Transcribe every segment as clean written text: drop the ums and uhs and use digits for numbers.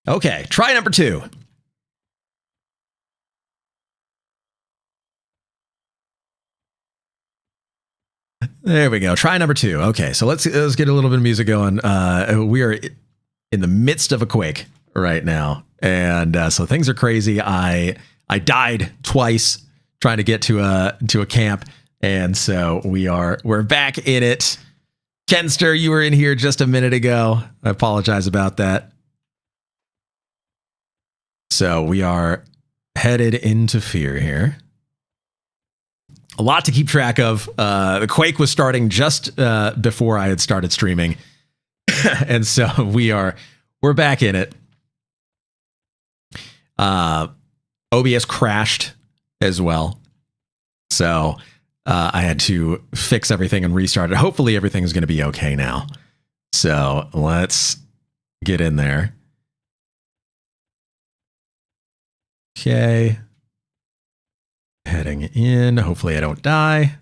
Okay, try number 2. There we go. Try number 2. Okay, so let's get a little bit of music going. We are in the midst of a quake right now, and so things are crazy. I died twice trying to get to a camp, and so we're back in it. Kenster, you were in here just a minute ago. I apologize about that. So we are headed into fear here. A lot to keep track of. The quake was starting just before I had started streaming. And so we're back in it. OBS crashed as well. So I had to fix everything and restart it. Hopefully everything's going to be okay now. So let's get in there. Okay. Heading in. Hopefully I don't die.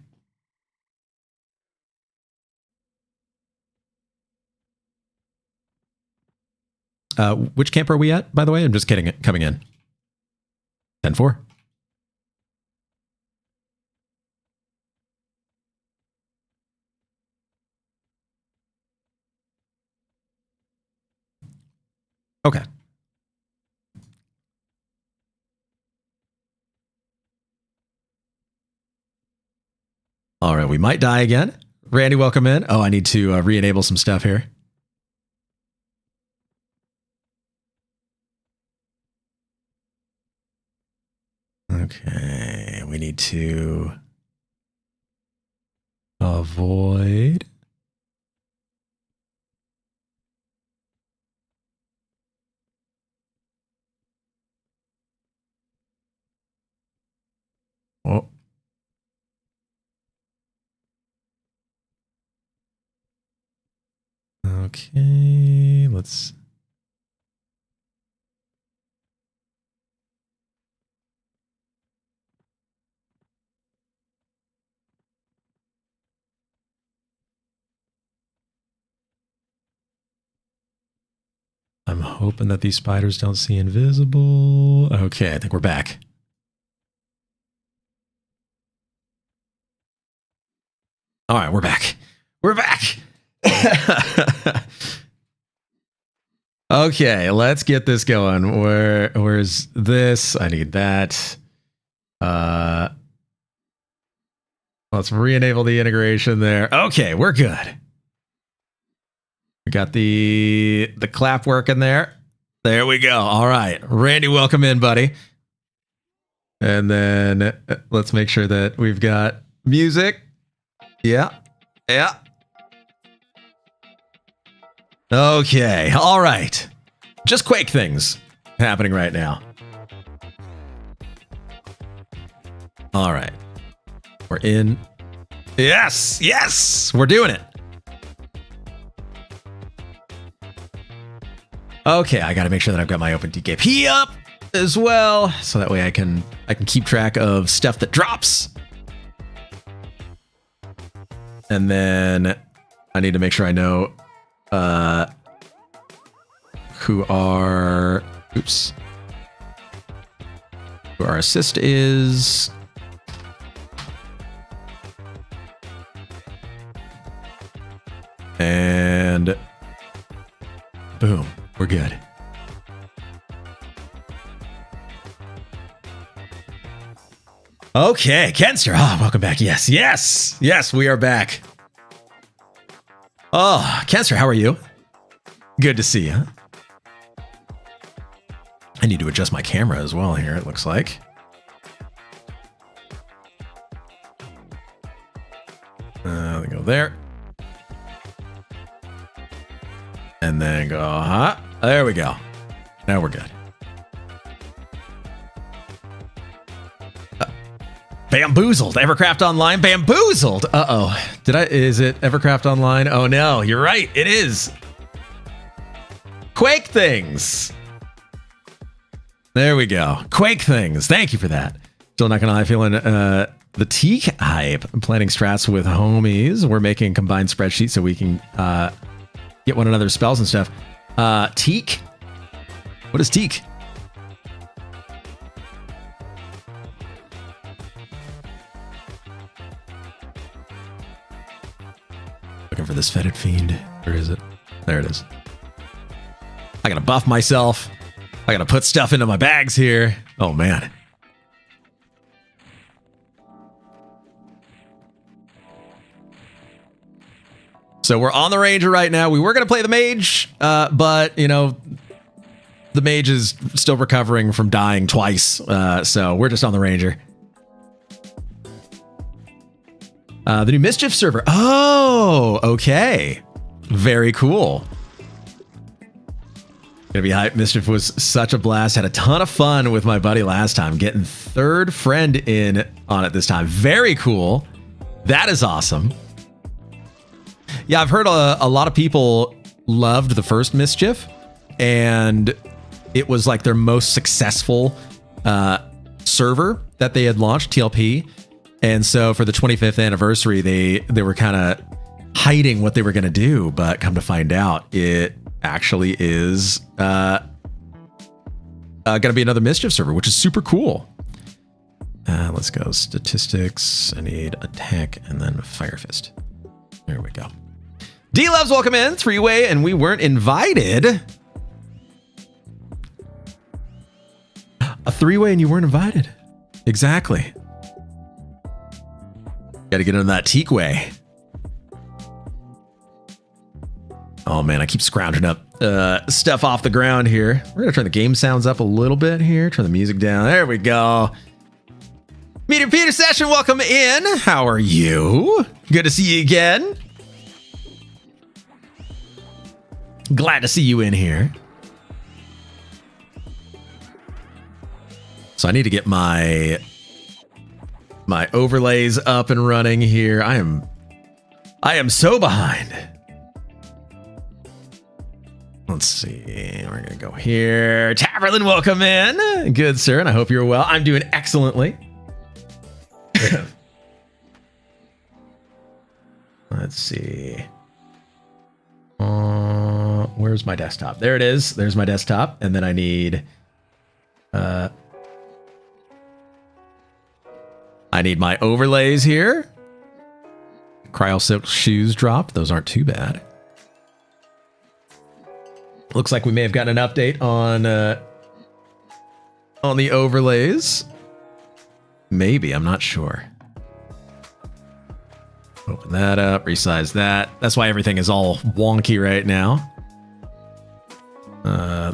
Which camp are we at, by the way? I'm just kidding. Coming in. 10-4. Okay. All right, we might die again. Randy, welcome in. Oh, I need to re-enable some stuff here. Okay, we need to avoid. Oh. Okay, let's. I'm hoping that these spiders don't see invisible. Okay, I think we're back. All right, we're back. We're back. Okay, let's get this going. Where's this? I need that. Let's re-enable the integration there. Okay, we're good. We got the clap working there. There we go. All right. Randy, welcome in, buddy. And then let's make sure that we've got music. Yeah. Yeah. Okay. All right. Just Quake things happening right now. All right. We're in. Yes. Yes. We're doing it. Okay, I got to make sure that I've got my OpenTKP up as well, so that way I can keep track of stuff that drops. And then I need to make sure I know who our assist is. And boom. We're good. Okay, Kenster. Oh, welcome back. Yes, yes, yes, we are back. Oh, Kenster, how are you? Good to see you. I need to adjust my camera as well here, it looks like. Let me go there. And then go, there we go. Now we're good. Bamboozled. Evercraft Online. Bamboozled. Uh-oh. Is it Evercraft Online? Oh no, you're right. It is. Quake things. There we go. Quake things. Thank you for that. Still not gonna lie, feeling the Teak hype. I'm planning strats with homies. We're making a combined spreadsheet so we can get one another's spells and stuff. Teak. What is teak? Looking for this fetid fiend. Where is it? There it is. I gotta buff myself. I gotta put stuff into my bags here. Oh, man. So we're on the Ranger right now. We were going to play the Mage, but, you know, the Mage is still recovering from dying twice. So we're just on the Ranger. The new Mischief server. Oh, okay. Very cool. Gonna be hype. Mischief was such a blast. Had a ton of fun with my buddy last time. Getting third friend in on it this time. Very cool. That is awesome. Yeah, I've heard a lot of people loved the first Mischief, and it was like their most successful server that they had launched, TLP. And so for the 25th anniversary, they were kind of hiding what they were going to do, but come to find out, it actually is going to be another Mischief server, which is super cool. Let's go statistics. I need attack and then Fire Fist. There we go. D-Loves, welcome in. Three-way, and we weren't invited. A three-way and you weren't invited. Exactly. Got to get into that teak way. Oh, man, I keep scrounging up stuff off the ground here. We're going to turn the game sounds up a little bit here. Turn the music down. There we go. Meteor Peter Session, welcome in. How are you? Good to see you again. Glad to see you in here. So I need to get my overlays up and running here. I am so behind. Let's see. We're going to go here. Taverlin, welcome in. Good, sir. And I hope you're well. I'm doing excellently. Let's see. Where's my desktop? There it is. There's my desktop. And then I need my overlays here. Cryo Silk shoes dropped. Those aren't too bad. Looks like we may have gotten an update on the overlays. Maybe, I'm not sure. Open that up, resize that. That's why everything is all wonky right now.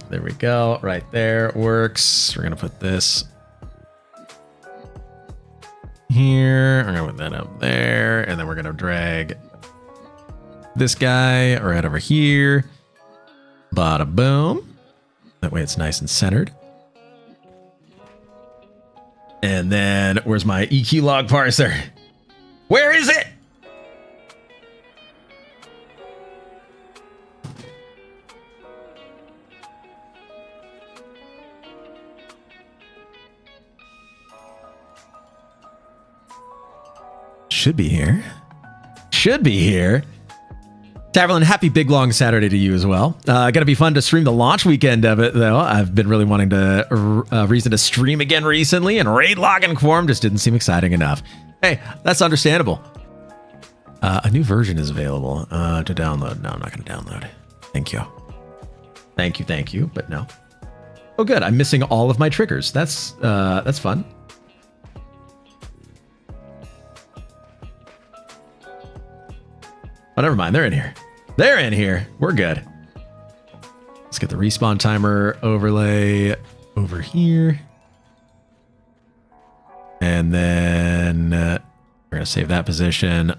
There we go. Right there. It works. We're going to put this here. We're going to put that up there. And then we're going to drag this guy right over here. Bada boom. That way it's nice and centered. And then where's my EQ log parser? Where is it? Should be here. Should be here. Taverlin, happy big long Saturday to you as well. Gonna be fun to stream the launch weekend of it, though. I've been really wanting to reason to stream again recently, and raid log and Quarm just didn't seem exciting enough. Hey, that's understandable. A new version is available to download. No, I'm not gonna download. Thank you. Thank you, but no. Oh, good. I'm missing all of my triggers. That's fun. Oh, never mind. They're in here. They're in here. We're good. Let's get the respawn timer overlay over here. And then we're going to save that position.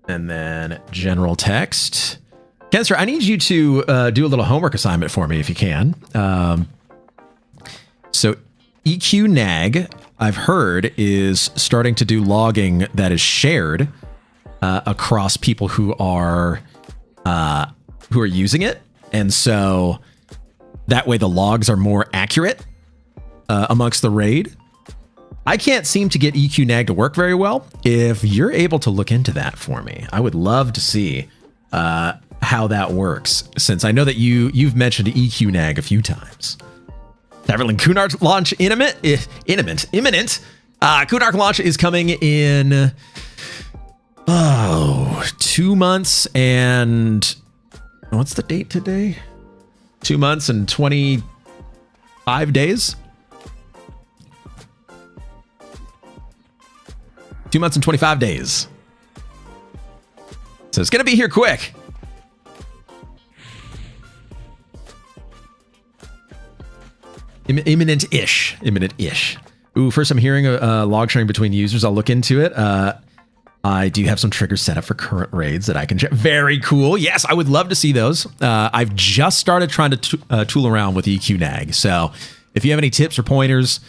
And then general text. Kenster, I need you to do a little homework assignment for me if you can. So EQ nag, I've heard, is starting to do logging that is shared across people who are using it, and so that way the logs are more accurate amongst the raid. I can't seem to get EQ nag to work very well. If you're able to look into that for me, I would love to see how how that works, since I know that you've mentioned EQNAG a few times. Taverlin Kunark launch imminent. Kunark launch is coming in 2 months and what's the date today? 2 months and 25 days. 2 months and 25 days. So it's gonna be here quick. Imminent-ish. Ooh, first I'm hearing a log sharing between users. I'll look into it. I do have some triggers set up for current raids that I can check. Very cool. Yes, I would love to see those. I've just started trying to tool around with EQNAG. So if you have any tips or pointers,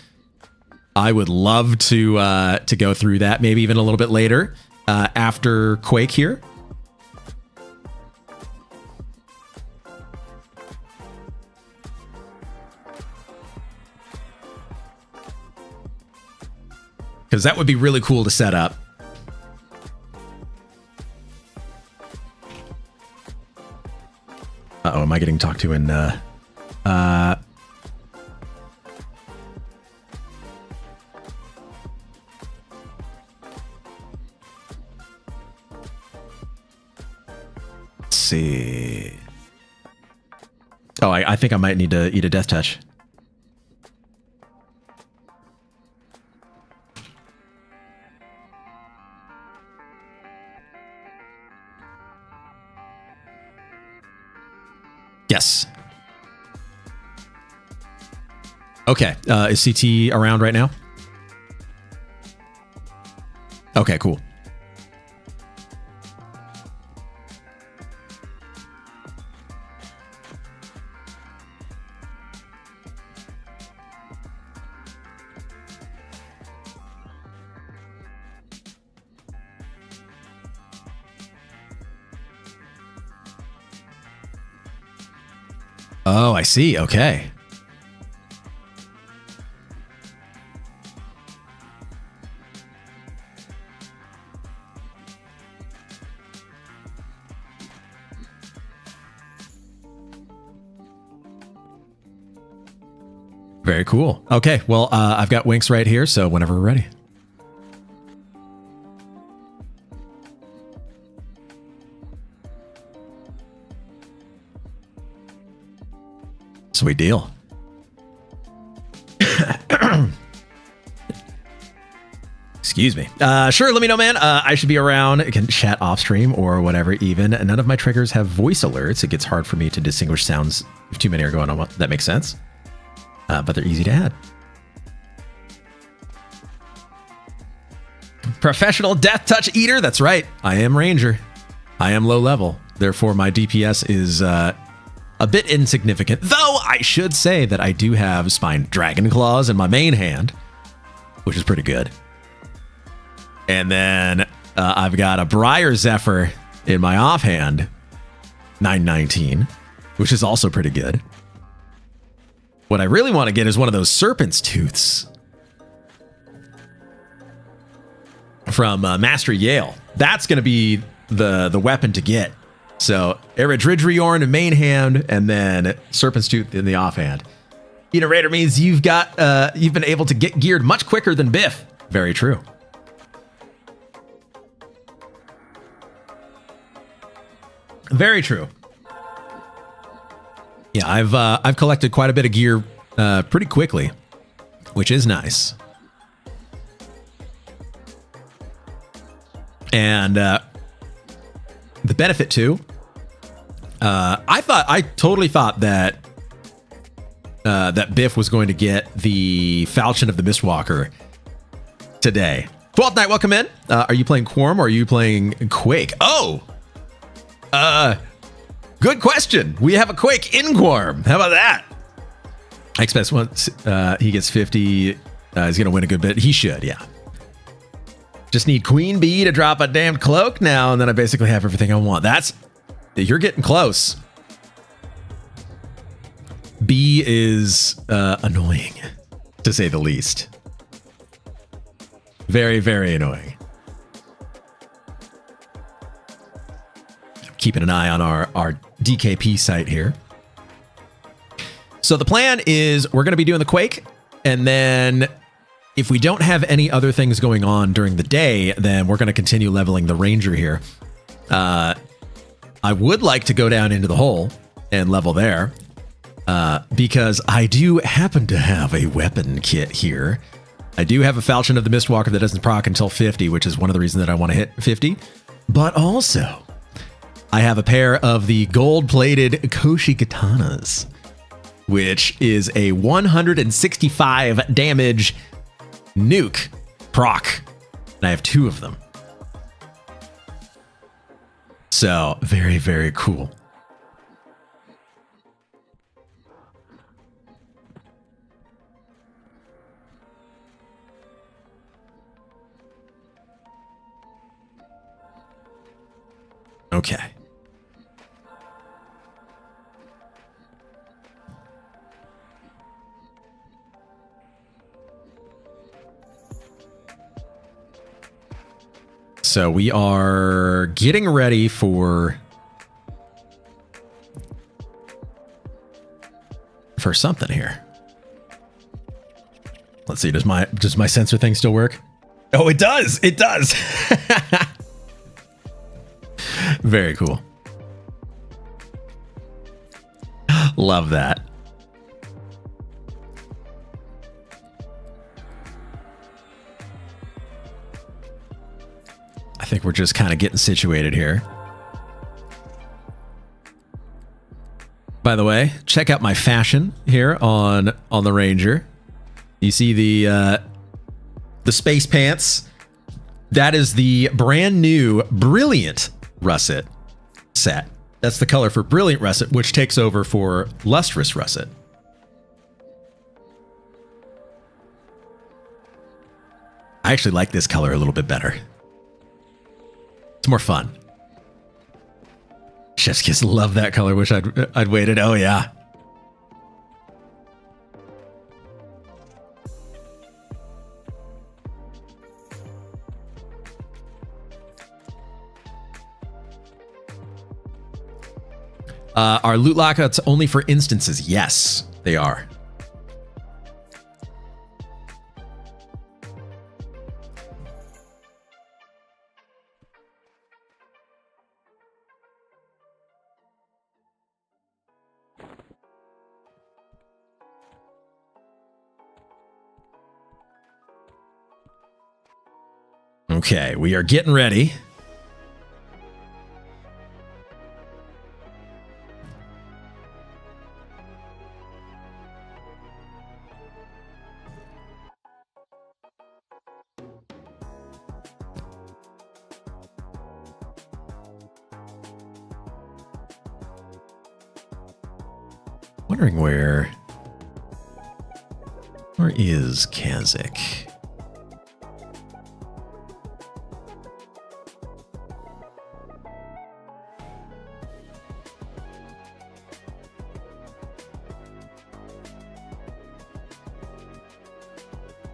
I would love to go through that. Maybe even a little bit later after Quake here. Because that would be really cool to set up. Uh-oh, am I getting talked to in... Let's see. Oh, I think I might need to eat a death touch. Yes. Okay. Is CT around right now? Okay, cool. Oh, I see. Okay. Very cool. Okay, well, I've got Winks right here, so whenever we're ready. Sweet deal. Excuse me. Sure, let me know, man. I should be around. I can chat off stream or whatever even. None of my triggers have voice alerts. It gets hard for me to distinguish sounds if too many are going on. That makes sense. But they're easy to add. Professional death touch eater. That's right. I am Ranger. I am low level. Therefore, my DPS is... a bit insignificant, though I should say that I do have Spine Dragon Claws in my main hand, which is pretty good. And then I've got a Briar Zephyr in my offhand, 919, which is also pretty good. What I really want to get is one of those Serpent's Tooths from Master Yale. That's going to be the weapon to get. So, Eridridriorn in main hand, and then Serpent's Tooth in the offhand. Raider means you've been able to get geared much quicker than Biff. Very true. Very true. Yeah, I've collected quite a bit of gear pretty quickly, which is nice. And the benefit too. I totally thought that that Biff was going to get the Falchion of the Mistwalker today. 12th night, welcome in. Are you playing Quarm or are you playing Quake? Oh, good question. We have a Quake in Quarm. How about that? I expect once he gets 50, he's going to win a good bit. He should, yeah. Just need Queen Bee to drop a damned cloak now, and then I basically have everything I want. You're getting close. Bee is annoying, to say the least. Very, very annoying. keeping an eye on our DKP site here. So the plan is we're going to be doing the Quake, and then if we don't have any other things going on during the day, then we're going to continue leveling the Ranger here. I would like to go down into the hole and level there, because I do happen to have a weapon kit here. I do have a Falchion of the Mistwalker that doesn't proc until 50, which is one of the reasons that I want to hit 50. But also, I have a pair of the gold-plated Koshi Katanas, which is a 165 damage nuke proc. And I have 2 of them. So, very, very cool. Okay. So we are getting ready for something here. Let's see, does my sensor thing still work? Oh, it does. It does. Very cool. Love that. I think we're just kind of getting situated here. By the way, check out my fashion here on the Ranger. You see the space pants. That is the brand new Brilliant Russet set. That's the color for Brilliant Russet, which takes over for Lustrous Russet. I actually like this color a little bit better. It's more fun. Chef's Kiss, love that color. Wish I'd waited. Oh yeah. Are loot lockouts only for instances? Yes, they are. Okay, we are getting ready. Wondering where is Kazik?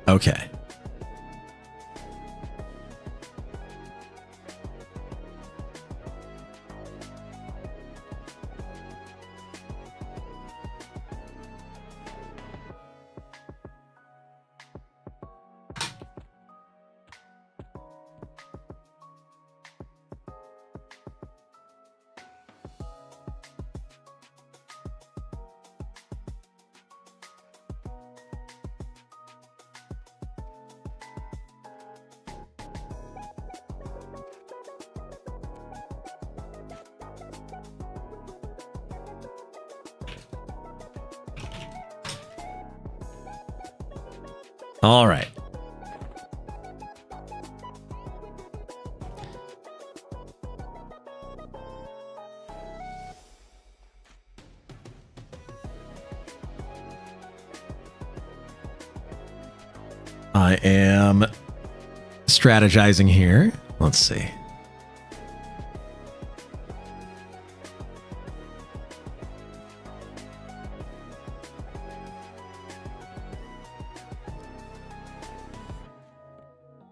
Okay. All right. I am strategizing here. Let's see.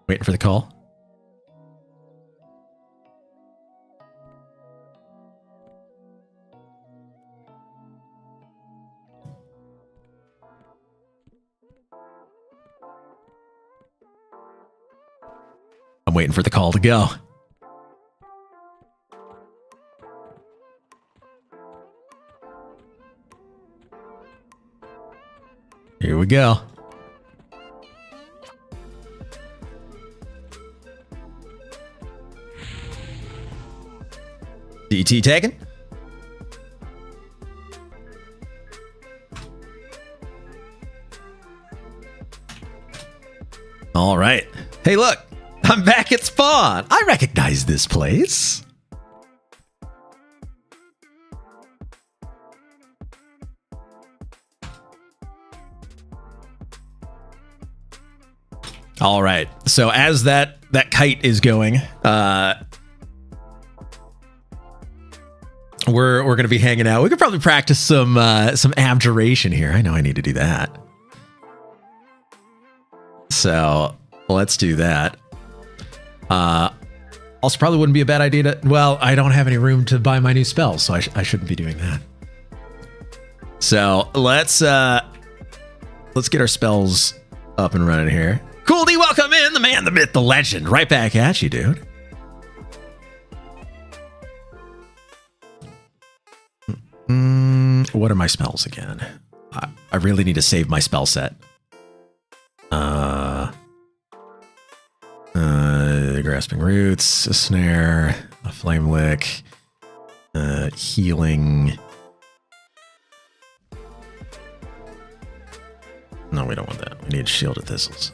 Waiting for the call. waiting for the call to go. Here we go. DT taken. All right. Hey, look, I'm back at spawn. I recognize this place. All right. So as that kite is going, we're going to be hanging out. We could probably practice some abjuration here. I know I need to do that. So let's do that. Also, probably wouldn't be a bad idea to. Well, I don't have any room to buy my new spells, so I shouldn't be doing that. So let's get our spells up and running here. Cool D, welcome in, the man, the myth, the legend. Right back at you, dude. What are my spells again? I really need to save my spell set. Grasping Roots, a Snare, a Flame Lick, Healing. No, we don't want that. We need Shielded Thistles.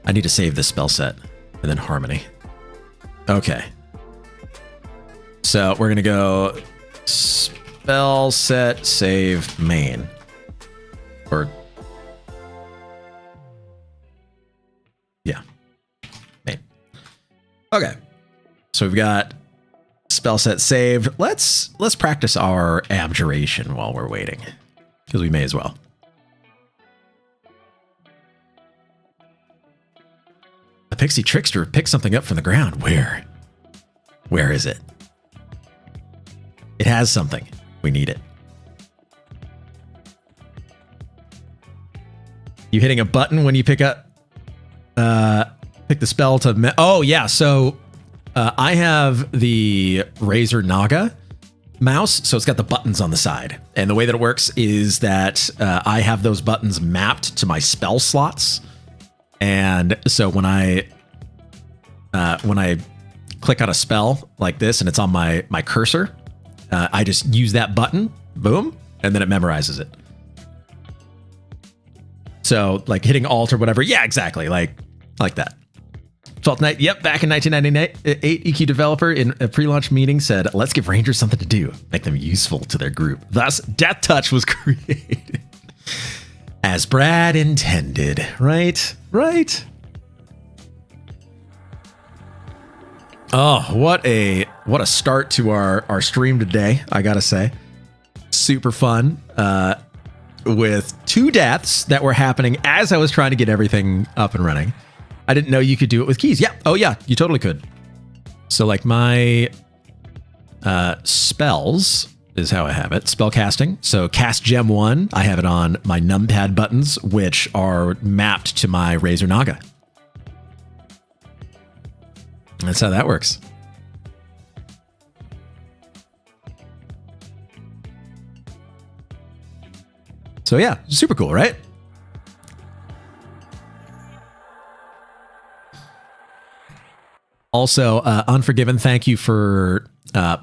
I need to save this spell set and then Harmony. Okay. So we're going to go spell set, save, main. Or, yeah, main. Okay. So we've got spell set saved. Let's practice our abjuration while we're waiting, because we may as well. A pixie trickster picked something up from the ground. Where? Where is it? It has something. We need it. You hitting a button when you pick up, pick the spell to. Oh yeah. So I have the Razor Naga mouse, so it's got the buttons on the side, and the way that it works is that I have those buttons mapped to my spell slots. And so when I click on a spell like this and it's on my cursor, I just use that button, boom, and then it memorizes it. So like hitting Alt or whatever, yeah, exactly, like that. 12th Night, yep, back in 1998, EQ developer in a pre-launch meeting said, "Let's give Rangers something to do, make them useful to their group." Thus, Death Touch was created. As Brad intended, right? Right. Oh, what a start to our stream today, I gotta say. Super fun. With 2 deaths that were happening as I was trying to get everything up and running. I didn't know you could do it with keys. Yeah. Oh yeah, you totally could. So like my spells is how I have it. Spell casting. So cast gem 1, I have it on my numpad buttons, which are mapped to my Razor Naga. That's how that works. So yeah, super cool, right? Also, Unforgiven, thank you for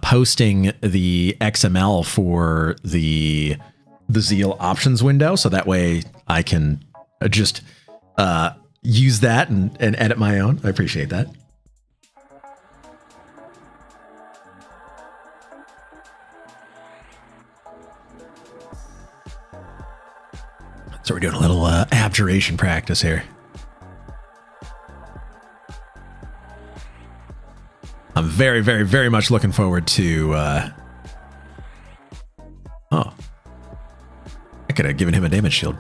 posting the XML for the Zeal options window, so that way I can just use that and edit my own. I appreciate that. So we're doing a little abjuration practice here. I'm very, very, very much looking forward to... Oh. I could have given him a damage shield.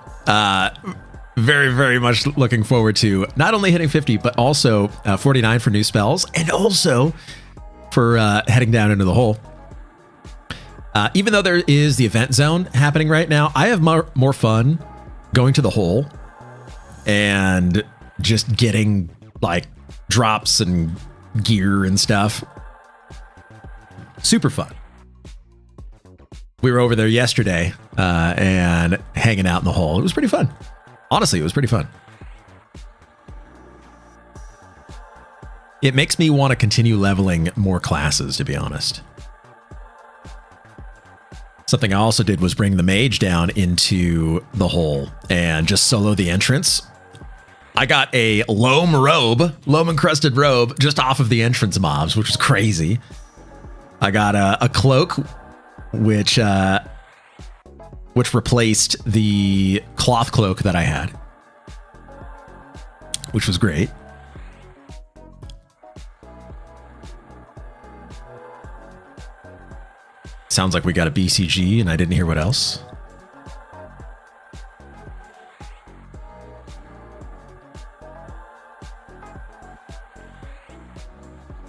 Very, very much looking forward to not only hitting 50, but also 49 for new spells, and also for heading down into the hole. Even though there is the event zone happening right now, I have more fun going to the hole and just getting like drops and gear and stuff. Super fun. We were over there yesterday and hanging out in the hole. It was pretty fun. Honestly, it was pretty fun. It makes me want to continue leveling more classes, to be honest. Something I also did was bring the mage down into the hole and just solo the entrance. I got a loam encrusted robe just off of the entrance mobs, which was crazy. I got a cloak, which replaced the cloth cloak that I had, which was great. Sounds like we got a BCG and I didn't hear what else.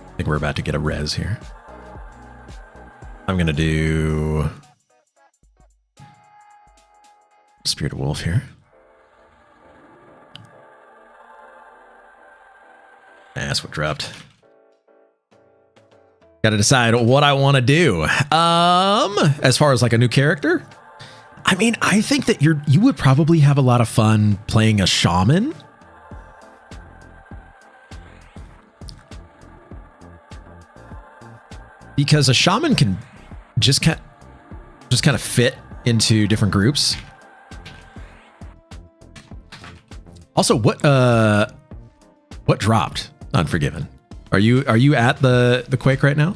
I think we're about to get a res here. I'm going to do Spirit of Wolf here. That's what dropped. Got to decide what I want to do. As far as like a new character, I mean, I think that you would probably have a lot of fun playing a shaman. Because a shaman can just kind of fit into different groups. Also, what dropped? Unforgiven. Are you at the Quake right now?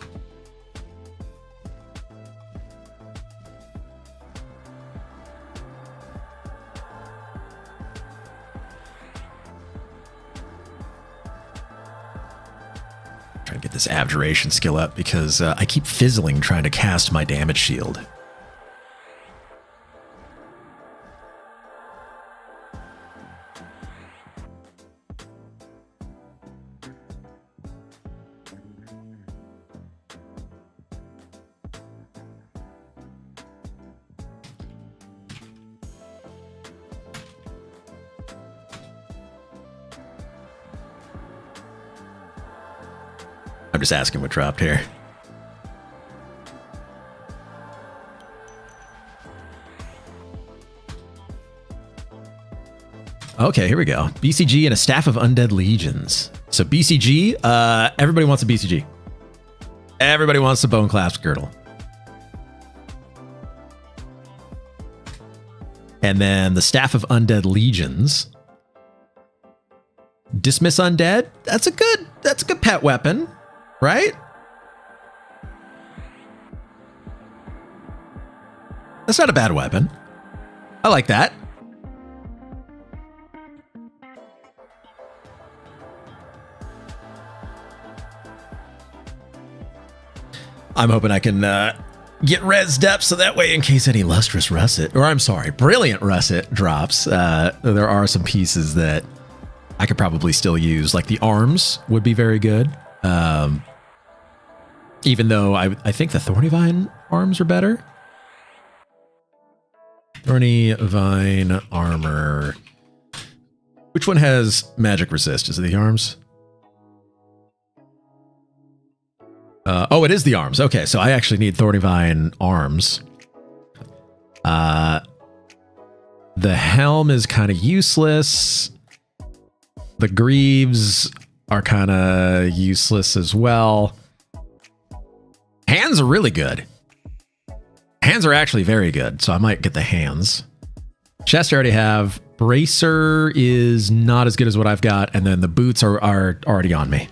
Trying to get this abjuration skill up because I keep fizzling trying to cast my damage shield. I'm just asking what dropped here. Okay, here we go. BCG and a staff of undead legions. So BCG, everybody wants a BCG. Everybody wants the bone clasp girdle. And then the staff of undead legions. Dismiss undead. That's a good pet weapon. Right? That's not a bad weapon. I like that. I'm hoping I can get res depth so that way in case any lustrous russet, or I'm sorry, brilliant russet drops, there are some pieces that I could probably still use. Like the arms would be very good. Even though I think the Thorny Vine arms are better. Thorny Vine armor. Which one has magic resist? Is it the arms? Oh, it is the arms. Okay, so I actually need Thorny Vine arms. The helm is kind of useless. The greaves are kind of useless as well. Hands are really good. Hands are actually very good, so I might get the hands. Chest I already have. Bracer is not as good as what I've got, and then the boots are already on me.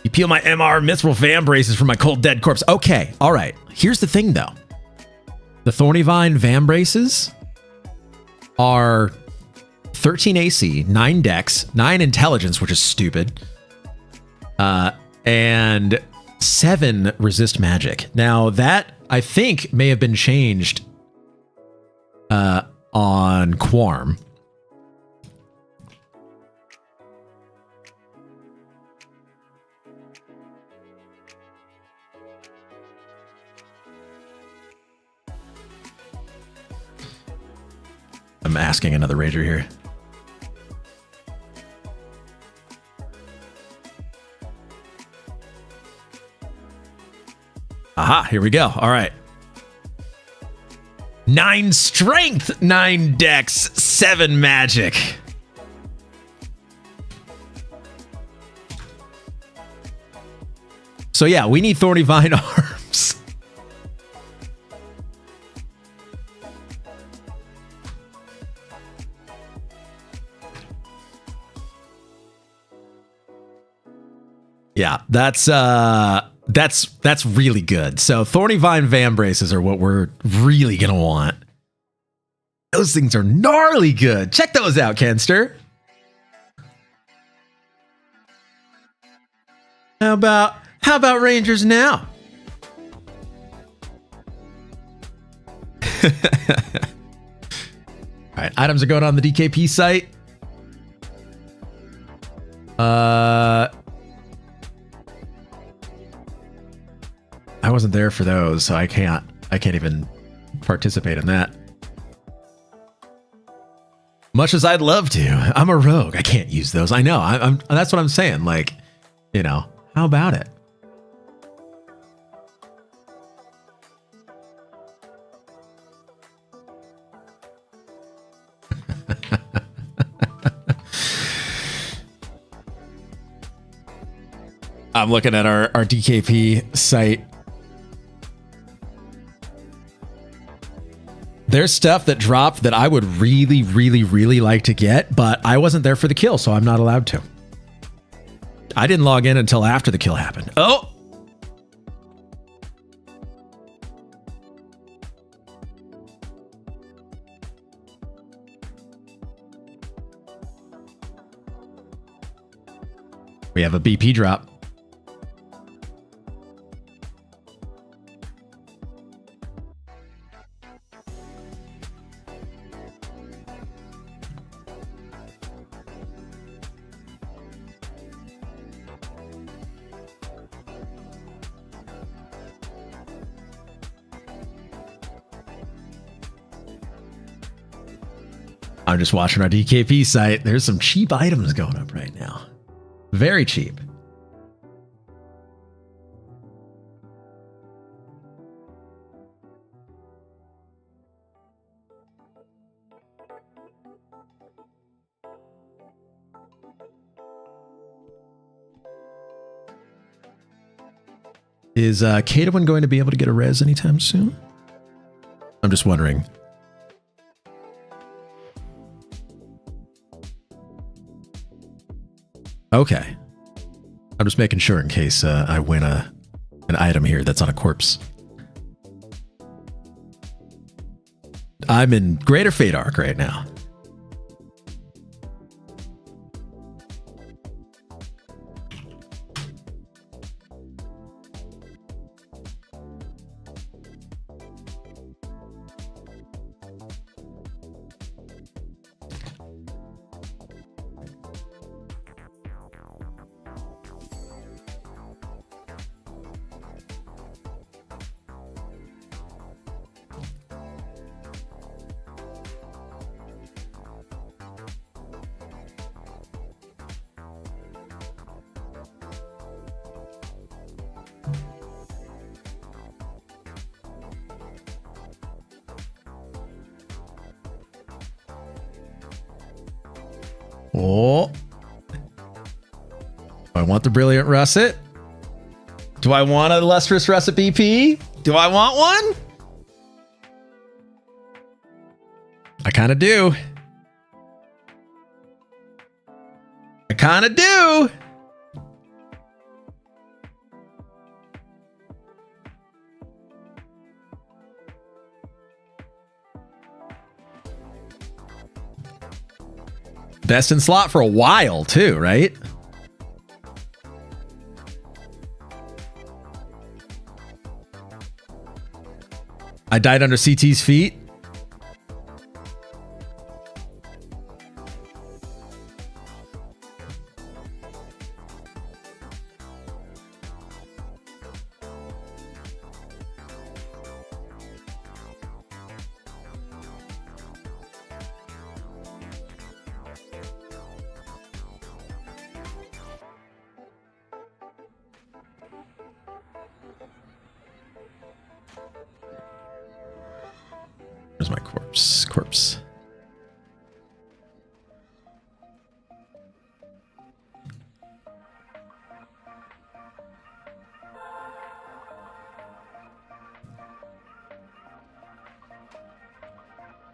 You peel my MR Mithril Vam braces from my cold dead corpse. Okay, all right. Here's the thing, though. The Thorny Vine Vam braces are 13 AC, 9 Dex, 9 Intelligence, which is stupid, and 7 Resist Magic. Now, that, I think, may have been changed on Quarm. I'm asking another rager here. Aha, here we go. All right. 9 strength, 9 dex, 7 magic. So yeah, we need Thorny Vine arms. Yeah, that's really good. So Thorny Vine Van Braces are what we're really gonna want. Those things are gnarly good. Check those out, Kenster. How about Rangers now? All right, items are going on the DKP site. I wasn't there for those, so I can't even participate in that. Much as I'd love to, I'm a rogue. I can't use those. I know. I'm that's what I'm saying. Like, you know, how about it? I'm looking at our DKP site. There's stuff that dropped that I would really, really, really like to get, but I wasn't there for the kill, so I'm not allowed to. I didn't log in until after the kill happened. Oh! We have a BP drop. I'm just watching our DKP site. There's some cheap items going up right now. Very cheap. Is Kadawin going to be able to get a res anytime soon? I'm just wondering. Okay. I'm just making sure in case I win an item here that's on a corpse. I'm in Greater Fate Arc right now. Oh. Do I want the Brilliant Russet? Do I want a Lustrous Russet BP? Do I want one? I kind of do. I kind of do. Best in slot for a while too, right? I died under CT's feet. Where's my corpse? Corpse.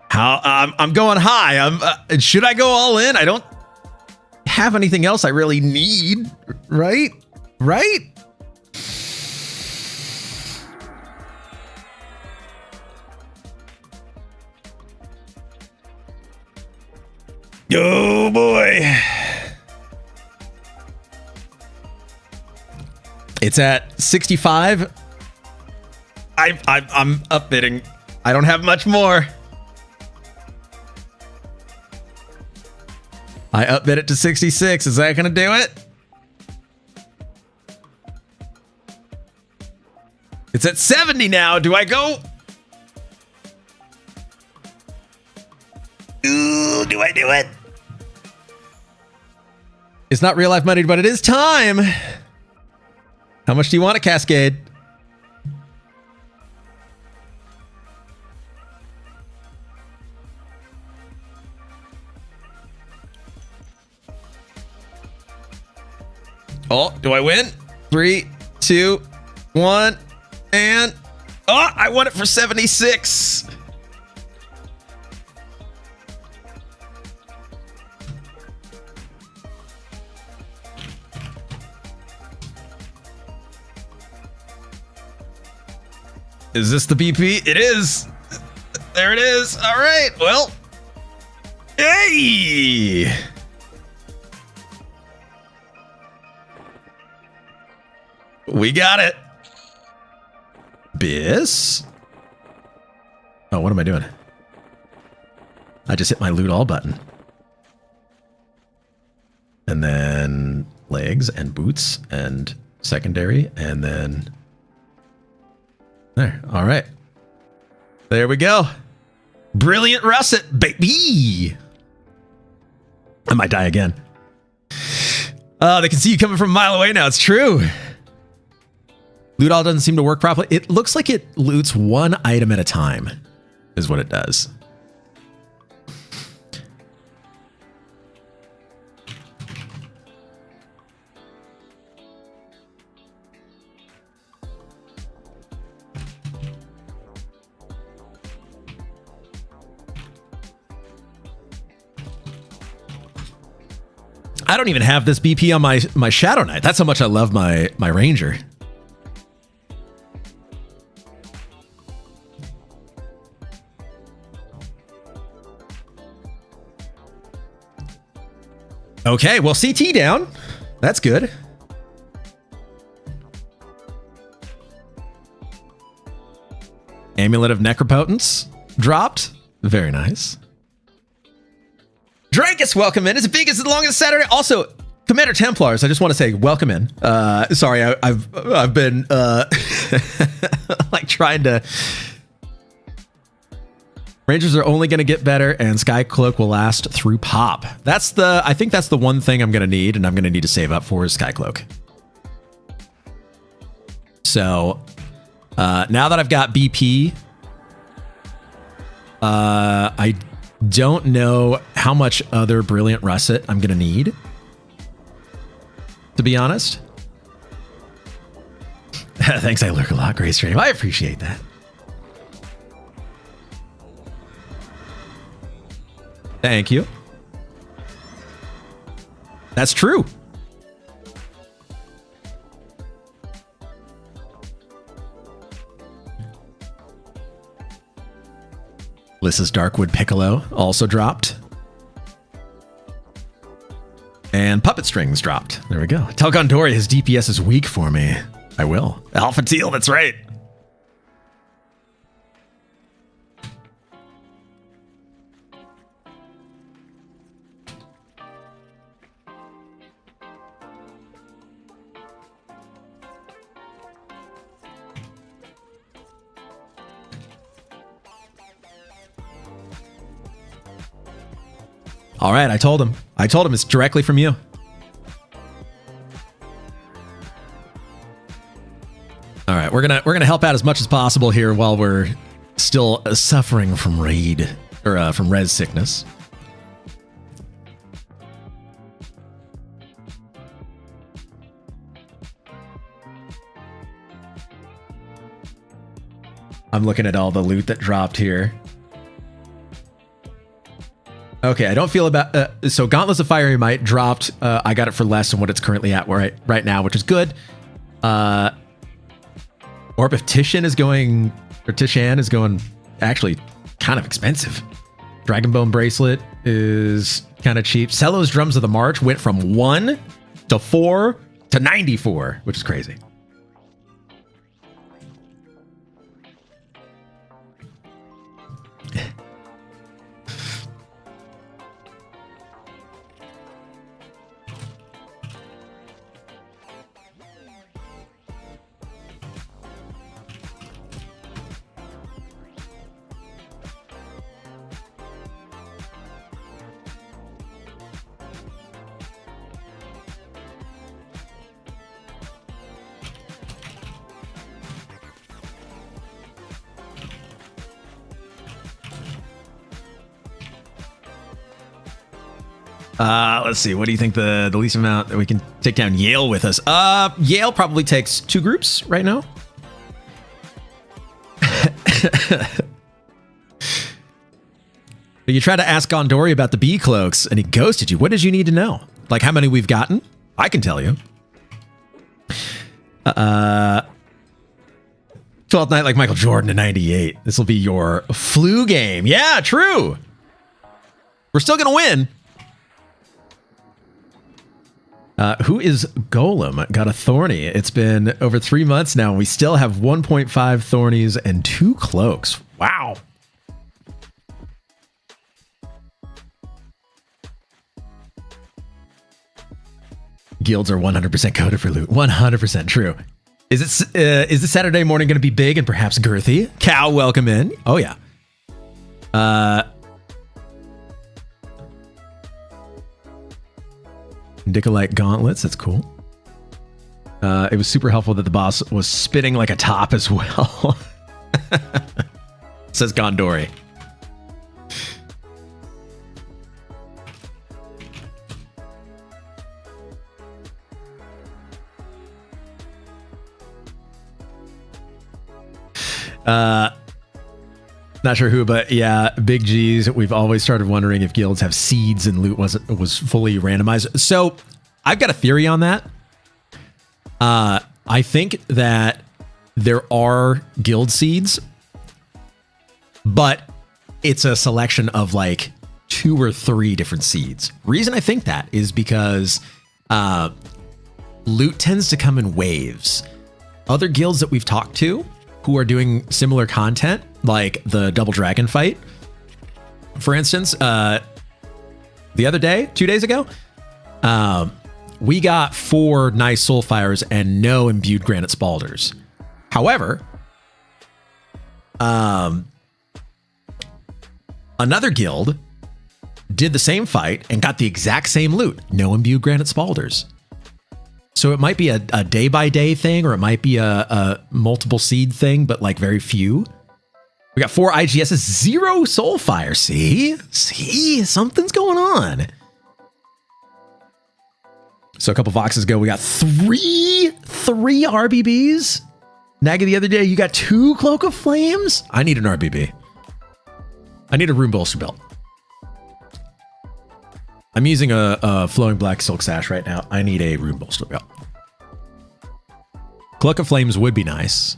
I'm going high. Should I go all in? I don't have anything else I really need, right? Right? Oh boy. It's at 65. I'm upbidding. I don't have much more. I upbid it to 66. Is that going to do it? It's at 70 now. Do I go? Ooh, do I do it? It's not real life money, but it is time. How much do you want to cascade? Oh, do I win? 3, 2, 1, and oh, I won it for 76. Is this the BP? It is. There it is. All right. Well, hey. We got it. Bis. Oh, what am I doing? I just hit my loot all button. And then legs and boots and secondary and then there. All right. There we go. Brilliant russet, baby. I might die again. Oh, they can see you coming from a mile away now. It's true. Loot all doesn't seem to work properly. It looks like it loots one item at a time, is what it does. I don't even have this BP on my Shadow Knight. That's how much I love my Ranger. Okay, well, CT down. That's good. Amulet of Necropotence dropped. Very nice. Drakus, welcome in. It's the biggest, the longest Saturday. Also, Commander Templars, I just want to say welcome in. Sorry, I've been like trying to. Rangers are only going to get better, and Sky Cloak will last through pop. I think that's the one thing I'm going to need, and I'm going to need to save up for is Sky Cloak. So now that I've got BP, I don't know how much other Brilliant Russet I'm going to need, to be honest. Thanks, I lurk a lot. Great stream. I appreciate that. Thank you. That's true. Lissa's Darkwood Piccolo also dropped. And Puppet Strings dropped. There we go. Tell Gondori his DPS is weak for me. I will. Alpha Teal, that's right. All right, I told him. It's directly from you. All right, we're gonna help out as much as possible here while we're still suffering from raid or from res sickness. I'm looking at all the loot that dropped here. Okay, I don't feel about... so Gauntlets of Fiery Might dropped. I got it for less than what it's currently at right now, which is good. Orb of Tishan is going... Or Tishan is going actually kind of expensive. Dragonbone Bracelet is kind of cheap. Cello's Drums of the March went from 1 to 4 to 94, which is crazy. Let's see. What do you think the least amount that we can take down Yale with us? Yale probably takes 2 groups right now. You tried to ask Gondori about the bee cloaks and he ghosted you. What did you need to know? Like how many we've gotten? I can tell you. 12th night like Michael Jordan in 98. This will be your flu game. Yeah, true. We're still going to win. Who is Golem? Got a Thorny. It's been over 3 months now. And we still have 1.5 Thornies and 2 Cloaks. Wow. Guilds are 100% coded for loot. 100% true. Is this Saturday morning going to be big and perhaps girthy? Cow, welcome in. Oh, yeah. Nicolite gauntlets, that's cool. It was super helpful that the boss was spitting like a top as well. Says Gondori. Not sure who, but yeah, big G's. We've always started wondering if guilds have seeds and loot was fully randomized. So I've got a theory on that. I think that there are guild seeds, but it's a selection of like 2 or 3 different seeds. Reason I think that is because loot tends to come in waves. Other guilds that we've talked to who are doing similar content, like the Double Dragon fight, for instance, the other day, 2 days ago, we got 4 nice Soulfires and no imbued Granite Spalders. However, another guild did the same fight and got the exact same loot, no imbued Granite Spalders. So it might be a day-by-day thing, or it might be a multiple seed thing, but like very few. We got 4 IGSs, 0 Soulfire. See, something's going on. So a couple Voxes ago, we got 3 RBBs. Naggy, the other day, you got 2 Cloak of Flames. I need an RBB. I need a Rune Bolster Belt. I'm using a Flowing Black Silk Sash right now. I need a Rune Bolster Belt. Cloak of Flames would be nice,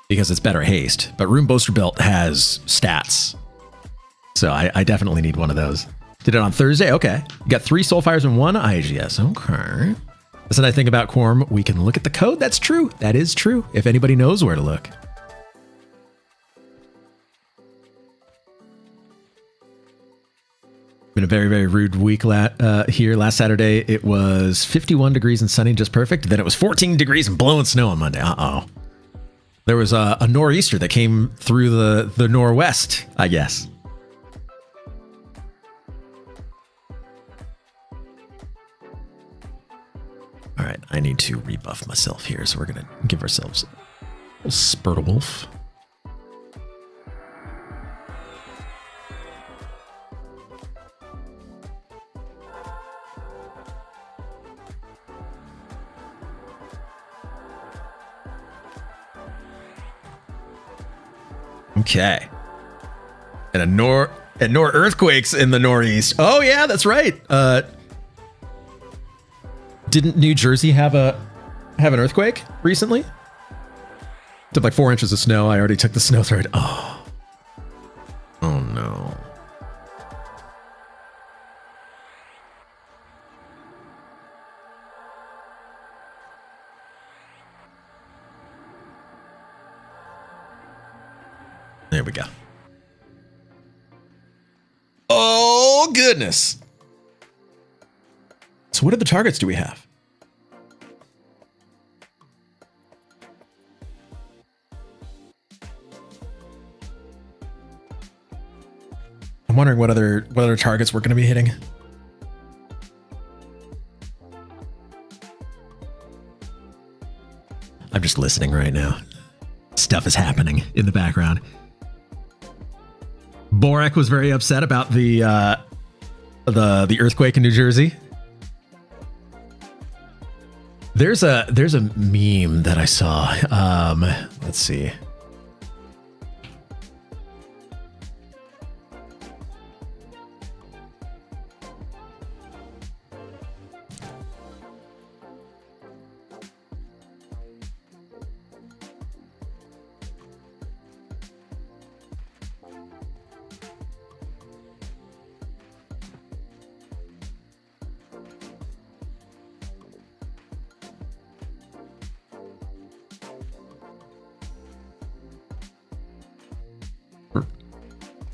because it's better haste, but Rune Bolster Belt has stats. So I definitely need one of those. Did it on Thursday? Okay. You got 3 Soulfires and 1 IGS. Okay. That's what I think about Quarm. We can look at the code. That's true. That is true. If anybody knows where to look. Been a very, very rude week here. Last Saturday, it was 51 degrees and sunny, just perfect. Then it was 14 degrees and blowing snow on Monday. Uh-oh. There was a nor'easter that came through the northwest, I guess. All right, I need to rebuff myself here, so we're going to give ourselves Spurtlewolf. Okay. And Nor earthquakes in the Northeast. Oh yeah, that's right. Didn't New Jersey have an earthquake recently? Took like 4 inches of snow. I already took the snow through it. Oh. Oh no. There we go. Oh, goodness. So what other targets do we have? I'm wondering what other targets we're going to be hitting. I'm just listening right now. Stuff is happening in the background. Borak was very upset about the earthquake in New Jersey. There's a meme that I saw. Let's see.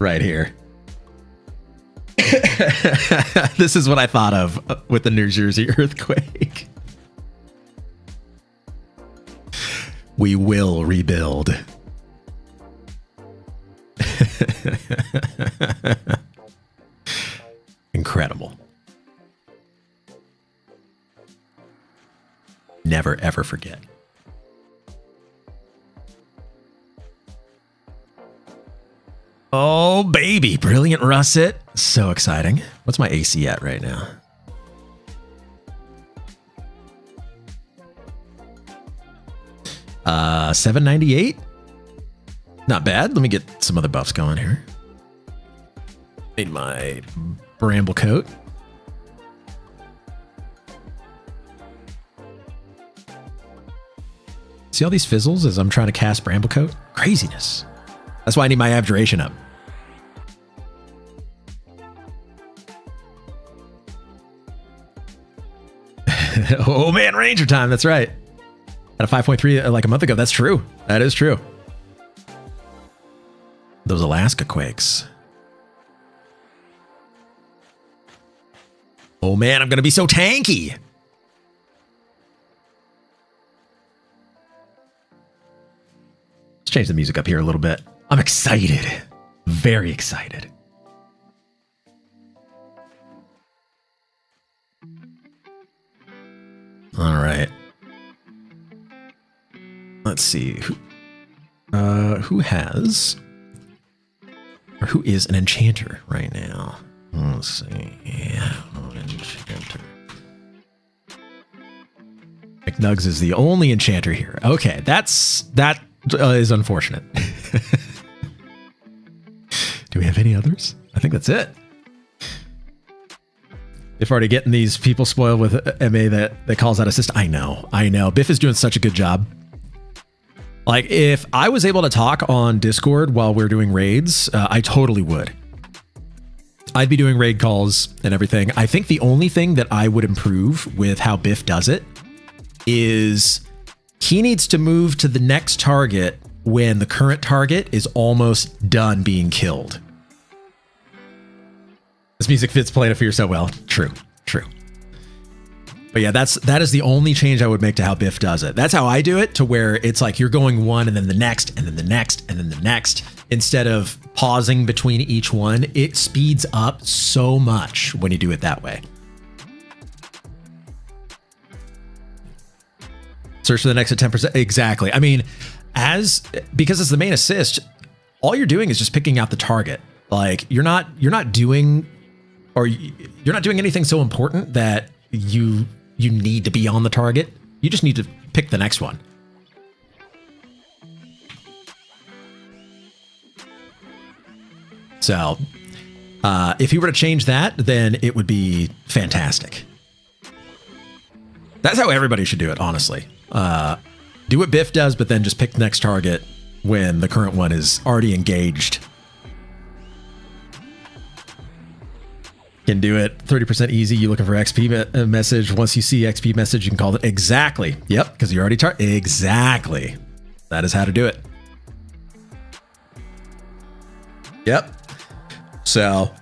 Right here. This is what I thought of with the New Jersey earthquake. We will rebuild. Incredible. Never, ever forget. Oh, baby. Brilliant russet. So exciting. What's my AC at right now? Uh, 798. Not bad. Let me get some other buffs going here. Made my bramble coat. See all these fizzles as I'm trying to cast bramble coat? Craziness. That's why I need my abjuration up. Oh man, Ranger time. That's right. At a 5.3 like a month ago. That's true. That is true. Those Alaska quakes. Oh man, I'm going to be so tanky. Let's change the music up here a little bit. I'm excited. Very excited. All right. Let's see who has or who is an enchanter right now. Let's see. Yeah, enchanter. McNugs is the only enchanter here. Okay, that is unfortunate. Do we have any others? I think that's it. They've already getting these people spoiled with MA that calls out assist. I know. Biff is doing such a good job. Like, if I was able to talk on Discord while we're doing raids, I totally would. I'd be doing raid calls and everything. I think the only thing that I would improve with how Biff does it is he needs to move to the next target when the current target is almost done being killed. This music fits Play to Fear so well. True. But yeah, that is the only change I would make to how Biff does it. That's how I do it, to where it's like you're going one and then the next and then the next and then the next. Instead of pausing between each one, it speeds up so much when you do it that way. Search for the next at 10%. Exactly. I mean, because it's the main assist, all you're doing is just picking out the target. Like you're not doing anything so important that you need to be on the target. You just need to pick the next one. So if you were to change that, then it would be fantastic. That's how everybody should do it, honestly. Do what Biff does, but then just pick the next target when the current one is already engaged. Can do it 30% easy. You looking for XP message. Once you see XP message, you can call it. Exactly. Yep, because you already exactly. That is how to do it. Yep. So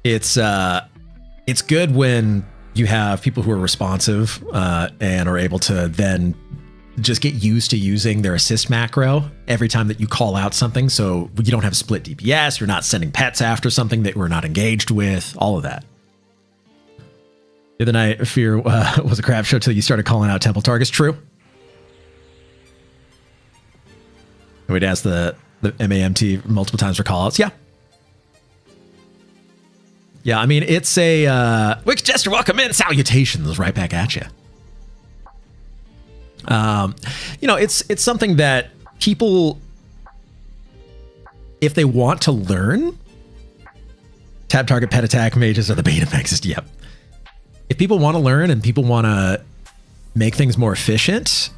it's good when you have people who are responsive and are able to then just get used to using their assist macro every time that you call out something. So you don't have split DPS. You're not sending pets after something that we're not engaged with. All of that. The other night, Fear was a crap show till you started calling out temple targets. True. And we'd ask the MAMT multiple times for callouts. Yeah. Yeah, I mean, it's a... Wix Jester, welcome in. Salutations right back at you. You know, it's something that people, if they want to learn, tab target pet attack mages are the beta mexes. Yep. If people want to learn and people want to make things more efficient,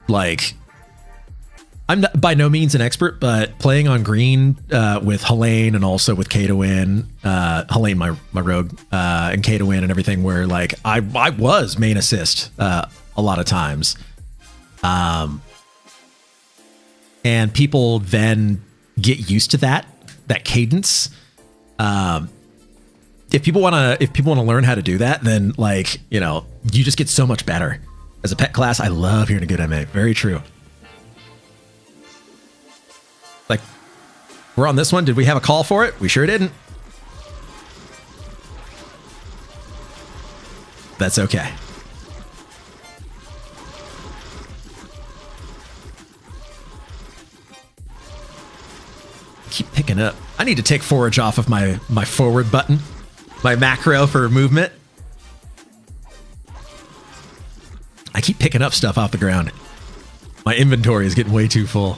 like... I'm by no means an expert, but playing on green with Helene and also with Katowin, Helene, my rogue, and Katowin and everything, where like I was main assist a lot of times, and people then get used to that cadence. If people want to learn how to do that, then like you just get so much better as a pet class. I love hearing a good MA. Very true. Like, we're on this one. Did we have a call for it? We sure didn't. That's okay. Keep picking up. I need to take forage off of my forward button, my macro for movement. I keep picking up stuff off the ground. My inventory is getting way too full.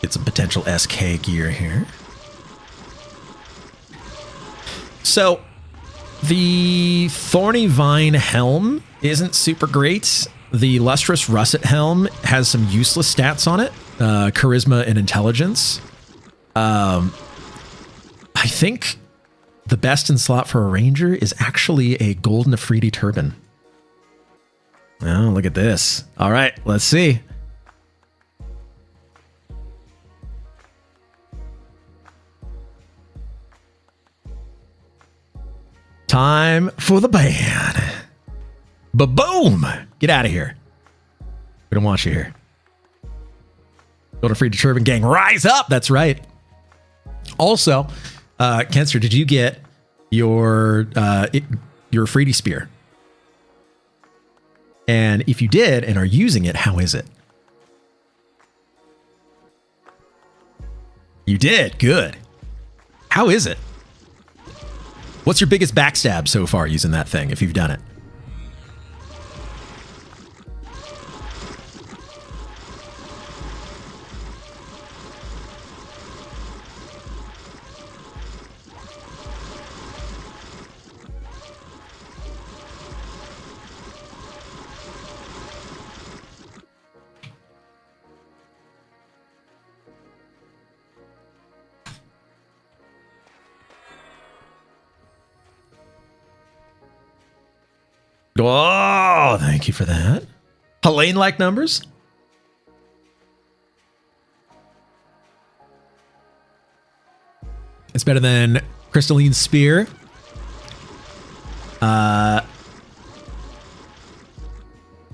Get some potential SK gear here. So, the Thorny Vine helm isn't super great. The Lustrous Russet helm has some useless stats on it. Charisma and intelligence. I think the best in slot for a ranger is actually a Golden Afridi turban. Oh, look at this. All right, let's see. Time for the ban. Ba-boom! Get out of here. We don't want you here. Golden Afridi turban gang, rise up! That's right. Also, Kenster, did you get your Afridi spear? And if you did and are using it, how is it? You did. Good. How is it? What's your biggest backstab so far using that thing, if you've done it? Oh, thank you for that. Helene-like numbers? It's better than Crystalline Spear.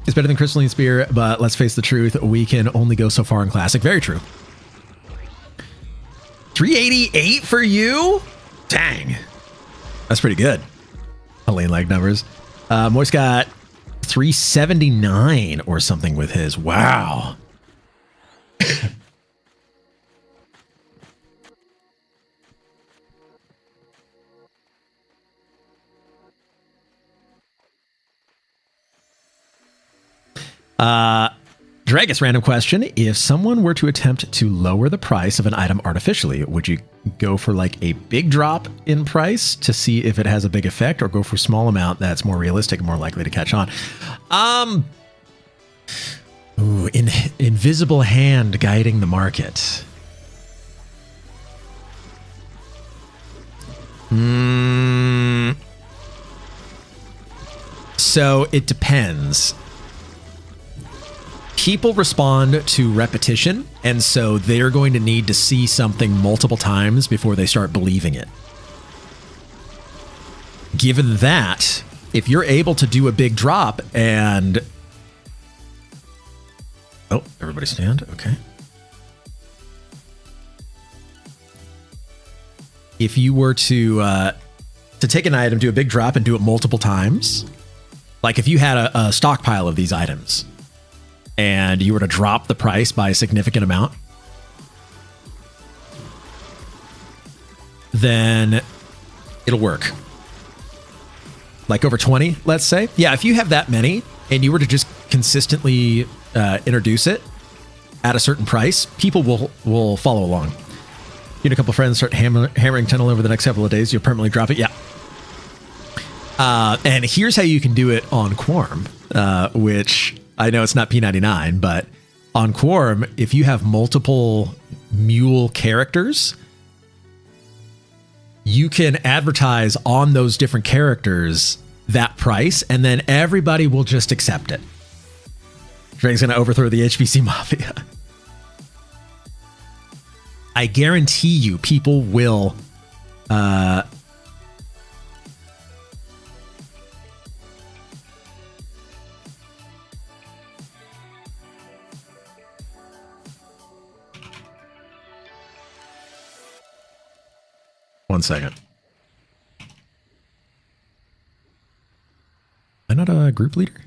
It's is better than Crystalline Spear, but let's face the truth, we can only go so far in Classic. Very true. 388 for you? Dang. That's pretty good. Lane lag numbers. Moist got 379 or something with his. Wow. Dragus, random question. If someone were to attempt to lower the price of an item artificially, would you go for like a big drop in price to see if it has a big effect, or go for a small amount that's more realistic and more likely to catch on? Invisible hand guiding the market. So it depends. People respond to repetition, and so they're going to need to see something multiple times before they start believing it. Given that, if you're able to do a big drop and... Oh, everybody stand. Okay. If you were to take an item, do a big drop, and do it multiple times, like if you had a stockpile of these items, and you were to drop the price by a significant amount, then it'll work. Like over 20, let's say. Yeah, if you have that many and you were to just consistently introduce it at a certain price, people will follow along. You and a couple of friends start hammering tunnel over the next couple of days, you'll permanently drop it. Yeah. And here's how you can do it on Quarm, which... I know it's not P99, but on Quarm, if you have multiple mule characters, you can advertise on those different characters that price, and then everybody will just accept it. Drake's going to overthrow the HBC Mafia. I guarantee you people will... One second. Am I not a group leader?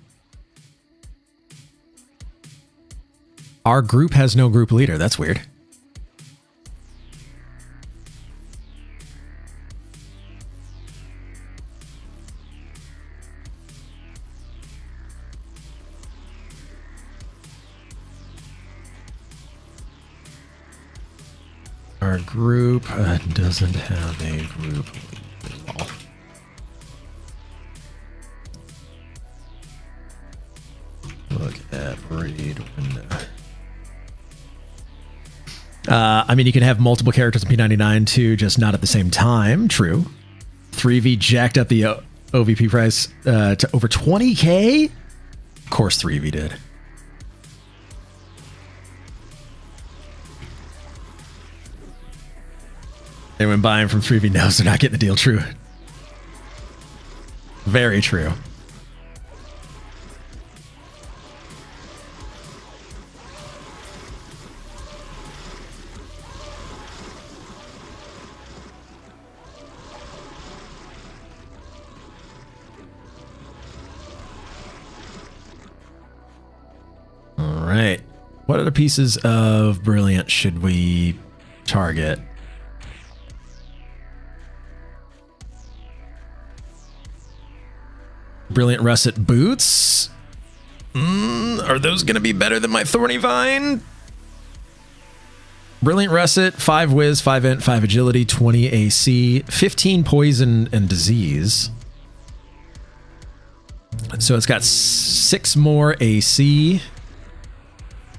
Our group has no group leader. That's weird. Our group doesn't have a group leader. Look at read window. I mean, you can have multiple characters in P99 too, just not at the same time. True. 3V jacked up the OVP price to over 20K. Of course 3V did. Anyone buying from 3V knows they're not getting the deal. True. Very true. All right. What other pieces of Brilliant should we target? Brilliant Russet Boots. Are those going to be better than my Thorny Vine? Brilliant Russet, 5 Whiz, 5 Int, 5 Agility, 20 AC, 15 Poison and Disease. So it's got 6 more AC,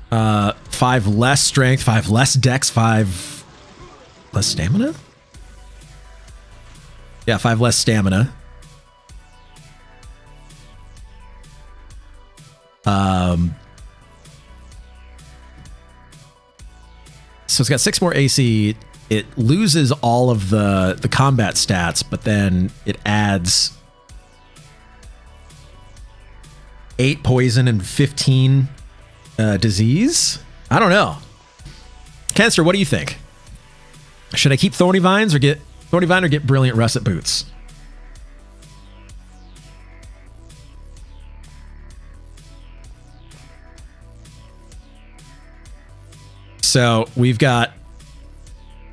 5 less Strength, 5 less Dex, 5 less Stamina? Yeah, 5 less Stamina. So it's got 6 more AC. It loses all of the combat stats, but then it adds 8 poison and 15 disease. I don't know. Kenster, what do you think? Should I keep Thorny Vine or get Brilliant Russet Boots? So we've got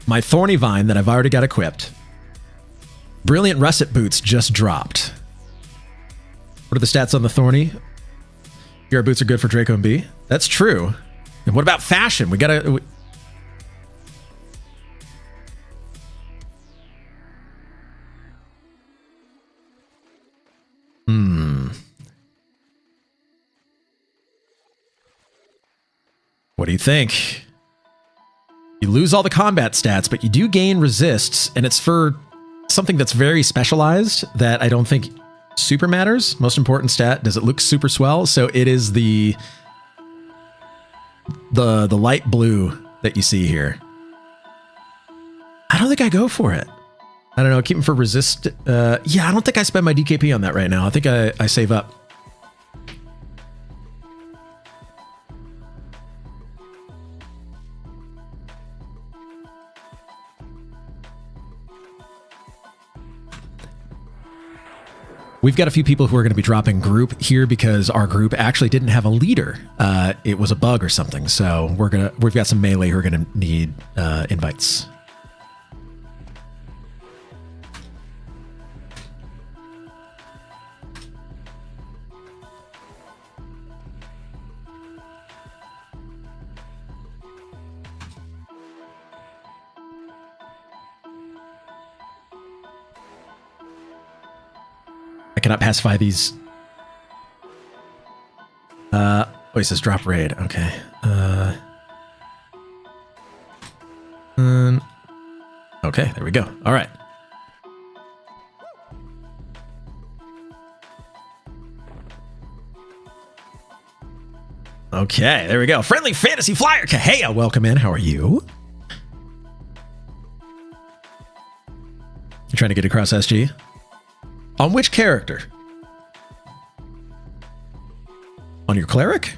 my Thorny Vine that I've already got equipped. Brilliant Russet Boots just dropped. What are the stats on the Thorny? Your boots are good for Draco and B. That's true. And what about fashion? We gotta... What do you think? You lose all the combat stats, but you do gain resists, and it's for something that's very specialized that I don't think super matters. Most important stat, does it look super swell? So it is the light blue that you see here. I don't think I go for it. I don't know, keep them for resist. Yeah, I don't think I spend my DKP on that right now. I think I save up. We've got a few people who are going to be dropping group here because our group actually didn't have a leader. It was a bug or something. So we've got some melee who are going to need invites. I cannot pacify these. Oh, it says drop raid. Okay. Okay, there we go. All right. Okay, there we go. Friendly Fantasy Flyer Kahea, welcome in. How are you? You trying to get across SG? On which character? On your cleric?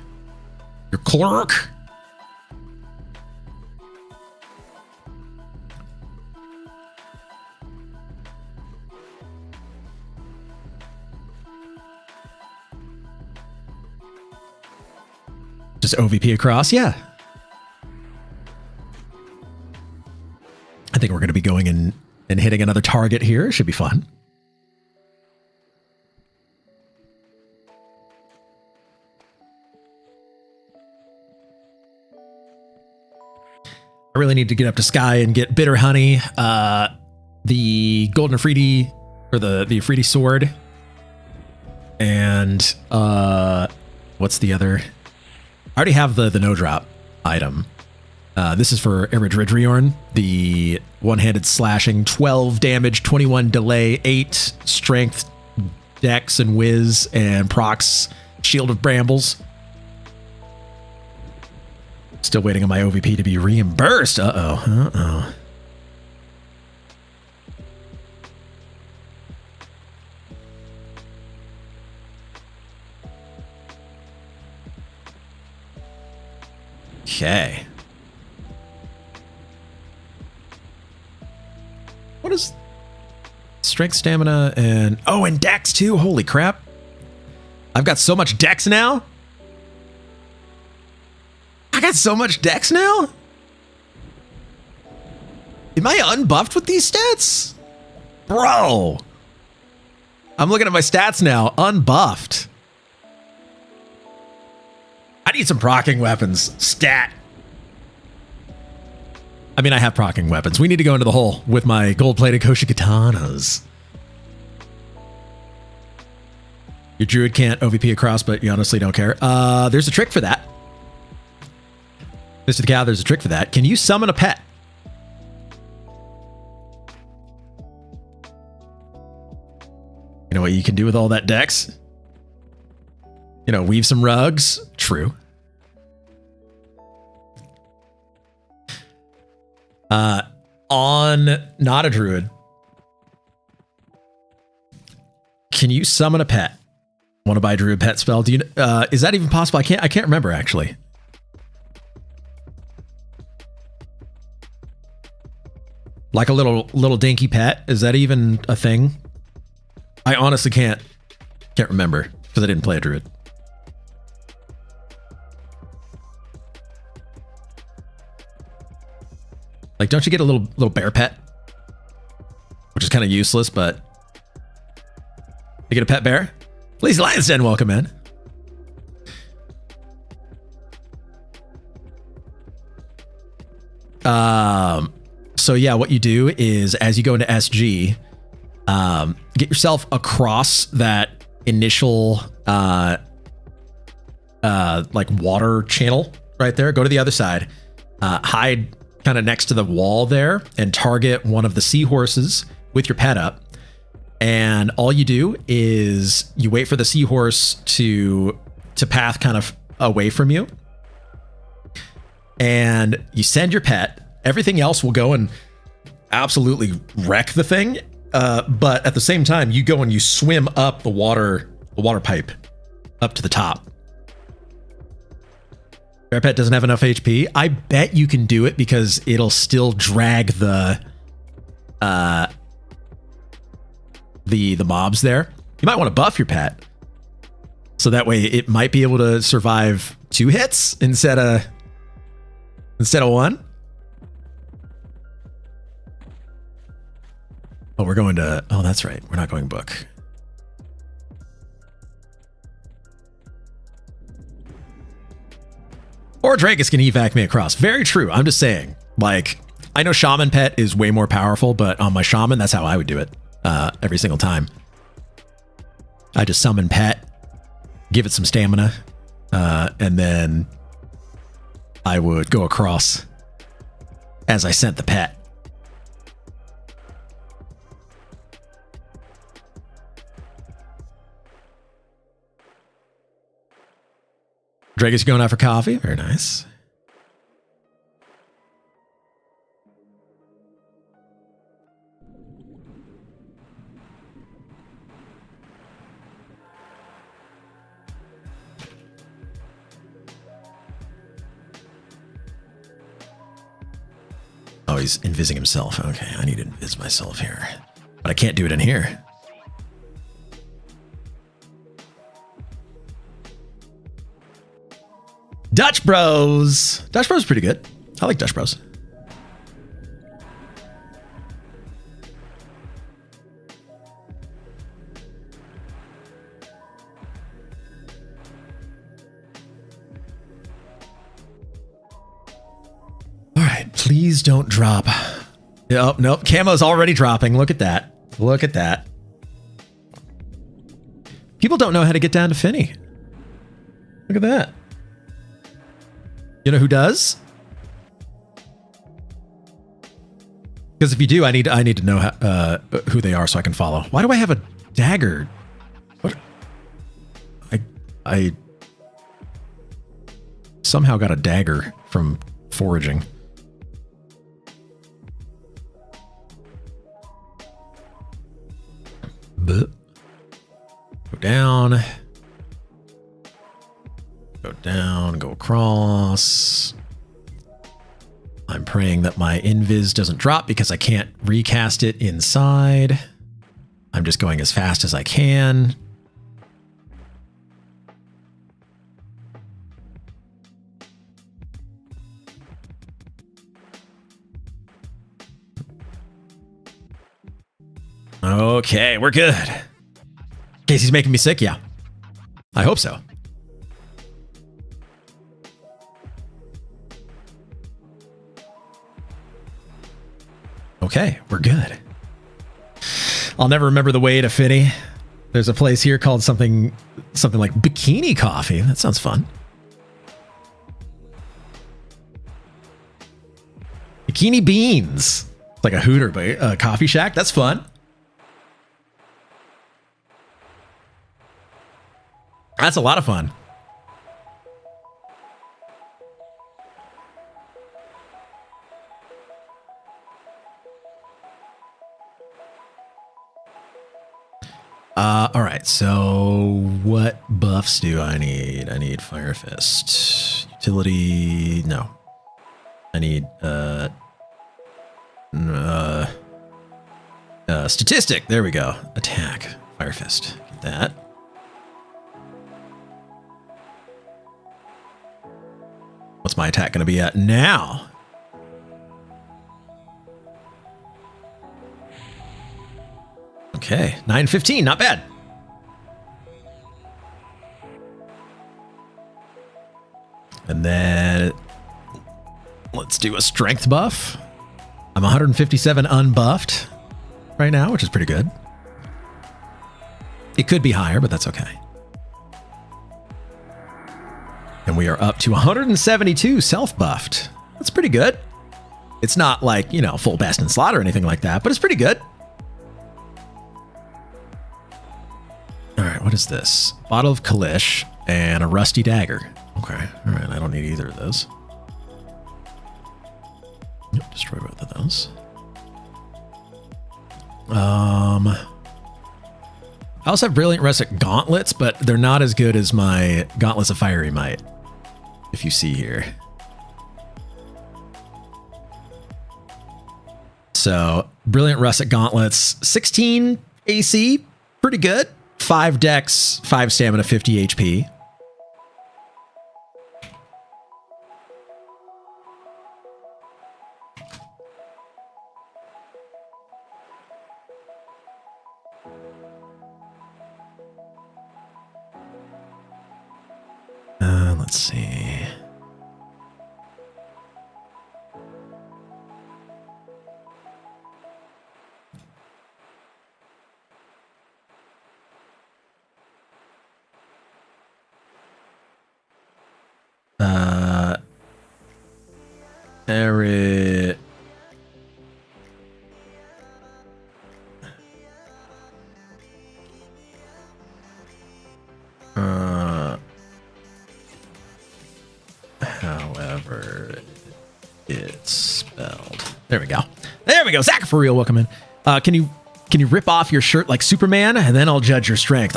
Your cleric? Just OVP across? Yeah. I think we're going to be going in and hitting another target here. Should be fun. I really need to get up to Sky and get Bitter Honey, the Golden Afridi, or the Afridi sword, and what's the other? I already have the no drop item. This is for Eridridriorn, the one-handed slashing, 12 damage, 21 delay, 8 strength, dex and whiz, and procs Shield of Brambles. Still waiting on my OVP to be reimbursed. Uh-oh. Okay. What is strength, stamina, and and dex too? Holy crap. I've got so much dex now. I got so much dex now? Am I unbuffed with these stats? Bro. I'm looking at my stats now. Unbuffed. I need some proccing weapons. Stat. I mean, I have proccing weapons. We need to go into the hole with my gold-plated Koshi katanas. Your druid can't OVP across, but you honestly don't care. There's a trick for that. Mr. the Cow, there's a trick for that. Can you summon a pet? You know what you can do with all that dex? You know, weave some rugs. True. On not a druid, can you summon a pet? Want to buy Druid pet spell? Do you? Is that even possible? I can't remember actually. Like a little dinky pet. Is that even a thing? I honestly can't remember because I didn't play a Druid. Like, don't you get a little bear pet? Which is kind of useless, but you get a pet bear? Lazy Lion's Den, welcome in. So yeah, what you do is as you go into SG, get yourself across that initial like water channel right there. Go to the other side, hide kind of next to the wall there, and target one of the seahorses with your pet up. And all you do is you wait for the seahorse to path kind of away from you, and you send your pet. Everything else will go and absolutely wreck the thing. But at the same time, you go and you swim up the water pipe up to the top. Bear pet doesn't have enough HP. I bet you can do it because it'll still drag the mobs there. You might want to buff your pet so that way it might be able to survive 2 hits instead of 1. Oh, we're going to... Oh, that's right. We're not going book. Or Dragus can evac me across. Very true. I'm just saying. Like, I know Shaman Pet is way more powerful, but on my Shaman, that's how I would do it every single time. I just summon Pet, give it some stamina, and then I would go across as I sent the pet. Dragus going out for coffee. Very nice. Oh, he's invising himself. Okay, I need to invis myself here. But I can't do it in here. Dutch Bros. Dutch Bros is pretty good. I like Dutch Bros. All right, please don't drop. Oh, nope. Camo's already dropping. Look at that. Look at that. People don't know how to get down to Finny. Look at that. You know who does? Because if you do, I need to know how, who they are so I can follow. Why do I have a dagger? What? I somehow got a dagger from foraging. Go down. Go down, go across. I'm praying that my invis doesn't drop because I can't recast it inside. I'm just going as fast as I can. Okay, we're good. Casey's making me sick? Yeah. I hope so. Okay, we're good. I'll never remember the way to Finny. There's a place here called something like Bikini Coffee. That sounds fun. Bikini Beans. It's like a Hooter, but a coffee shack. That's fun. That's a lot of fun. All right, so what buffs do I need? I need Fire Fist. Utility, no. I need statistic. There we go. Attack. Fire Fist. Get that. What's my attack going to be at now? Okay, 915, not bad. And then let's do a strength buff. I'm 157 unbuffed right now, which is pretty good. It could be higher, but that's okay. And we are up to 172 self-buffed. That's pretty good. It's not like, you know, full best in slot or anything like that, but it's pretty good. All right, what is this? Bottle of Kalish and a rusty dagger. Okay, all right, I don't need either of those. Yep, destroy both of those. I also have Brilliant Russet Gauntlets, but they're not as good as my Gauntlets of Fiery Might, if you see here. So, Brilliant Russet Gauntlets, 16 AC, pretty good. 5 dex, 5 stamina, 50 HP. Let's see. Eric. However it's spelled. There we go. There we go. Zach for real. Welcome in. Can you rip off your shirt like Superman, and then I'll judge your strength.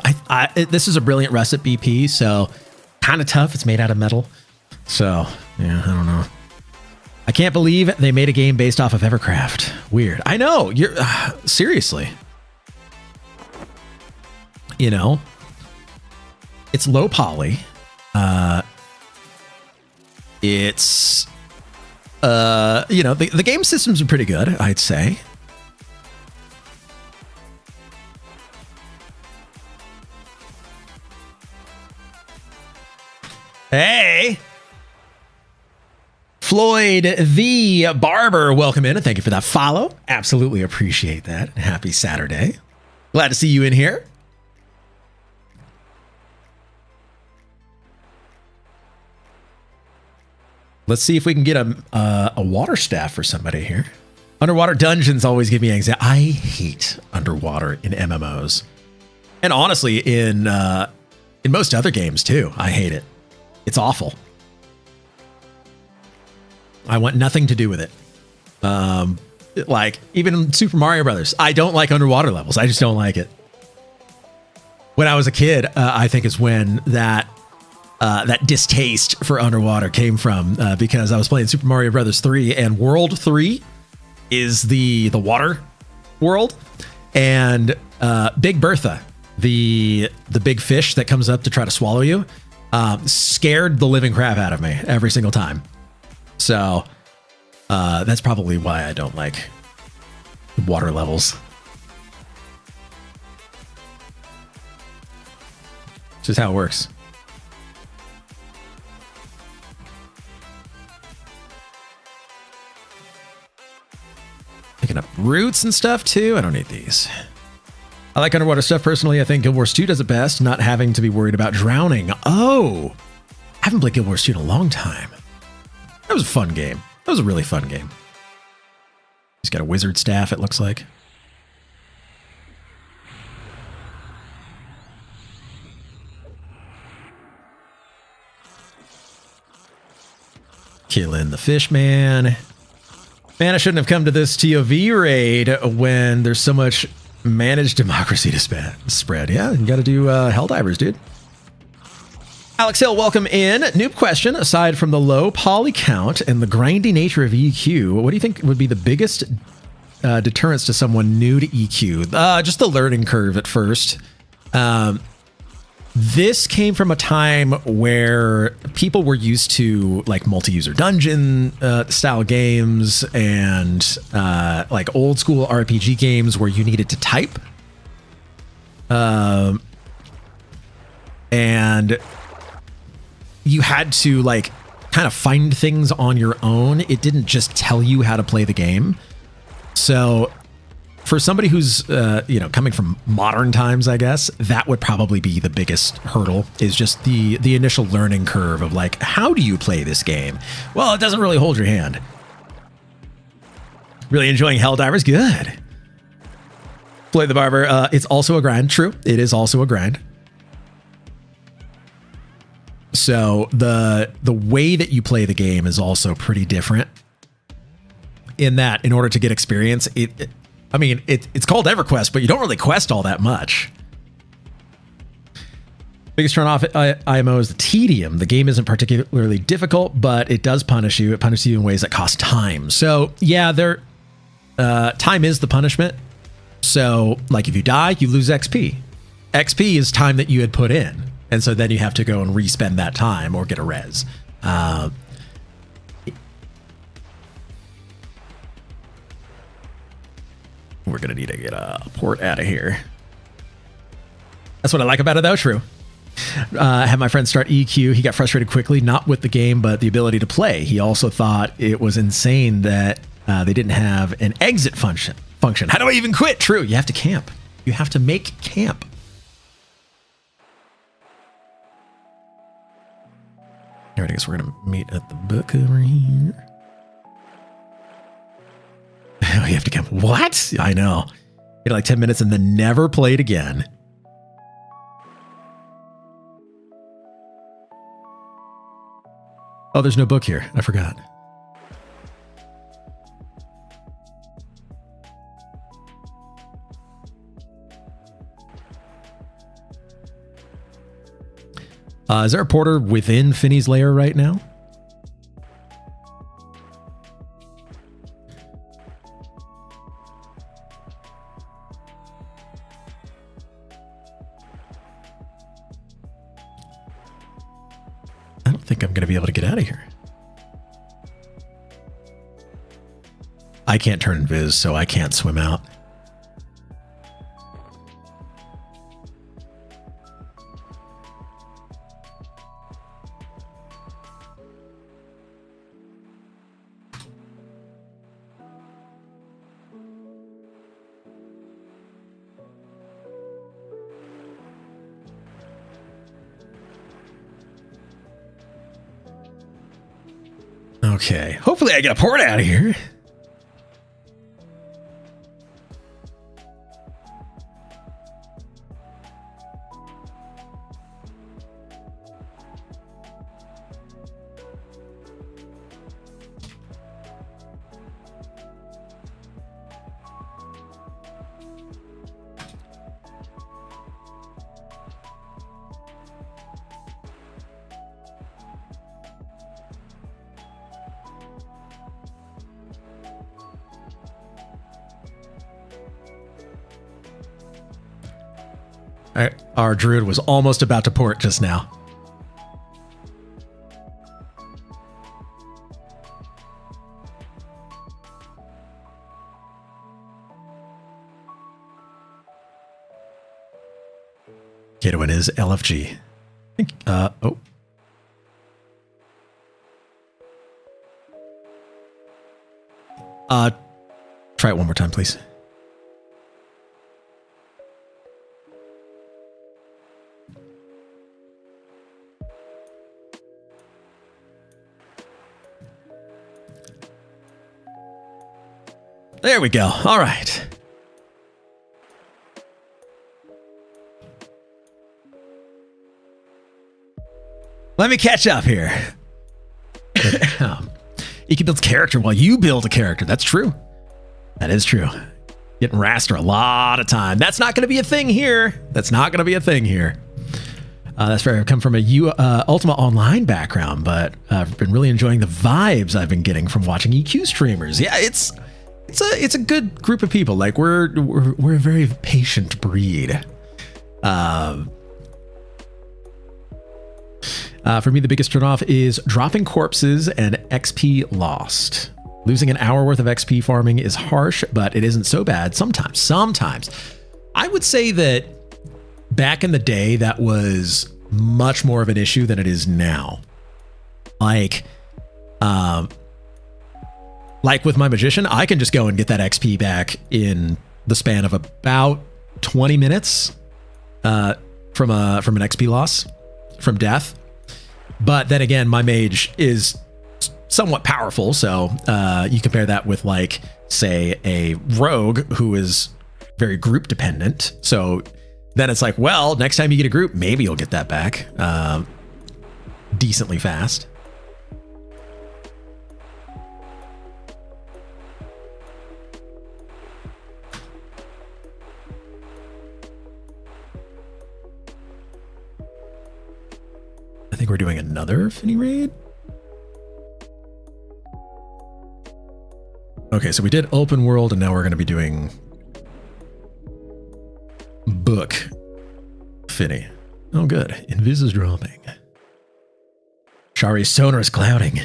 This is a Brilliant Russet BP, so kind of tough. It's made out of metal. So, yeah, I don't know. I can't believe they made a game based off of Evercraft. Weird. I know. You're seriously. You know, it's low poly. It's you know, the game systems are pretty good, I'd say. Hey, Floyd the Barber, welcome in and thank you for that follow. Absolutely appreciate that. Happy Saturday. Glad to see you in here. Let's see if we can get a water staff for somebody here. Underwater dungeons always give me anxiety. I hate underwater in MMOs, and honestly, in most other games too. I hate it. It's awful. I want nothing to do with it. Like even Super Mario Brothers, I don't like underwater levels. I just don't like it. When I was a kid, I think is when that distaste for underwater came from, because I was playing Super Mario Brothers 3, and World 3 is the water world, and Big Bertha, the big fish that comes up to try to swallow you, scared the living crap out of me every single time. So that's probably why I don't like water levels. Just how it works. Picking up roots and stuff too. I don't need these. I like underwater stuff personally. I think Guild Wars 2 does it best, not having to be worried about drowning. Oh, I haven't played Guild Wars 2 in a long time. That was a fun game. That was a really fun game. He's got a wizard staff, it looks like. Killing the fish man. Man, I shouldn't have come to this TOV raid when there's so much Manage democracy to spread. Yeah, you got to do Helldivers, dude. Alex Hill, welcome in. Noob question. Aside from the low poly count and the grindy nature of EQ, what do you think would be the biggest deterrence to someone new to EQ? Just the learning curve at first. This came from a time where people were used to like multi-user dungeon style games and like old school RPG games where you needed to type. And you had to like kind of find things on your own. It didn't just tell you how to play the game. So for somebody who's, coming from modern times, I guess, that would probably be the biggest hurdle, is just the initial learning curve of like, how do you play this game? Well, it doesn't really hold your hand. Really enjoying Helldivers? Good. Play the Barber. It's also a grind. True. It is also a grind. So the way that you play the game is also pretty different in that in order to get experience, it's called EverQuest, but you don't really quest all that much. Biggest turn off IMO is the tedium. The game isn't particularly difficult, but it does punish you. It punishes you in ways that cost time. So yeah, time is the punishment. So like if you die, you lose XP. XP is time that you had put in. And so then you have to go and respend that time or get a res. We're going to need to get a port out of here. That's what I like about it, though. True. Had my friend start EQ. He got frustrated quickly, not with the game, but the ability to play. He also thought it was insane that they didn't have an exit function. How do I even quit? True. You have to camp. You have to make camp. All right, I guess we're going to meet at the book over here. Oh, you have to camp. What? I know. You had like 10 minutes and then never played again. Oh, there's no book here. I forgot. Is there a porter within Finney's lair right now? I don't think I'm going to be able to get out of here. I can't turn invis, so I can't swim out. Okay, hopefully I get a port out of here. Our druid was almost about to port just now. Kato is LFG. Oh. Try it one more time, please. There we go. All right. Let me catch up here. You can build character while you build a character. That's true. That is true. Getting raster a lot of time. That's not going to be a thing here. That's not going to be a thing here. That's fair. I've come from a Ultima Online background, but I've been really enjoying the vibes I've been getting from watching EQ streamers. Yeah, it's a good group of people. Like we're a very patient breed. For me, the biggest turnoff is dropping corpses and XP lost. Losing an hour worth of XP farming is harsh, but it isn't so bad sometimes. I would say that back in the day, that was much more of an issue than it is now. Like with my magician, I can just go and get that XP back in the span of about 20 minutes from an XP loss from death. But then again, my mage is somewhat powerful, so you compare that with, like, say, a rogue who is very group dependent. So then it's like, well, next time you get a group, maybe you'll get that back decently fast. I think we're doing another Finny raid. Okay, so we did open world, and now we're going to be doing book Finny. Oh, good. Invis is dropping. Shari's sonar is clouding.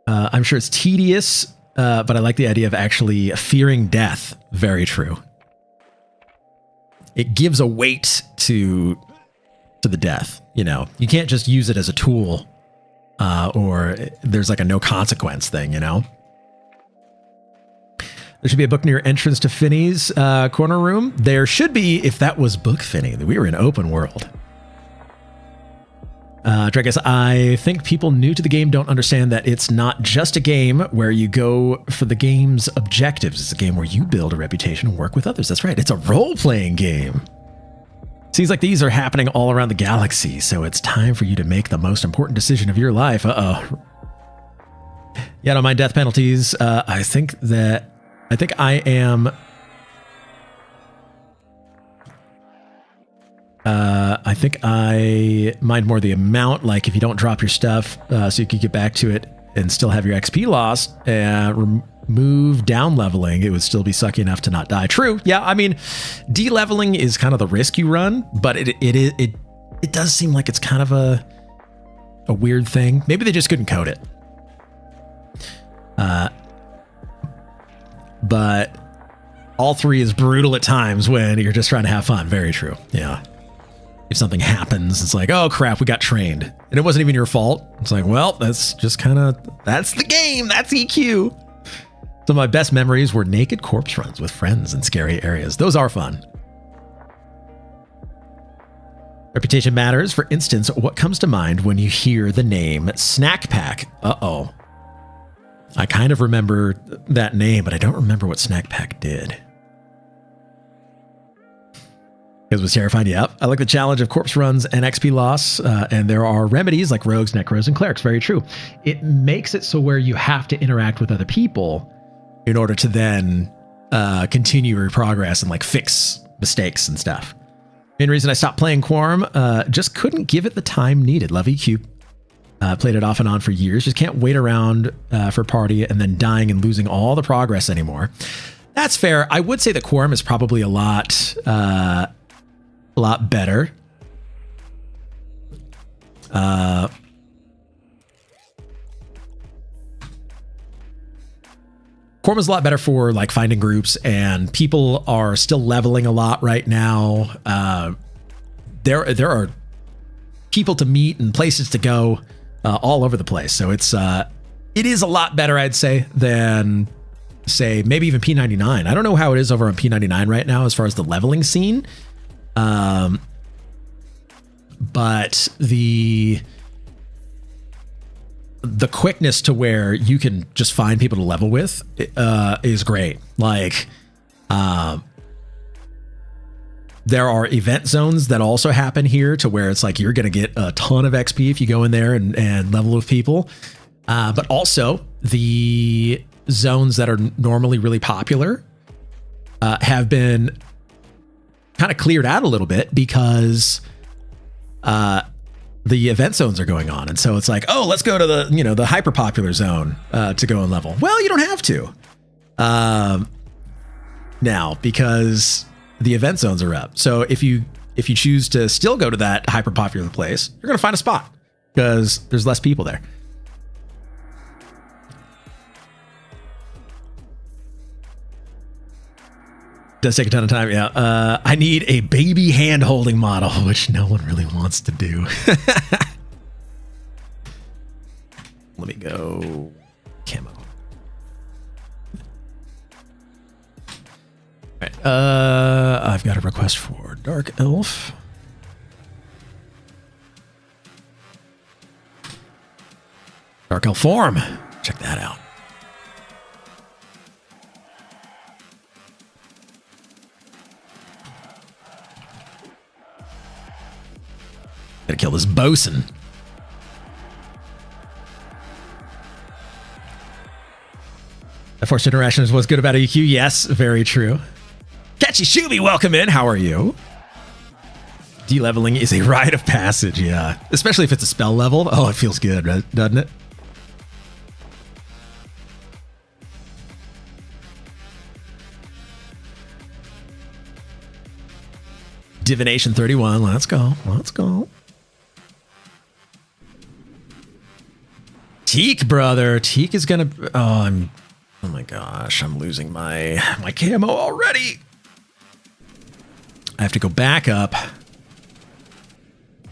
I'm sure it's tedious, but I like the idea of actually fearing death. Very true. It gives a weight to the death. You know, you can't just use it as a tool. Or there's like a no consequence thing, you know? There should be a book near entrance to Finny's corner room. There should be, if that was book Finny. We were in open world. Dragus, I think people new to the game don't understand that it's not just a game where you go for the game's objectives. It's a game where you build a reputation and work with others. That's right. It's a role-playing game. Seems like these are happening all around the galaxy, so it's time for you to make the most important decision of your life. Uh-oh. Yeah, don't mind death penalties. I think I am... I think I mind more the amount, like if you don't drop your stuff so you can get back to it and still have your XP lost, remove down leveling, it would still be sucky enough to not die. True. Yeah, I mean, de-leveling is kind of the risk you run, but it does seem like it's kind of a weird thing. Maybe they just couldn't code it. But all three is brutal at times when you're just trying to have fun. Very true. Yeah. If something happens, it's like, oh crap, we got trained. And it wasn't even your fault. It's like, well, that's just kind of, that's the game. That's EQ. Some of my best memories were naked corpse runs with friends in scary areas. Those are fun. Reputation matters. For instance, what comes to mind when you hear the name Snack Pack? Uh-oh. I kind of remember that name, but I don't remember what Snack Pack did. It was terrifying. Yep. I like the challenge of corpse runs and XP loss. And there are remedies like rogues, necros, and clerics. Very true. It makes it so where you have to interact with other people in order to then continue your progress and like fix mistakes and stuff. Main reason I stopped playing Quarm, just couldn't give it the time needed. Love EQ. Played it off and on for years. Just can't wait around for a party and then dying and losing all the progress anymore. That's fair. I would say that Quarm is probably a lot better. Quarm is a lot better for like finding groups, and people are still leveling a lot right now. There are people to meet and places to go all over the place. So it is a lot better, I'd say, than say maybe even P99. I don't know how it is over on P99 right now as far as the leveling scene. But the quickness to where you can just find people to level with is great. Like, there are event zones that also happen here to where it's like you're going to get a ton of XP if you go in there and level with people. But also the zones that are normally really popular have been kind of cleared out a little bit because the event zones are going on. And so it's like, oh, let's go to the, you know, the hyper popular zone to go and level. Well, you don't have to now because the event zones are up. So if you choose to still go to that hyper popular place, you're going to find a spot because there's less people there. Does take a ton of time. Yeah. I need a baby hand holding model, which no one really wants to do. Let me go camo. All right. I've got a request for Dark Elf. Dark Elf form. Check that out. Gotta kill this bosun. The Forced Interactions was good about EQ. Yes, very true. Catchy Shuby, welcome in. How are you? De-leveling is a rite of passage, yeah. Especially if it's a spell level. Oh, it feels good, doesn't it? Divination 31. Let's go. Let's go. Teak, brother. Teak is gonna. Oh my gosh. I'm losing my camo already. I have to go back up. I'm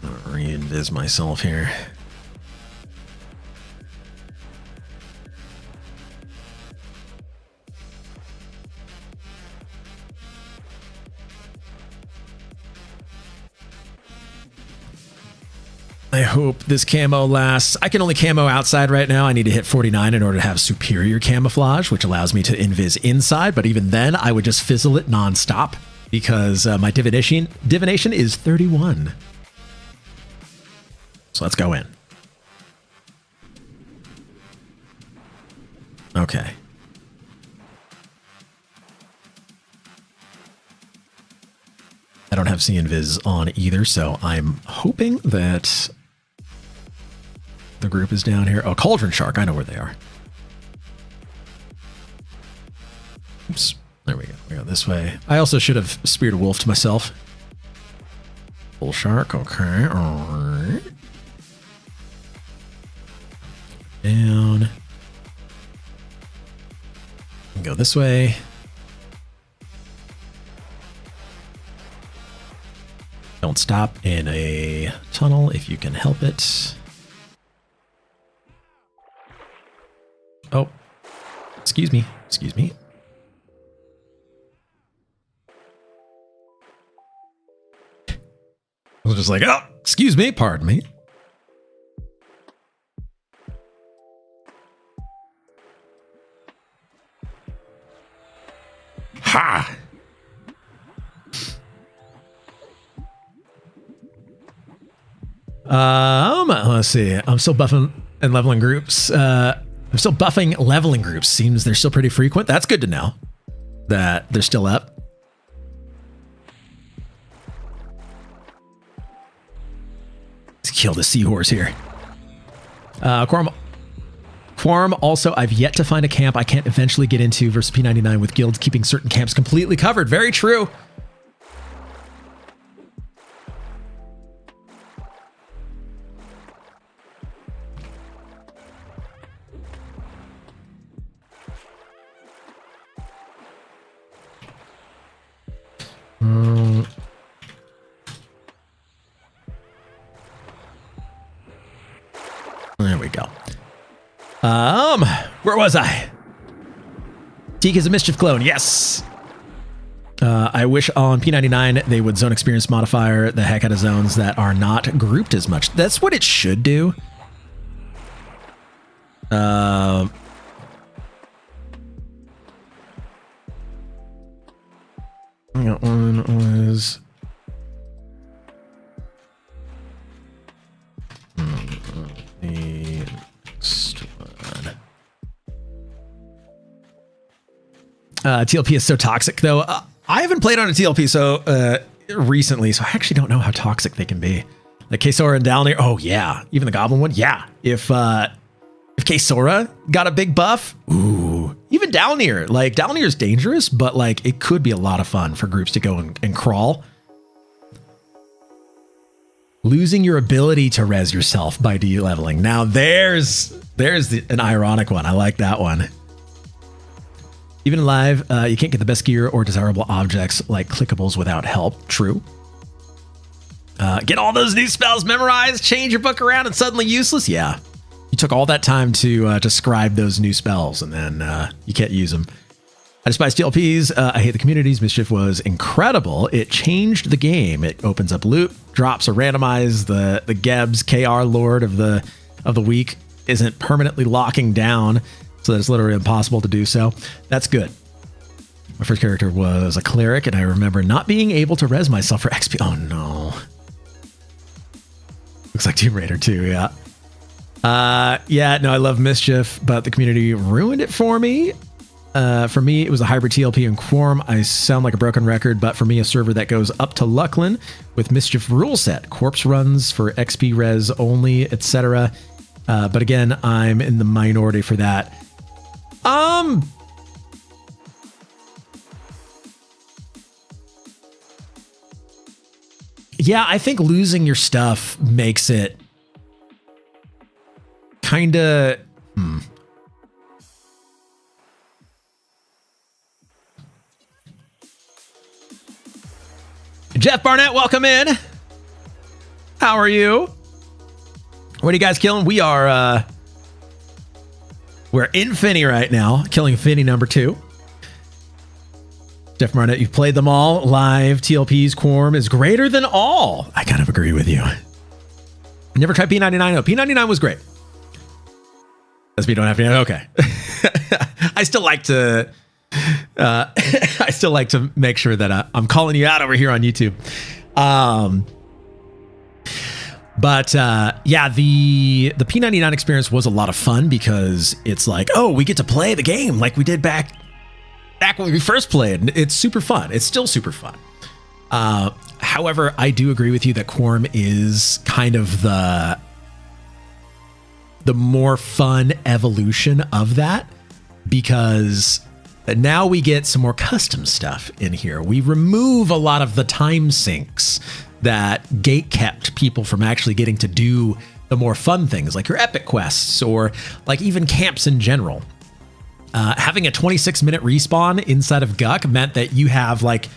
gonna re-invis myself here. I hope this camo lasts. I can only camo outside right now. I need to hit 49 in order to have superior camouflage, which allows me to invis inside. But even then, I would just fizzle it nonstop because my divination is 31. So let's go in. Okay. I don't have C-Invis on either, so I'm hoping that the group is down here. Oh, Cauldron Shark. I know where they are. Oops. There we go. We go this way. I also should have Spirit of Wolfed myself. Bull Shark. Okay. All right. Down. Go this way. Don't stop in a tunnel if you can help it. Oh, excuse me. Excuse me. I was just like, oh, excuse me. Pardon me. Ha! Let's see. I'm still buffing and leveling groups. I'm still buffing leveling groups. Seems they're still pretty frequent. That's good to know that they're still up. Let's kill the seahorse here. Quarm also, I've yet to find a camp I can't eventually get into versus P99 with guilds keeping certain camps completely covered. Very true. There we go. Where was I? Teak is a mischief clone. Yes. I wish on P99 they would zone experience modifier the heck out of zones that are not grouped as much. That's what it should do. That one was the next one. TLP is so toxic, though. I haven't played on a TLP so recently, so I actually don't know how toxic they can be. Like K-Sora and Dalnir. Oh, yeah. Even the Goblin one. Yeah. If K-Sora got a big buff, ooh. Even Dalnir. Like, Dalnir is dangerous, but, like, it could be a lot of fun for groups to go and crawl. Losing your ability to res yourself by de-leveling. Now, there's an ironic one. I like that one. Even in live, you can't get the best gear or desirable objects like clickables without help. True. Get all those new spells memorized, change your book around, and suddenly useless? Yeah. You took all that time to scribe those new spells, and then you can't use them. I despise TLPs. I hate the communities. Mischief was incredible. It changed the game. It opens up loot, drops are randomized. The Gebs KR Lord of the week isn't permanently locking down, so that it's literally impossible to do so. That's good. My first character was a cleric, and I remember not being able to res myself for XP. Oh no. Looks like Tomb Raider 2, yeah. Yeah, no, I love Mischief, but the community ruined it for me. For me, it was a hybrid TLP and Quarm. I sound like a broken record, but for me, a server that goes up to Lucklin with Mischief rule set, corpse runs for XP res only, etc. But again, I'm in the minority for that. Yeah, I think losing your stuff makes it kind of... Jeff Barnett, welcome in. How are you? What are you guys killing? We are, we're in Finny right now, killing Finny number 2. Jeff Barnett, you've played them all. Live, TLP's Quarm is greater than all. I kind of agree with you. Never tried P99. No, P99 was great. SP don't have to. Okay. I still like to... I still like to make sure that I'm calling you out over here on YouTube. But yeah, the P99 experience was a lot of fun because it's like, oh, we get to play the game like we did back when we first played. It's super fun. It's still super fun. However, I do agree with you that Quarm is kind of the more fun evolution of that, because now we get some more custom stuff in here. We remove a lot of the time sinks that gate kept people from actually getting to do the more fun things like your epic quests or like even camps in general. Having a 26-minute respawn inside of Guck meant that you have like,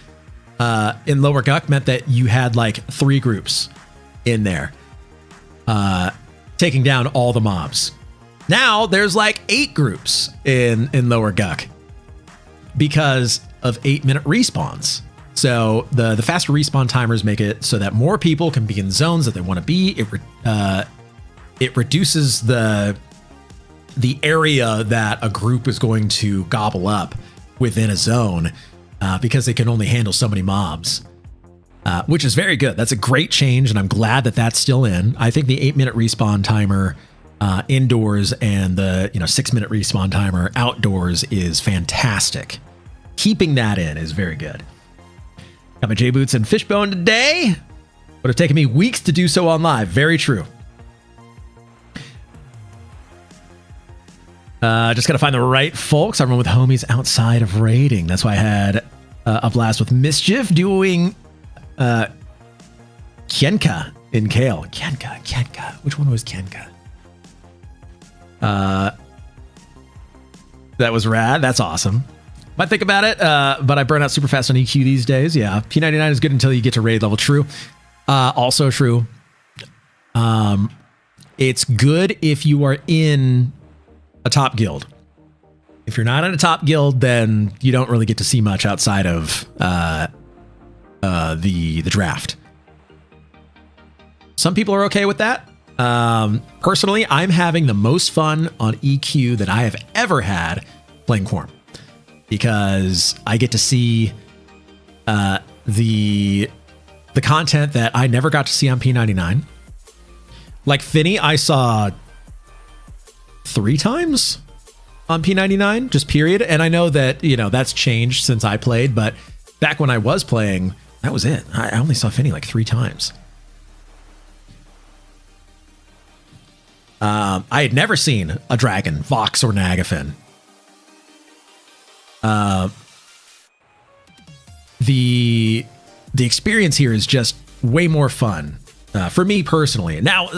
in lower Guck meant that you had like 3 groups in there, taking down all the mobs. Now there's like 8 groups in lower Guck because of 8-minute respawns. So the faster respawn timers make it so that more people can be in zones that they want to be. It reduces the area that a group is going to gobble up within a zone because they can only handle so many mobs, which is very good. That's a great change, and I'm glad that that's still in. I think the 8-minute respawn timer indoors and the 6-minute respawn timer outdoors is fantastic. Keeping that in is very good. Got my J-Boots and Fishbone today. Would have taken me weeks to do so on live. Very true. Just got to find the right folks. I run with homies outside of raiding. That's why I had a blast with Mischief doing Kienka in Kale. Kienka. Which one was Kienka? That was rad. That's awesome. Might think about it, but I burn out super fast on EQ these days. Yeah, P99 is good until you get to raid level. True. Also true. It's good if you are in a top guild. If you're not in a top guild, then you don't really get to see much outside of the draft. Some people are okay with that. Personally, I'm having the most fun on EQ that I have ever had playing Quarm, because I get to see the content that I never got to see on P99. Like Finny, I saw 3 times on P99, just period. And I know that, you know, that's changed since I played, but back when I was playing, that was it. I only saw Finny like 3 times. I had never seen a dragon, Vox or Nagafin. The experience here is just way more fun for me personally. Now,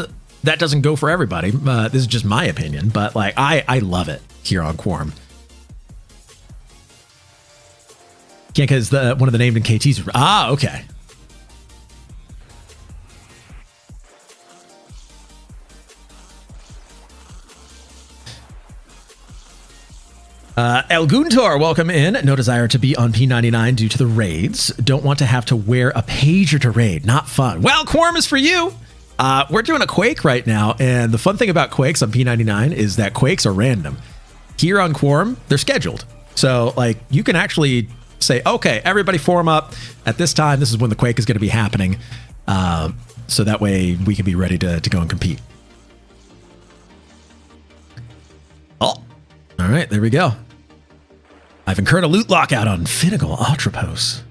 that doesn't go for everybody. This is just my opinion, but like I love it here on Quarm. Yeah, because one of the named in KTs. Ah, okay. El Guntor, welcome in. No desire to be on P99 due to the raids. Don't want to have to wear a pager to raid. Not fun. Well, Quarm is for you. We're doing a Quake right now, and the fun thing about Quakes on P99 is that Quakes are random. Here on Quarm, they're scheduled. So, like, you can actually say, okay, everybody form up at this time. This is when the Quake is going to be happening. So that way we can be ready to go and compete. Oh, all right, there we go. I've incurred a loot lockout on Finnegal Atropos.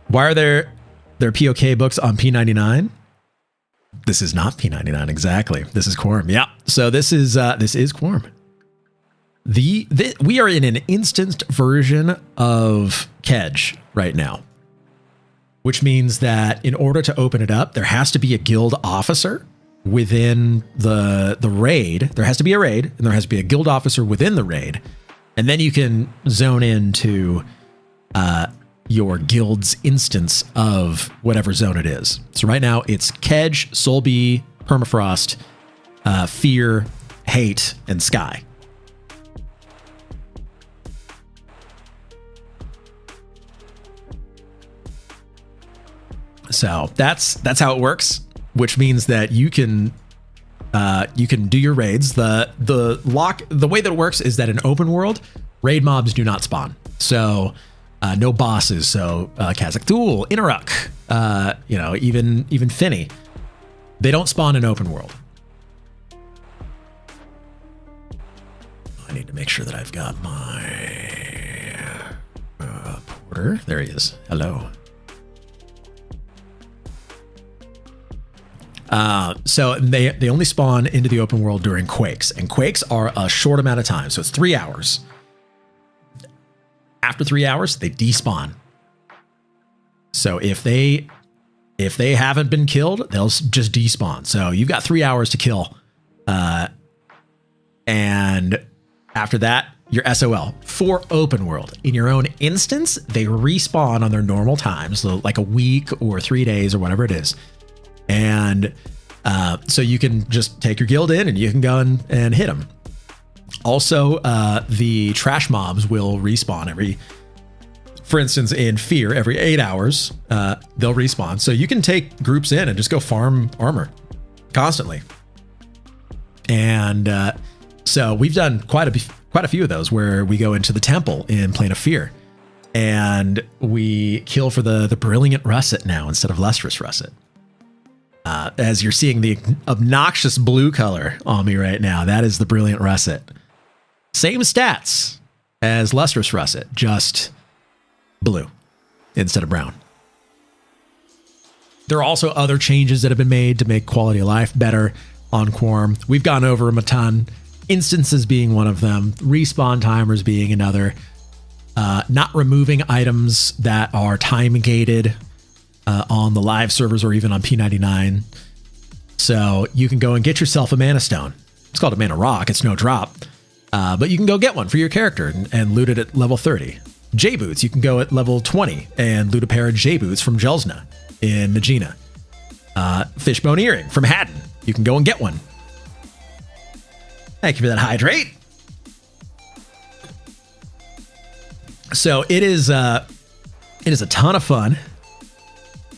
Why are there POK books on P99? This is not P99 exactly. This is Quarm. Yeah. So this is Quarm. We are in an instanced version of Kedge right now, which means that in order to open it up, there has to be a guild officer within the raid. There has to be a raid, and there has to be a guild officer within the raid. And then you can zone into your guild's instance of whatever zone it is. So right now it's Kedge, Solby, Permafrost, Fear, Hate, and Sky. So that's how it works, which means that you can do your raids. The way that it works is that in open world, raid mobs do not spawn. So no bosses. So Kazakh Thul, Inaruk, even Finny, they don't spawn in open world. I need to make sure that I've got my porter. There he is. Hello. So they only spawn into the open world during Quakes, and Quakes are a short amount of time. So it's 3 hours. After 3 hours, they despawn. So if they haven't been killed, they'll just despawn. So you've got 3 hours to kill. And after that, you're SOL for open world. In your own instance, they respawn on their normal times, so like a week or 3 days or whatever it is. And so you can just take your guild in and you can go and hit them. Also, the trash mobs will respawn for instance, in Fear, every 8 hours, they'll respawn. So you can take groups in and just go farm armor constantly. And so we've done quite a few of those where we go into the temple in Plane of Fear and we kill for the Brilliant Russet now instead of Lustrous Russet. As you're seeing the obnoxious blue color on me right now, that is the Brilliant Russet. Same stats as Lustrous Russet, just blue instead of brown. There are also other changes that have been made to make quality of life better on Quarm. We've gone over them a ton. Instances being one of them, respawn timers being another, not removing items that are time gated on the live servers or even on P99. So you can go and get yourself a Mana Stone. It's called a Mana Rock. It's no drop. But you can go get one for your character and loot it at level 30. J-Boots, you can go at level 20 and loot a pair of J-Boots from Jelsna in Najina. Fishbone Earring from Haddon. You can go and get one. Thank you for that hydrate. So it is a ton of fun.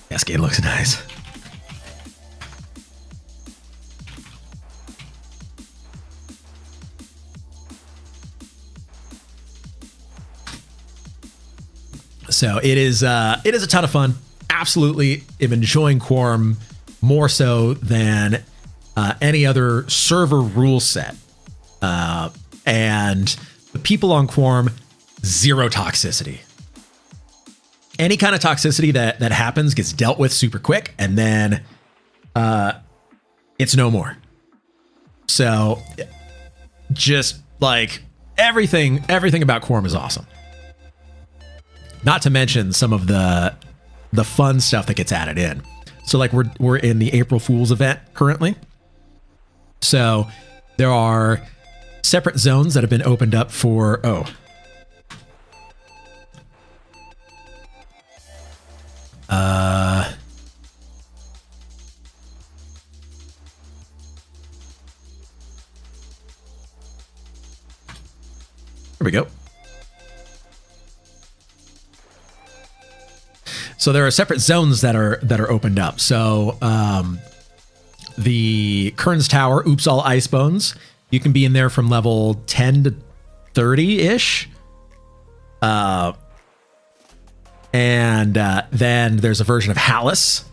Cascade looks nice. So it is a ton of fun. Absolutely am enjoying Quarm more so than any other server rule set And the people on Quarm, zero toxicity. Any kind of toxicity that happens gets dealt with super quick, and then it's no more. So just like everything about Quarm is awesome. Not to mention some of the fun stuff that gets added in. So like we're in the April Fool's event currently. So there are separate zones that have been opened up for here we go. So there are separate zones that are opened up. So the Kern's Tower, Oops All Ice Bones, you can be in there from level 10 to 30-ish. And then there's a version of Hallis.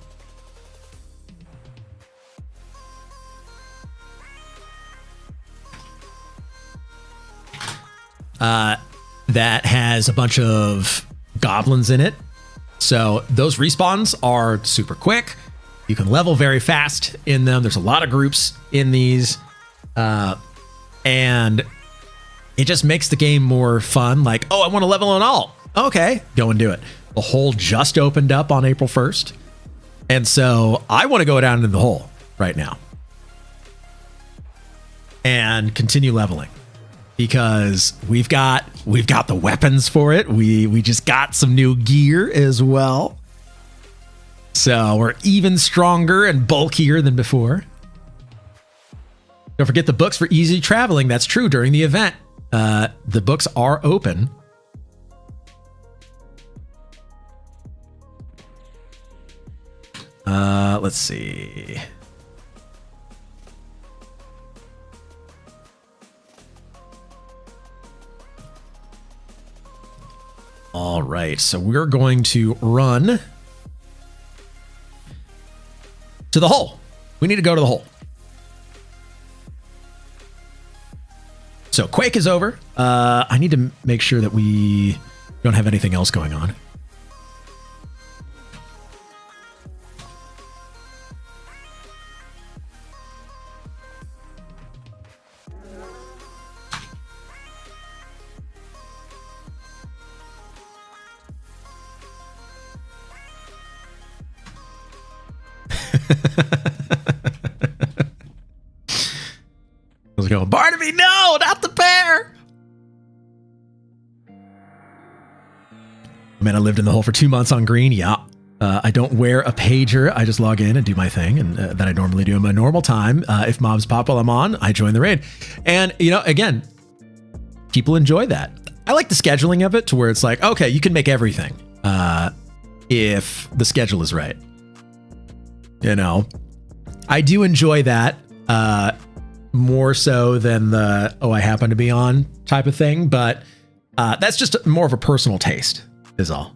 That has a bunch of goblins in it. So those respawns are super quick. You can level very fast in them. There's a lot of groups in these. And it just makes the game more fun. Like, oh, I want to level on all. Okay, go and do it. The hole just opened up on April 1st. And so I want to go down into the hole right now and continue leveling because we've got the weapons for it. We just got some new gear as well. So we're even stronger and bulkier than before. Don't forget the books for easy traveling. That's true during the event. The books are open. Let's see. All right, so we're going to run to the hole. We need to go to the hole. So Quake is over. I need to make sure that we don't have anything else going on. I was going, Barnaby, no, not the bear. Man, I lived in the hole for 2 months on green. Yeah. I don't wear a pager. I just log in and do my thing and that I normally do in my normal time. If mobs pop while I'm on, I join the raid. And, you know, again, people enjoy that. I like the scheduling of it to where it's like, okay, you can make everything if the schedule is right. You know, I do enjoy that more so than the, oh, I happen to be on type of thing. But that's just more of a personal taste is all.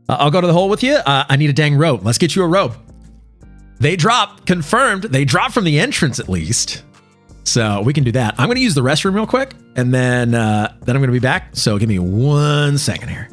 I'll go to the hole with you. I need a dang robe. Let's get you a robe. They drop, confirmed. They drop from the entrance at least. So we can do that. I'm going to use the restroom real quick and then I'm going to be back. So give me 1 second here.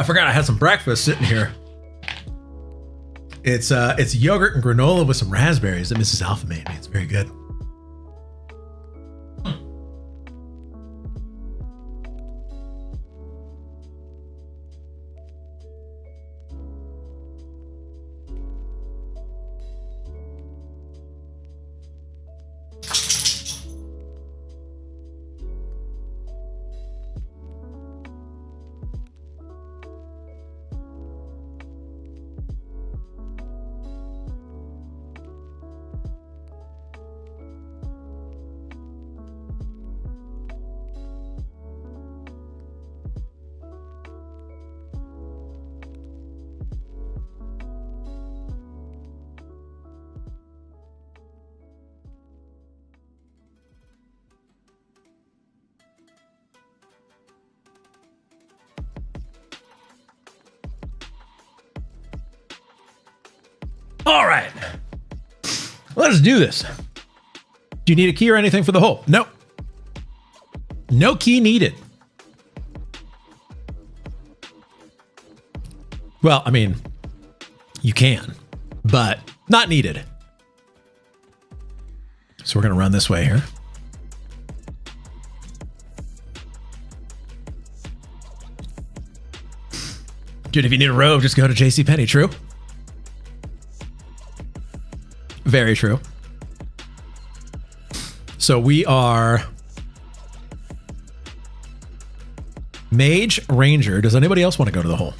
I forgot I had some breakfast sitting here. It's yogurt and granola with some raspberries that Mrs. Alpha made me. It's very good. All right, let's do this. Do you need a key or anything for the hole? Nope. No key needed. Well, I mean, you can, but not needed. So we're going to run this way here. Dude, if you need a robe, just go to JCPenney, true? Very true. So we are Mage, Ranger. Does anybody else want to go to the hole?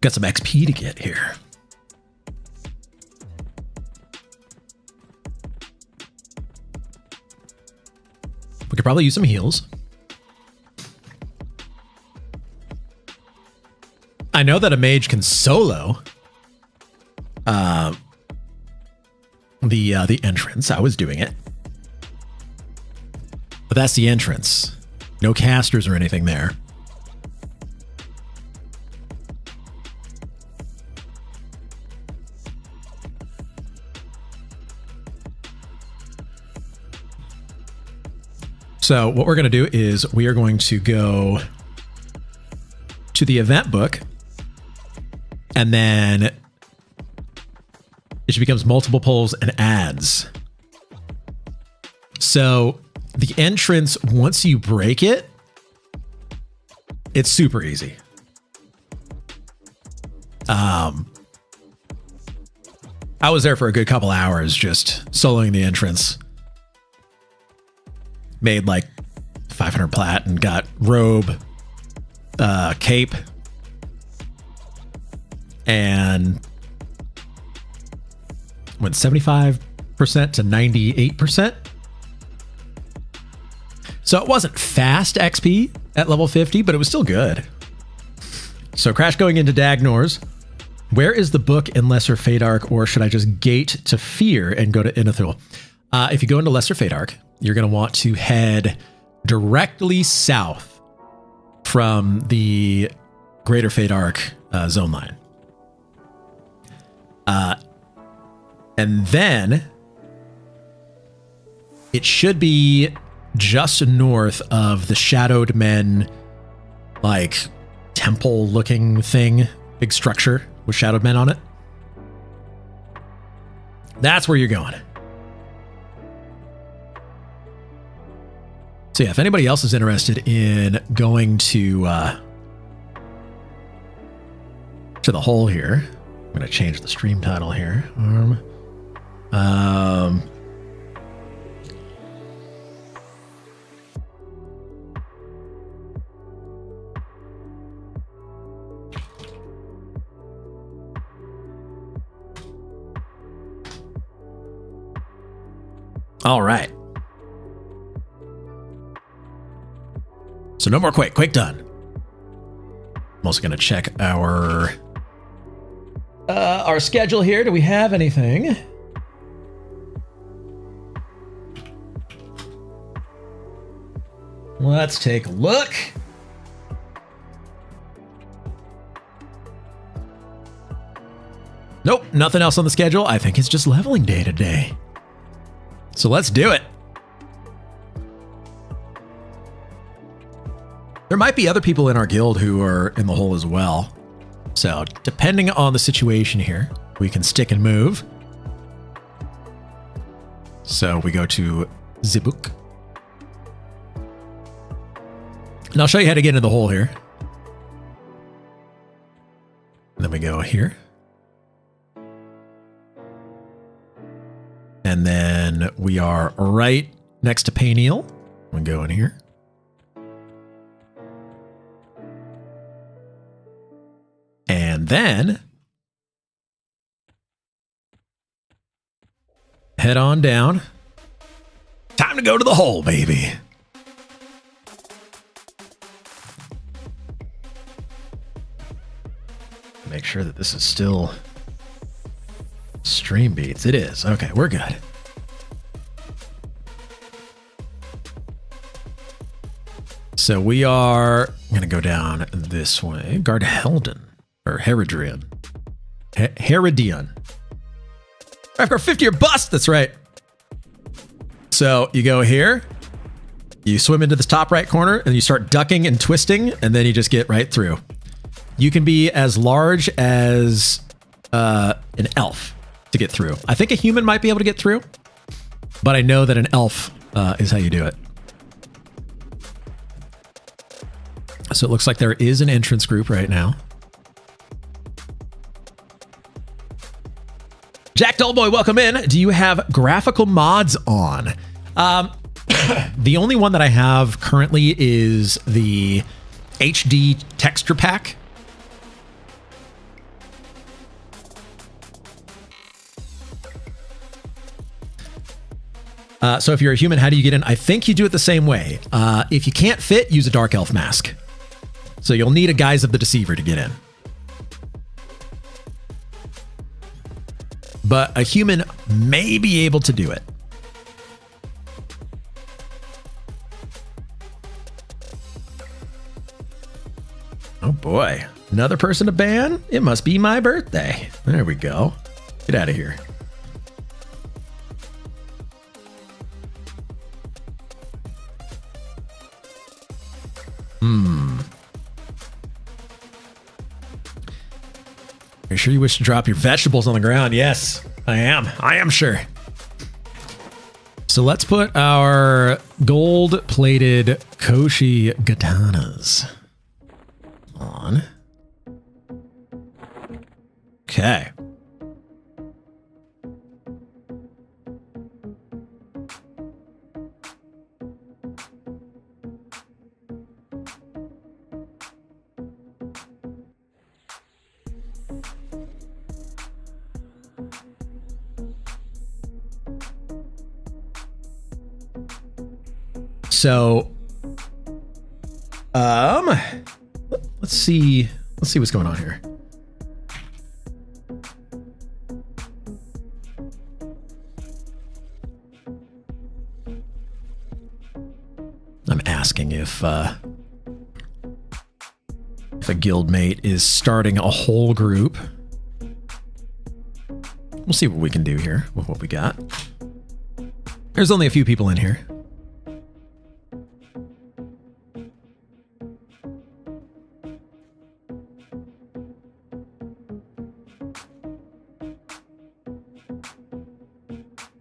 Got some XP to get here. We could probably use some heals. I know that a mage can solo the entrance. I was doing it. But that's the entrance. No casters or anything there. So what we're going to do is we are going to go to the event book, and then it becomes multiple polls and ads. So the entrance, once you break it, it's super easy. I was there for a good couple hours just soloing the entrance. Made like 500 plat and got robe, cape, and went 75% to 98%. So it wasn't fast XP at level 50, but it was still good. So Crash going into Dagnors. Where is the book in Lesser Fadark, or should I just gate to Fear and go to Inithil? If you go into Lesser Fadark, you're going to want to head directly south from the Greater Fadark zone line. And then it should be just north of the Shadowed Men, like temple looking thing, big structure with Shadowed Men on it. That's where you're going. So yeah, if anybody else is interested in going to the hole here, I'm going to change the stream title here. All right. So no more Quake. Quake done. I'm also going to check our schedule here. Do we have anything? Let's take a look. Nope, nothing else on the schedule. I think it's just leveling day today. So let's do it. There might be other people in our guild who are in the hole as well. So depending on the situation here, we can stick and move. So we go to the book. And I'll show you how to get into the hole here. And then we go here. And then we are right next to Payneal. We go in here. And then head on down. Time to go to the hole, baby. Make sure that this is still stream beats. It is. Okay, we're good. So we are going to go down this way. Guard Helden. Or Herodrian. Herodion. I've got 50 or bust. That's right. So you go here. You swim into this top right corner and you start ducking and twisting. And then you just get right through. You can be as large as an elf to get through. I think a human might be able to get through. But I know that an elf is how you do it. So it looks like there is an entrance group right now. Jack Dullboy, welcome in. Do you have graphical mods on? The only one that I have currently is the HD texture pack. So if you're a human, how do you get in? I think you do it the same way. If you can't fit, use a Dark Elf mask. So you'll need a Guise of the Deceiver to get in. But a human may be able to do it. Oh boy. Another person to ban? It must be my birthday. There we go. Get out of here. Are you sure you wish to drop your vegetables on the ground? Yes, I am. I am sure. So let's put our gold-plated Koshi katanas on. Okay. So, let's see what's going on here. I'm asking if a guildmate is starting a whole group. We'll see what we can do here with what we got. There's only a few people in here.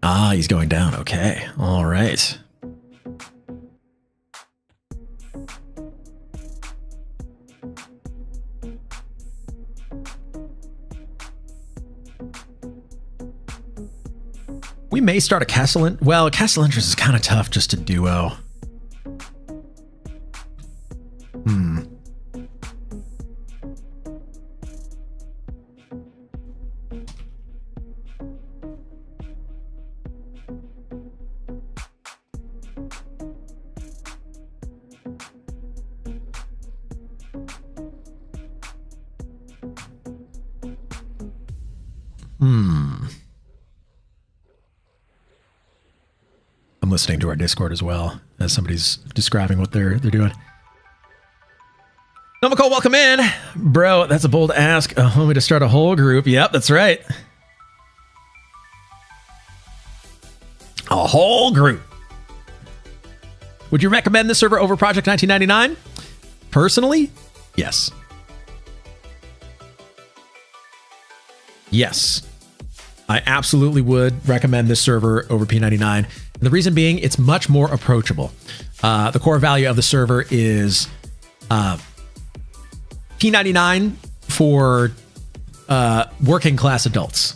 Ah, he's going down. Okay. All right. We may start a castle. Well, a castle entrance is kind of tough just to duo. I'm listening to our Discord as well as somebody's describing what they're doing. Nomicole, welcome in. Bro, that's a bold ask. A homie to start a whole group. Yep, that's right. A whole group. Would you recommend this server over Project 1999? Personally, yes. Yes. I absolutely would recommend this server over P99. And the reason being, it's much more approachable. The core value of the server is P99 for working class adults,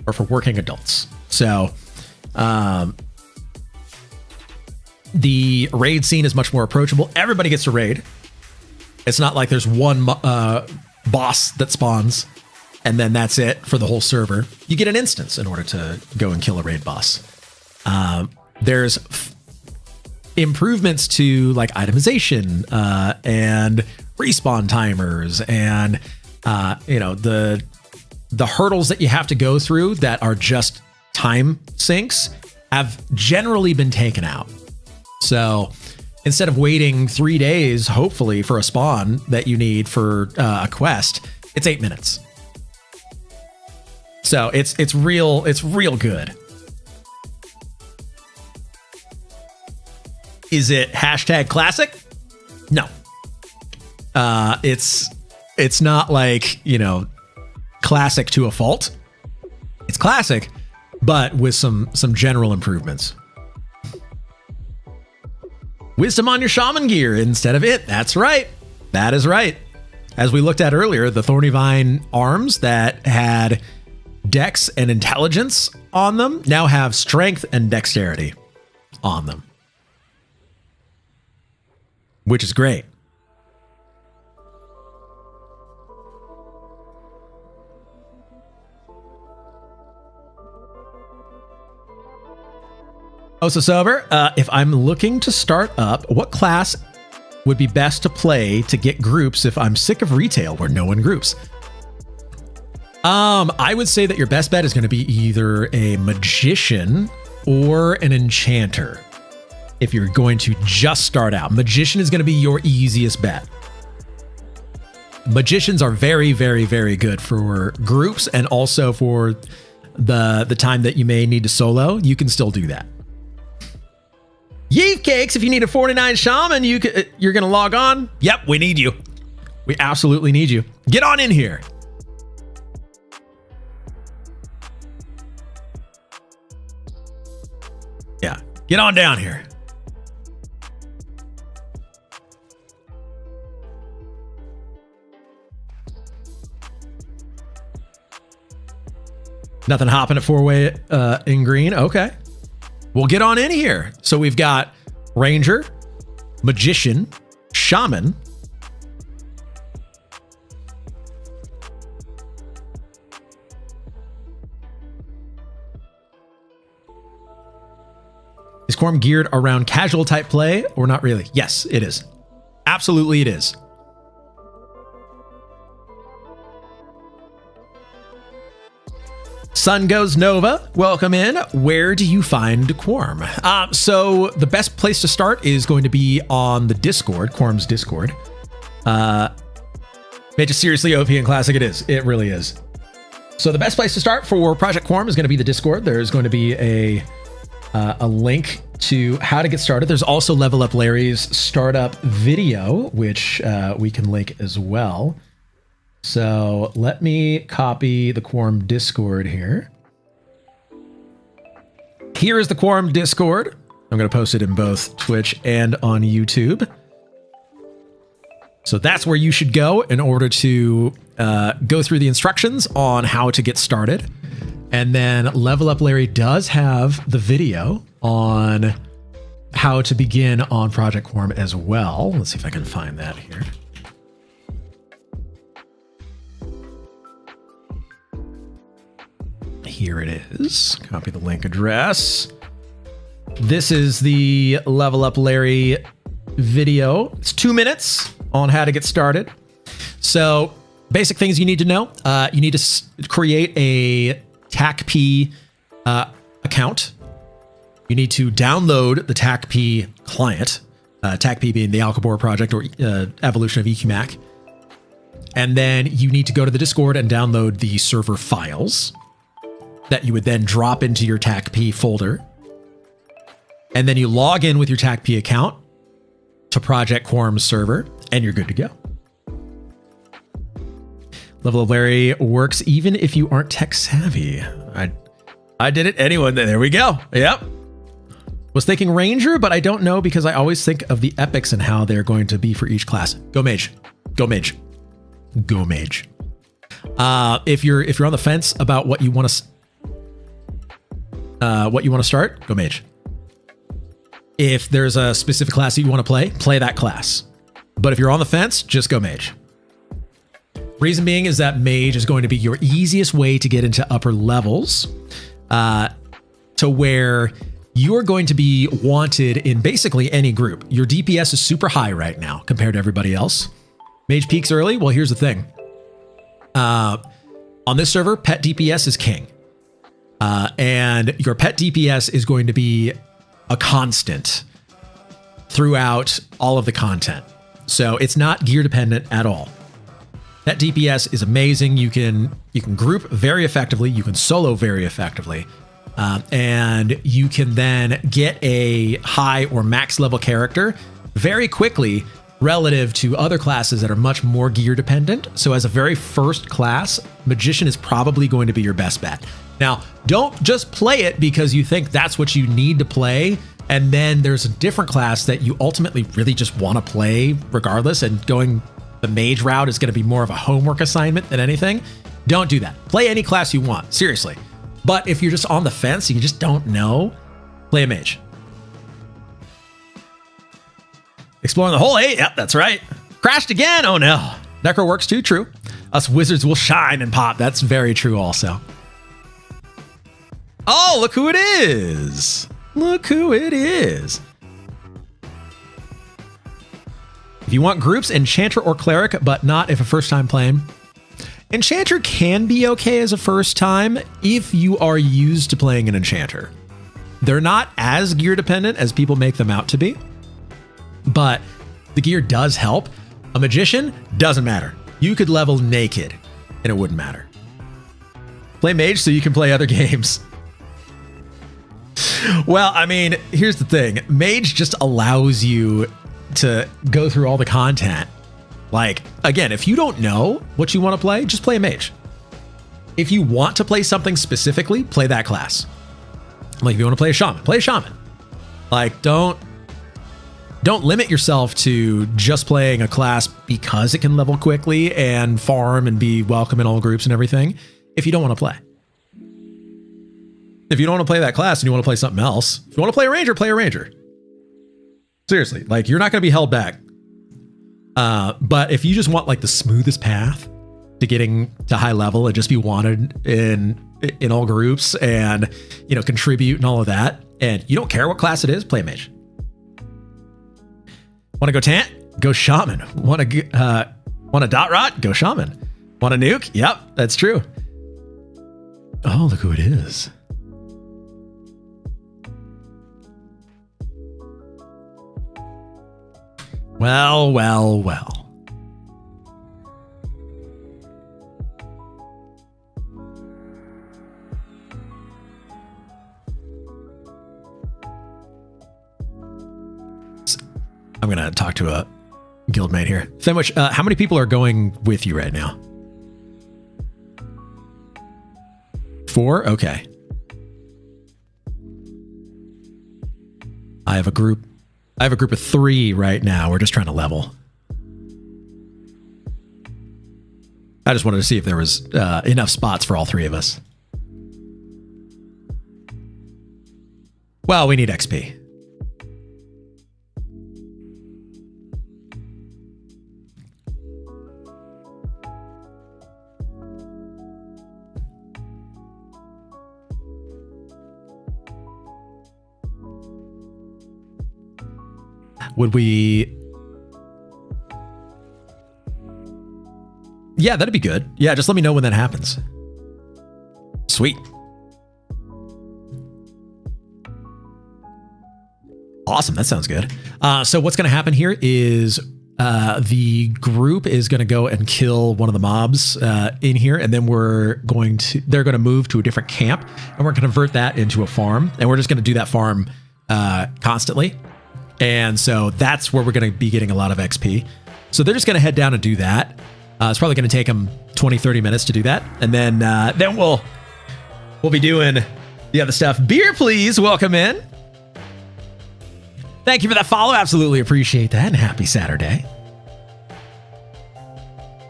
or for working adults. So the raid scene is much more approachable. Everybody gets to raid. It's not like there's one boss that spawns and then that's it for the whole server. You get an instance in order to go and kill a raid boss. There's improvements to like itemization and respawn timers and the hurdles that you have to go through that are just time sinks have generally been taken out. So instead of waiting 3 days, hopefully, for a spawn that you need for a quest, it's 8 minutes. So it's real good. Is it hashtag classic? No. It's not like, classic to a fault. It's classic, but with some general improvements. Wisdom on your shaman gear instead of it. That's right. That is right. As we looked at earlier, the Thorny Vine arms that had dex and intelligence on them now have strength and dexterity on them, which is great. So sober, if I'm looking to start up, what class would be best to play to get groups if I'm sick of retail where no one groups? I would say that your best bet is going to be either a magician or an enchanter. If you're going to just start out, magician is going to be your easiest bet. Magicians are very, very, very good for groups and also for the time that you may need to solo. You can still do that. Yeeve Cakes, if you need a 49 shaman, you're going to log on. Yep, we need you. We absolutely need you. Get on in here. Yeah, get on down here. Nothing hopping at 4-way in green. Okay. We'll get on in here. So we've got Ranger, Magician, Shaman. Is Quarm geared around casual type play or not really? Yes, it is. Absolutely it is. Sun Goes Nova, welcome in. Where do you find Quarm? So the best place to start is going to be on the Discord, Quarm's Discord. Major seriously OP and classic it is. It really is. So the best place to start for Project Quarm is going to be the Discord. There's going to be a link to how to get started. There's also Level Up Larry's startup video, which we can link as well. So let me copy the Quarm Discord here. Here is the Quarm Discord. I'm going to post it in both Twitch and on YouTube. So that's where you should go in order to go through the instructions on how to get started. And then Level Up Larry does have the video on how to begin on Project Quarm as well. Let's see if I can find that here. Here it is. Copy the link address. This is the Level Up Larry video. It's 2 minutes on how to get started. So basic things you need to know. You need to create a TACP account. You need to download the TACP client, TACP being the Alcabor project or evolution of EQMAC. And then you need to go to the Discord and download the server files that you would then drop into your TACP folder. And then you log in with your TACP account to Project Quarm's server. and you're good to go. Level of Larry works even if you aren't tech savvy. I did it anyway. There we go. Yep. Was thinking Ranger, but I don't know because I always think of the epics and how they're going to be for each class. Go Mage. Go Mage. Go Mage. If you're on the fence about what you want to start, go Mage. If there's a specific class that you want to play that class. But if you're on the fence, just go Mage. Reason being is that Mage is going to be your easiest way to get into upper levels, to where you're going to be wanted in basically any group. Your DPS is super high right now compared to everybody else. Mage peaks early. Well, here's the thing. On this server, pet DPS is king. And your pet DPS is going to be a constant throughout all of the content. So it's not gear dependent at all. Pet DPS is amazing. You can group very effectively. You can solo very effectively. And you can then get a high or max level character very quickly relative to other classes that are much more gear dependent. So as a very first class, Magician is probably going to be your best bet. Now, don't just play it because you think that's what you need to play, and then there's a different class that you ultimately really just want to play regardless, and going the mage route is going to be more of a homework assignment than anything. Don't do that. Play any class you want, seriously. But if you're just on the fence and you just don't know, play a mage. Exploring the hole. Hey, yep, that's right. Crashed again. Oh no. Necro works too. True. Us wizards will shine and pop. That's very true also. Oh, look who it is. Look who it is. If you want groups, Enchanter or Cleric, but not if a first time playing. Enchanter can be okay as a first time if you are used to playing an Enchanter. They're not as gear dependent as people make them out to be, but the gear does help. A Magician doesn't matter. You could level naked and it wouldn't matter. Play Mage so you can play other games. Well, I mean, here's the thing. Mage just allows you to go through all the content. Like, again, if you don't know what you want to play, just play a mage. If you want to play something specifically, play that class. Like, if you want to play a shaman, play a shaman. Like, don't limit yourself to just playing a class because it can level quickly and farm and be welcome in all groups and everything if you don't want to play. If you don't want to play that class and you want to play something else, if you want to play a ranger, play a ranger. Seriously, like, you're not going to be held back. But if you just want like the smoothest path to getting to high level and just be wanted in all groups and, you know, contribute and all of that, and you don't care what class it is, play a mage. Want to go tant? Go shaman. Want to dot rot? Go shaman. Want to nuke? Yep, that's true. Oh, look who it is. Well, well, well. I'm going to talk to a guildmate here. Sandwich, how many people are going with you right now? 4? Okay. I have a group of 3 right now. We're just trying to level. I just wanted to see if there was enough spots for all 3 of us. Well, we need XP. Would we... Yeah, that'd be good. Yeah, just let me know when that happens. Sweet. Awesome, that sounds good. So what's going to happen here is the group is going to go and kill one of the mobs in here, and then they're going to move to a different camp, and we're going to convert that into a farm, and we're just going to do that farm constantly. And so that's where we're going to be getting a lot of XP. So they're just going to head down and do that. It's probably going to take them 20, 30 minutes to do that. And then we'll be doing the other stuff. Beer, please. Welcome in. Thank you for that follow. Absolutely appreciate that. And happy Saturday.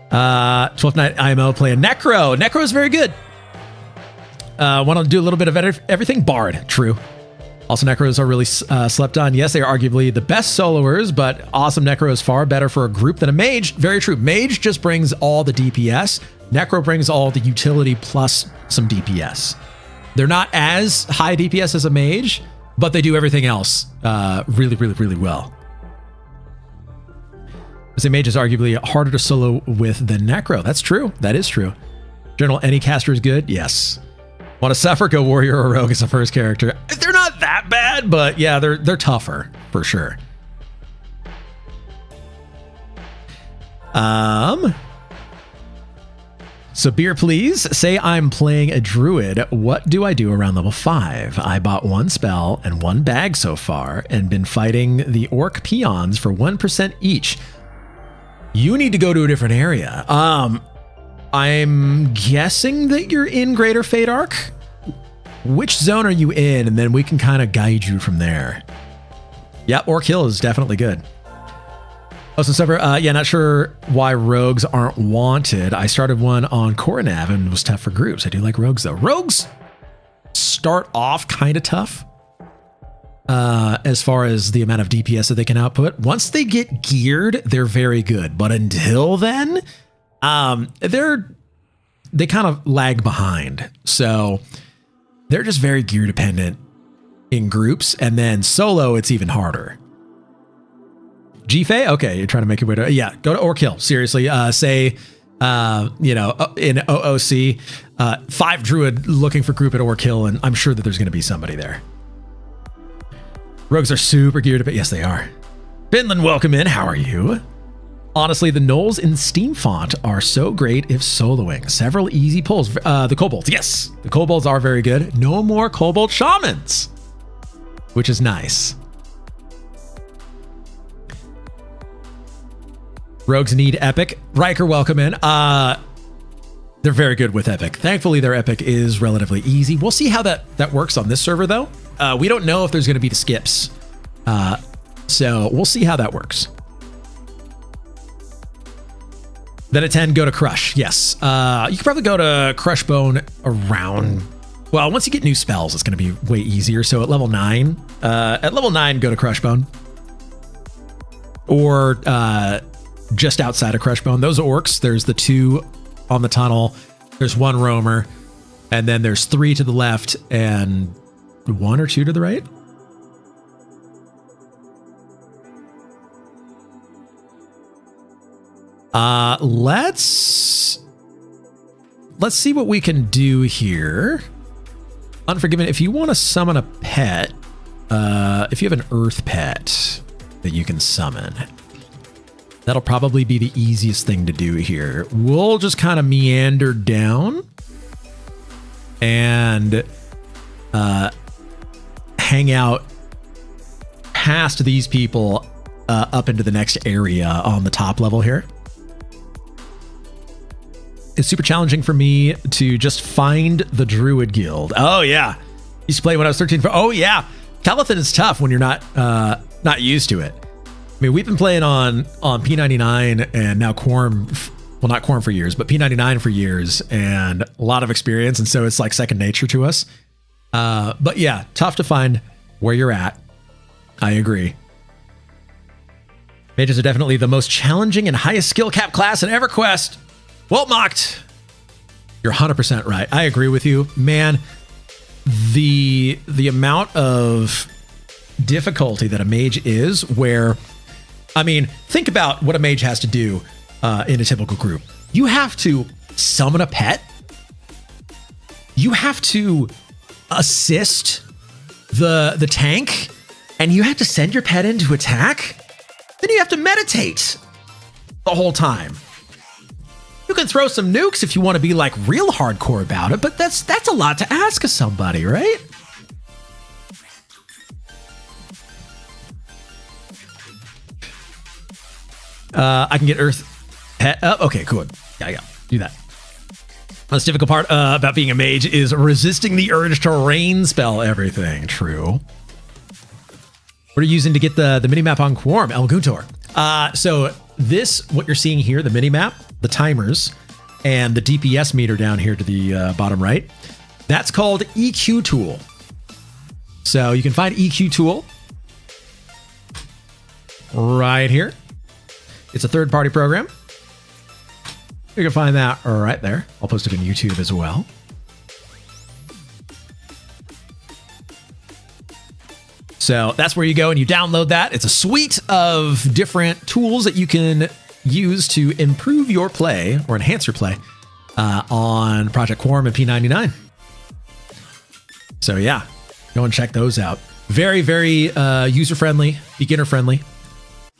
12th Night IMO playing Necro. Necro is very good. Want to do a little bit of everything. Bard. True. Also, Necros are really slept on. Yes, they are arguably the best soloers, but awesome Necro is far better for a group than a mage. Very true. Mage just brings all the DPS. Necro brings all the utility plus some DPS. They're not as high DPS as a mage, but they do everything else really, really, really well. I say mage is arguably harder to solo with than Necro. That's true. That is true. General, any caster is good? Yes. Want to suffer? Go warrior or rogue as a first character. They're not that bad, but yeah, they're tougher for sure. So beer, please. Say I'm playing a druid. What do I do around level 5? I bought 1 spell and 1 bag so far and been fighting the orc peons for 1% each. You need to go to a different area. I'm guessing that you're in Greater Fate Arc. Which zone are you in? And then we can kind of guide you from there. Yeah, Orc Hill is definitely good. Oh, so yeah, not sure why rogues aren't wanted. I started one on Coronav and it was tough for groups. I do like rogues though. Rogues start off kind of tough as far as the amount of DPS that they can output. Once they get geared, they're very good. But until then, they kind of lag behind. So they're just very gear dependent in groups, and then solo, it's even harder. GFA? Okay, you're trying to make your way to, yeah, go to Orc Hill. Seriously, say, in OOC, 5 druid looking for group at Orc Hill, and I'm sure that there's going to be somebody there. Rogues are super geared up. Yes, they are. Finland, welcome in. How are you? Honestly, the gnolls in Steam font are so great if soloing. Several easy pulls. The kobolds, yes. The kobolds are very good. No more kobold shamans, which is nice. Rogues need epic. Riker, welcome in. They're very good with epic. Thankfully, their epic is relatively easy. We'll see how that works on this server, though. We don't know if there's going to be the skips. So we'll see how that works. Then at 10, go to Crush. Yes. You could probably go to Crush Bone around... Well, once you get new spells, it's going to be way easier. So at level 9, go to Crush Bone. Or just outside of Crush Bone. Those orcs, there's the 2 on the tunnel. There's 1 roamer. And then there's 3 to the left and 1 or 2 to the right. Let's see what we can do here. Unforgiven, if you want to summon a pet, if you have an earth pet that you can summon, that'll probably be the easiest thing to do here. We'll just kind of meander down and hang out past these people up into the next area on the top level here. It's super challenging for me to just find the Druid Guild. Oh yeah, used to play when I was 13. Oh yeah, Calathon is tough when you're not used to it. I mean, we've been playing on P99 and now Quarm. Well, not Quarm for years, but P99 for years, and a lot of experience, and so it's like second nature to us. But yeah, tough to find where you're at. I agree. Mages are definitely the most challenging and highest skill cap class in EverQuest. Well mocked. You're 100% right. I agree with you, man. The amount of difficulty that a mage is, where, I mean, think about what a mage has to do in a typical group. You have to summon a pet. You have to assist the tank, and you have to send your pet in to attack. Then you have to meditate the whole time. You can throw some nukes if you want to be like real hardcore about it, but that's a lot to ask of somebody, right? I can get Earth. Okay, cool. Yeah, do that. The most difficult part about being a mage is resisting the urge to rain spell everything. True. What are you using to get the minimap on Quarm? El Guntor. So this, what you're seeing here, the minimap, the timers, and the DPS meter down here to the bottom right, that's called EQ Tool. So you can find EQ Tool right here. It's a third-party program. You can find that right there. I'll post it on YouTube as well. So that's where you go and you download that. It's a suite of different tools that you can use to improve your play or enhance your play on Project Quarm and P99. So yeah, go and check those out. Very, very user-friendly, beginner-friendly.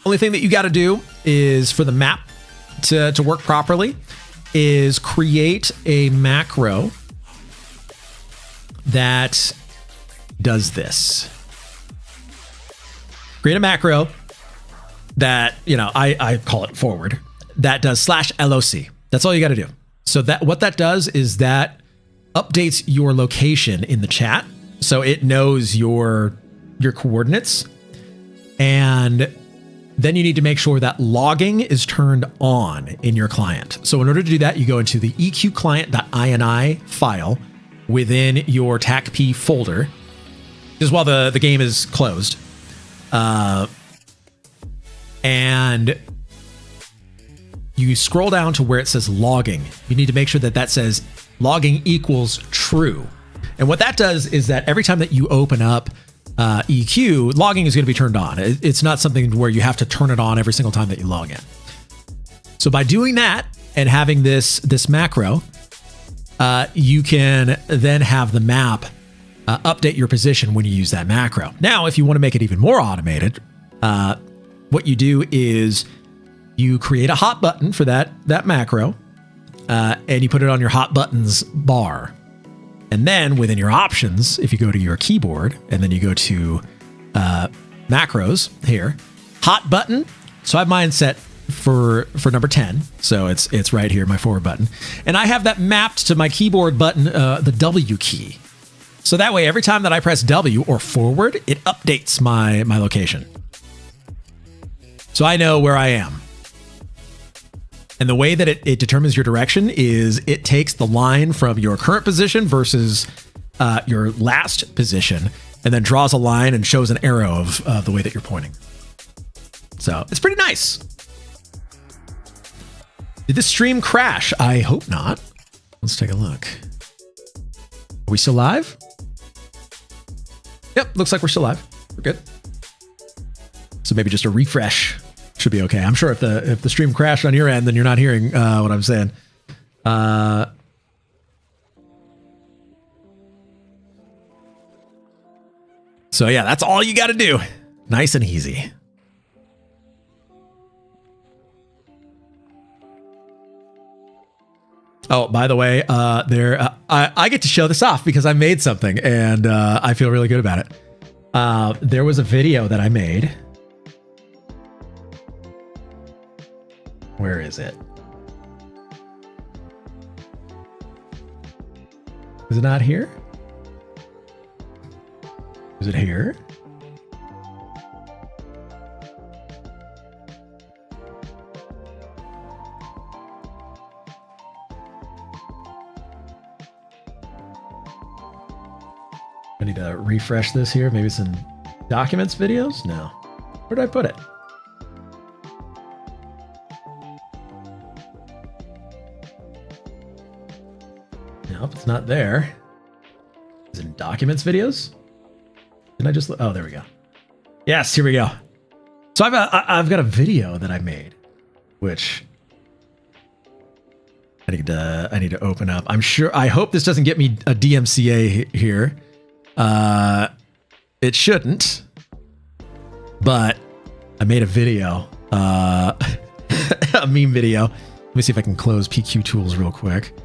Only thing that you got to do is for the map to work properly is create a macro that does this. Create a macro that, I call it forward, that does /LOC. That's all you got to do. So that what that does is that updates your location in the chat. So it knows your coordinates. And then you need to make sure that logging is turned on in your client. So in order to do that, you go into the eqclient.ini file within your TACP folder. This is while the game is closed. And you scroll down to where it says logging. You need to make sure that says logging equals true. And what that does is that every time that you open up EQ, logging is going to be turned on. It's not something where you have to turn it on every single time that you log in. So by doing that and having this macro, you can then have the map update your position when you use that macro. Now, if you want to make it even more automated, what you do is you create a hot button for that macro, and you put it on your hot buttons bar. And then within your options, if you go to your keyboard and then you go to macros here, hot button. So I have mine set for number 10. So it's right here, my forward button. And I have that mapped to my keyboard button, the W key. So that way, every time that I press W or forward, it updates my location. So I know where I am. And the way that it determines your direction is it takes the line from your current position versus your last position and then draws a line and shows an arrow of the way that you're pointing. So it's pretty nice. Did this stream crash? I hope not. Let's take a look. Are we still live? Yep, looks like we're still live. We're good. So maybe just a refresh should be okay. I'm sure if the stream crashed on your end, then you're not hearing what I'm saying. So yeah, that's all you got to do. Nice and easy. Oh, by the way, I get to show this off because I made something and I feel really good about it. There was a video that I made. Where is it? Is it not here? Is it here? I need to refresh this here. Maybe it's in documents videos? No. Where did I put it? Nope, it's not there. Is it in documents videos? Didn't I just... Oh, there we go. Yes, here we go. So I've got a video that I made, which I need to open up. I hope this doesn't get me a DMCA here. It shouldn't, but I made a video, a meme video. Let me see if I can close PQ Tools real quick.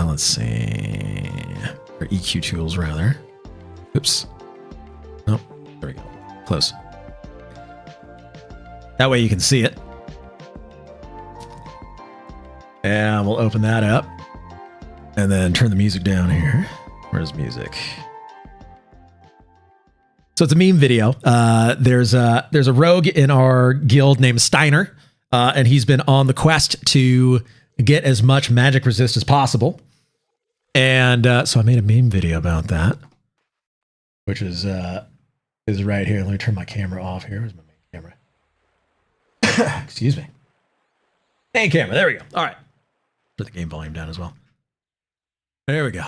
Let's see, or EQ Tools rather. Oops. Oh, there we go. Close. That way you can see it. And we'll open that up and then turn the music down here. Where's music? So it's a meme video. There's a rogue in our guild named Steiner, and he's been on the quest to get as much magic resist as possible. And so I made a meme video about that, which is right here. Let me turn my camera off here. Where's my main camera? Excuse me. Main camera. There we go. All right. Put the game volume down as well. There we go.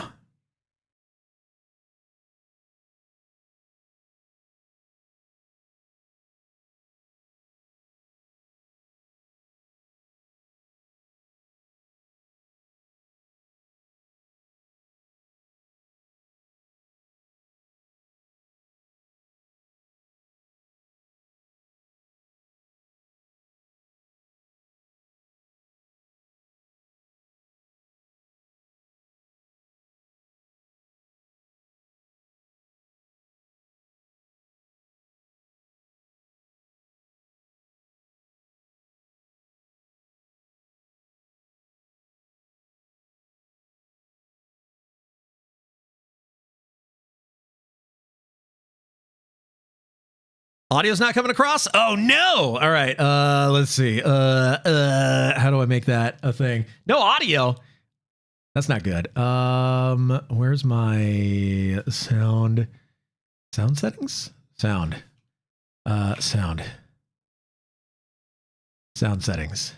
Audio's not coming across? Oh no! All right, let's see. How do I make that a thing? No audio. That's not good. Where's my sound? Sound settings? Sound. Sound settings.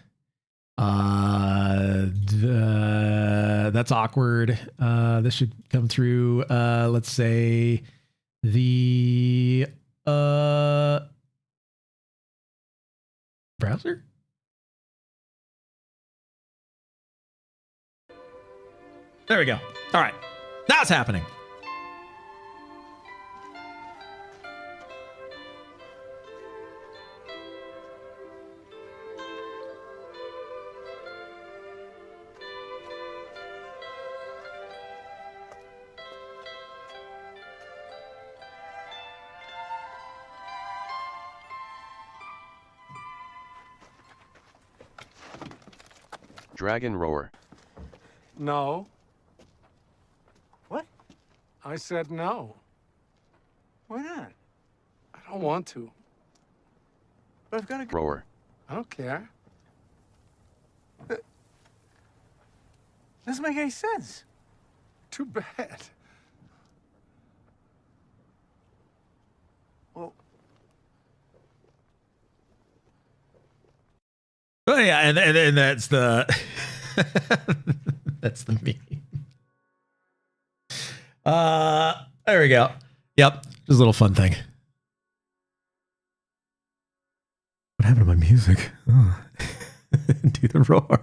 That's awkward. This should come through, let's say the browser. There we go. All right. Now it's happening. Dragon Roar. No. What? I said no. Why not? I don't want to. But I've got to go. Roar. I don't care. Doesn't make any sense. Too bad. Well. Oh yeah, and that's the that's the meme. There we go. Yep, just a little fun thing. What happened to my music? Oh. Do the roar.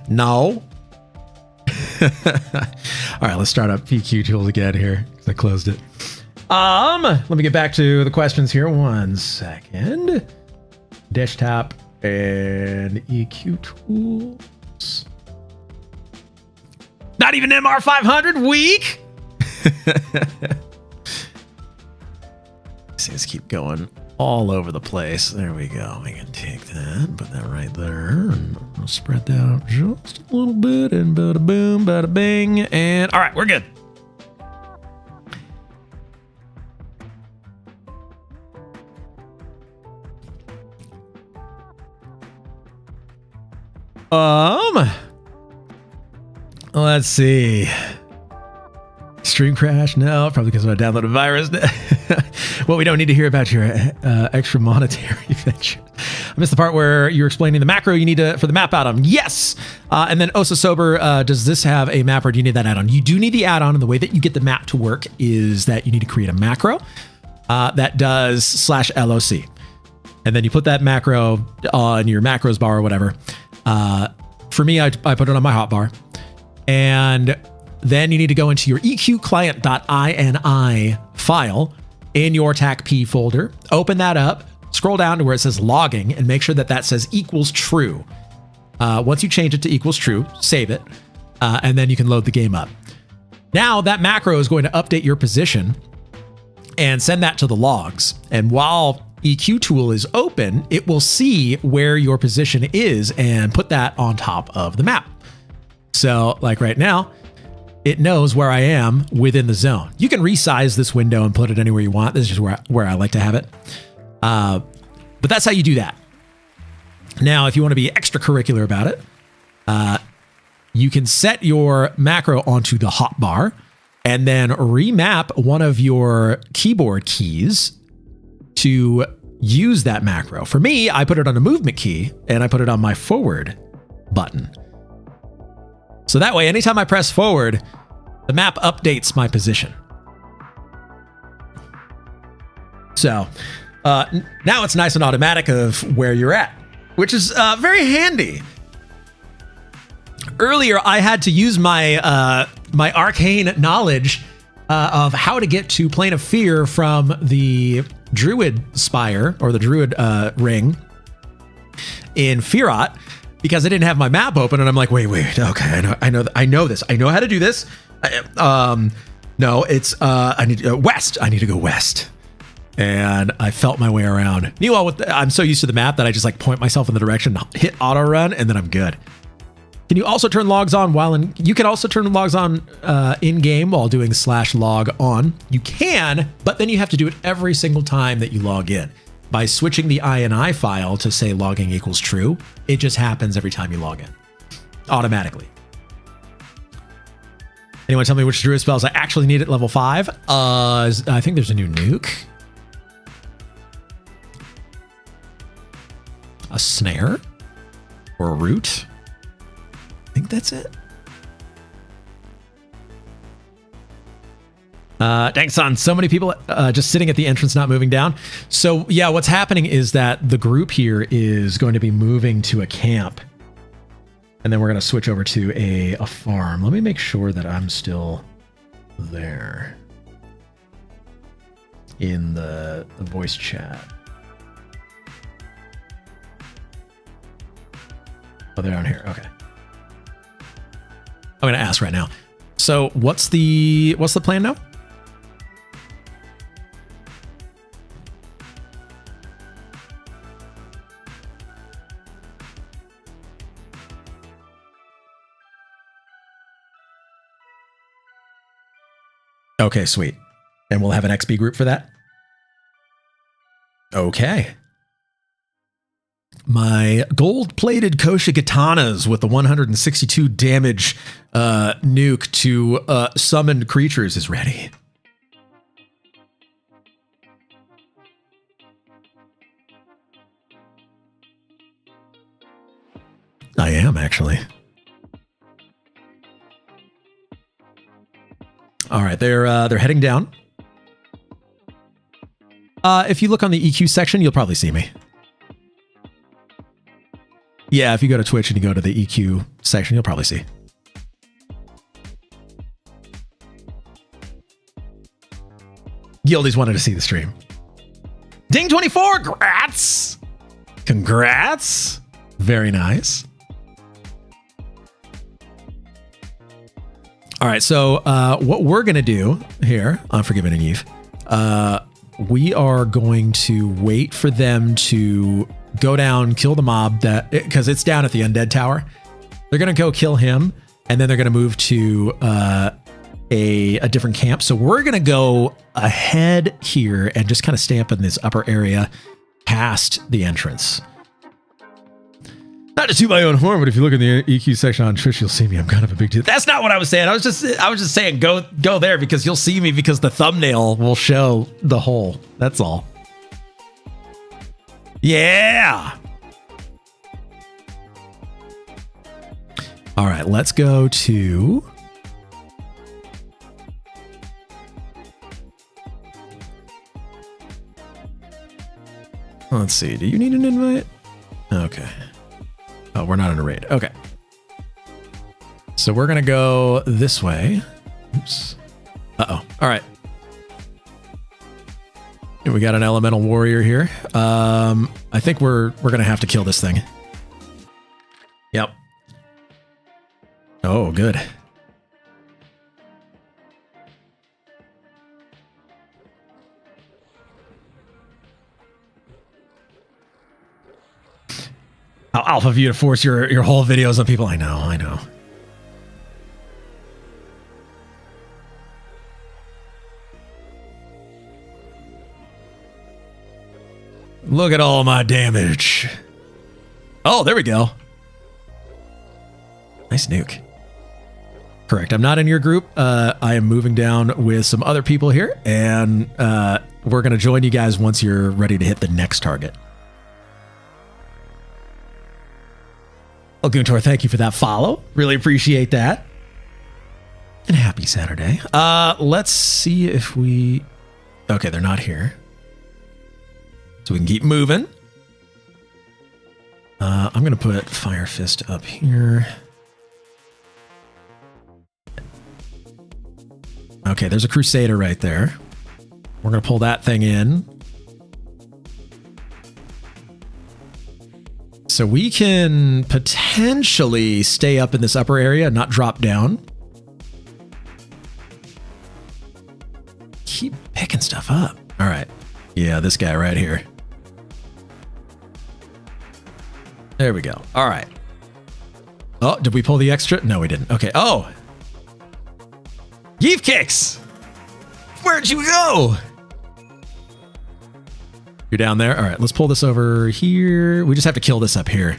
No. All right, let's start up PQ tools again here because I closed it. Let me get back to the questions here. 1 second. Dash tap and EQ tools. Not even MR500 weak. See, let's keep going all over the place. There we go. We can take that, put that right there, and we'll spread that out just a little bit, and bada boom, bada bing, and all right, we're good. Let's see. Stream crash? No, probably because I downloaded a virus. Well, we don't need to hear about your extra monetary venture. I missed the part where you're explaining the macro you need to for the map add-on. Yes. And then Osa Sober, does this have a map or do you need that add-on? You do need the add-on, and the way that you get the map to work is that you need to create a macro that does /LOC. And then you put that macro on your macros bar or whatever. For me, I put it on my hotbar. And then you need to go into your eqclient.ini file in your TACP folder, open that up, scroll down to where it says logging, and make sure that that says equals true. Once you change it to equals true, save it, and then you can load the game up. Now that macro is going to update your position and send that to the logs. And while EQ tool is open, it will see where your position is and put that on top of the map. So like right now, it knows where I am within the zone. You can resize this window and put it anywhere you want. This is just where I like to have it. But that's how you do that. Now, if you want to be extracurricular about it, you can set your macro onto the hotbar and then remap one of your keyboard keys to use that macro. For me, I put it on a movement key and I put it on my forward button. So that way, anytime I press forward, the map updates my position. So now it's nice and automatic of where you're at, which is very handy. Earlier, I had to use my my arcane knowledge of how to get to Plane of Fear from the Druid Spire or the Druid Ring in Firot because I didn't have my map open, and I'm like, wait, okay, I know this. I know how to do this. No, it's I need to go west. I need to go west. And I felt my way around. Meanwhile, I'm so used to the map that I just like point myself in the direction, hit auto run, and then I'm good. Can you also turn logs on while in? You can also turn logs on in game while doing /log on. You can, but then you have to do it every single time that you log in. By switching the INI file to say logging equals true, it just happens every time you log in, automatically. Anyone tell me which druid spells I actually need at level 5? I think there's a new nuke. A snare or a root. I think that's it. Dang son, so many people just sitting at the entrance, not moving down. So yeah, what's happening is that the group here is going to be moving to a camp. And then we're going to switch over to a farm. Let me make sure that I'm still there in the voice chat. Oh, they're down here. Okay. I'm going to ask right now. So what's the plan now? Okay, sweet. And we'll have an XP group for that? Okay. My gold-plated Kosha katanas with the 162 damage nuke to summoned creatures is ready. I am, actually. All right, they're heading down. If you look on the EQ section, you'll probably see me. Yeah, if you go to Twitch and you go to the EQ section, you'll probably see. Gildy's wanted to see the stream. Ding24, congrats! Congrats! Very nice. All right, so what we're going to do here, Unforgiven and Eve, we are going to wait for them to go down, kill the mob, because it's down at the undead tower. They're going to go kill him, and then they're going to move to a different camp. So we're going to go ahead here and just kind of stay up in this upper area past the entrance. Not to toot my own horn, but if you look in the EQ section on Twitch, you'll see me. I'm kind of a big deal. That's not what I was saying. I was just saying go there because you'll see me because the thumbnail will show the hole. That's all. Yeah. All right, let's go to let's see. Do you need an invite? Okay. Oh, we're not in a raid. Okay. So we're going to go this way. Oops. Uh-oh. All right. We got an elemental warrior here. I think we're going to have to kill this thing. Yep. Oh, good. How alpha of you to force your whole videos on people. I know. Look at all my damage. Oh, there we go. Nice nuke. Correct. I'm not in your group. I am moving down with some other people here, and we're going to join you guys once you're ready to hit the next target. Well, Guntor, thank you for that follow. Really appreciate that. And happy Saturday. Let's see if we... Okay, they're not here. So we can keep moving. I'm going to put Fire Fist up here. Okay, there's a Crusader right there. We're going to pull that thing in. So we can potentially stay up in this upper area, not drop down. Keep picking stuff up. All right. Yeah, this guy right here. There we go. All right. Oh, did we pull the extra? No, we didn't. Okay. Oh. Yeef kicks. Where'd you go? You're down there. All right, let's pull this over here. We just have to kill this up here.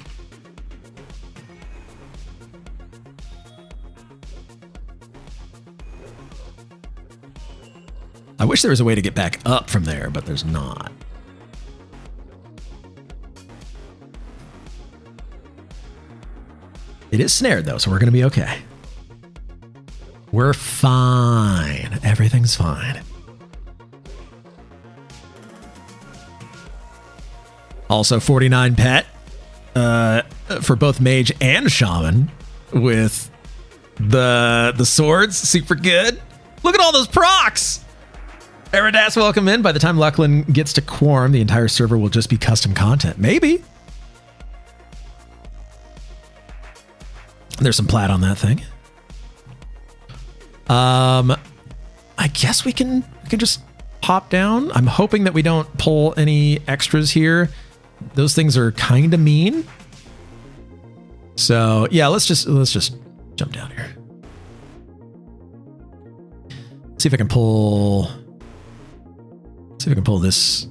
I wish there was a way to get back up from there, but there's not. It is snared though, so we're going to be okay. We're fine. Everything's fine. Also 49 pet for both mage and shaman with the swords. Super good. Look at all those procs. Eridas, welcome in. By the time Lucklin gets to Quarm, the entire server will just be custom content. Maybe. There's some plat on that thing. I guess we can just pop down. I'm hoping that we don't pull any extras here. Those things are kind of mean. So yeah, let's just jump down here. See if I can pull this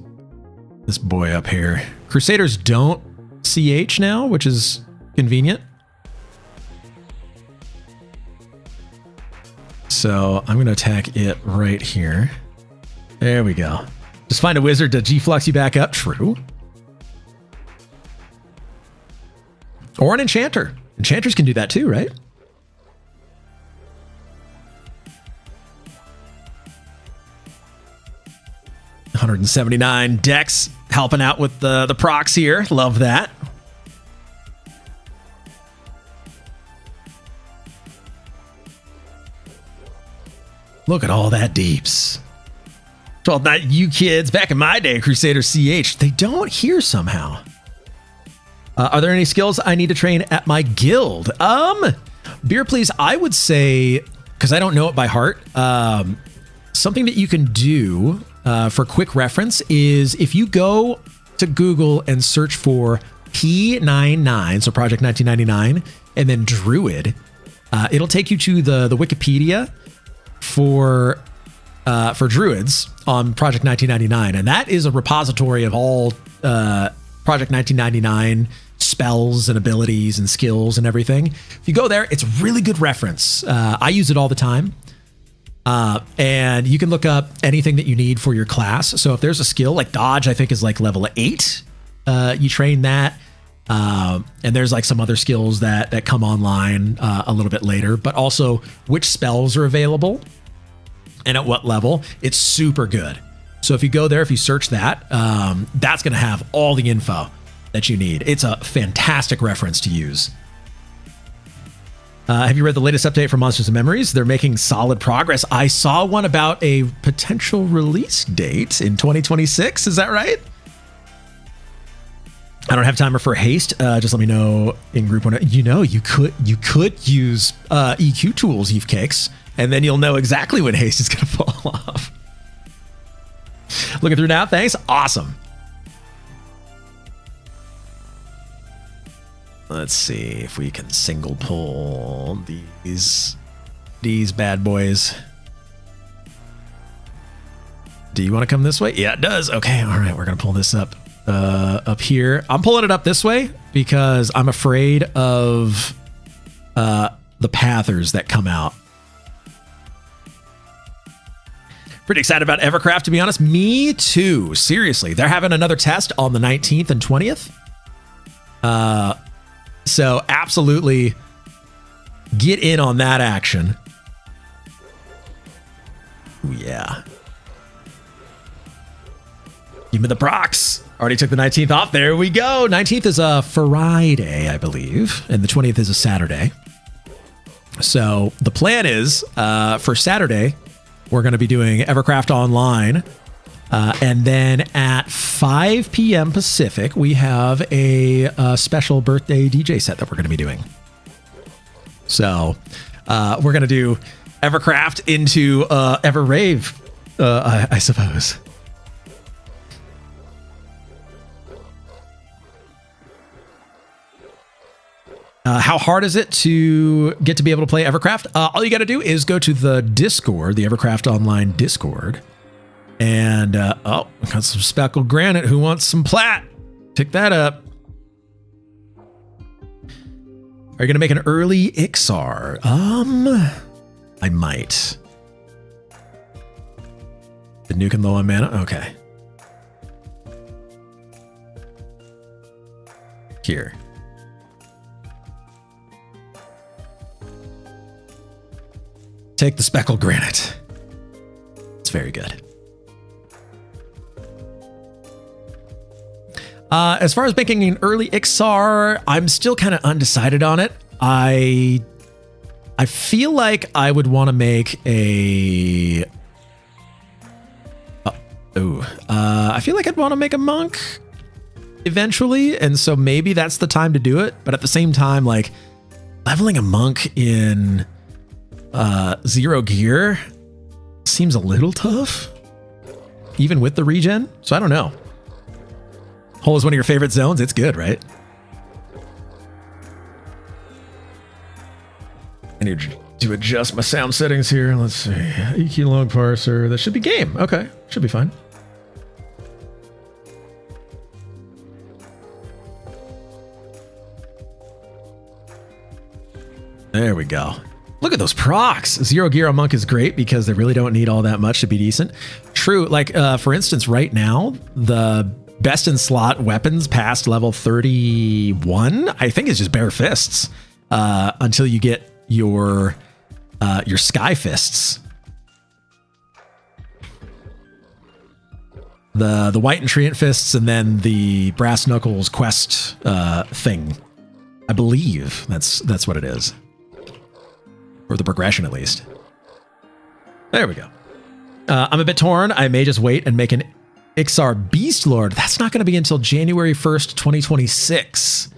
boy up here. Crusaders don't CH now, which is convenient. So I'm going to attack it right here. There we go. Just find a wizard to G-flux you back up. True. Or an enchanter. Enchanters can do that too, right? $179 Dex helping out with the procs here. Love that. Look at all that deeps. Well, not you kids. Back in my day, Crusader CH, they don't hear somehow. Are there any skills I need to train at my guild? Beer, please. I would say, because I don't know it by heart, something that you can do for quick reference is if you go to Google and search for P99, so Project 1999, and then Druid, it'll take you to the Wikipedia for Druids on Project 1999, and that is a repository of all Project 1999 spells and abilities and skills and everything. If you go there, it's a really good reference. I use it all the time. And you can look up anything that you need for your class. So if there's a skill like dodge, I think is like level 8, you train that. And there's like some other skills that come online a little bit later, but also which spells are available and at what level. It's super good. So if you go there, if you search that, that's going to have all the info that you need. It's a fantastic reference to use. Have you read the latest update for Monsters and Memories? They're making solid progress. I saw one about a potential release date in 2026. Is that right? I don't have timer for haste. Just let me know in group one. You know, you could use EQ tools, Eve Cakes, and then you'll know exactly when haste is going to fall off. Looking through now. Thanks. Awesome. Let's see if we can single pull these bad boys. Do you want to come this way? Yeah, it does. Okay, all right, we're gonna pull this up here. I'm pulling it up this way because I'm afraid of the pathers that come out. Pretty excited about Evercraft, to be honest. Me too. Seriously, they're having another test on the 19th and 20th. So absolutely get in on that action. Ooh, yeah. Give me the procs. Already took the 19th off. There we go. 19th is a Friday, I believe, and the 20th is a Saturday. So the plan is for Saturday, we're going to be doing Evercraft Online. And then at 5 p.m. Pacific, we have a special birthday DJ set that we're going to be doing. So we're going to do Evercraft into Everrave, I suppose. How hard is it to get to be able to play Evercraft? All you got to do is go to the Discord, the Evercraft Online Discord. And, oh, got some speckled granite. Who wants some plat? Pick that up. Are you going to make an early Ixar? I might. The nuke and low on mana? Okay. Here. Take the speckled granite. It's very good. As far as making an early Ixar, I'm still kind of undecided on it. I feel like I would want to make a... I feel like I'd want to make a monk eventually, and so maybe that's the time to do it. But at the same time, like, leveling a monk in... 0 gear seems a little tough, even with the regen. So I don't know. Hole is one of your favorite zones. It's good, right? I need to adjust my sound settings here. Let's see. EQ log parser. That should be game. Okay. Should be fine. There we go. Look at those procs. 0 gear on monk is great because they really don't need all that much to be decent. True. Like, for instance, right now, the best in slot weapons past level 31, I think is just bare fists until you get your sky fists. The white and treant fists and then the brass knuckles quest thing. I believe that's what it is. Or the progression, at least. There we go. I'm a bit torn. I may just wait and make an Ixar Beast Lord. That's not going to be until January 1st, 2026.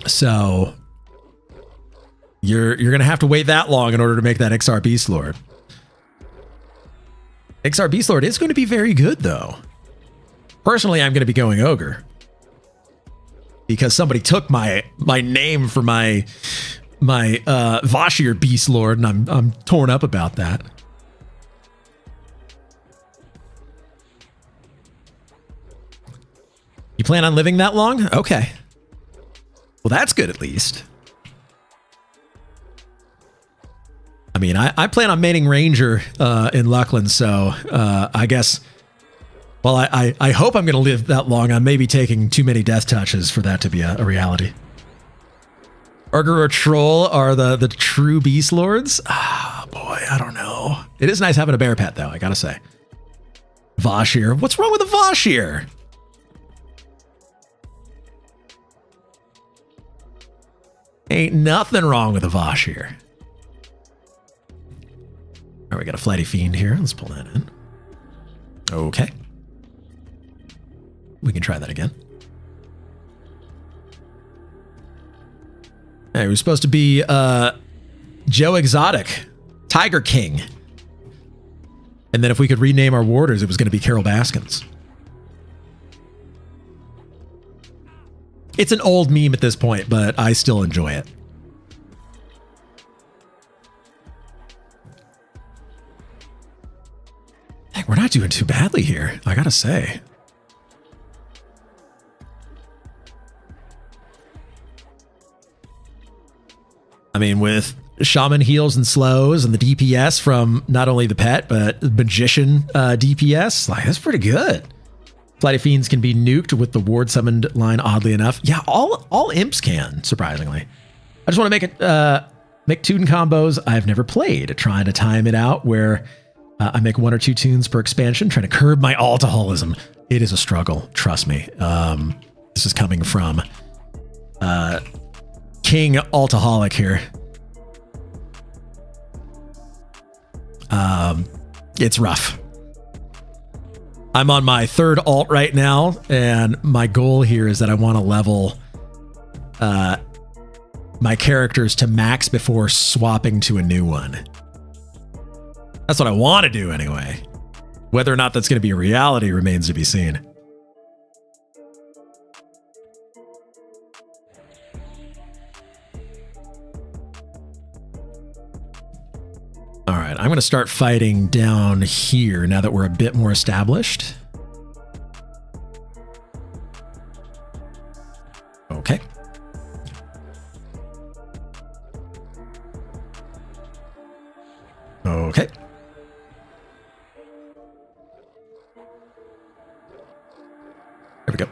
So you're going to have to wait that long in order to make that Ixar Beast Lord. Ixar Beast Lord is going to be very good, though. Personally, I'm going to be going Ogre. Because somebody took my name for my Vashir Beast Lord, and I'm torn up about that. You plan on living that long? Okay. Well, that's good at least. I mean, I plan on maining Ranger in Luckland, so I guess... Well, I hope I'm going to live that long. I may be taking too many death touches for that to be a reality. Ogre or Troll are the true Beast Lords? Ah, boy, I don't know. It is nice having a bear pet, though, I gotta say. Vashir. What's wrong with a Vashir? Ain't nothing wrong with a Vashir. All right, we got a Flighty Fiend here. Let's pull that in. Okay. We can try that again. Hey, we're supposed to be Joe Exotic, Tiger King. And then if we could rename our warders, it was going to be Carol Baskins. It's an old meme at this point, but I still enjoy it. Heck, we're not doing too badly here, I gotta say. I mean, with shaman heals and slows and the DPS from not only the pet, but the magician DPS, like, that's pretty good. Flighty Fiends can be nuked with the ward summoned line, oddly enough. Yeah, all imps can, surprisingly. I just want to make it make tune combos I've never played, trying to time it out where I make 1 or 2 tunes per expansion, trying to curb my alcoholism. It is a struggle, trust me. This is coming from King Altaholic here. It's rough. I'm on my 3rd alt right now, and my goal here is that I want to level my characters to max before swapping to a new one. That's what I want to do anyway. Whether or not that's going to be a reality remains to be seen. All right, I'm going to start fighting down here now that we're a bit more established. Okay. Okay. There we go.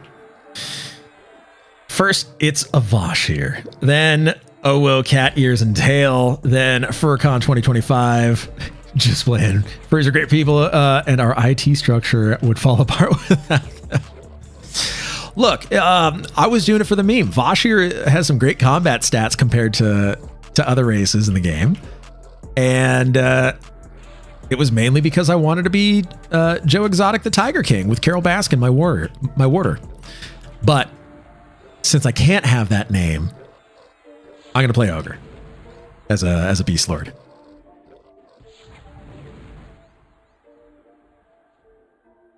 First, it's a Vosh here. Then, oh well, cat ears and tail. Then, FurCon 2025. Just playing. Furries are great people, and our IT structure would fall apart without them. Look, I was doing it for the meme. Vosh here has some great combat stats compared to other races in the game. And it was mainly because I wanted to be Joe Exotic the Tiger King with Carol Baskin, my warder. But since I can't have that name, I'm going to play Ogre as a Beast Lord.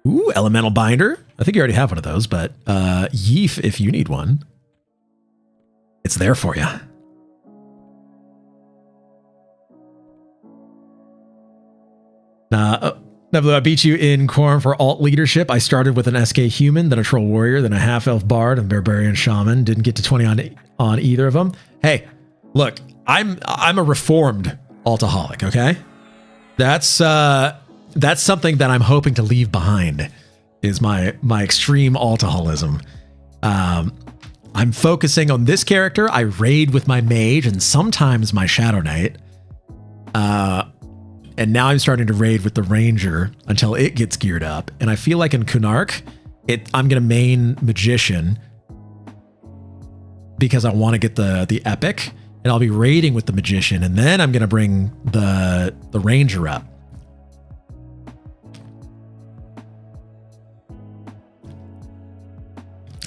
Ooh, Elemental Binder. I think you already have one of those, but Yeef if you need one. It's there for you. Nebula, I beat you in Quarm for alt leadership. I started with an SK human, then a troll warrior, then a half elf bard, and barbarian shaman. Didn't get to 20 on either of them. Hey, look, I'm a reformed altaholic. Okay, that's something that I'm hoping to leave behind. Is my extreme altaholism. I'm focusing on this character. I raid with my mage and sometimes my shadow knight. And now I'm starting to raid with the ranger until it gets geared up. And I feel like in Kunark, I'm going to main magician because I want to get the epic, and I'll be raiding with the magician, and then I'm going to bring the ranger up.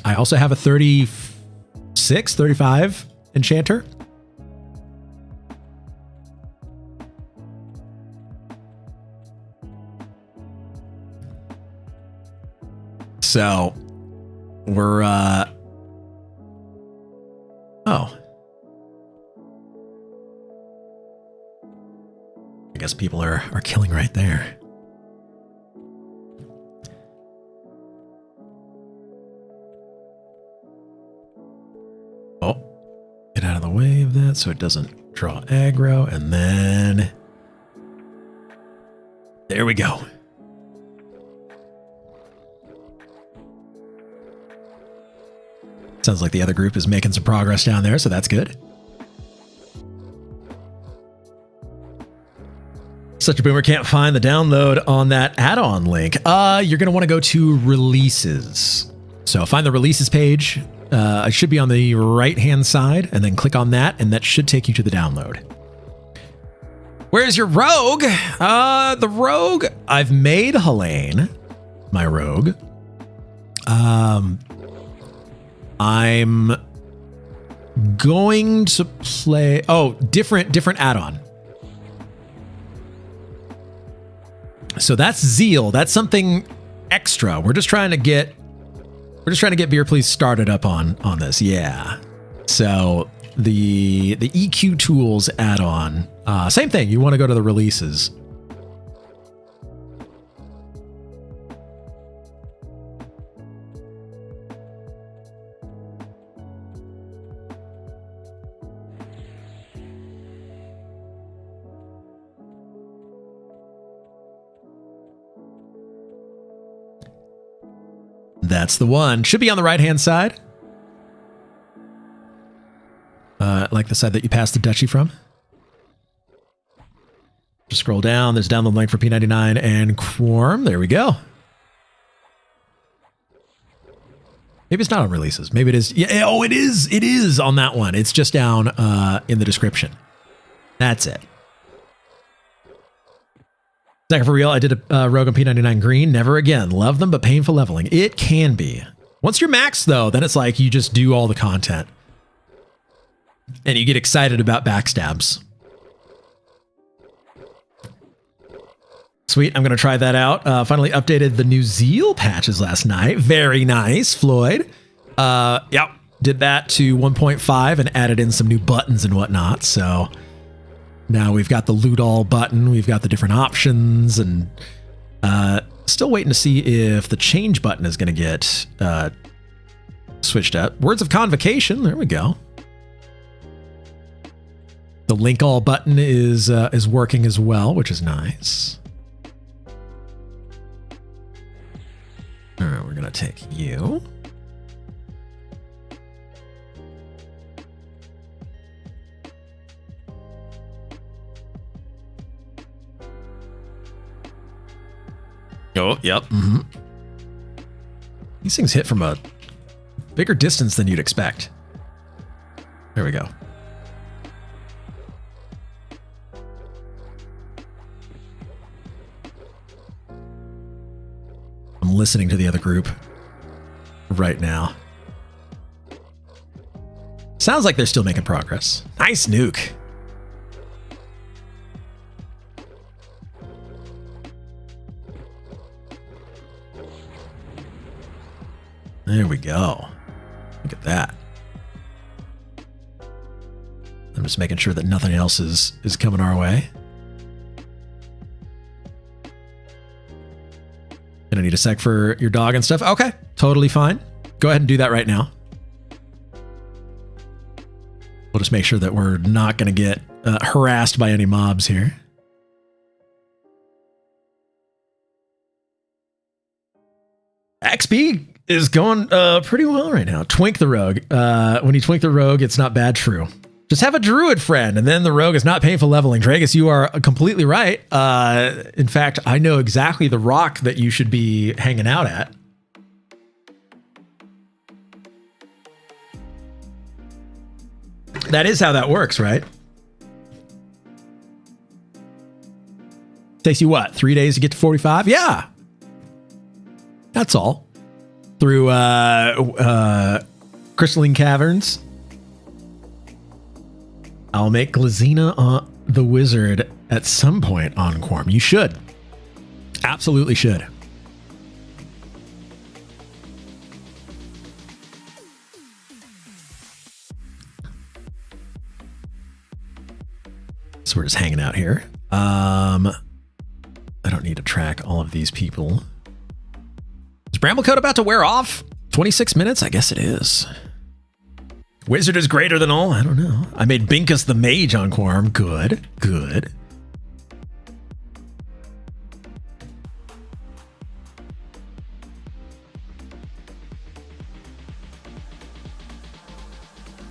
I also have a 36, 35 enchanter. So we're oh. I guess people are killing right there. Oh, get out of the way of that so it doesn't draw aggro, and then there we go. Sounds like the other group is making some progress down there, so that's good. Such a boomer can't find the download on that add-on link. You're going to want to go to releases. So find the releases page. It should be on the right-hand side, and then click on that, and that should take you to the download. Where's your rogue? The rogue, I've made Helene, my rogue. I'm going to play, different add-on. So that's Zeal. That's something extra. We're just trying to get We're just trying to get Beer Please started up on this. Yeah. So the EQ Tools add-on, same thing. You want to go to the releases. That's the one. Should be on the right-hand side. Like the side that you passed the Dutchie from. Just scroll down. There's download link for P99 and Quarm. There we go. Maybe it's not on releases. Maybe it is. Yeah. Oh, it is. It is on that one. It's just down in the description. That's it. Second for real, I did a Rogue on P99 green. Never again. Love them, but painful leveling. It can be. Once you're maxed, though, then it's like you just do all the content. And you get excited about backstabs. Sweet, I'm going to try that out. Finally updated the New Zeal patches last night. Very nice, Floyd. Yep, did that to 1.5 and added in some new buttons and whatnot. So now we've got the loot all button. We've got the different options, and still waiting to see if the change button is going to get switched up. Words of Convocation. There we go. The link all button is working as well, which is nice. All right, we're going to take you. Oh, yep. Mm-hmm. These things hit from a bigger distance than you'd expect. There we go. I'm listening to the other group right now. Sounds like they're still making progress. Nice nuke. There we go. Look at that. I'm just making sure that nothing else is coming our way. Gonna need a sec for your dog and stuff. Okay, totally fine. Go ahead and do that right now. We'll just make sure that we're not gonna get harassed by any mobs here. XP is going pretty well right now. Twink the Rogue. When you twink the Rogue, it's not bad, true. Just have a druid friend, and then the Rogue is not painful leveling. Dragus, you are completely right. In fact, I know exactly the rock that you should be hanging out at. That is how that works, right? Takes you what, 3 days to get to 45? Yeah. That's all. Through Crystalline Caverns. I'll make Glazina the Wizard at some point on Quarm. You should. Absolutely should. So we're just hanging out here. I don't need to track all of these people. Is Bramblecoat about to wear off? 26 minutes? I guess it is. Wizard is greater than all? I don't know. I made Binkus the Mage on Quarm. Good, good.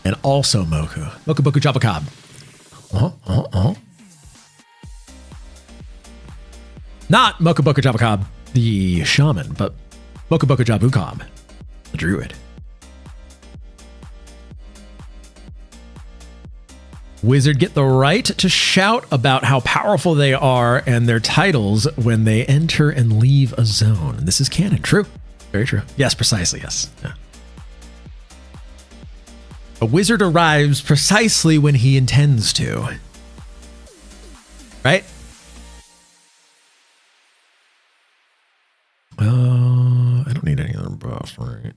And also Moku. Moku Boku Jabakab. Not Moku Boku Jabakab, the shaman, but Moku Boku Jabukab, the druid. Wizard get the right to shout about how powerful they are and their titles when they enter and leave a zone. And this is canon. True. Very true. Yes, precisely. Yes. Yeah. A wizard arrives precisely when he intends to. Right? I don't need any other buff, right?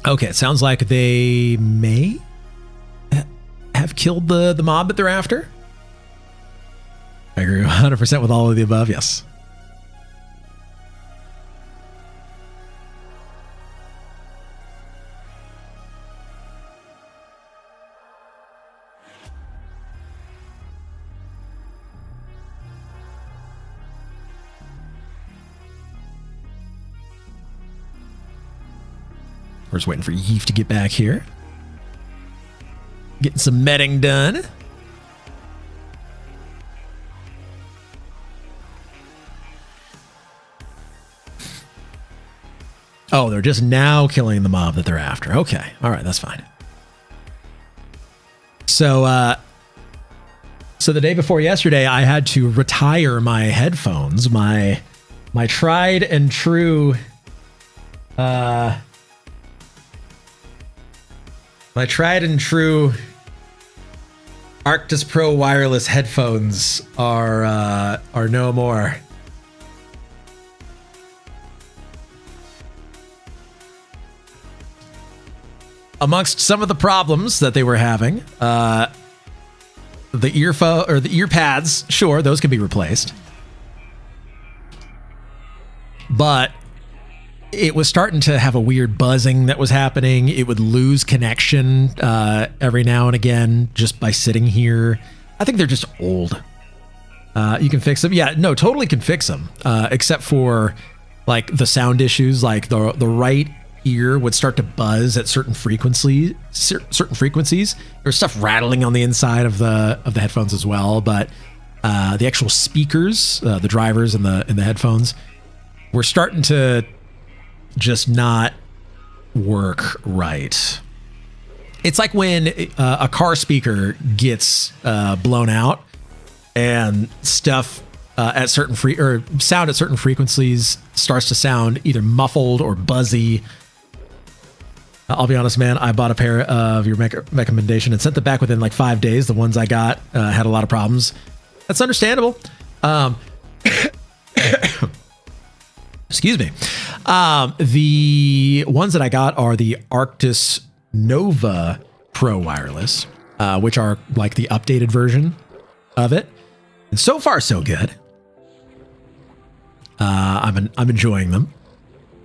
Okay, it sounds like they may have killed the mob that they're after. I agree 100% with all of the above, yes. We're just waiting for Yeef to get back here. Getting some medding done. Oh, they're just now killing the mob that they're after. Okay. All right, that's fine. So, so the day before yesterday, I had to retire my headphones, my tried and true, my tried and true Arctis Pro wireless headphones are no more. Amongst some of the problems that they were having, the ear pads, sure, those can be replaced. But it was starting to have a weird buzzing that was happening. It would lose connection every now and again just by sitting here. I think they're just old. You can fix them. Yeah, no, totally can fix them. Except for like the sound issues, like the right ear would start to buzz at certain frequencies. There's stuff rattling on the inside of the headphones as well, but the actual speakers, the drivers and the headphones were starting to just not work right. It's like when a car speaker gets blown out and stuff at certain sound at certain frequencies starts to sound either muffled or buzzy. I'll be honest, man, I bought a pair of your recommendation and sent them back within like 5 days. The ones I got had a lot of problems. That's understandable. Excuse me. The ones that I got are the Arctis Nova Pro Wireless, which are like the updated version of it. And so far, so good. I'm enjoying them.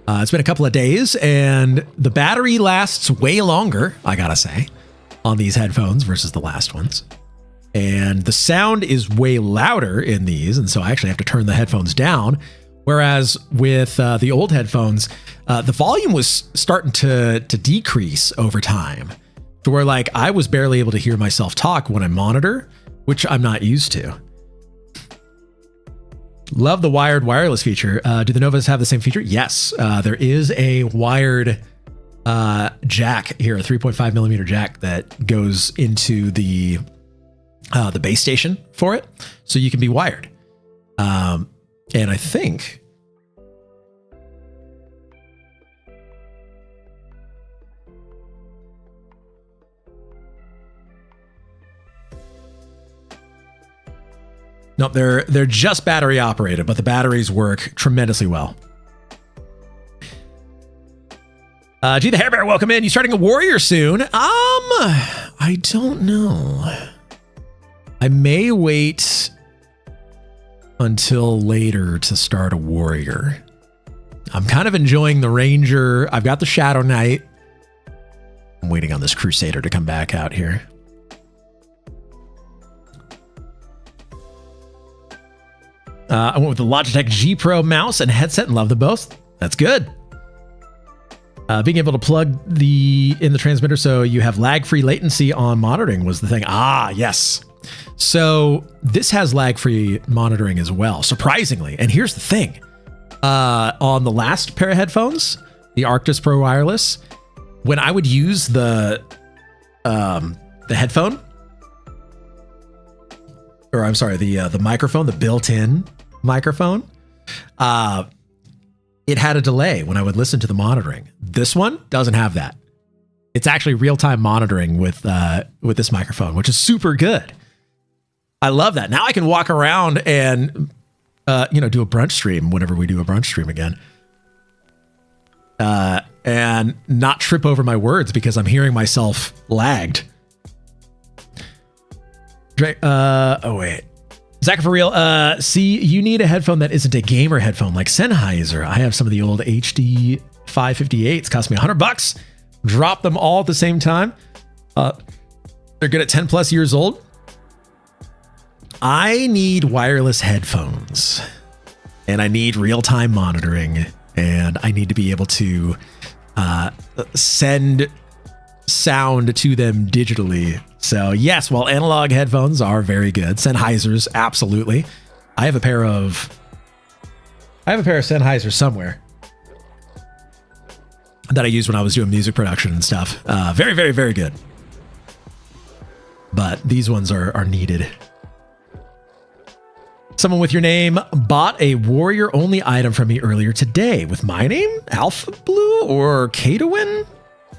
It's been a couple of days, and the battery lasts way longer, I gotta say, on these headphones versus the last ones. And the sound is way louder in these, and so I actually have to turn the headphones down. Whereas with the old headphones, the volume was starting to decrease over time, to where like I was barely able to hear myself talk when I monitor, which I'm not used to. Love the wired wireless feature. Do the Novas have the same feature? Yes. There is a wired jack here, a 3.5 millimeter jack that goes into the base station for it. So you can be wired. And I think no, they're just battery operated, but the batteries work tremendously well. Gee, the Hair Bear, welcome in. You starting a warrior soon? I don't know. I may wait until later to start a warrior. I'm kind of enjoying the ranger. I've got the Shadow Knight. I'm waiting on this crusader to come back out here. I went with the Logitech G Pro mouse and headset and love them both. That's good. Being able to plug in the transmitter so you have lag-free latency on monitoring was the thing. Ah, yes. So this has lag-free monitoring as well, surprisingly. And here's the thing. On the last pair of headphones, the Arctis Pro Wireless, when I would use the headphone, or I'm sorry, the microphone, the built-in microphone, it had a delay when I would listen to the monitoring. This one doesn't have that. It's actually real-time monitoring with this microphone, which is super good. I love that. Now I can walk around and do a brunch stream whenever we do a brunch stream again. and not trip over my words because I'm hearing myself lagged. Oh wait. Zach, for real, see, you need a headphone that isn't a gamer headphone like Sennheiser. I have some of the old HD 558s, cost me $100. Drop them all at the same time. They're good at 10 plus years old. I need wireless headphones, and I need real-time monitoring, and I need to be able to send sound to them digitally. So yes, while analog headphones are very good, Sennheisers, absolutely. I have a pair of Sennheisers somewhere that I used when I was doing music production and stuff. Very, very, very good. But these ones are needed. Someone with your name bought a warrior only item from me earlier today with my name, Alpha Blue or Katowin.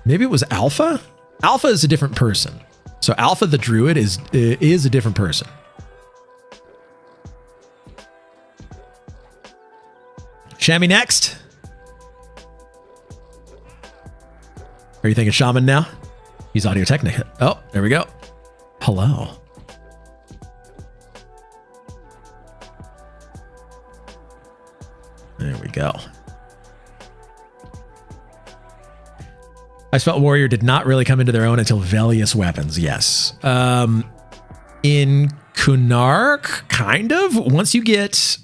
Maybe it was Alpha. Alpha is a different person. So Alpha the Druid is a different person. Shammy next. Are you thinking Shaman now? He's Audio Technica. Oh, there we go. Hello. There we go. I felt Warrior did not really come into their own until Velious Weapons. Yes. In Kunark, kind of. Once you get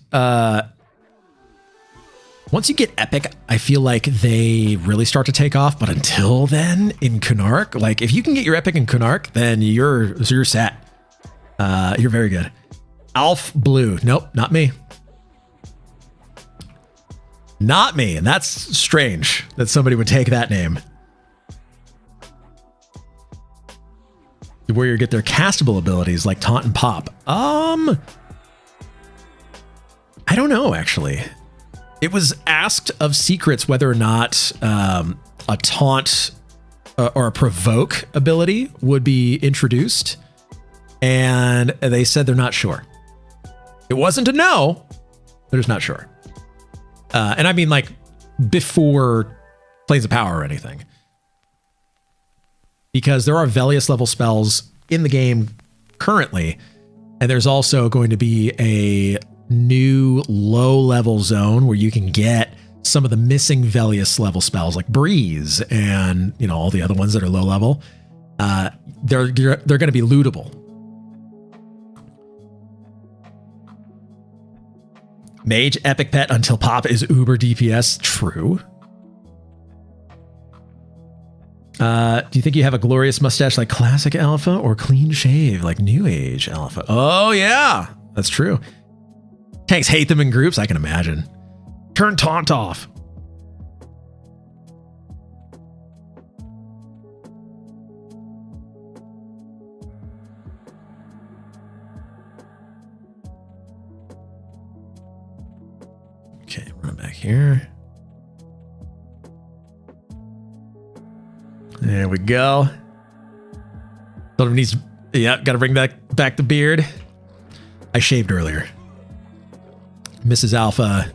Epic, I feel like they really start to take off. But until then, in Kunark, like if you can get your Epic in Kunark, then you're set. You're very good. Alf Blue. Nope, not me. Not me. And that's strange that somebody would take that name. Where you get their castable abilities like Taunt and Pop. I don't know, actually. It was asked of Secrets whether or not a Taunt or a Provoke ability would be introduced. And they said they're not sure. It wasn't a no, they're just not sure. And I mean like before Plays of Power or anything. Because there are Velious level spells in the game currently. And there's also going to be a new low level zone where you can get some of the missing Velious level spells like Breeze and, you know, all the other ones that are low level. They're going to be lootable. Mage Epic Pet until Pop is Uber DPS. True. Do you think you have a glorious mustache like classic Alpha or clean shave like New Age Alpha? Oh, yeah, that's true. Tanks hate them in groups. I can imagine. Turn Taunt off. Okay, run back here. There we go. Told him needs, yeah, got to bring back the beard. I shaved earlier. Mrs. Alpha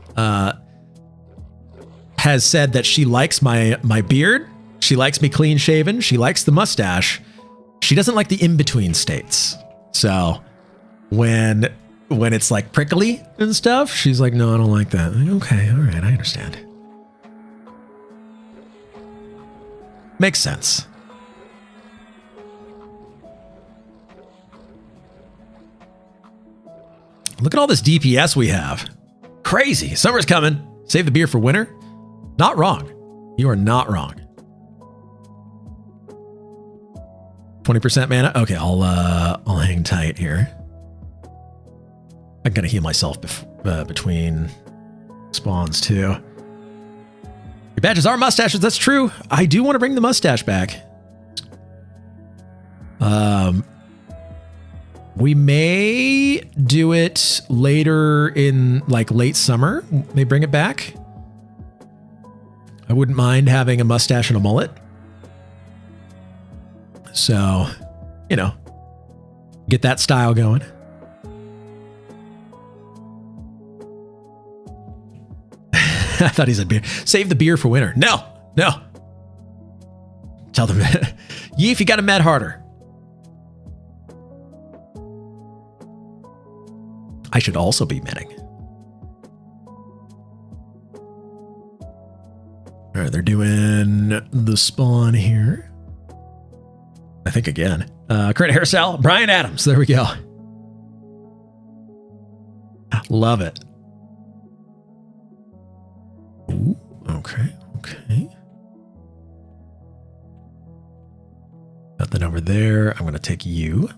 has said that she likes my beard. She likes me clean shaven. She likes the mustache. She doesn't like the in-between states. So when it's like prickly and stuff, she's like, no, I don't like that. Like, okay, all right, I understand. Makes sense. Look at all this DPS we have. Crazy. Summer's coming. Save the beer for winter. Not wrong. You are not wrong. 20% mana. Okay, I'll hang tight here. I'm gonna heal myself between spawns too. Your badges are mustaches. That's true. I do want to bring the mustache back. We may do it later in like late summer. They bring it back. I wouldn't mind having a mustache and a mullet. So, you know, get that style going. I thought he said beer. Save the beer for winter. No, no, Tell them, Yeef, you got to med harder. I should also be medding. All right, they're doing the spawn here. I think again. Current hairstyle, Brian Adams. There we go. Love it. Ooh, okay. Nothing over there. I'm going to take you.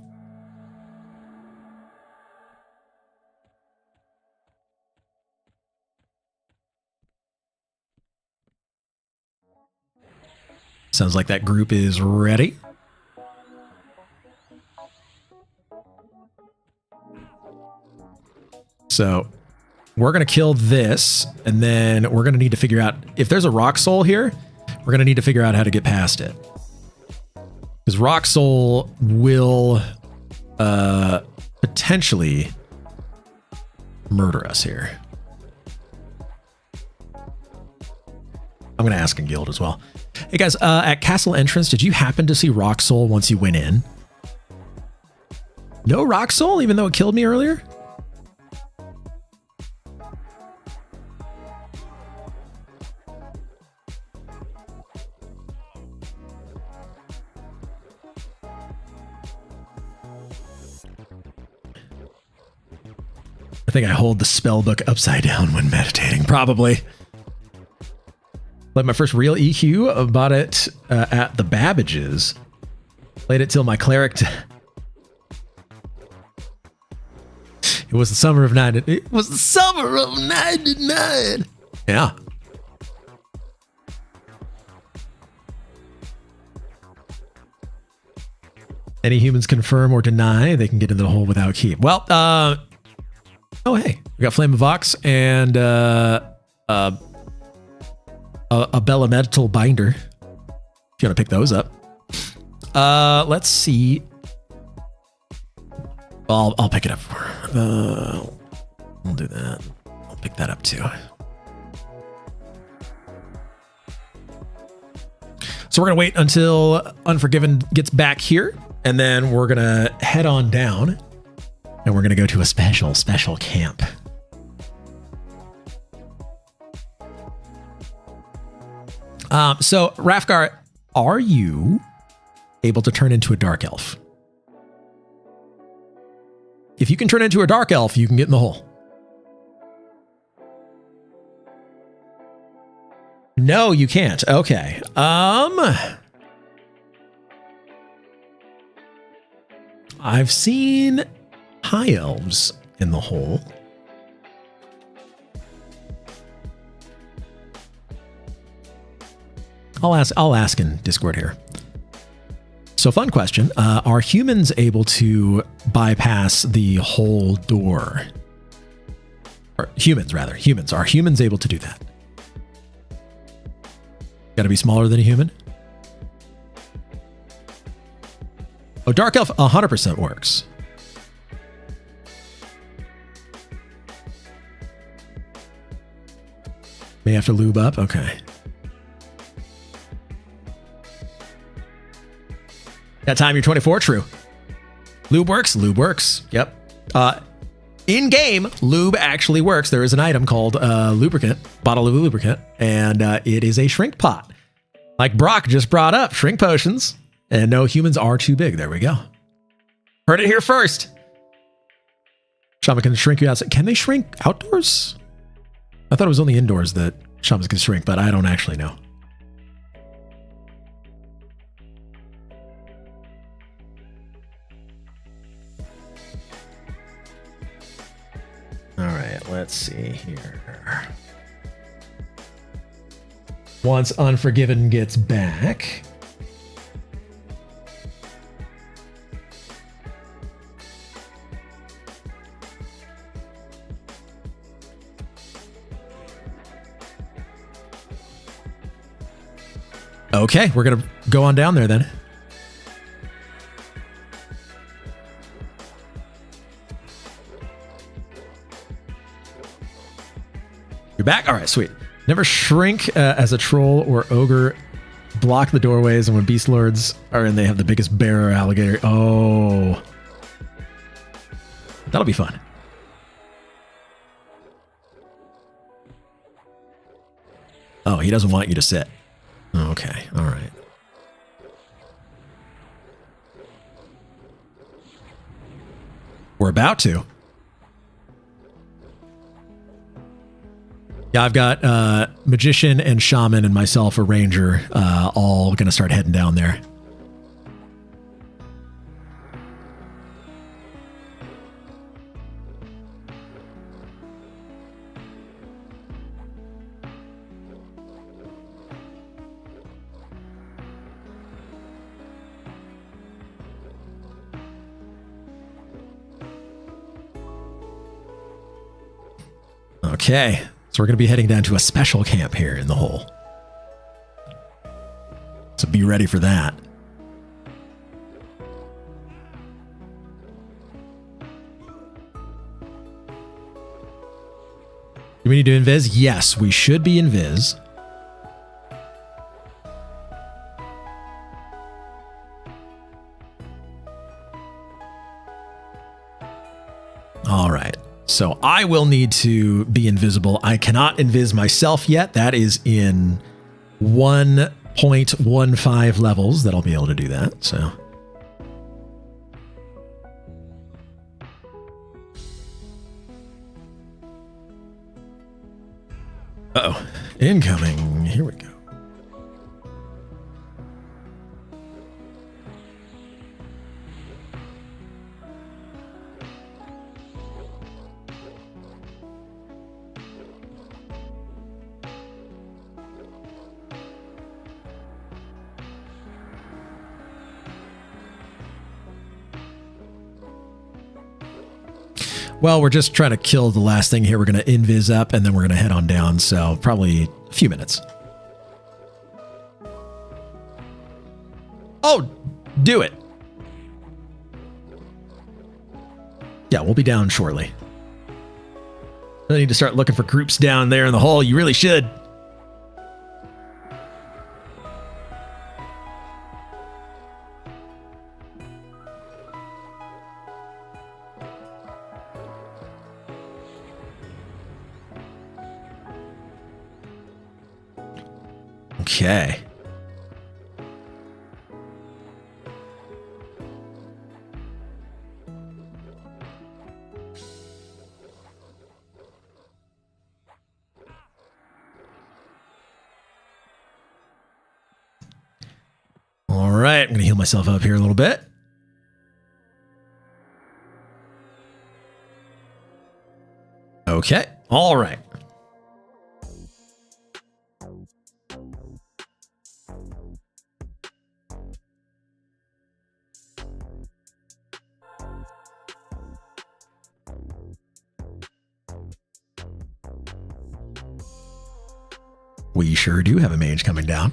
Sounds like that group is ready. So we're going to kill this, and then we're going to need to figure out if there's a rock soul here. We're going to need to figure out how to get past it. Because rock soul will potentially murder us here. I'm going to ask in guild as well. Hey guys, at castle entrance, did you happen to see rock soul once you went in? No rock soul, even though it killed me earlier? I think I hold the spell book upside down when meditating, probably. Like my first real EQ, bought it at the Babbage's. Played it till my cleric. It was the summer of 99. It was the summer of 99. Yeah. Any humans confirm or deny they can get into the hole without keep. Well, oh hey, we got Flame of Vox and a Bella binder. If you want to pick those up. Let's see. I'll pick it up. We'll do that. I'll pick that up too. So we're gonna wait until Unforgiven gets back here, and then we're gonna head on down, and we're gonna go to a special camp. So Rafgar, are you able to turn into a dark elf? If you can turn into a dark elf, you can get in the hole. No, you can't. Okay. I've seen high elves in the hole. I'll ask in Discord here. So fun question. Are humans able to bypass the whole door? Or humans, rather. Humans. Are humans able to do that? Got to be smaller than a human? Oh, Dark Elf 100% works. May have to lube up? Okay. That time you're 24? True. Lube works? Lube works. Yep. In-game, lube actually works. There is an item called lubricant, bottle of lubricant, and it is a shrink pot. Like Brock just brought up, shrink potions. And no, humans are too big. There we go. Heard it here first. Shaman can shrink you outside. Can they shrink outdoors? I thought it was only indoors that shamans can shrink, but I don't actually know. All right, let's see here. Once Unforgiven gets back. Okay, we're going to go on down there then. You're back? All right, sweet. Never shrink as a troll or ogre block the doorways, and when beast lords are in, they have the biggest bear or alligator. Oh. That'll be fun. Oh, he doesn't want you to sit. Okay, all right. We're about to. Yeah, I've got magician and shaman and myself, a ranger, all going to start heading down there. Okay, so we're going to be heading down to a special camp here in the hole. So be ready for that. Do we need to invis? Yes, we should be invis. All right. So I will need to be invisible. I cannot invis myself yet. That is in 1.15 levels that I'll be able to do that. So. Uh-oh. Incoming. Here we go. Well, we're just trying to kill the last thing here. We're going to invis up, and then we're going to head on down. So probably a few minutes. Oh, do it. Yeah, we'll be down shortly. I need to start looking for groups down there in the hole. You really should. Okay. All right, I'm going to heal myself up here a little bit. Okay. All right. We sure do have a mage coming down.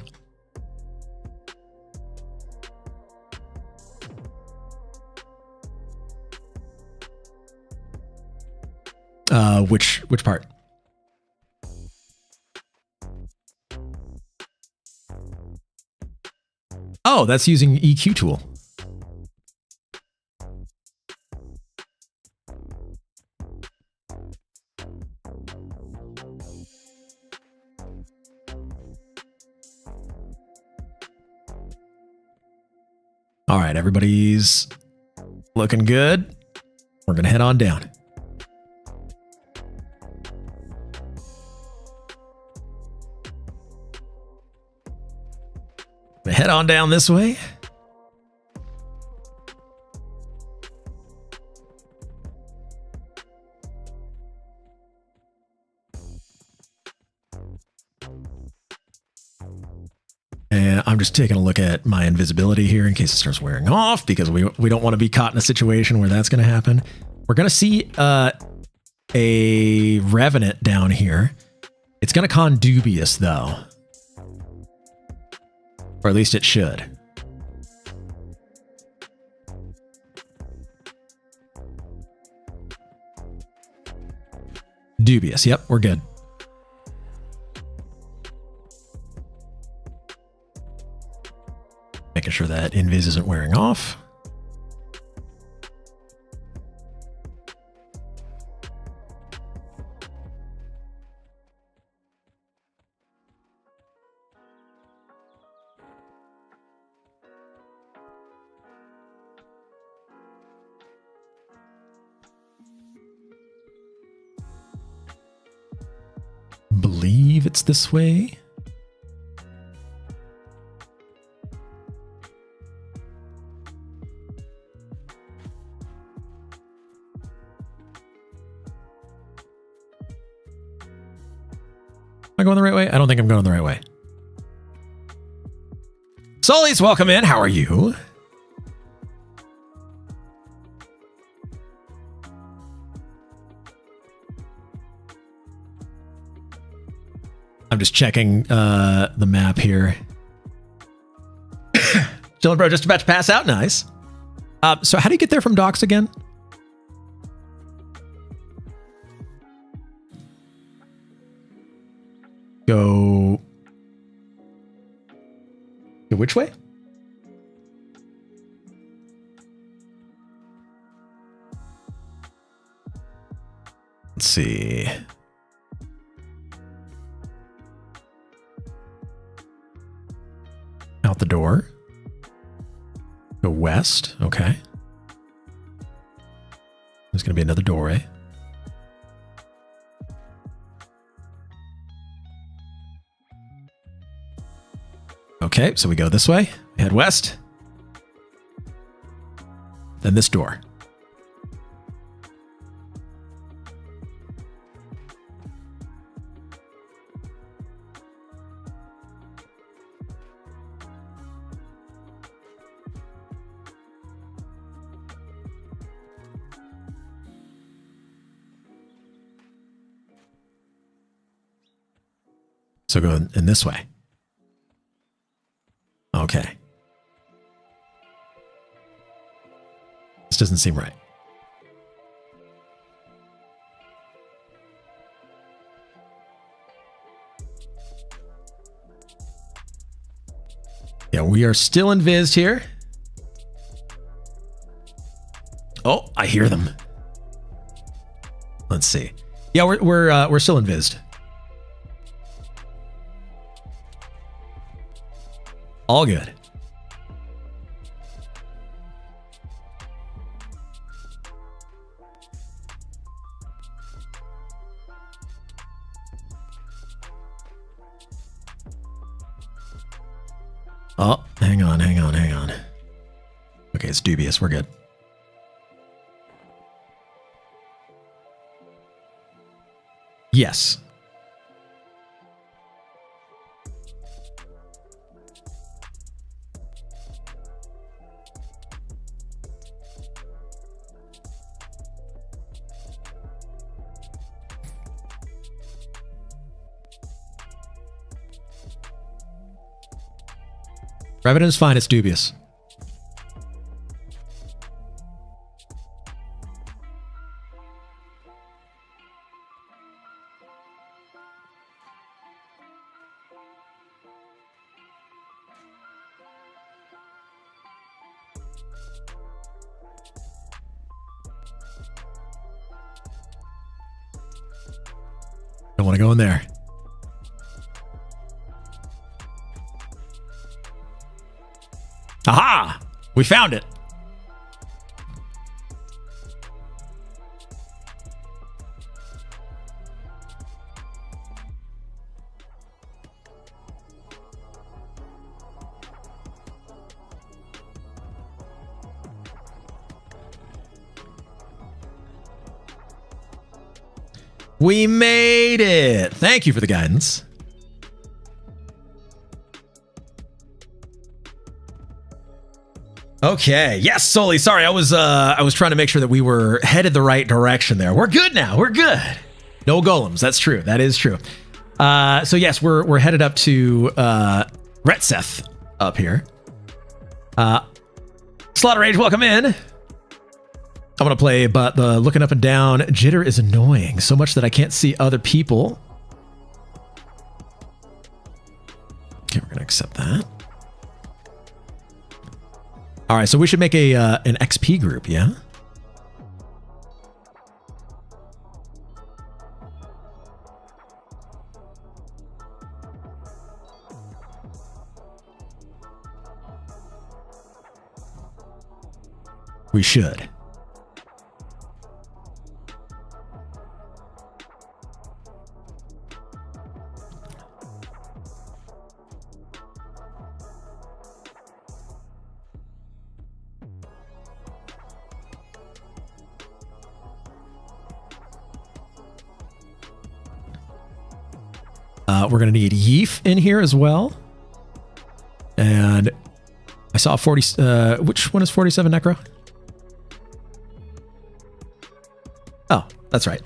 Which part? Oh, that's using EQ tool. All right, everybody's looking good. We're going to head on down. Head on down this way. And I'm just taking a look at my invisibility here in case it starts wearing off, because we don't want to be caught in a situation where that's going to happen. We're going to see a Revenant down here. It's going to con dubious, though. Or at least it should. Dubious. Yep, we're good. Making sure that invis isn't wearing off. Believe it's this way. Am I going the right way? I don't think I'm going the right way. Sully's, welcome in. How are you? I'm just checking the map here. Chillin' bro, just about to pass out. Nice. So how do you get there from docks again? Go which way? Let's see. Out the door. Go west. Okay. There's going to be another doorway. Okay, so we go this way. We head west. Then this door. So go in this way. Okay. This doesn't seem right. Yeah, we are still invised here. Oh, I hear them. Let's see. Yeah, we're still invised. All good. Oh, hang on. Okay, it's dubious. We're good. Yes. Evidence fine, it's dubious. Don't want to go in there. Aha! We found it. We made it. Thank you for the guidance. Okay. Yes, Sully. Sorry, I was trying to make sure that we were headed the right direction there. We're good now. We're good. No golems. That's true. That is true. So yes, we're headed up to Retseth up here. Slaughter Rage, welcome in. I'm gonna play, but the looking up and down jitter is annoying so much that I can't see other people. Okay, we're gonna accept that. All right, so we should make a an XP group, yeah? We should. We're going to need Yeef in here as well. And I saw 40... which one is 47 Necro? Oh, that's right.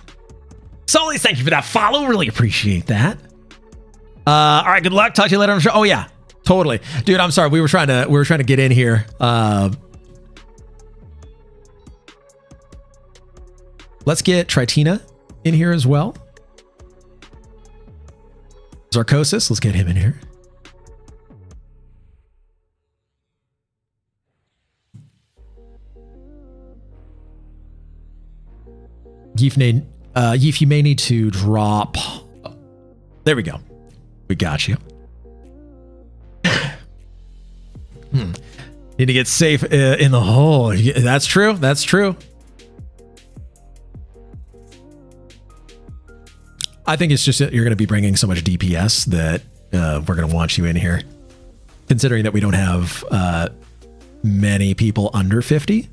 Sully, thank you for that follow. Really appreciate that. All right, good luck. Talk to you later on the show. Oh, yeah, totally. Dude, I'm sorry. We were trying to get in here. Let's get Tritina in here as well. Zarcosis, let's get him in here. Yeef, you may need to drop. There we go. We got you. Need to get safe in the hole. That's true. That's true. I think it's just that you're going to be bringing so much DPS that we're going to want you in here. Considering that we don't have many people under 50.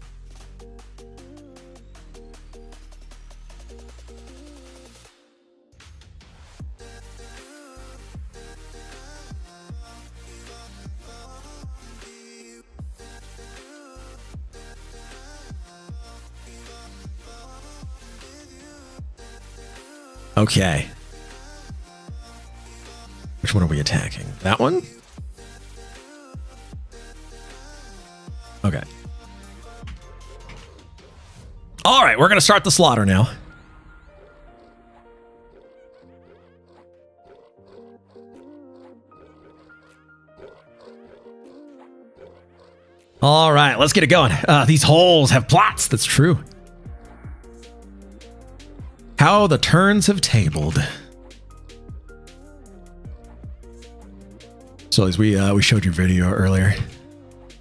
Okay. Which one are we attacking? That one? Okay. All right, we're going to start the slaughter now. All right, let's get it going. These holes have plots. That's true. How the turns have tabled. So as we showed your video earlier.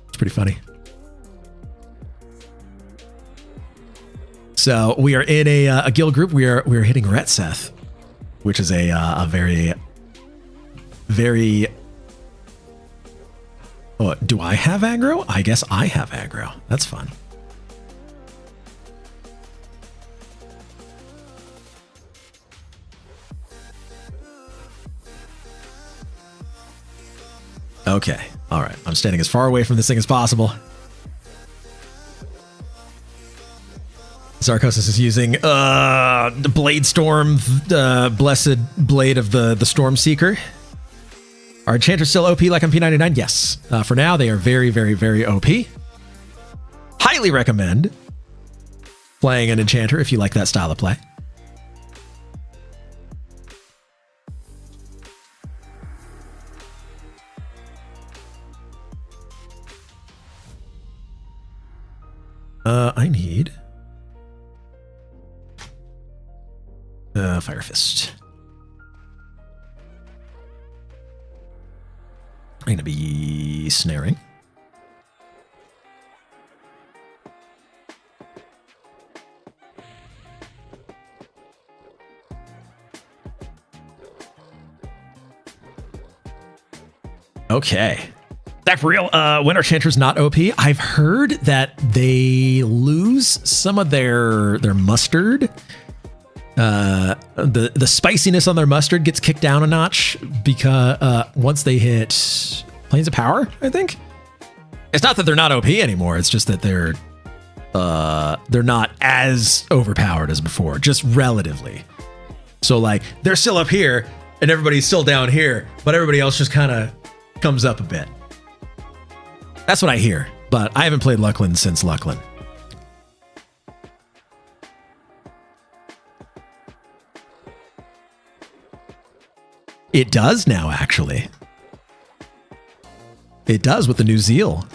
It's pretty funny. So we are in a guild group. We are hitting Retseth, which is a very, very. Oh, do I have aggro? I guess I have aggro. That's fun. Okay. All right. I'm standing as far away from this thing as possible. Zarcosis is using the Blade Storm, blessed blade of the Storm Seeker. Are enchanters still OP like on P99? Yes. For now, they are very, very, very OP. Highly recommend playing an enchanter if you like that style of play. I need Fire Fist. I'm going to be snaring. Okay. That for real? When are enchanters not OP? I've heard that they lose some of their mustard. The spiciness on their mustard gets kicked down a notch because once they hit Planes of Power, I think. It's not that they're not OP anymore. It's just that they're not as overpowered as before, just relatively. So like they're still up here and everybody's still down here, but everybody else just kind of comes up a bit. That's what I hear, but I haven't played Luckland since Luckland. It does now, actually. It does with the new Zeal.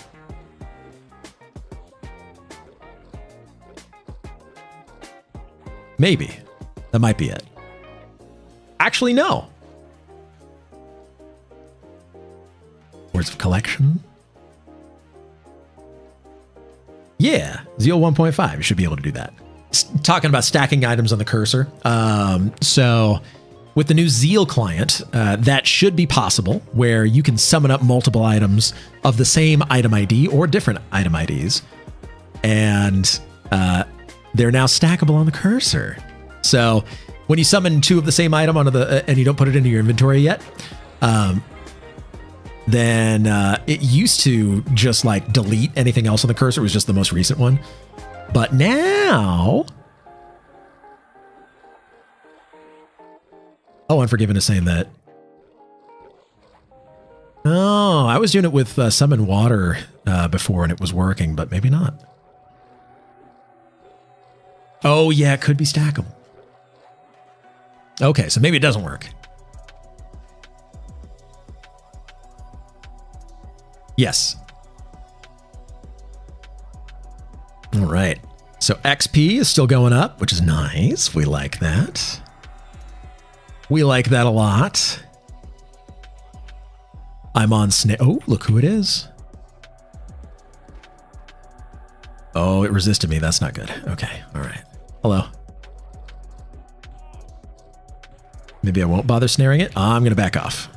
Maybe. That might be it. Actually, no. Words of collection. Yeah, Zeal 1.5. You should be able to do that. Talking about stacking items on the cursor. So with the new Zeal client, that should be possible, where you can summon up multiple items of the same item ID or different item IDs. And they're now stackable on the cursor. So when you summon two of the same item onto the and you don't put it into your inventory yet, then it used to just like delete anything else on the cursor. It was just the most recent one. But now... Oh, Unforgiven is saying that. Oh, I was doing it with Summon Water before and it was working, but maybe not. Oh, yeah, it could be stackable. Okay, so maybe it doesn't work. Yes. All right. So XP is still going up, which is nice. We like that. We like that a lot. I'm on snare. Oh, look who it is. Oh, it resisted me. That's not good. Okay. All right. Hello. Maybe I won't bother snaring it. I'm going to back off.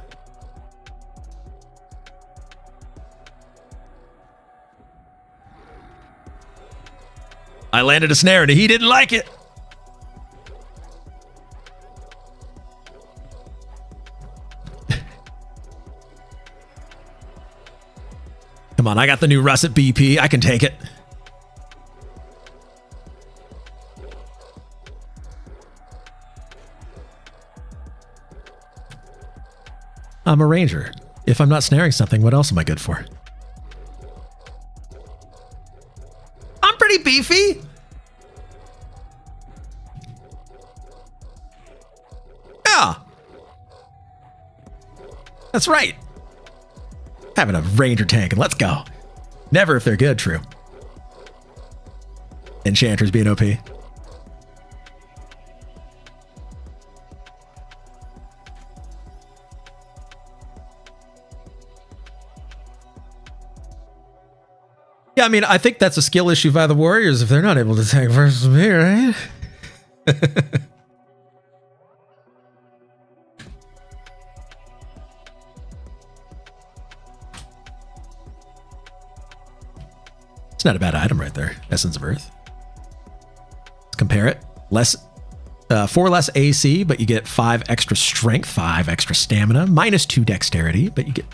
I landed a snare and he didn't like it. Come on, I got the new russet BP. I can take it. I'm a ranger. If I'm not snaring something, what else am I good for? I'm pretty beefy. Yeah. That's right. Having a ranger tank and let's go. Never if they're good, true. Enchanters being OP. Yeah, I mean, I think that's a skill issue by the warriors if they're not able to tank versus me, right? It's not a bad item right there. Essence of Earth. Let's compare it. 4 less AC, but you get 5 extra strength, 5 extra stamina, -2 dexterity, but you get...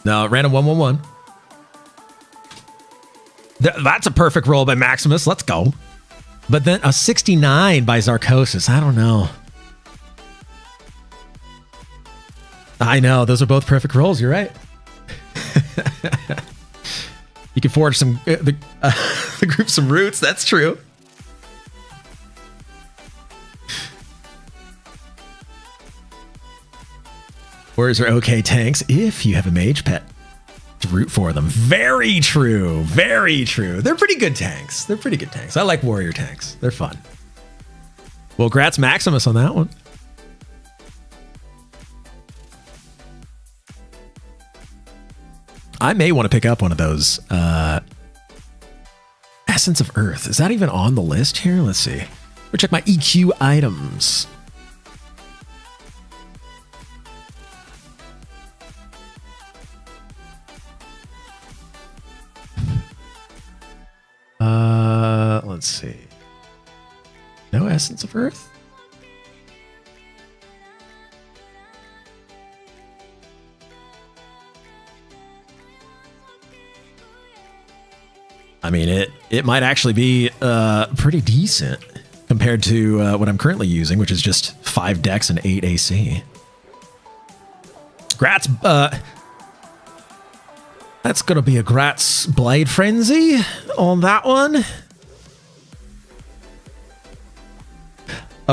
No, random 111. That's a perfect roll by Maximus. Let's go. But then a 69 by Zarcosis. I don't know. I know. Those are both perfect rolls. You're right. You can forge some the group some roots. That's true. Warriors are okay tanks if you have a mage pet to root for them. Very true. Very true. They're pretty good tanks. They're pretty good tanks. I like warrior tanks. They're fun. Well, grats Maximus on that one. I may want to pick up one of those. Essence of Earth. Is that even on the list here? Let's see. We'll check my EQ items. Let's see. No Essence of Earth? I mean, it might actually be pretty decent compared to what I'm currently using, which is just 5 dex and 8 AC. Grats, that's gonna be a Grats Blade Frenzy on that one.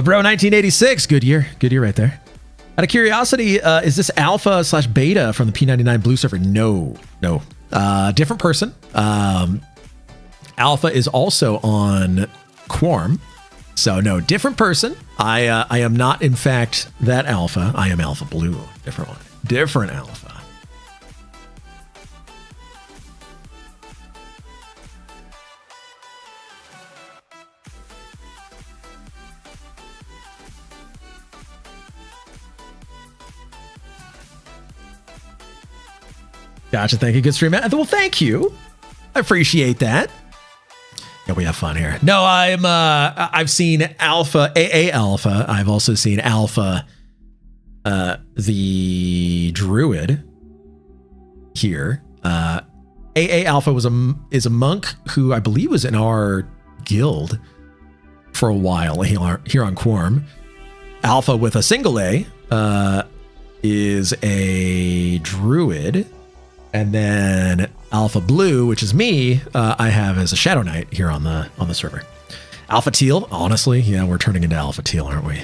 Bro, 1986. Good year right there. Out of curiosity, is this alpha / beta from the P99 Blue server? No. Different person. Alpha is also on Quarm. So no, different person. I am not, in fact, that alpha. I am Alpha Blue. Different one. Different alpha. Gotcha. Thank you. Good stream. Well, thank you. I appreciate that. Yeah, we have fun here. No, I've seen Alpha, AA Alpha. I've also seen Alpha, the Druid here. AA Alpha is a monk who I believe was in our guild for a while here on Quarm. Alpha with a single A is a Druid. And then Alpha Blue, which is me, I have as a Shadow Knight here on the server. Alpha Teal, honestly, yeah, we're turning into Alpha Teal, aren't we?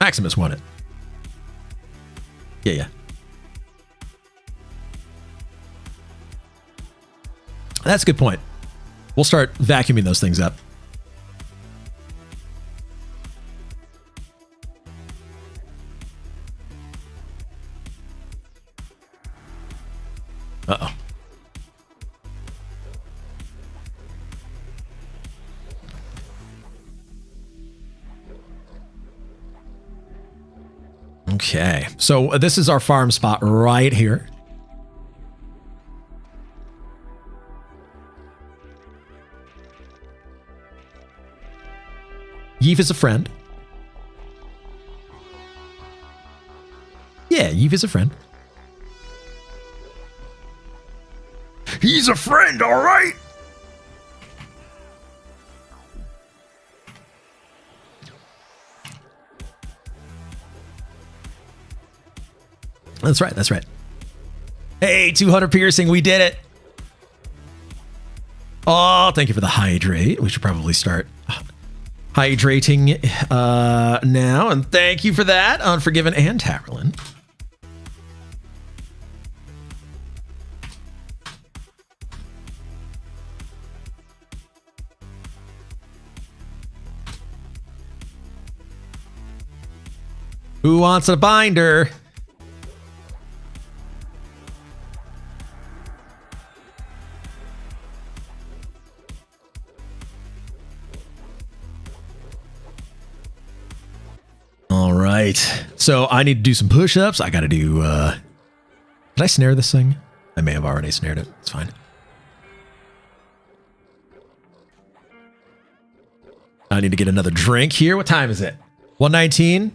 Maximus won it. Yeah. That's a good point. We'll start vacuuming those things up. Uh-oh. Okay. So this is our farm spot right here. Yeef is a friend. Yeah, Yeef is a friend. He's a friend, all right? That's right. Hey, 200 piercing, we did it. Oh, thank you for the hydrate. We should probably start hydrating now, and thank you for that, Unforgiven and Tamerlane. Who wants a binder? All right. So I need to do some push-ups. I got to do... Did I snare this thing? I may have already snared it. It's fine. I need to get another drink here. What time is it? 1:19?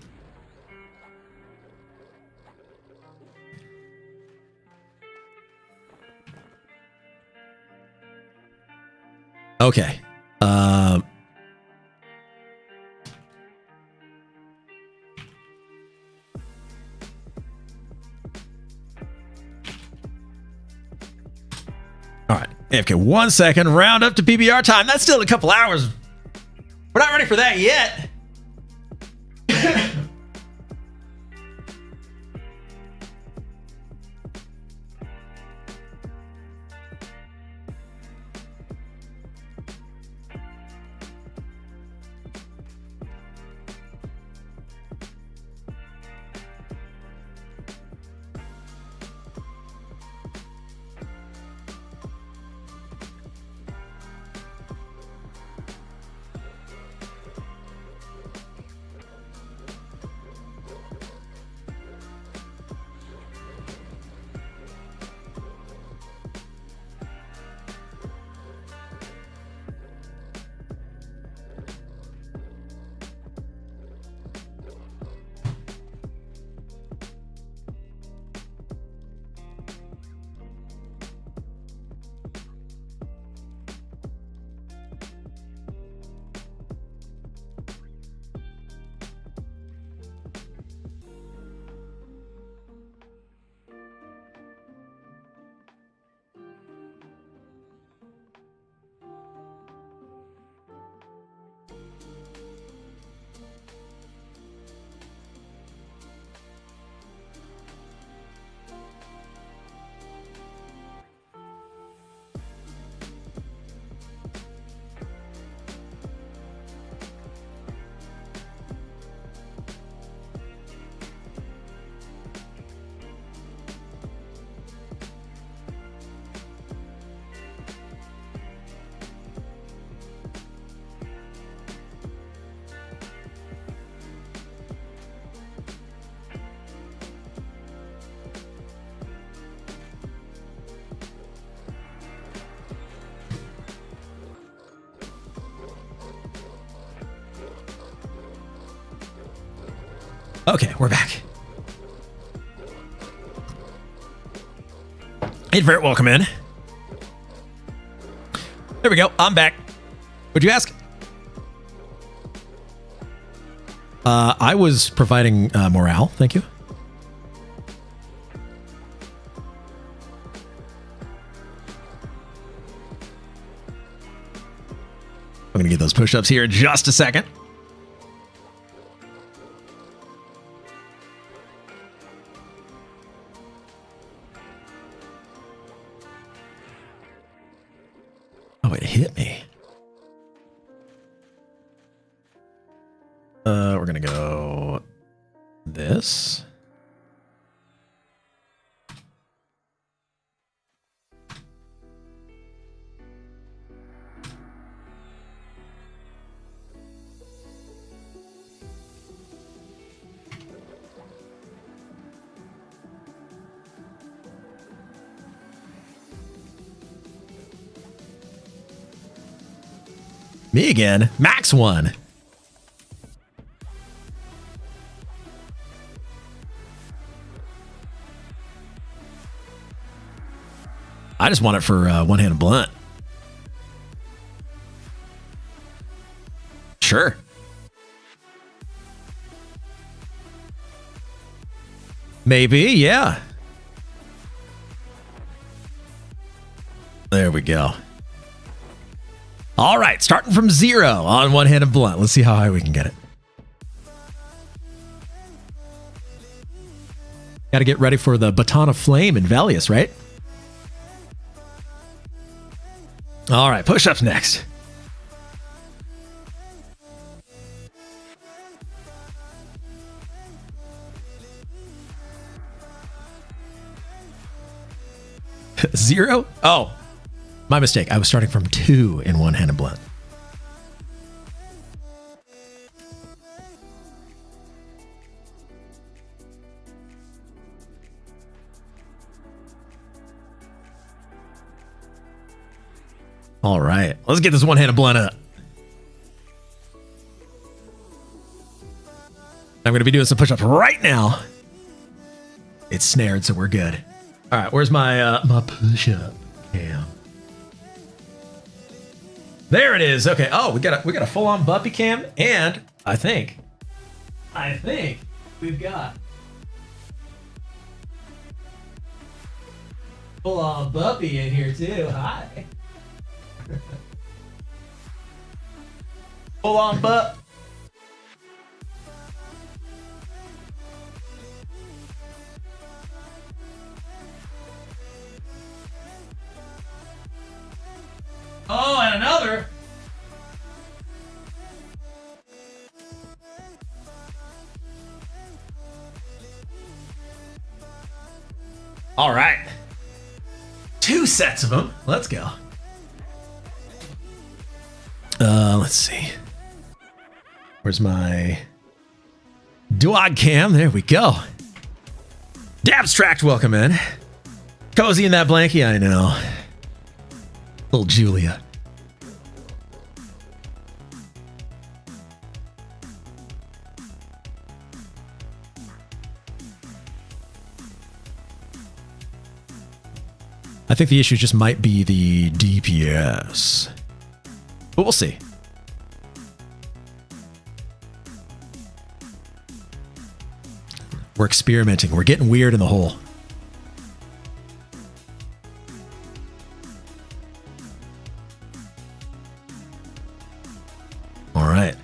Okay. All right. AFK, 1 second. Round up to PBR time. That's still a couple hours. We're not ready for that yet. Okay, we're back. You're very welcome in. There we go. I'm back. What'd you ask? I was providing morale. Thank you. I'm going to get those push-ups here in just a second. Oh, it hit me. We're going to go this. Me again. Max won. I just want it for one-handed blunt. Sure. Maybe, yeah. There we go. All right, starting from 0 on one-handed blunt. Let's see how high we can get it. Got to get ready for the baton of flame in Valius, right? All right, push-ups next. Zero? Oh, my mistake. I was starting from 2 in one-handed blunt. All right, let's get this one-handed blunt up. I'm going to be doing some push-ups right now. It's snared, so we're good. All right, where's my my push-up cam? There it is. Okay. Oh, we got a full-on Buppy cam, and I think we've got full-on Buppy in here too. Hi. Full-on Bup. Oh, and another. All right. 2 sets of them. Let's go. Let's see. Where's my Duog cam? There we go. Dabstract, welcome in. Cozy in that blankie, I know. Little Julia. I think the issue just might be the DPS. But we'll see. We're experimenting. We're getting weird in the hole. All right.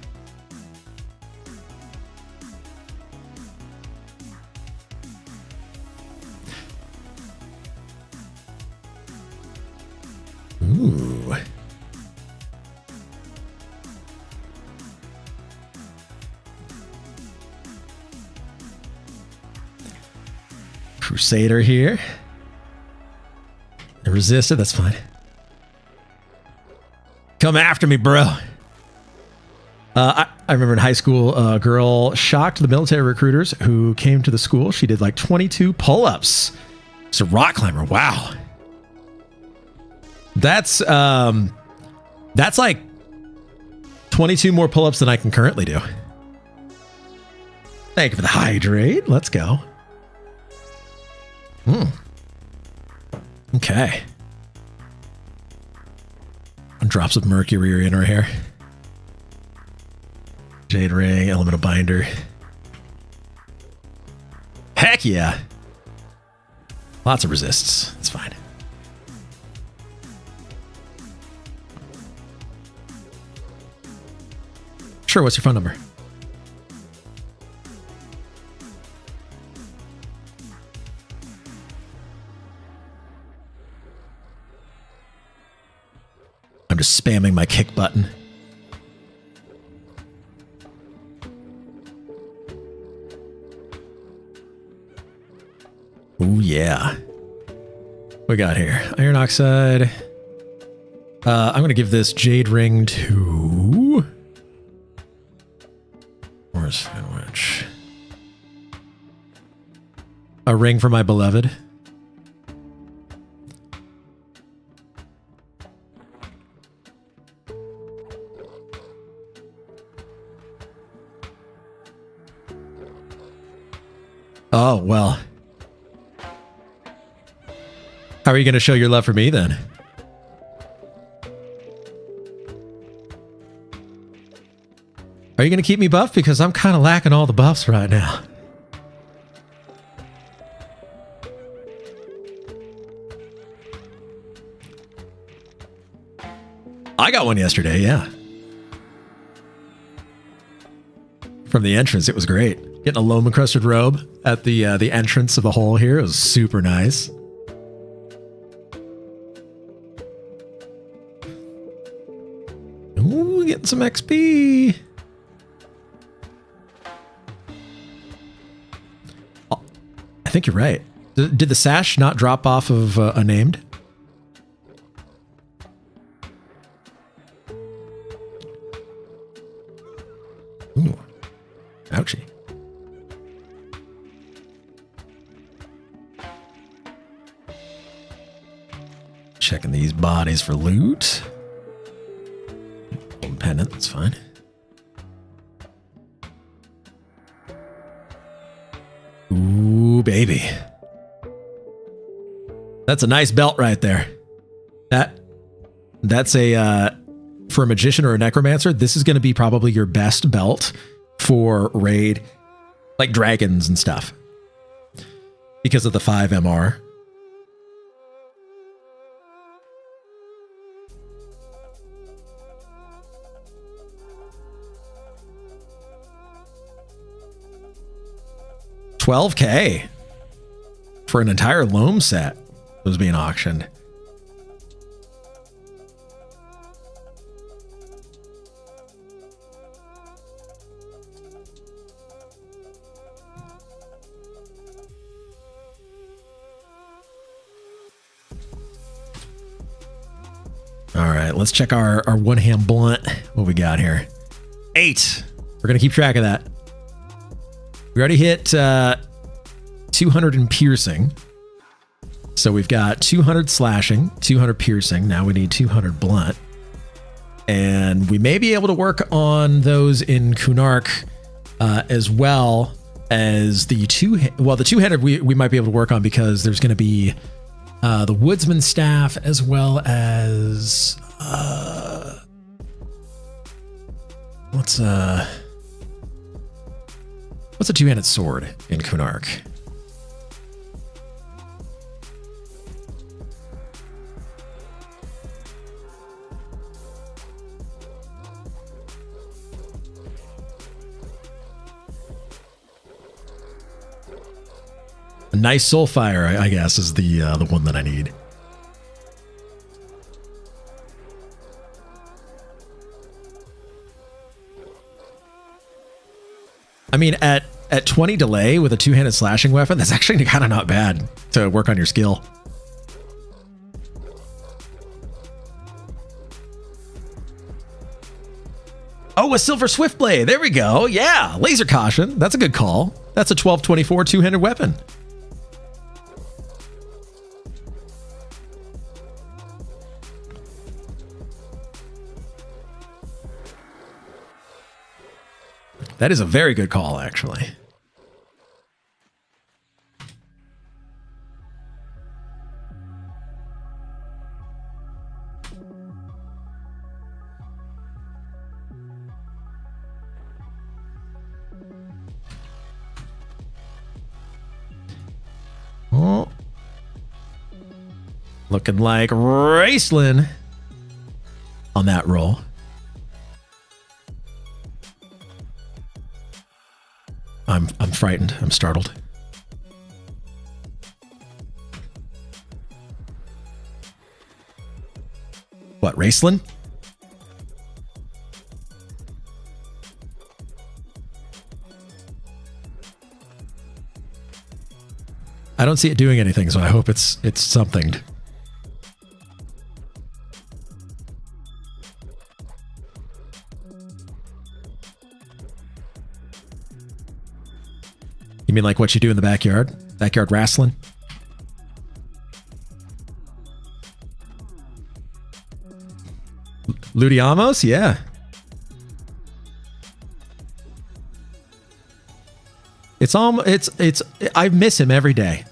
Ooh. Crusader here. Resisted, that's fine. Come after me, bro. I remember in high school, a girl shocked the military recruiters who came to the school. She did like 22 pull-ups. She's a rock climber. Wow. That's like 22 more pull-ups than I can currently do. Thank you for the hydrate. Let's go. Okay. Drops of mercury are in our hair. Jade ring, elemental binder. Heck yeah. Lots of resists. It's fine. Sure, what's your phone number? I'm just spamming my kick button. Oh yeah. What we got here? Iron oxide. I'm going to give this jade ring to... Where's which? A ring for my beloved. Oh, well. How are you going to show your love for me then? Are you going to keep me buffed? Because I'm kind of lacking all the buffs right now. I got one yesterday, yeah. From the entrance, it was great. Getting a loam encrusted robe at the entrance of the hole here. It was super nice. Ooh, getting some XP. Oh, I think you're right. Did the sash not drop off of unnamed? Ooh, ouchie. Checking these bodies for loot. Golden pendant, that's fine. Ooh, baby. That's a nice belt right there. That's a for a magician or a necromancer, this is going to be probably your best belt for raid, like dragons and stuff. Because of the 5 MR. $12K for an entire loam set was being auctioned. All right, let's check our one-hand blunt. What we got here? 8. We're going to keep track of that. We already hit 200 in piercing. So we've got 200 slashing, 200 piercing. Now we need 200 blunt. And we may be able to work on those in Kunark as well as the the two-handed we might be able to work on because there's going to be the woodsman staff as well as what's a two-handed sword in Kunark? A nice soulfire, I guess, is the one that I need. I mean, at 20 delay with a two-handed slashing weapon, that's actually kind of not bad to work on your skill. Oh, a silver swift blade. There we go. Yeah, laser caution. That's a good call. That's a 1224 two-handed weapon. That is a very good call, actually. Oh. Looking like Raceland on that roll. I'm frightened. I'm startled. What, Raceland? I don't see it doing anything, so I hope it's something. You mean like what you do in the backyard? Backyard wrestling? Ludiamos? Yeah. I miss him every day.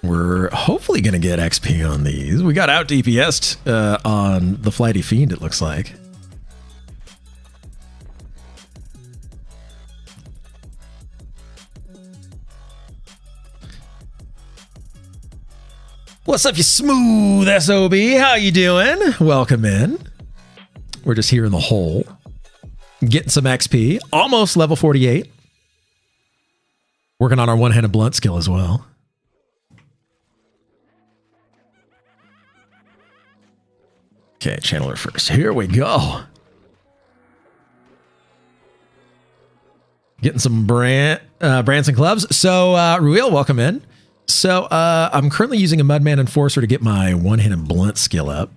We're hopefully going to get XP on these. We got out DPS'd on the Flighty Fiend, it looks like. What's up, you smooth SOB? How you doing? Welcome in. We're just here in the hole. Getting some XP. Almost level 48. Working on our one-handed blunt skill as well. Okay, channeler first. Here we go. Getting some Branson clubs. So, Ruel, welcome in. So, I'm currently using a Mudman Enforcer to get my one-handed blunt skill up.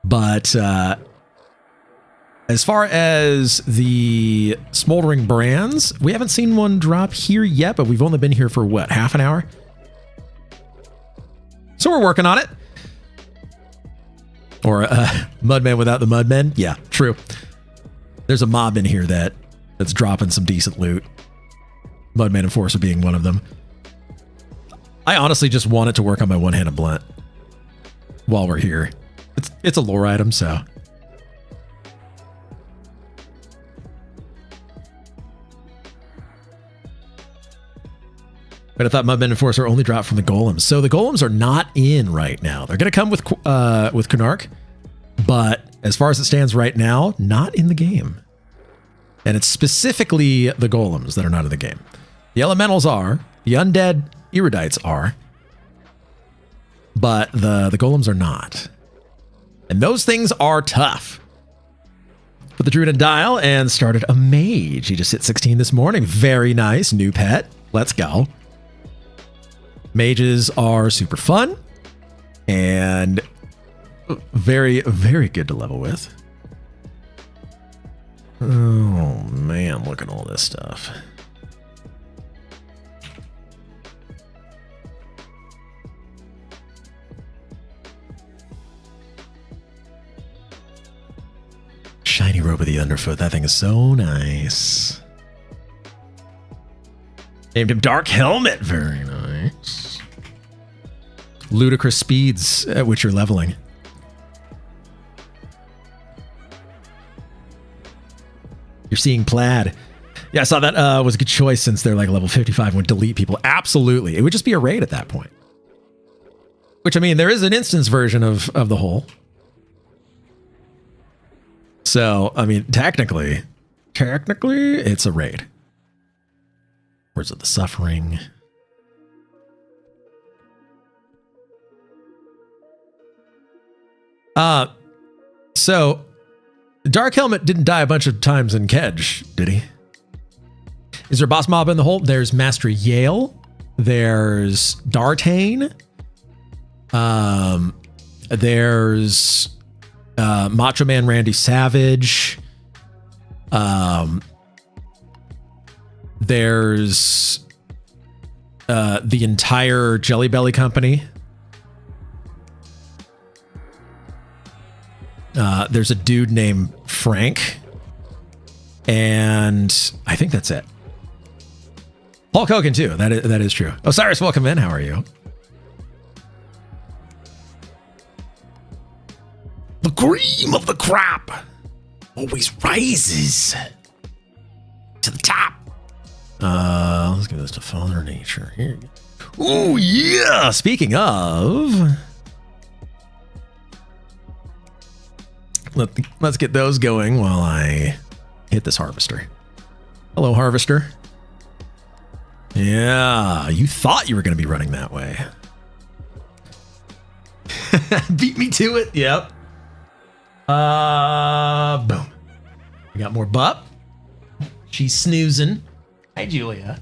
But, as far as the Smoldering Brands, we haven't seen one drop here yet, but we've only been here for, what, half an hour? So we're working on it. Or Mudman without the Mudmen. Yeah, true. There's a mob in here that's dropping some decent loot. Mudman Enforcer being one of them. I honestly just want it to work on my one-handed blunt while we're here. It's a lore item, so. But I thought Mudman Enforcer only dropped from the golems. So the golems are not in right now. They're going to come with Kunark, but as far as it stands right now, not in the game. And it's specifically the golems that are not in the game. The elementals are, the undead erudites are, but the golems are not. And those things are tough. Put the druid in dial and started a mage. He just hit 16 this morning. Very nice. New pet. Let's go. Mages are super fun and very, very good to level with. Oh man, look at all this stuff. Shiny robe of the underfoot. That thing is so nice. Named him Dark Helmet. Very nice. Ludicrous speeds at which you're leveling. You're seeing plaid. Yeah, I saw that was a good choice since they're like level 55 and would delete people. Absolutely. It would just be a raid at that point. Which, I mean, there is an instance version of the whole. So, I mean, technically, it's a raid. Words of the Suffering. So Dark Helmet didn't die a bunch of times in Kedge, did he? Is there a boss mob in the hole? There's Master Yale. There's Dartane. There's Macho Man Randy Savage. There's the entire Jelly Belly company. There's a dude named Frank, and I think that's it. Hulk Hogan too. That is true. Osiris, welcome in. How are you? The cream of the crop always rises to the top. Let's give this to Father Nature. Here. Oh yeah. Speaking of, let's get those going while I hit this harvester. Hello, harvester. Yeah, you thought you were going to be running that way. Beat me to it. Yep. Boom. We got more bup. She's snoozing. Hi, Julia.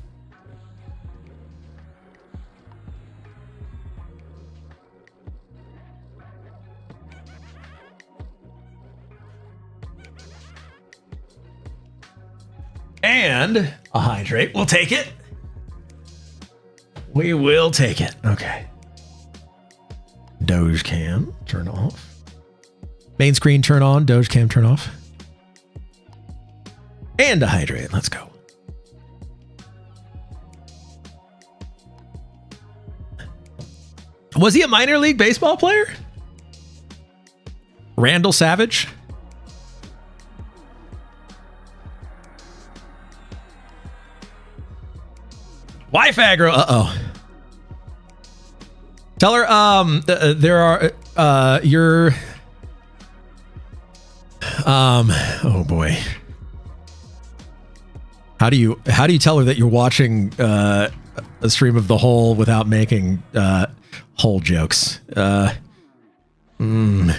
And a hydrate. We'll take it. We will take it. Okay. Doge cam, turn off. Main screen, turn on. Doge cam, turn off. And a hydrate. Let's go. Was he a minor league baseball player? Randall Savage? Wife aggro. Uh-oh. Tell her, there are, you're, oh boy. How do you tell her that you're watching, a stream of The Hole without making, hole jokes? I don't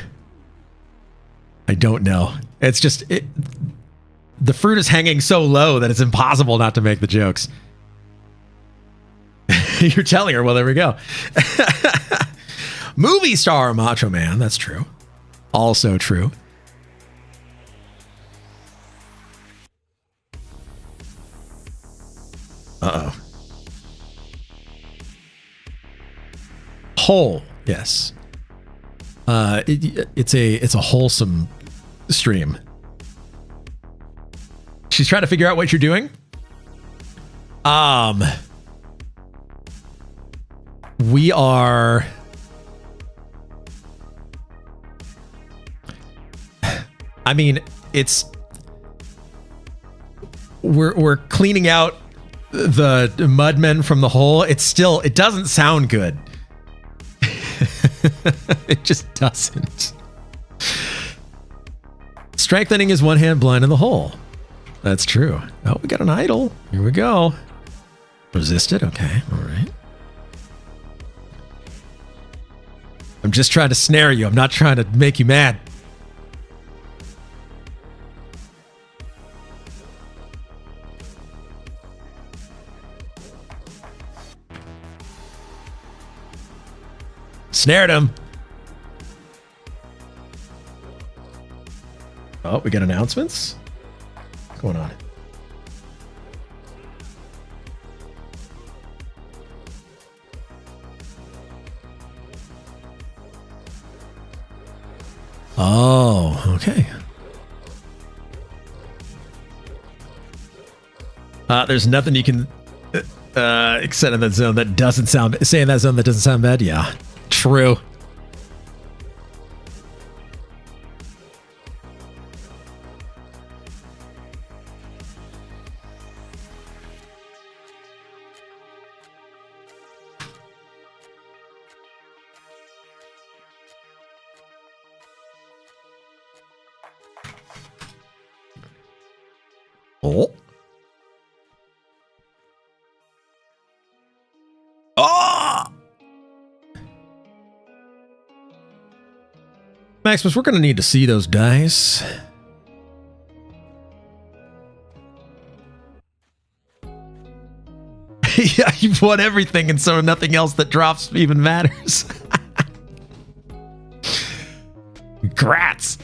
know. It's just, the fruit is hanging so low that it's impossible not to make the jokes. You're telling her. Well, there we go. Movie star Macho Man. That's true. Also true. Uh-oh. Whole. Yes. It's a wholesome stream. She's trying to figure out what you're doing. We are. I mean, we're cleaning out the mudmen from the hole. It doesn't sound good. It just doesn't. Strengthening is one hand blind in the hole. That's true. Oh, we got an idol. Here we go. Resisted. Okay. All right. I'm just trying to snare you. I'm not trying to make you mad. Snared him. Oh, we got announcements? What's going on? Oh, okay. There's nothing you can say in that zone that doesn't sound bad. Yeah, true. Oh. Oh! Maximus, we're going to need to see those dice. Yeah, you've won everything, and so nothing else that drops even matters. Congrats.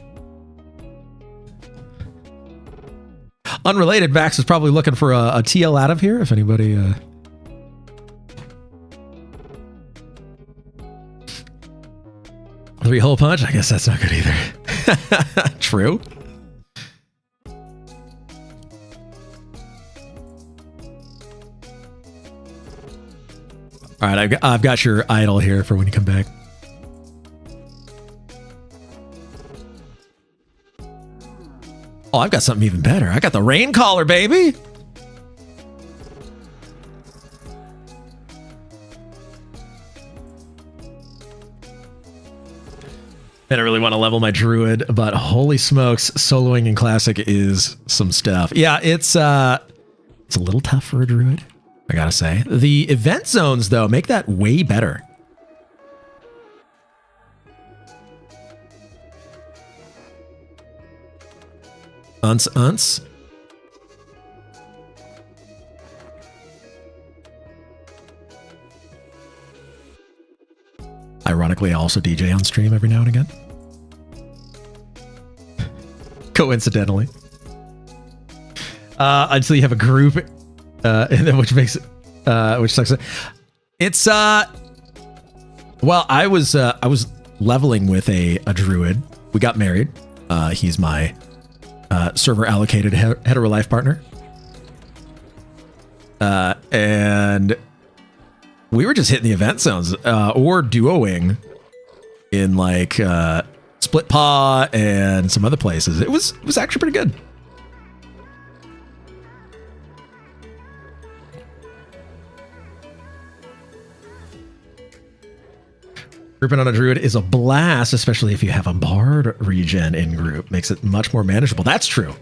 Unrelated, Max is probably looking for a TL out of here, if anybody 3-hole punch? I guess that's not good either. True. All right, I've got your idol here for when you come back. Oh, I've got something even better. I got the rain caller, baby. I don't really want to level my druid, but holy smokes, soloing in classic is some stuff. Yeah, it's a little tough for a druid, I gotta say. The event zones, though, make that way better. Unce. Ironically, I also DJ on stream every now and again. Coincidentally. Until you have a group, which makes it, which sucks. It's, well, I was leveling with a druid. We got married. He's my server allocated hetero life partner. And we were just hitting the event zones, or duoing in like Split Paw and some other places. It was actually pretty good. Grouping on a druid is a blast, especially if you have a bard regen in group. Makes it much more manageable. That's true.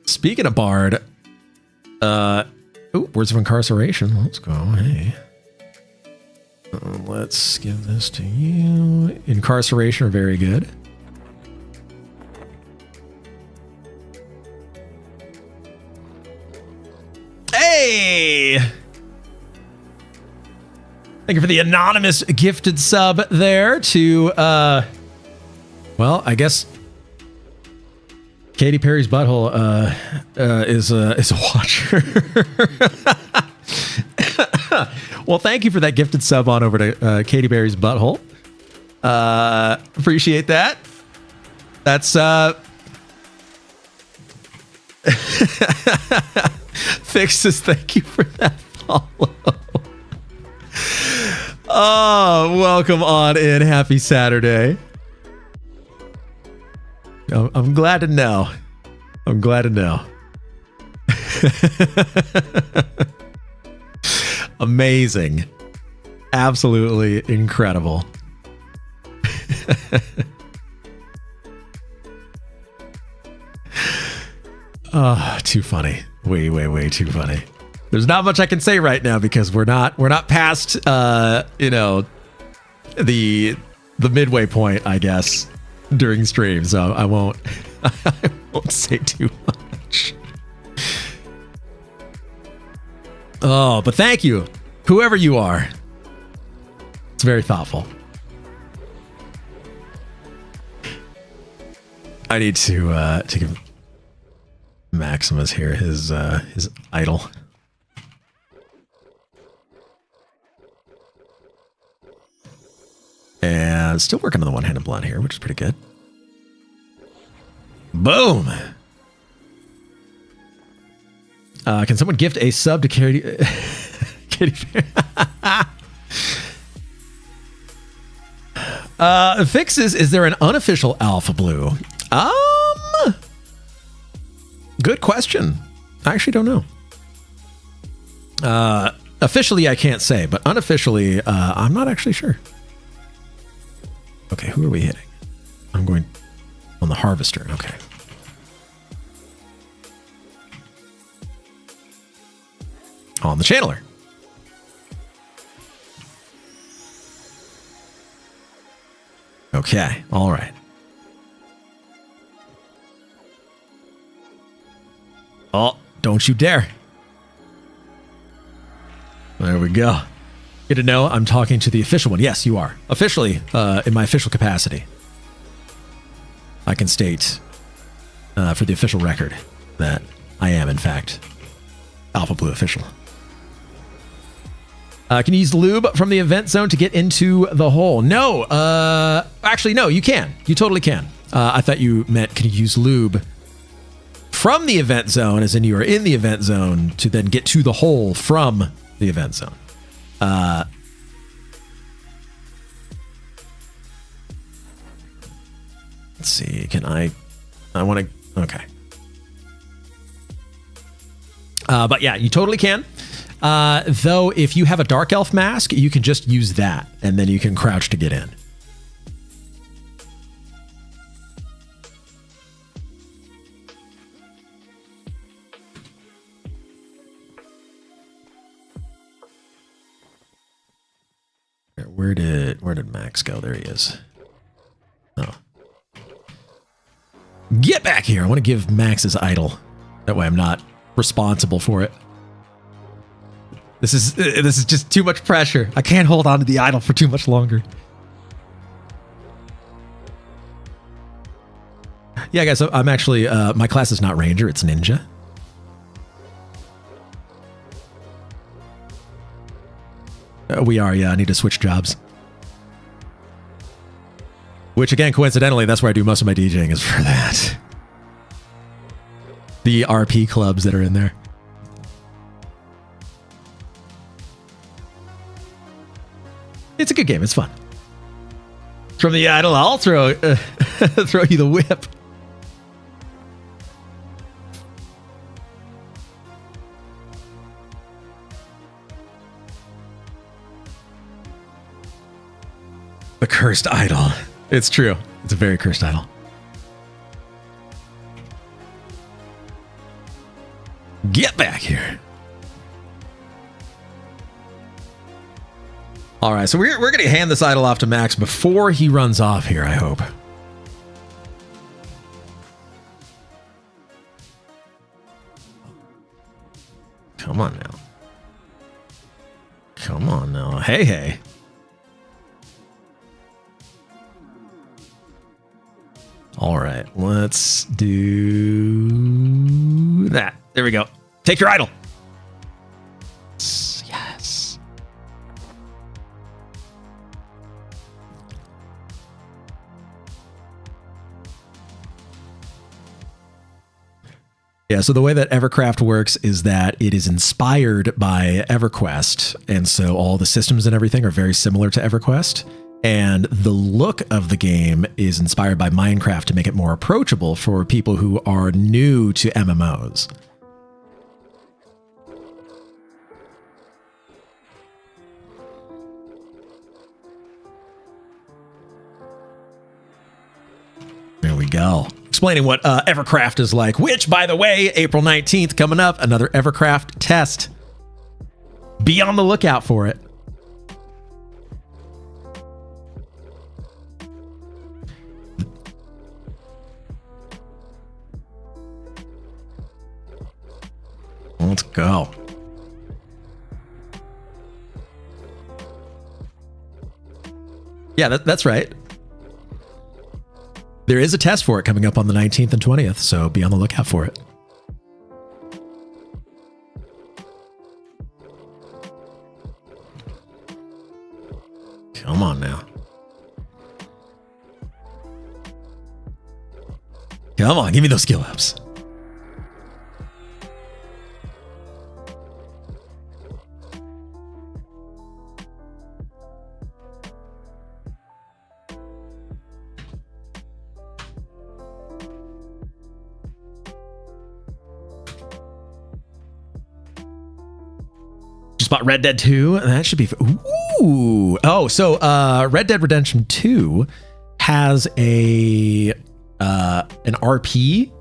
Speaking of bard, words of incarceration. Let's go. Hey. Let's give this to you. Incarceration are very good. Hey! Thank you for the anonymous gifted sub there to, well, I guess Katy Perry's butthole is a watcher. Well, thank you for that gifted sub on over to Katy Perry's butthole. Appreciate that. That's Fixes. Thank you for that follow. Oh, welcome on in. Happy Saturday. I'm glad to know. I'm glad to know. Amazing. Absolutely incredible. Oh, too funny. Way too funny. There's not much I can say right now because we're not past the midway point, I guess, during stream, so I won't say too much. Oh, but thank you, whoever you are. It's very thoughtful. I need to give Maximus here his idol. And still working on the one-handed blunt here, which is pretty good. Boom! Can someone gift a sub to Katy Fixes, is there an unofficial Alpha Blue? Good question. I actually don't know. Officially, I can't say, but unofficially, I'm not actually sure. Okay, who are we hitting? I'm going on the Harvester. Okay. On the Channeler. Okay, all right. Oh, don't you dare. There we go. Good to know I'm talking to the official one. Yes, you are. Officially, in my official capacity. I can state, for the official record, that I am, in fact, AlphablueOfficial. Can you use lube from the event zone to get into the hole? No. Actually, no, you can. You totally can. I thought you meant can you use lube from the event zone, as in you are in the event zone, to then get to the hole from the event zone. Let's see. Can I want to... Okay. But yeah, you totally can. Though, if you have a Dark Elf mask, you can just use that, and then you can crouch to get in. Where did Max go? There he is. Oh. Get back here! I want to give Max his idol. That way I'm not responsible for it. This is just too much pressure. I can't hold on to the idol for too much longer. Yeah, guys, I'm actually my class is not Ranger, it's Ninja. We are, yeah. I need to switch jobs. Which, again, coincidentally, that's where I do most of my DJing is for that. The RP clubs that are in there. It's a good game. It's fun. From the idol, I'll throw throw you the whip. The cursed idol. It's true. It's a very cursed idol. Get back here. All right, so we're going to hand this idol off to Max before he runs off here, I hope. Come on now. Come on now. Hey, hey. All right, let's do that. There we go. Take your idol. Yes. Yeah, so the way that Evercraft works is that it is inspired by EverQuest, and so all the systems and everything are very similar to EverQuest. And the look of the game is inspired by Minecraft to make it more approachable for people who are new to MMOs. There we go. Explaining what Evercraft is like, which, by the way, April 19th coming up, another Evercraft test. Be on the lookout for it. Let's go. Yeah, that's right. There is a test for it coming up on the 19th and 20th, so be on the lookout for it. Come on now. Come on, give me those skill ups. Just bought Red Dead 2. That should be... Ooh. Oh, so Red Dead Redemption 2 has an RP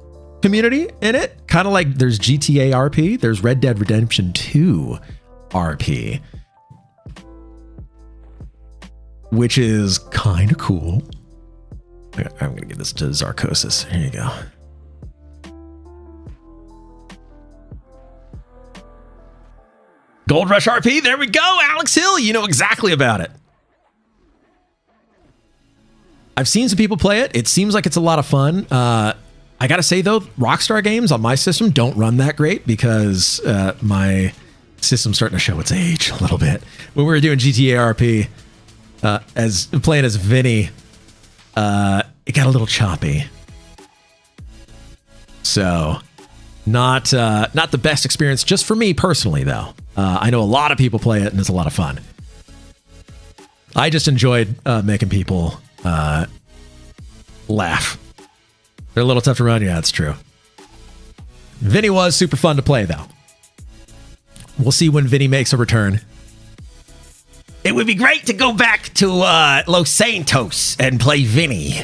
community in it. Kind of like there's GTA RP. There's Red Dead Redemption 2 RP. Which is kind of cool. I'm going to give this to Zarcosis. Here you go. Gold Rush RP, there we go, Alex Hill, you know exactly about it. I've seen some people play it. It seems like it's a lot of fun. I gotta say though, Rockstar games on my system don't run that great because my System's starting to show its age a little bit. When we were doing GTA RP, as playing as Vinny, it got a little choppy. So, not the best experience just for me personally, though. I know a lot of people play it, and it's a lot of fun. I just enjoyed making people laugh. They're a little tough to run. Yeah, that's true. Vinny was super fun to play, though. We'll see when Vinny makes a return. It would be great to go back to Los Santos and play Vinny.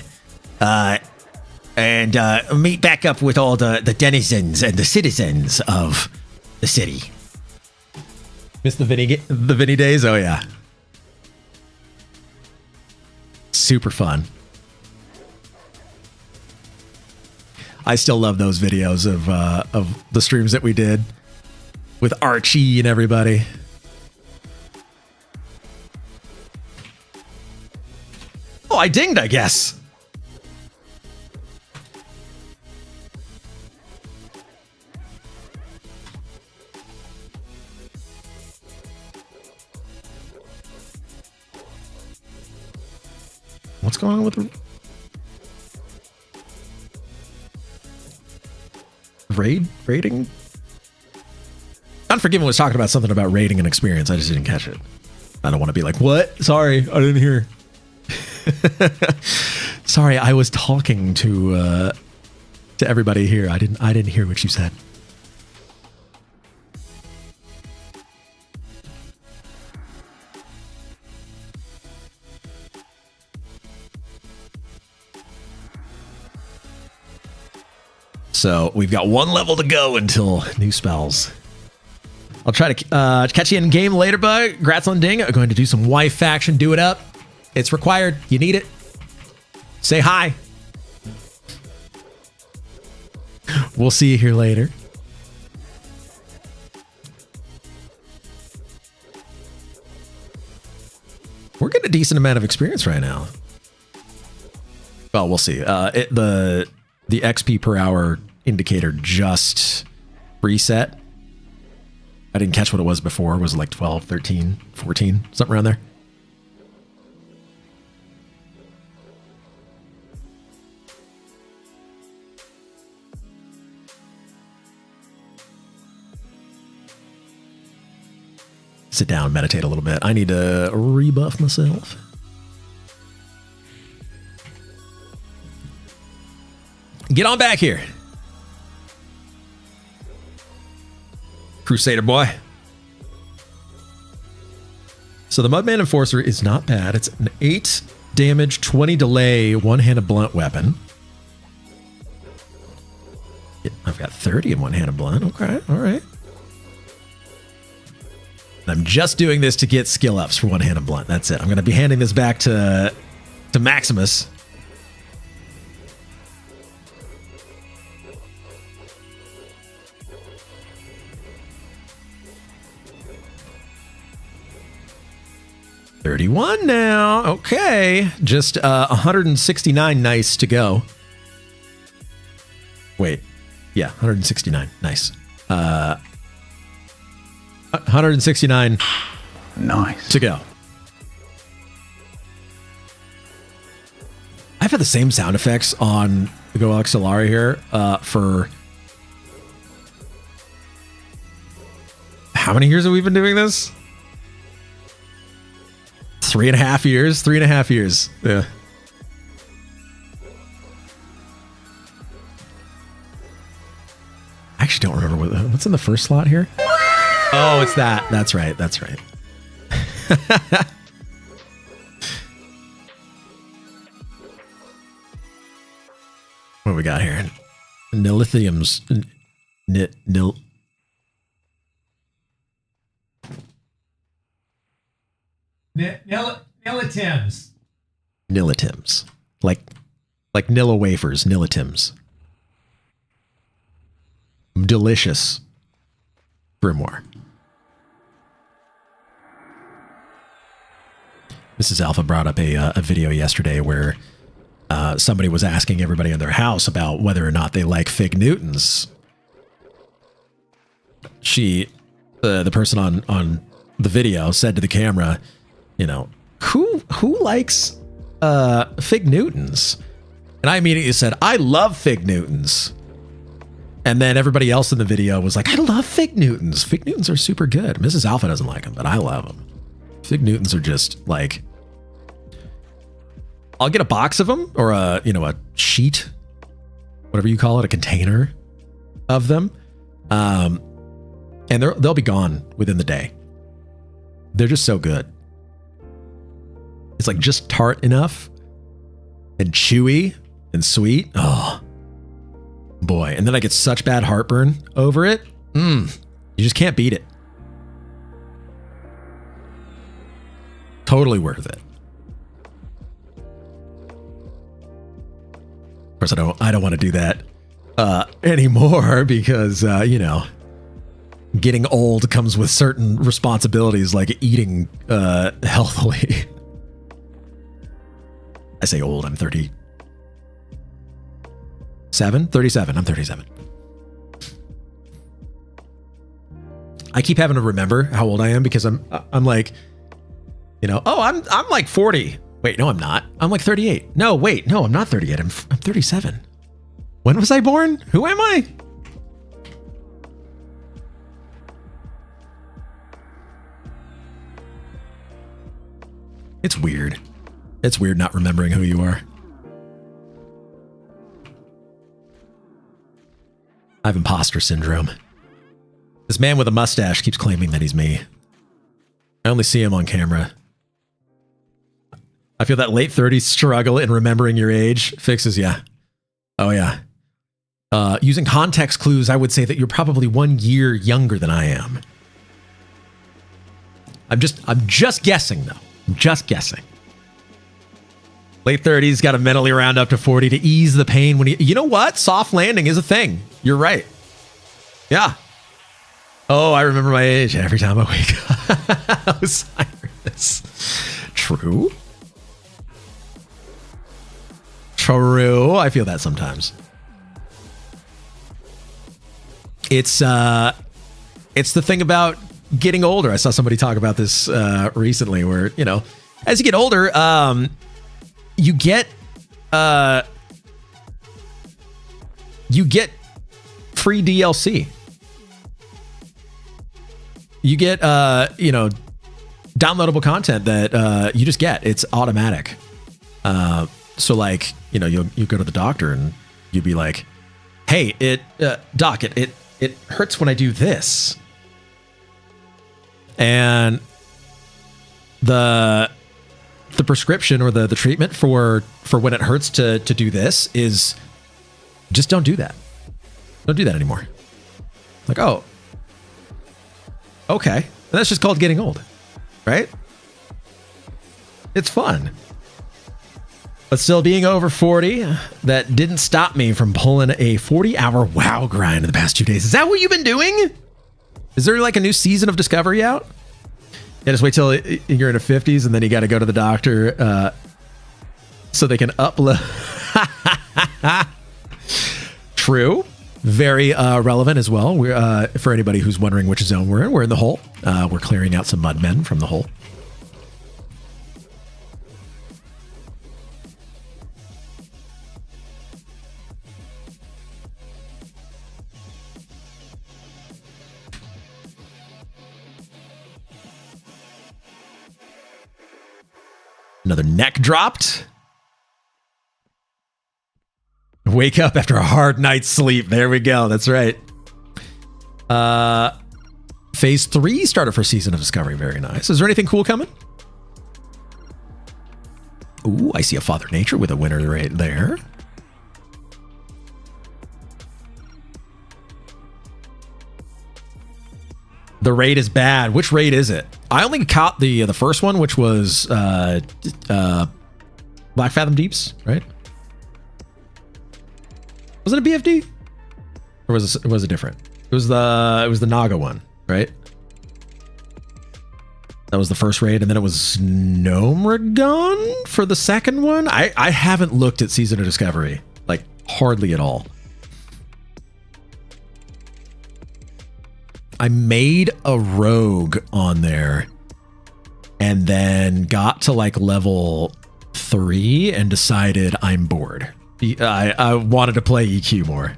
And meet back up with all the denizens and the citizens of the city. Miss the Vinny days? Oh, yeah. Super fun. I still love those videos of the streams that we did with Archie and everybody. Oh, I dinged, I guess. What's going on with the rating? Unforgiven was talking about something about rating and experience. I just didn't catch it. I don't want to be like, what? Sorry, I didn't hear. Sorry, I was talking to everybody here. I didn't hear what you said. So we've got one level to go until new spells. I'll try to catch you in game later, bud. Congrats on Ding. I'm going to do some wife faction. Do it up. It's required. You need it. Say hi. We'll see you here later. We're getting a decent amount of experience right now. Well, we'll see. The XP per hour indicator just reset. I didn't catch what it was before. Was it like 12, 13, 14, something around there? Sit down, meditate a little bit. I need to rebuff myself. Get on back here. Crusader boy. So the Mudman Enforcer is not bad. It's an 8 damage, 20 delay, one-handed blunt weapon. Yeah, I've got 30 in one-handed blunt. Okay, all right. I'm just doing this to get skill ups for one-handed blunt. That's it. I'm going to be handing this back to Maximus. $31 now. Okay. Just 169 nice to go. Wait. Yeah, 169. Nice. 169 nice to go. I've had the same sound effects on the Go XLR here for how many years have we been doing this? 3.5 years. 3.5 years. Yeah. I actually don't remember what's in the first slot here. Oh, it's that. That's right. That's right. What do we got here? Nilithiums. Nilitims. Nilitims. Like Nilla wafers. Nilitims. Delicious. Grimoire. Mrs. Alpha brought up a video yesterday where somebody was asking everybody in their house about whether or not they like Fig Newtons. She the person on the video said to the camera, you know, who likes Fig Newtons? And I immediately said, I love Fig Newtons. And then everybody else in the video was like, I love Fig Newtons. Fig Newtons are super good. Mrs. Alpha doesn't like them, but I love them. Fig Newtons are just like, I'll get a box of them or a sheet, whatever you call it, a container of them. And they'll be gone within the day. They're just so good. It's like just tart enough and chewy and sweet. Oh boy. And then I get such bad heartburn over it. You just can't beat it. Totally worth it. Of course, I don't want to do that anymore because getting old comes with certain responsibilities like eating healthily. I say old, I'm 37. I'm 37. I keep having to remember how old I am because I'm like, I'm like 40. Wait, no, I'm not. I'm like 38. No, wait, no, I'm not 38. I'm 37. When was I born? Who am I? It's weird. It's weird not remembering who you are. I have imposter syndrome. This man with a mustache keeps claiming that he's me. I only see him on camera. I feel that late 30s struggle in remembering your age fixes you. Oh yeah. Using context clues, I would say that you're probably 1 year younger than I am. I'm just guessing though. I'm just guessing. Late 30s, got to mentally round up to 40 to ease the pain when you know what? Soft landing is a thing. You're right. Yeah. Oh, I remember my age every time I wake up. Osiris. True. True. I feel that sometimes. It's the thing about getting older. I saw somebody talk about this recently where, as you get older, you get free DLC. You get downloadable content that you just get. It's automatic. So like, you go to the doctor and you'd be like, hey, doc, it hurts when I do this. And the prescription or the treatment for when it hurts to do this is just don't do that. Don't do that anymore. Like, oh, okay. That's just called getting old, right? It's fun. But still, being over 40, that didn't stop me from pulling a 40-hour WoW grind in the past 2 days. Is that what you've been doing? Is there like a new season of Discovery out? Yeah, just wait till you're in the 50s and then you got to go to the doctor so they can upload. True. Very relevant as well. We're for anybody who's wondering which zone we're in. We're in the hole. We're clearing out some mudmen from the hole. Another neck dropped. Wake up after a hard night's sleep. There we go. That's right. Phase 3 started for Season of Discovery. Very nice. Is there anything cool coming? Ooh, I see a Father Nature with a winner right there. The raid is bad. Which raid is it? I only caught the first one, which was Black Fathom Deeps, right? Was it a BFD? Or was it different? It was the Naga one, right? That was the first raid, and then it was Gnomragon for the second one. I haven't looked at Season of Discovery, like hardly at all. I made a rogue on there and then got to like level 3 and decided I'm bored. I wanted to play EQ more.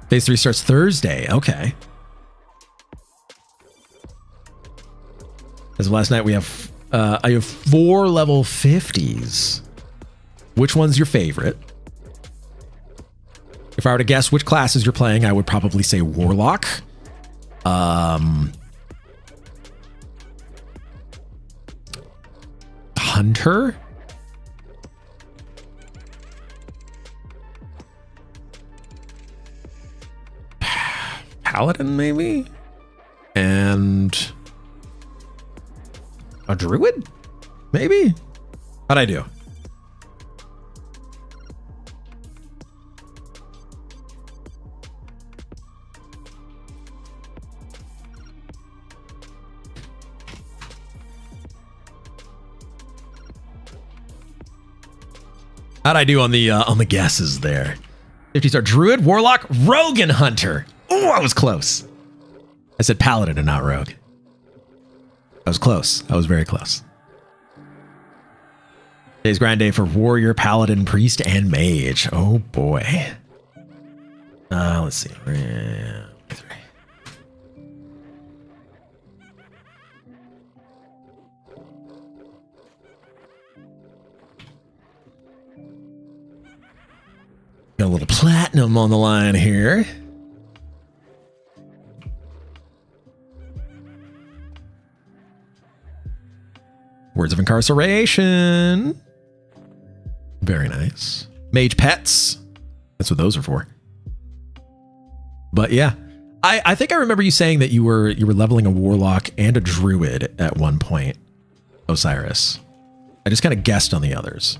Phase 3 starts Thursday. Okay. As of last night, we have I have 4 level 50s. Which one's your favorite? If I were to guess which classes you're playing, I would probably say Warlock. Hunter. Paladin, maybe? And a druid? Maybe? How'd I do? How'd I do on the guesses there? 50s are druid, warlock, rogue, and hunter. Oh, I was close. I said paladin and not rogue. I was close. I was very close. Today's grind day for warrior, paladin, priest, and mage. Oh boy. Let's see. Got a little platinum on the line here. Words of incarceration. Very nice. Mage pets. That's what those are for. But yeah, I think I remember you saying that you were leveling a warlock and a druid at one point, Osiris. I just kind of guessed on the others.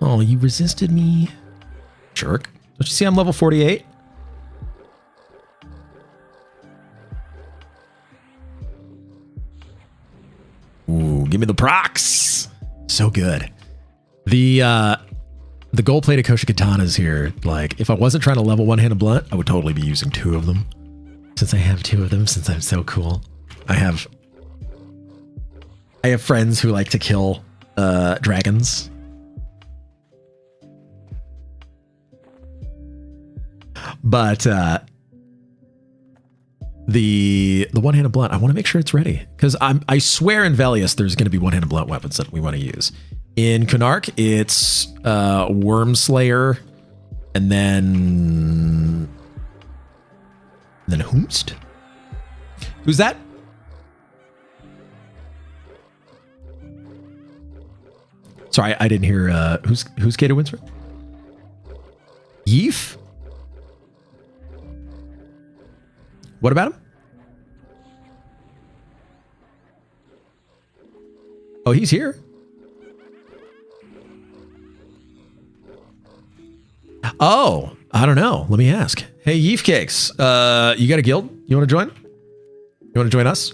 Oh, you resisted me. Jerk. Don't you see I'm level 48? Ooh, give me the procs. So good. The gold-plated Kosha katanas here, like, if I wasn't trying to level one-handed blunt, I would totally be using 2 of them. Since I have 2 of them, since I'm so cool. I have friends who like to kill dragons. But the one-handed blunt, I want to make sure it's ready, because I swear in Velius there's going to be one-handed blunt weapons that we want to use. In Kunark, it's Worm Slayer, and then Whomst? Who's that? Sorry, I didn't hear. Who's Kato Winsford? Yeef? What about him? Oh, he's here. Oh, I don't know. Let me ask. Hey, Yeef Cakes, you got a guild? You want to join? You want to join us?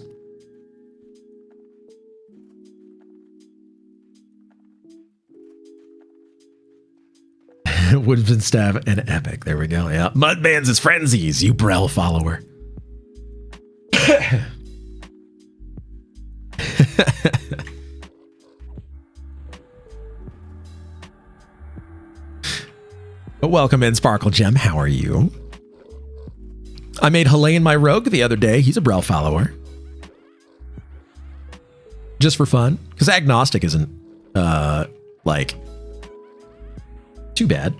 Woodsman Stab and Epic. There we go. Yeah. Mudbands is frenzies, you Brel follower. Welcome in, Sparkle Gem. How are you? I made Helene my rogue the other day. He's a Brel follower. Just for fun. Because agnostic isn't, like, too bad.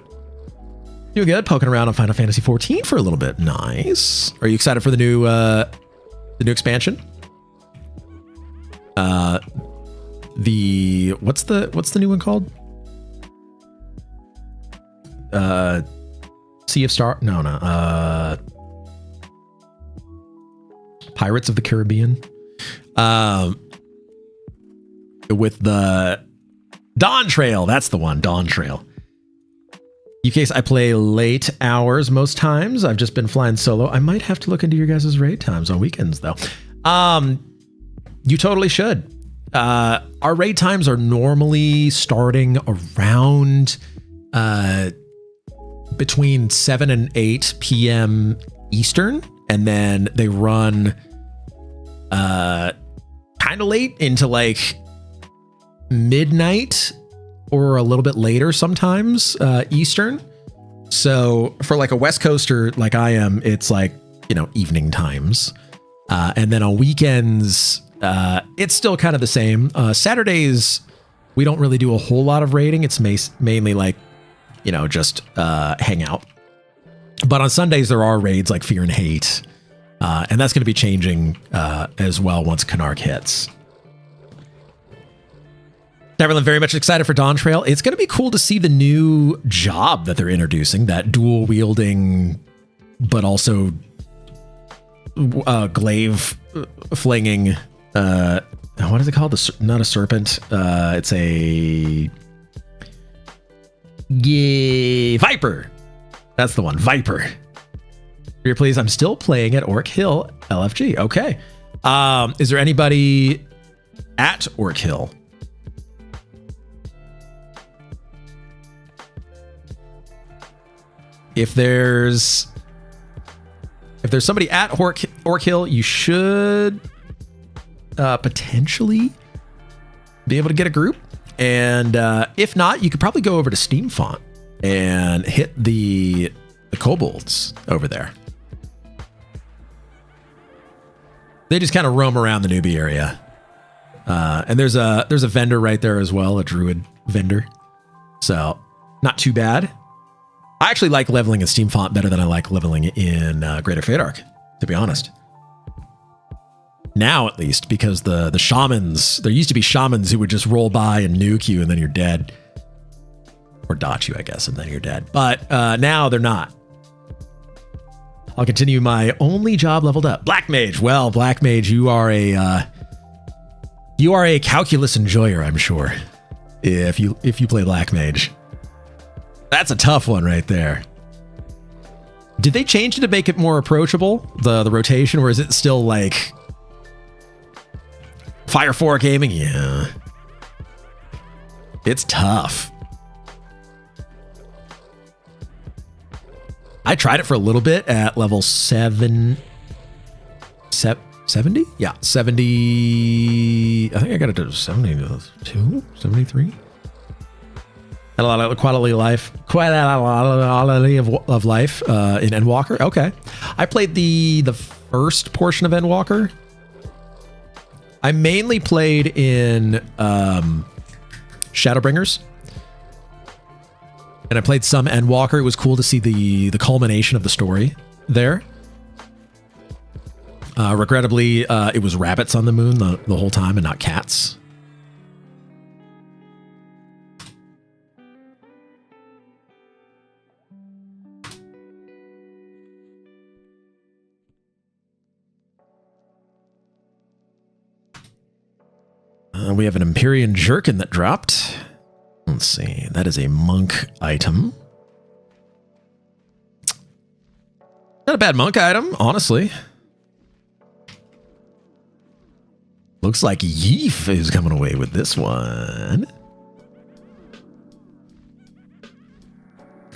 Doing good. Poking around on Final Fantasy 14 for a little bit. Nice. Are you excited for the new expansion? What's the new one called? Sea of Star? No. Pirates of the Caribbean. With the Dawn Trail. That's the one. Dawn Trail. UCase, I play late hours most times. I've just been flying solo. I might have to look into your guys' raid times on weekends, though. You totally should. Our raid times are normally starting around between 7 and 8 p.m. Eastern, and then they run kind of late into like midnight or a little bit later sometimes Eastern. So for like a West Coaster like I am, it's like, you know, evening times. And then on weekends, it's still kind of the same. Saturdays, we don't really do a whole lot of raiding. It's mainly like, you know, just hang out. But on Sundays, there are raids like Fear and Hate. And that's going to be changing as well once Canark hits. Neverland, very much excited for Dawn Trail. It's going to be cool to see the new job that they're introducing, that dual wielding, but also glaive flinging. What is it called? Not a serpent. It's a Viper. That's the one. Viper. Here, please. I'm still playing at Orc Hill LFG. Okay. Is there anybody at Orc Hill? If there's somebody at Orc Hill, you should potentially be able to get a group. And if not, you could probably go over to Steamfont and hit the kobolds over there. They just kind of roam around the newbie area. And there's a vendor right there as well, a druid vendor. So not too bad. I actually like leveling in Steamfont better than I like leveling in Greater Fadark, to be honest. Now, at least, because the shamans, there used to be shamans who would just roll by and nuke you and then you're dead. Or dot you, I guess, and then you're dead. But now they're not. I'll continue my only job leveled up. Black Mage. Well, Black Mage, you are a calculus enjoyer, I'm sure. If you play Black Mage. That's a tough one right there. Did they change it to make it more approachable, the rotation, or is it still like Fire 4 gaming? Yeah. It's tough. I tried it for a little bit at level 70? Yeah, 70. I think I got it to 72, 73. Had a lot of quality of life in Endwalker. Okay. I played the first portion of Endwalker. I mainly played in Shadowbringers. And I played some Endwalker. It was cool to see the culmination of the story there. Regrettably, it was rabbits on the moon the whole time and not cats. We have an Empyrean Jerkin that dropped. Let's see. That is a monk item. Not a bad monk item, honestly. Looks like Yeef is coming away with this one.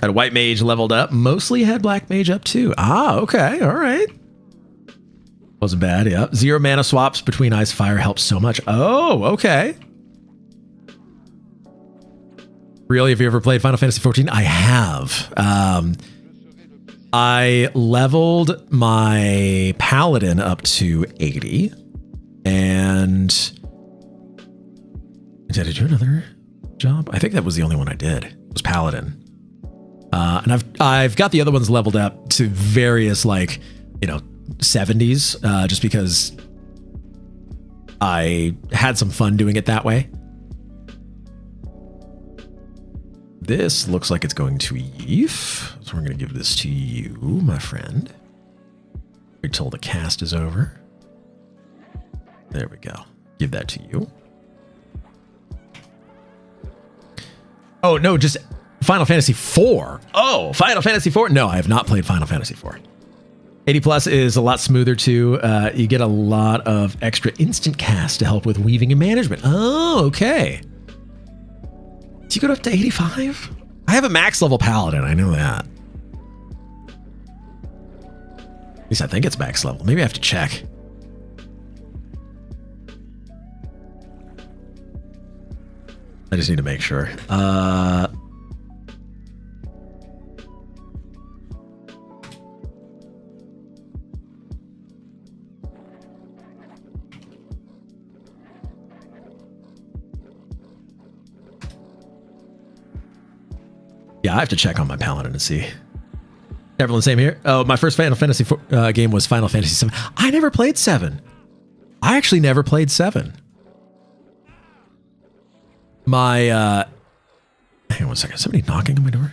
Had a white mage leveled up. Mostly had black mage up too. Ah, okay. All right. Wasn't bad, yeah. 0 mana swaps between ice fire helps so much. Oh, okay. Really, have you ever played Final Fantasy XIV? I have. I leveled my paladin up to 80. And did I do another job? I think that was the only one I did. It was paladin. And I've got the other ones leveled up to various, like, you know, 70s, just because I had some fun doing it that way. This looks like it's going to Yeef, so we're going to give this to you, my friend. Wait till the cast is over. There we go. Give that to you. Oh, no, just Final Fantasy IV. Oh, Final Fantasy IV? No, I have not played Final Fantasy IV. 80 plus is a lot smoother too. You get a lot of extra instant cast to help with weaving and management. Oh, okay. Do you go up to 85? I have a max level paladin. I know that. least I think it's max level. Maybe I have to check. I just need to make sure. Yeah, I have to check on my paladin and see. Everyone the same here? Oh, my first Final Fantasy game was Final Fantasy VII. I never played 7. I actually never played 7. My, hang on one second. Somebody knocking on my door?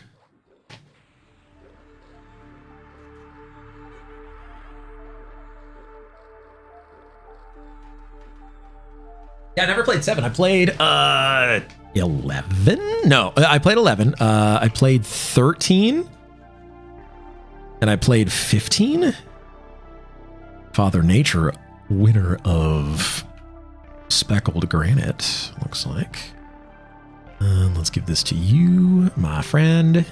Yeah, I never played 7. I played, 11? No, I played 11. I played 13. And I played 15. Father Nature, winner of Speckled Granite, looks like. Let's give this to you, my friend.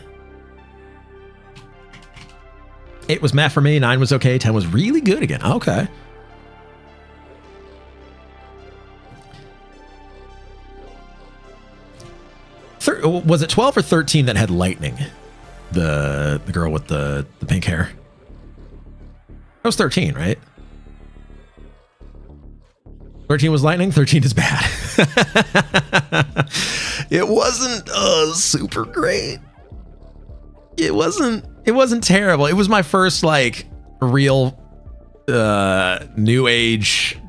8 was math for me. 9 was okay. 10 was really good again. Okay. Was it 12 or 13 that had lightning? The girl with the pink hair. That was 13, right? 13 was lightning. 13 is bad. It wasn't super great. It wasn't terrible. It was my first like real new age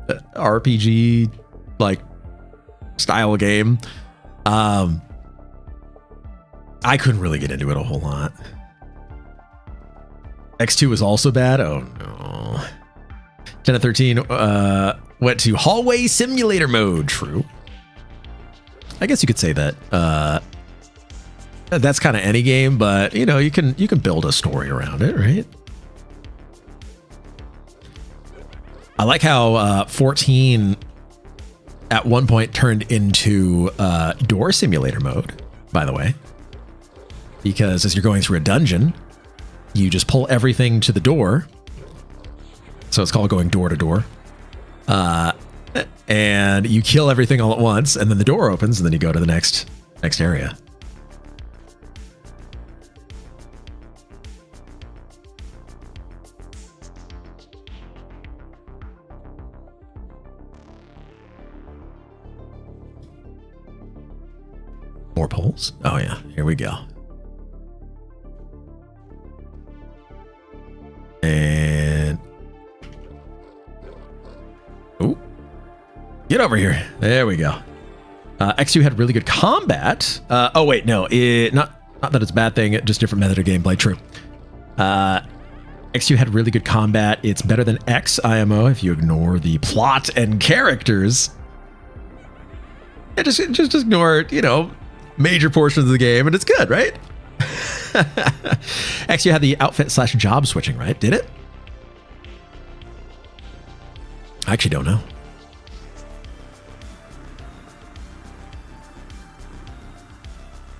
RPG like style game. I couldn't really get into it a whole lot. X2 was also bad. Oh no. 10 of 13 went to hallway simulator mode. True. I guess you could say that. That's kind of any game, but you know, you can build a story around it, right? I like how 14 at one point turned into door simulator mode, by the way. Because as you're going through a dungeon, you just pull everything to the door. So it's called going door to door. And you kill everything all at once, and then the door opens, and then you go to the next area. More polls? Oh yeah, here we go. And oh, get over here. There we go. X2 had really good combat. Oh wait, no, not that it's a bad thing, just different method of gameplay. True. X2 had really good combat. It's better than X IMO if you ignore the plot and characters. Yeah, just ignore, you know, major portions of the game, and it's good, right? Actually, had the outfit / job switching, right? Did it? I actually don't know.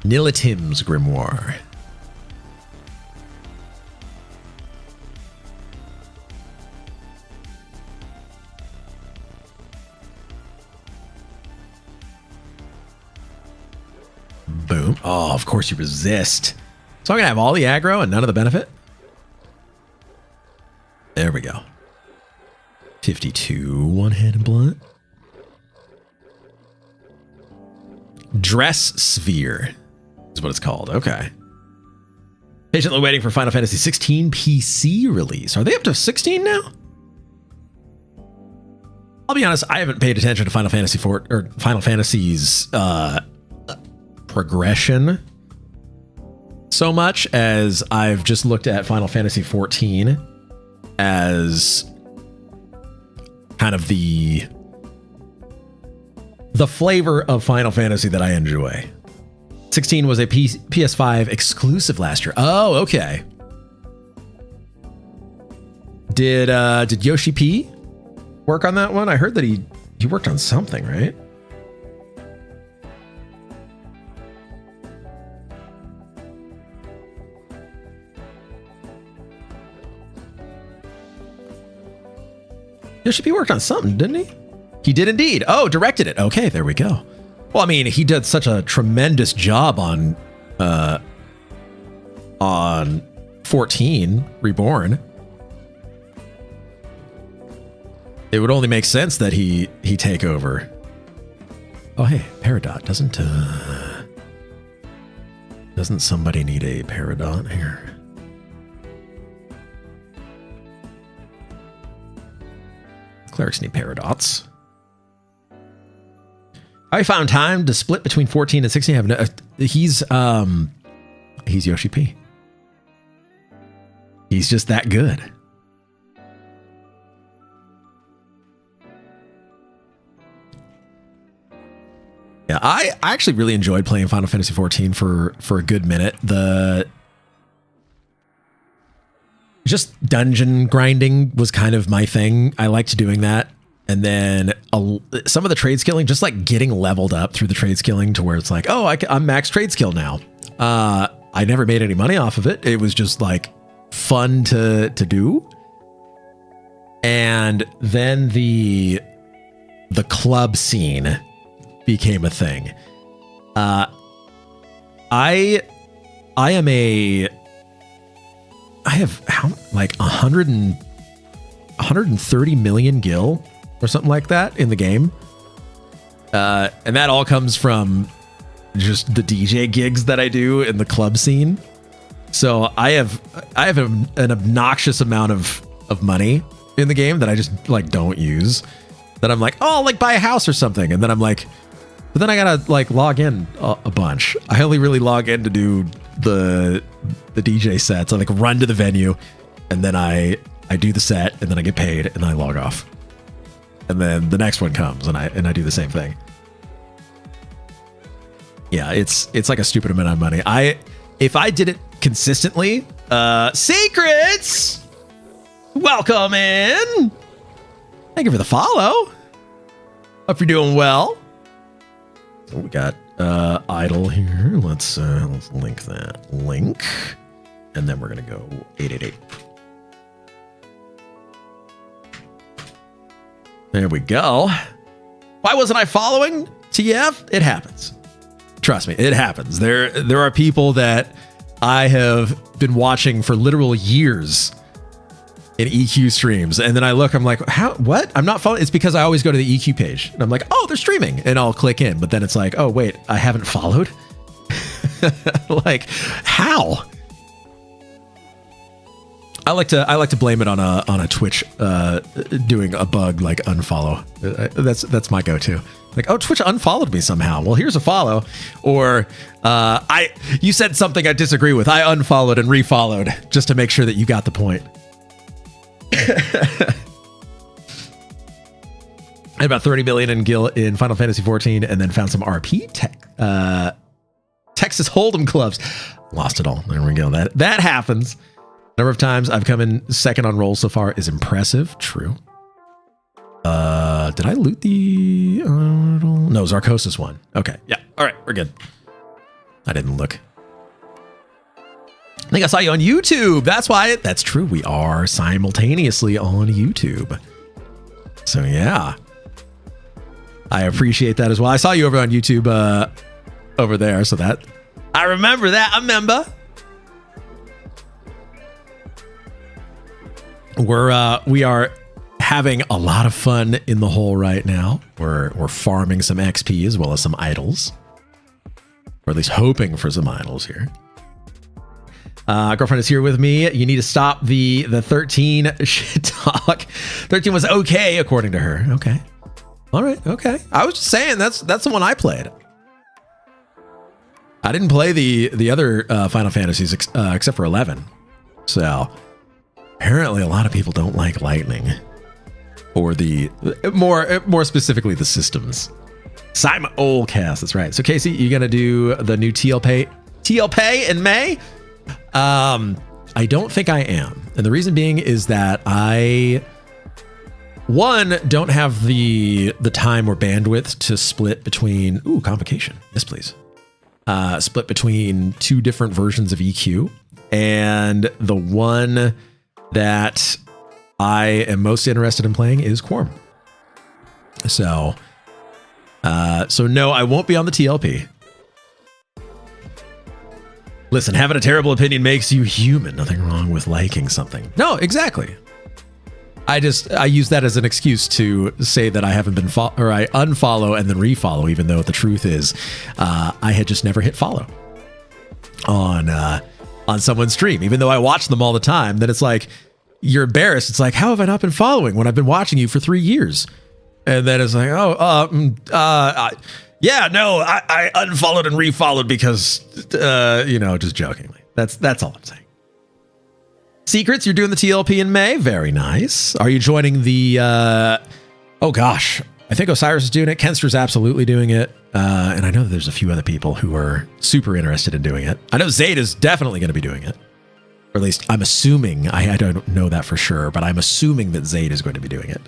Nilatim's Grimoire. Boom. Oh, of course you resist. So I'm going to have all the aggro and none of the benefit. There we go. 52 one-handed blunt. Dress Sphere is what it's called. Okay. Patiently waiting for Final Fantasy 16 PC release. Are they up to 16 now? I'll be honest, I haven't paid attention to Final Fantasy 4 or Final Fantasy's progression so much as I've just looked at Final Fantasy 14 as kind of the flavor of Final Fantasy that I enjoy. 16 was a PS5 exclusive last year. Oh, okay. Did Yoshi P work on that one? I heard that he worked on something, right? Yoshi worked on something, didn't he? He did indeed. Oh, directed it. Okay, there we go. Well, I mean, he did such a tremendous job on 14 Reborn. It would only make sense that he take over. Oh, hey, Peridot. Doesn't somebody need a Peridot here? Clerics need Peridots. I found time to split between 14 and 16. I have no, he's Yoshi P. He's just that good. Yeah, I actually really enjoyed playing Final Fantasy XIV for a good minute. Just dungeon grinding was kind of my thing. I liked doing that. And then some of the trade skilling, just like getting leveled up through the trade skilling to where it's like, oh, I'm max trade skill now. I never made any money off of it. It was just like fun to do. And then the club scene became a thing. I have like 130 million gil or something like that in the game. And that all comes from just the DJ gigs that I do in the club scene. So I have an obnoxious amount of money in the game that I just like don't use. That I'm like, oh, like buy a house or something. And then I'm like, but then I gotta like log in a bunch. I only really log in to do the DJ sets. I like run to the venue and then I do the set and then I get paid and then I log off. And then the next one comes and I do the same thing. Yeah, it's like a stupid amount of money. If I did it consistently, Secrets, welcome in. Thank you for the follow. Hope you're doing well. So we got idle here. Let's link that link, and then we're gonna go 888. There we go. Why wasn't I following TF? It happens. Trust me, it happens. There are people that I have been watching for literal years in EQ streams, and then I look, I'm like, how? What? I'm not following. It's because I always go to the EQ page, and I'm like, oh, they're streaming, and I'll click in. But then it's like, oh wait, I haven't followed. Like, how? I like to blame it on a Twitch doing a bug like unfollow. That's my go-to. Like, oh, Twitch unfollowed me somehow. Well, here's a follow. Or you said something I disagree with. I unfollowed and refollowed just to make sure that you got the point. I had about 30 million in gil in Final Fantasy XIV, and then found some RP Texas Hold'em clubs. Lost it all. There we go. That happens. Number of times I've come in second on rolls so far is impressive. True. Did I loot the... no, Zarkosis won. Okay. Yeah. All right. We're good. I didn't look. I think I saw you on YouTube. That's why. That's true. We are simultaneously on YouTube. So yeah. I appreciate that as well. I saw you over on YouTube over there. So that... I remember that. I remember. We are having a lot of fun in the hole right now. We're farming some XP as well as some idols, or at least hoping for some idols here. Girlfriend is here with me. You need to stop the 13 shit talk. 13 was okay according to her. Okay, all right, okay. I was just saying that's the one I played. I didn't play the other Final Fantasies except for 11. So. Apparently, a lot of people don't like lightning, or the more specifically the systems. Simon Oldcast, that's right. So Casey, you gonna do the new TLP in May? I don't think I am, and the reason being is that I don't have the time or bandwidth to split between convocation. Yes, please. Split between two different versions of EQ, and the one that I am most interested in playing is Quarm. So no, I won't be on the TLP. Listen, having a terrible opinion makes you human. Nothing wrong with liking something. No, exactly. I use that as an excuse to say that I haven't been or I unfollow and then refollow, even though the truth is I had just never hit follow on someone's stream, even though I watch them all the time. Then it's like, you're embarrassed. It's like, how have I not been following when I've been watching you for 3 years? And then it's like, yeah, no, I unfollowed and refollowed because, just jokingly. That's all I'm saying. Secrets, you're doing the TLP in May. Very nice. Are you joining the, oh gosh, I think Osiris is doing it. Kenster's absolutely doing it. And I know that there's a few other people who are super interested in doing it. I know Zayd is definitely going to be doing it. Or at least I'm assuming, I don't know that for sure, but I'm assuming that Zayd is going to be doing it.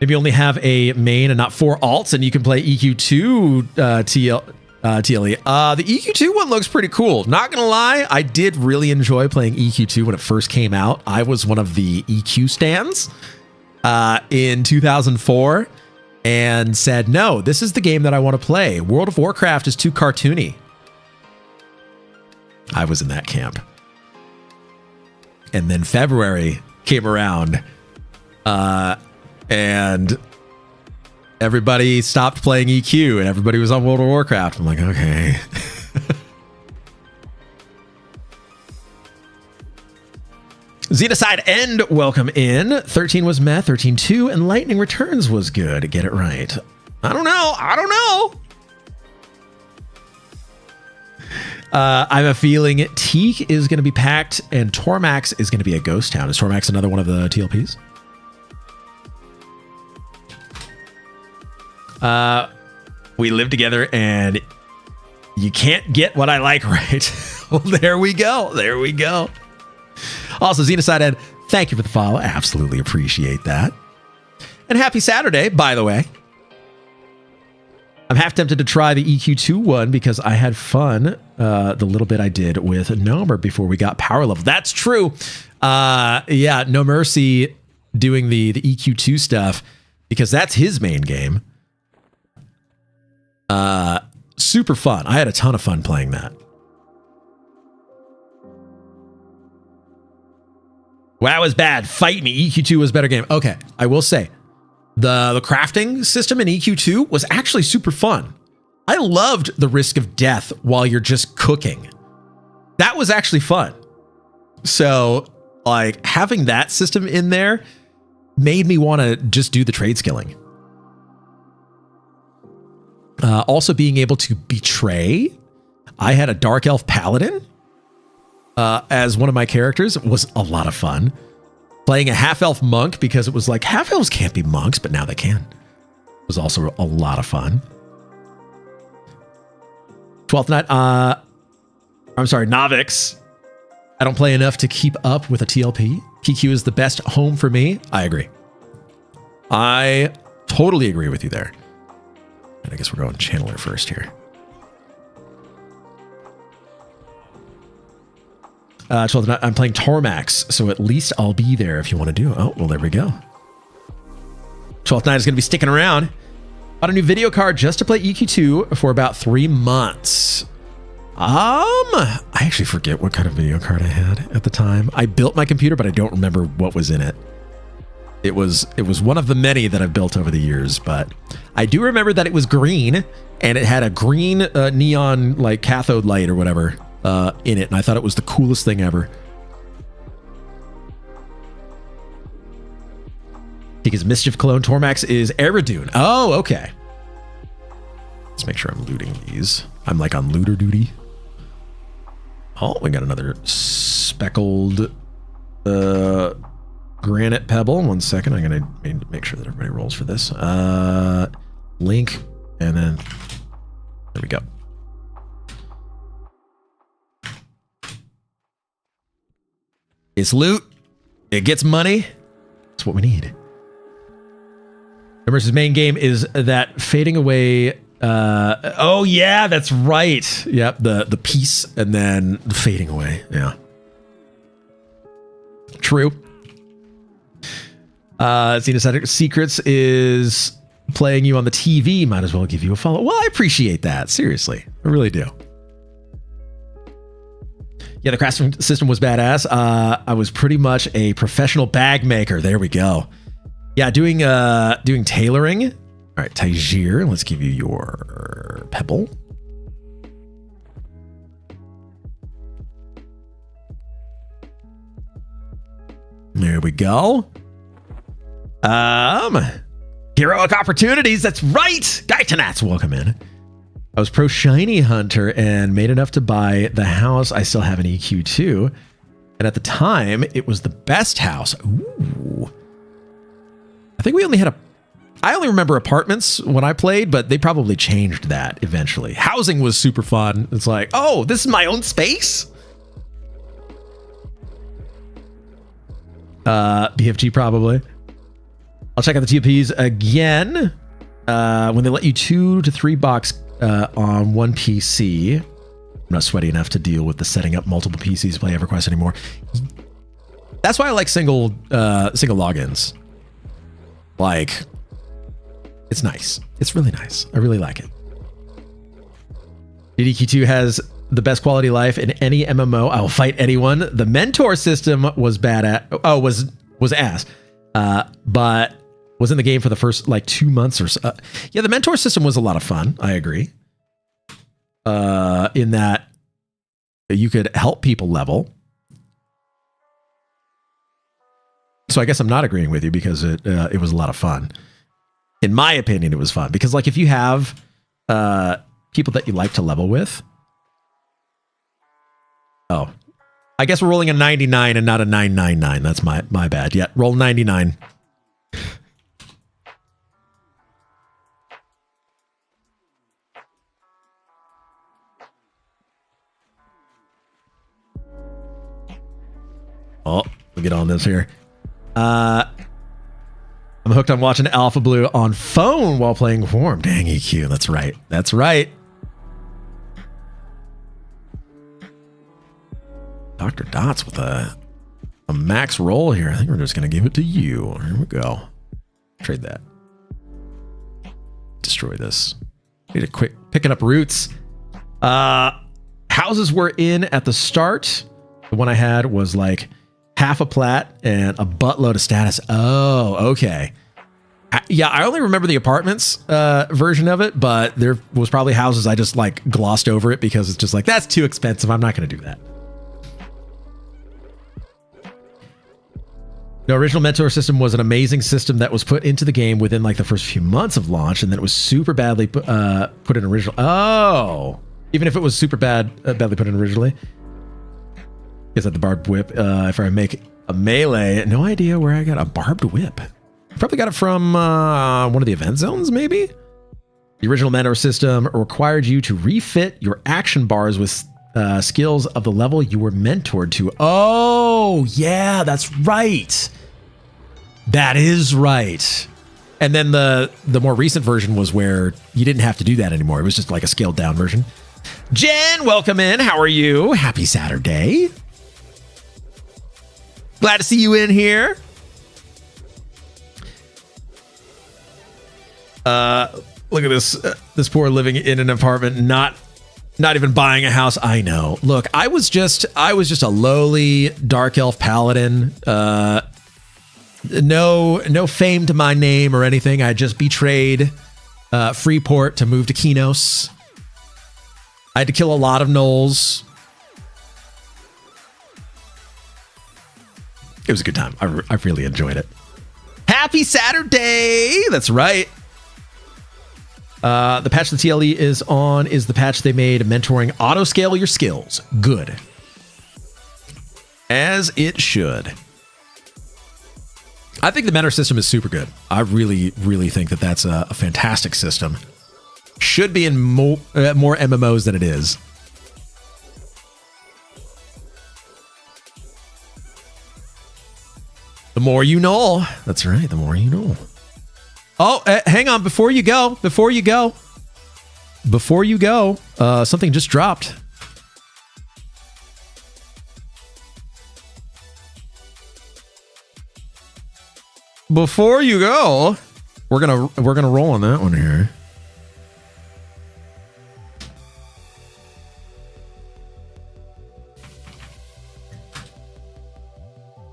Maybe only have a main and not 4 alts, and you can play EQ2 TLE. The EQ2 one looks pretty cool. Not gonna lie, I did really enjoy playing EQ2 when it first came out. I was one of the EQ stands in 2004 and said, no, this is the game that I want to play. World of Warcraft is too cartoony. I was in that camp. And then February came around, and everybody stopped playing EQ and everybody was on World of Warcraft. I'm like, okay. Xenocide End, welcome in. 13 was meh, 13-2, and Lightning Returns was good. Get it right. I don't know. I have a feeling Teak is going to be packed and Tormax is going to be a ghost town. Is Tormax another one of the TLPs? We live together and you can't get what I like, right? Well, there we go. Also, Xenocide Ed, thank you for the follow. Absolutely appreciate that. And happy Saturday, by the way. I'm half tempted to try the EQ2 one because I had fun the little bit I did with Nomer before we got power level. That's true. Yeah, No Mercy doing the EQ2 stuff because that's his main game. Super fun. I had a ton of fun playing that. WoW is bad. Fight me. EQ2 was a better game. Okay, I will say the crafting system in EQ2 was actually super fun. I loved the risk of death while you're just cooking. That was actually fun. So, like, having that system in there made me want to just do the trade skilling. Also being able to betray. I had a Dark Elf Paladin as one of my characters. It was a lot of fun. Playing a half-elf monk because it was like, half-elves can't be monks, but now they can. It was also a lot of fun. 12th Night, I'm sorry, Novix. I don't play enough to keep up with a TLP. PQ is the best home for me. I agree. I totally agree with you there. And I guess we're going Channeler first here. 12th Night, I'm playing Tormax, so at least I'll be there if you want to do it. Oh, well, there we go. 12th Night is going to be sticking around. Bought a new video card just to play EQ2 for about 3 months. I actually forget what kind of video card I had at the time. I built my computer, but I don't remember what was in it. It was one of the many that I've built over the years, but I do remember that it was green and it had a green neon like cathode light or whatever in it, and I thought it was the coolest thing ever. Because Mischief Cologne Tormax is Eridune. Oh, okay. Let's make sure I'm looting these. I'm like on looter duty. Oh, we got another speckled granite pebble. 1 second. I'm going to make sure that everybody rolls for this. Link. And then there we go. It's loot. It gets money. That's what we need. Versus main game is that fading away. Oh yeah, that's right. Yep, the piece and then the fading away. Yeah. True. Xenocentric Secrets is playing you on the TV. Might as well give you a follow. Well, I appreciate that. Seriously. I really do. Yeah, the crafting system was badass. I was pretty much a professional bag maker. There we go. Yeah, doing tailoring. All right, Tajir, let's give you your pebble. There we go. Heroic opportunities. That's right. Gaitanats, welcome in. I was pro shiny hunter and made enough to buy the house. I still have an EQ2. And at the time, it was the best house. Ooh. I think we only had I only remember apartments when I played, but they probably changed that eventually. Housing was super fun. It's like, oh, this is my own space? BFG probably. I'll check out the TPs again. When they let you 2 to 3 box on one PC. I'm not sweaty enough to deal with the setting up multiple PCs to play EverQuest anymore. That's why I like single logins. Like, it's nice. It's really nice. I really like it. DDQ2 has the best quality life in any MMO. I will fight anyone. The mentor system was bad at. Oh, was ass. But was in the game for the first like 2 months or so. Yeah, the mentor system was a lot of fun. I agree. In that you could help people level. So I guess I'm not agreeing with you because it was a lot of fun. In my opinion, it was fun because like if you have people that you like to level with. Oh, I guess we're rolling a 99 and not a 999. That's my bad. Yeah, roll 99. Oh, we'll get on this here. I'm hooked on watching Alpha Blue on phone while playing Quarm. Dang, EQ. That's right. That's right. Dr. Dots with a max roll here. I think we're just going to give it to you. Here we go. Trade that. Destroy this. Need a quick picking up roots. Houses were in at the start. The one I had was like half a plat and a buttload of status. Oh, okay. Yeah, I only remember the apartments version of it, but there was probably houses I just like glossed over it because it's just like, that's too expensive. I'm not going to do that. The original mentor system was an amazing system that was put into the game within like the first few months of launch, and then it was super badly put in original. Oh, even if it was super badly put in originally. Is that the barbed whip? If I make a melee, no idea where I got a barbed whip. Probably got it from one of the event zones, maybe? The original mentor system required you to refit your action bars with skills of the level you were mentored to. Oh, yeah, that's right. That is right. And then the more recent version was where you didn't have to do that anymore. It was just like a scaled down version. Jen, welcome in. How are you? Happy Saturday. Glad to see you in here. Look at this poor living in an apartment, not even buying a house. I know. Look, I was just a lowly dark elf paladin. No fame to my name or anything. I just betrayed Freeport to move to Kinos. I had to kill a lot of gnolls. It was a good time. I really enjoyed it. Happy Saturday! That's right. The patch the TLE is on is the patch they made mentoring auto scale your skills. Good. As it should. I think the mentor system is super good. I really, really think that that's a fantastic system. Should be in more MMOs than it is. The more you know. That's right. The more you know. Oh, hang on. Before you go, something just dropped. before you go, we're gonna roll on that one here.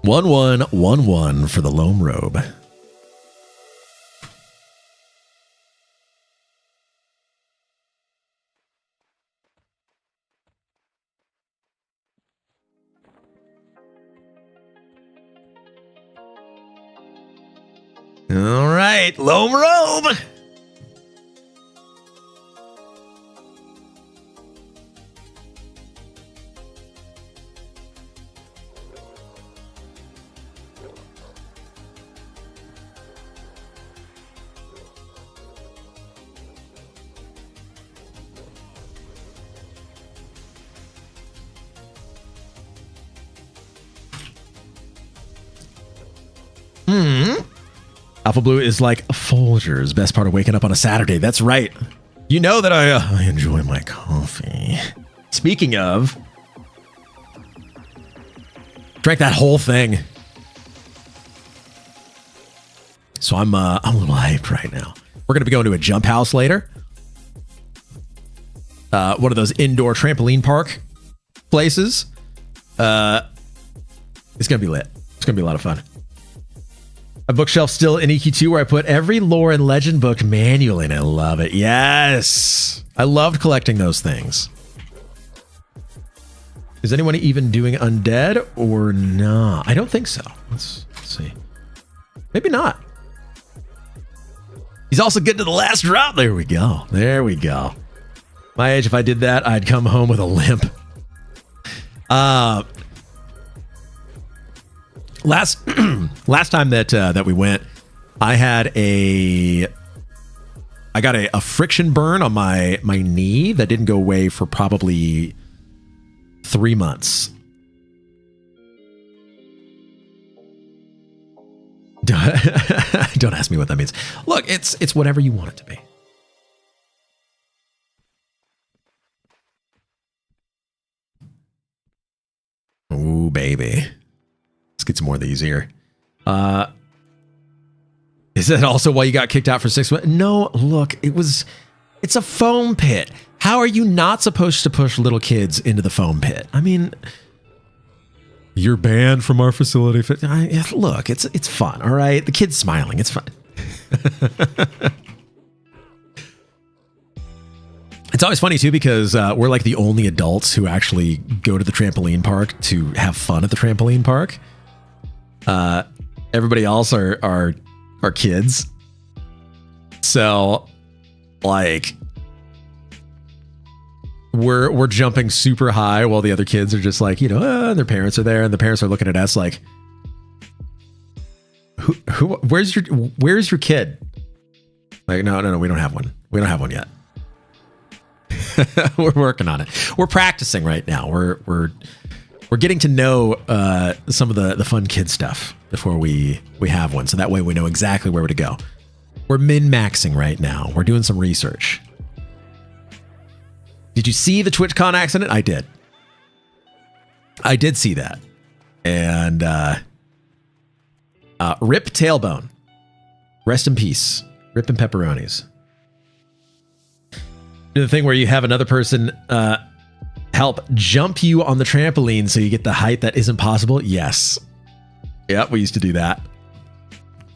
One for the Loam Robe. All right, Loam Robe. Alpha Blue is like Folgers. Best part of waking up on a Saturday. That's right. You know that I enjoy my coffee. Speaking of, drank that whole thing. So I'm a little hyped right now. We're gonna be going to a jump house later. One of those indoor trampoline park places. It's gonna be lit. It's gonna be a lot of fun. A bookshelf still in EQ2 where I put every lore and legend book manually, and I love it. Yes! I loved collecting those things. Is anyone even doing undead or not? I don't think so. Let's see. Maybe not. He's also getting to the last drop. There we go. There we go. My age, if I did that, I'd come home with a limp. Last time that we went, I got a friction burn on my knee that didn't go away for probably 3 months. Don't ask me what that means. Look, it's whatever you want it to be. Ooh, baby. Let's get some more of these here. Is that also why you got kicked out for 6 months? No, look, it's a foam pit. How are you not supposed to push little kids into the foam pit? I mean, you're banned from our facility. Look, it's fun, all right? The kid's smiling. It's fun. It's always funny, too, because we're like the only adults who actually go to the trampoline park to have fun at the trampoline park. Everybody else are kids. So, like, we're jumping super high while the other kids are just like, their parents are there, and the parents are looking at us like, where's your kid? Like, no, we don't have one. We don't have one yet. We're working on it. We're practicing right now. We're getting to know some of the fun kid stuff before we have one. So that way we know exactly where to go. We're min-maxing right now. We're doing some research. Did you see the TwitchCon accident? I did. I did see that. And rip tailbone. Rest in peace. Rip and pepperonis. The thing where you have another person help jump you on the trampoline so you get the height that isn't possible? Yes. Yeah, we used to do that.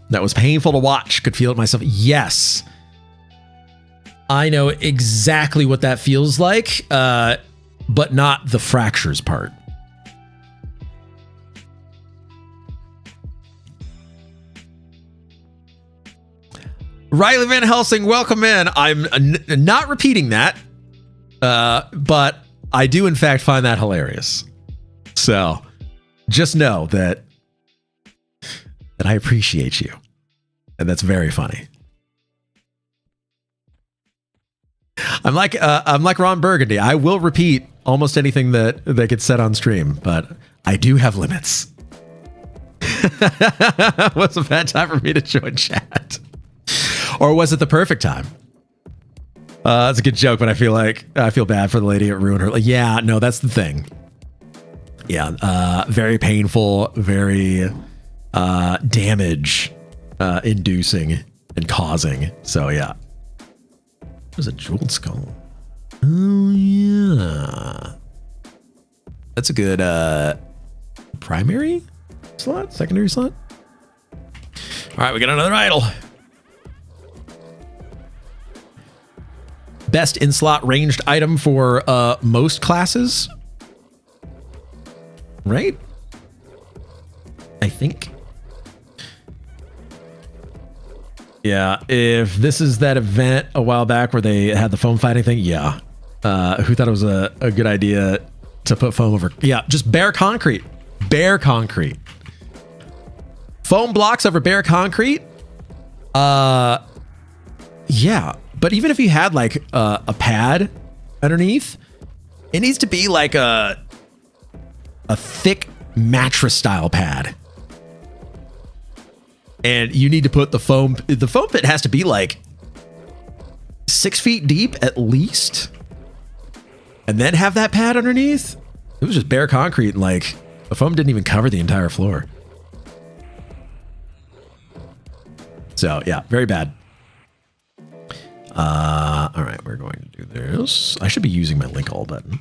That was painful to watch. Could feel it myself. Yes. I know exactly what that feels like, but not the fractures part. Riley Van Helsing, welcome in. I'm not repeating that, but I do in fact find that hilarious. So just know that I appreciate you, and that's very funny. I'm like Ron Burgundy. I will repeat almost anything that gets said on stream, but I do have limits. Was a bad time for me to join chat. Or was it the perfect time? That's a good joke, but I feel bad for the lady that ruined her. Like, yeah, no, that's the thing. Yeah, very painful, very damage inducing and causing. So yeah. There's a jeweled skull. Oh yeah. That's a good primary slot, secondary slot. All right, we got another idol. Best in slot ranged item for most classes. Right? I think. Yeah, if this is that event a while back where they had the foam fighting thing, yeah. Who thought it was a good idea to put foam over? Yeah, just bare concrete. Bare concrete. Foam blocks over bare concrete? Yeah, but even if you had like a pad underneath, it needs to be like a thick mattress style pad. And you need to put the foam pit has to be like 6 feet deep at least. And then have that pad underneath. It was just bare concrete and like the foam didn't even cover the entire floor. So yeah, very bad. All right, we're going to do this. I should be using my link all button.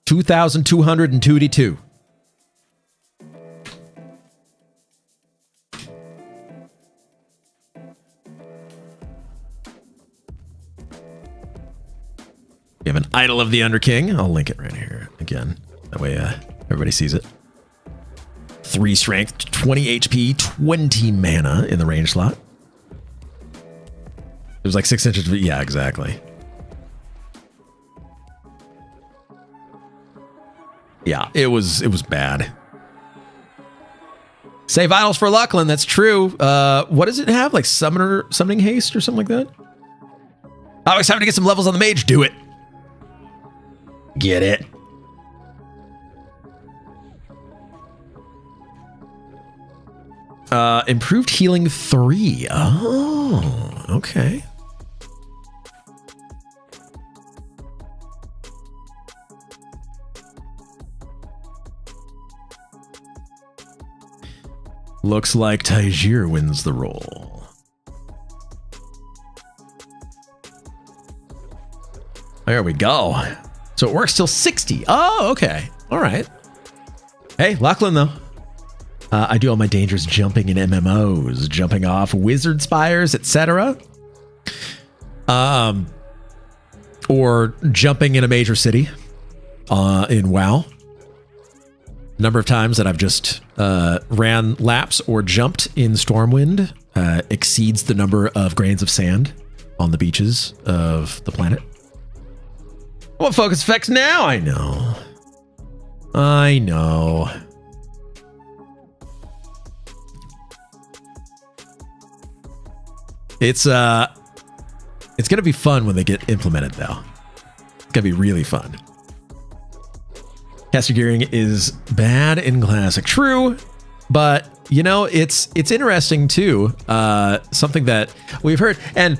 2,222. We have an Idol of the Underking. I'll link it right here again. That way everybody sees it. 3 strength, 20 HP, 20 mana in the range slot. It was like 6 inches. Yeah, exactly. Yeah, it was bad. Save idols for Lucklin. That's true. What does it have? Like summoning haste or something like that? Oh, it's time to get some levels on the mage. Do it. Get it. Improved healing 3. Oh, okay. Looks like Tajir wins the roll. There we go. So it works till 60. Oh, okay. All right. Hey, Lachlan, though. I do all my dangerous jumping in MMOs, jumping off wizard spires, etc. Or jumping in a major city in WoW. Number of times that I've just ran laps or jumped in Stormwind exceeds the number of grains of sand on the beaches of the planet. What focus effects now? I know. It's gonna be fun when they get implemented, though. It's gonna be really fun. Caster gearing is bad in Classic, true, but you know it's interesting too. Something that we've heard, and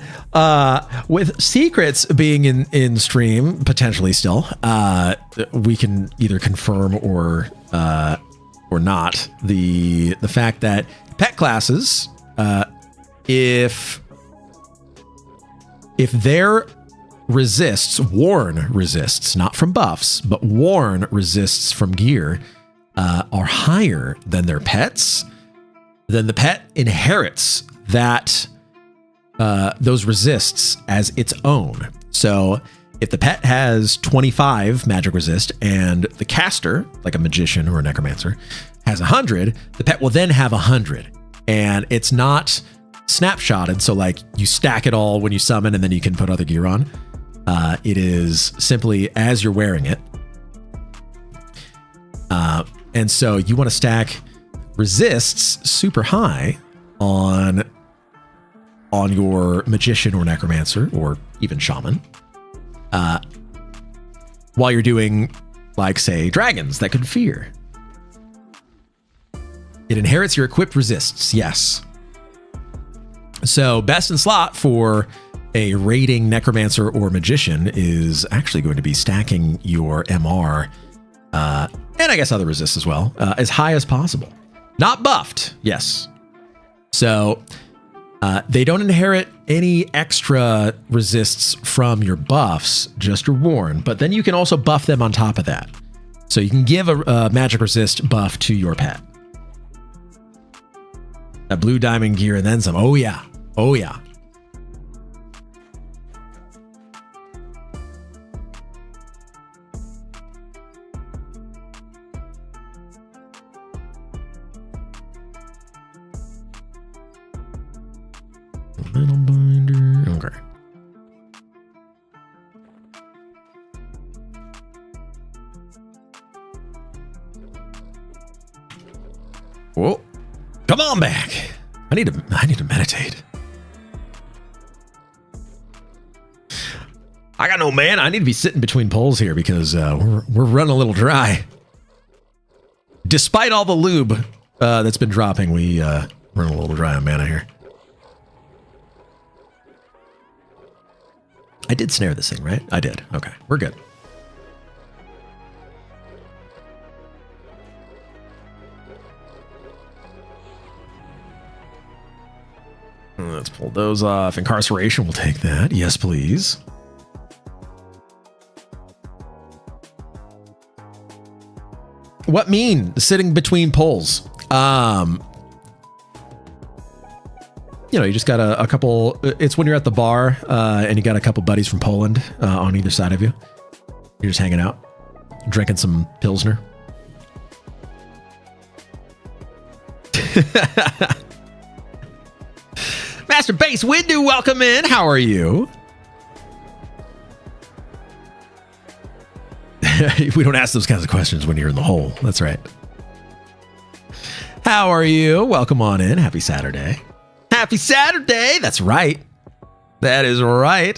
with secrets being in stream potentially still, we can either confirm or not the fact that pet classes, if their warn resists, not from buffs, but warn resists from gear, are higher than their pets, then the pet inherits that those resists as its own. So if the pet has 25 magic resist and the caster, like a magician or a necromancer, has 100, the pet will then have 100. And it's not snapshotted, so like you stack it all when you summon and then you can put other gear on. It is simply as you're wearing it. And so you want to stack resists super high on your magician or necromancer or even shaman, while you're doing, like, say, dragons that could fear. It inherits your equipped resists, yes. So best in slot for a raiding necromancer or magician is actually going to be stacking your MR and I guess other resists as well, as high as possible. Not buffed, yes. So they don't inherit any extra resists from your buffs, just your Warren, but then you can also buff them on top of that. So you can give a magic resist buff to your pet. A blue diamond gear and then some. Oh yeah. Oh yeah. Metal binder. Okay. Whoa. Come on back. I need to meditate. I got no mana. I need to be sitting between poles here because we're running a little dry. Despite all the lube that's been dropping, we run a little dry on mana here. I did snare this thing, right? I did. Okay, we're good. Let's pull those off. Incarceration will take that. Yes, please. What mean? Sitting between poles. You know, you just got a couple. It's when you're at the bar and you got a couple buddies from Poland on either side of you. You're just hanging out, drinking some Pilsner. Master Base Windu, welcome in. How are you? We don't ask those kinds of questions when you're in the hole. That's right. How are you? Welcome on in. Happy Saturday. Happy Saturday. That's right. That is right.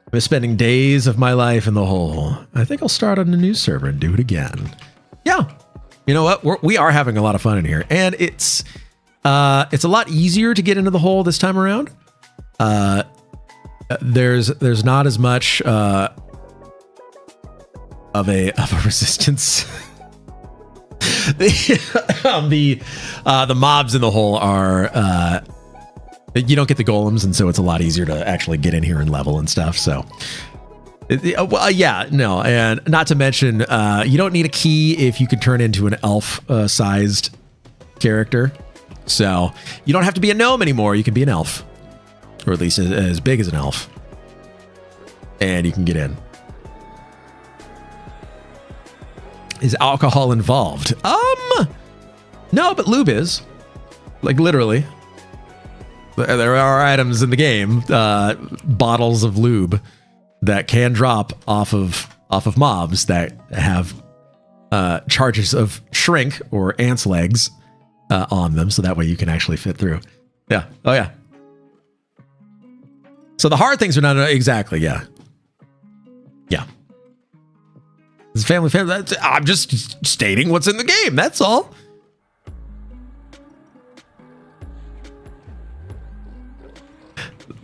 I've been spending days of my life in the hole. I think I'll start on a new server and do it again. Yeah. You know what? We are having a lot of fun in here, and it's a lot easier to get into the hole this time around. There's not as much of a resistance. The mobs in the hole are you don't get the golems, and so it's a lot easier to actually get in here and level and stuff. So yeah, no, and not to mention you don't need a key if you can turn into an elf sized character. So you don't have to be a gnome anymore. You can be an elf, or at least as big as an elf, and you can get in. Is alcohol involved? No, but lube is. Like literally. There are items in the game, bottles of lube that can drop off of mobs that have charges of shrink or ants legs on them, so that way you can actually fit through. Yeah. Oh yeah. So the hard things are not exactly. Yeah. Yeah. It's family. I'm just stating what's in the game. That's all.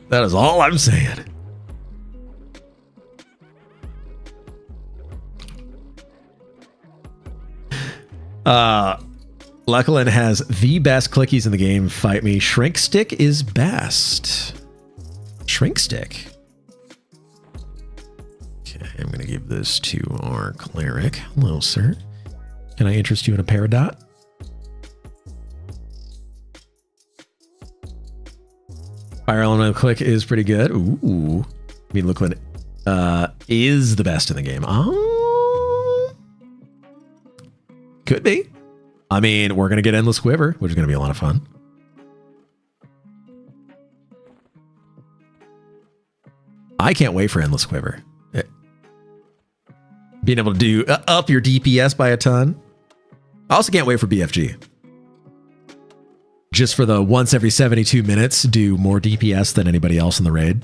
That is all I'm saying. Lucklin has the best clickies in the game. Fight me. Shrink stick is best. Shrink stick. Okay, I'm going to give this to our cleric. Hello, sir. Can I interest you in a Peridot? Fire Element Click is pretty good. Ooh. I mean, Lucklin is the best in the game. Oh. Could be. I mean, we're going to get Endless Quiver, which is going to be a lot of fun. I can't wait for Endless Quiver. Being able to do up your DPS by a ton. I also can't wait for BFG. Just for the once every 72 minutes, do more DPS than anybody else in the raid.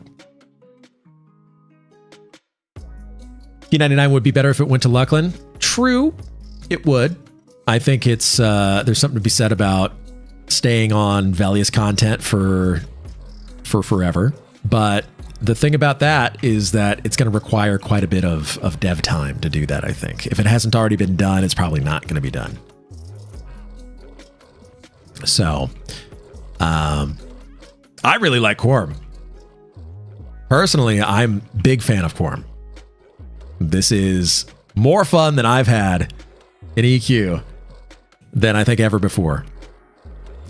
P99 would be better if it went to Lucklin. True, it would. I think it's there's something to be said about staying on Velious content for forever. But the thing about that is that it's going to require quite a bit of dev time to do that, I think. If it hasn't already been done, it's probably not going to be done. So, I really like Quarm. Personally, I'm a big fan of Quarm. This is more fun than I've had in EQ than I think ever before.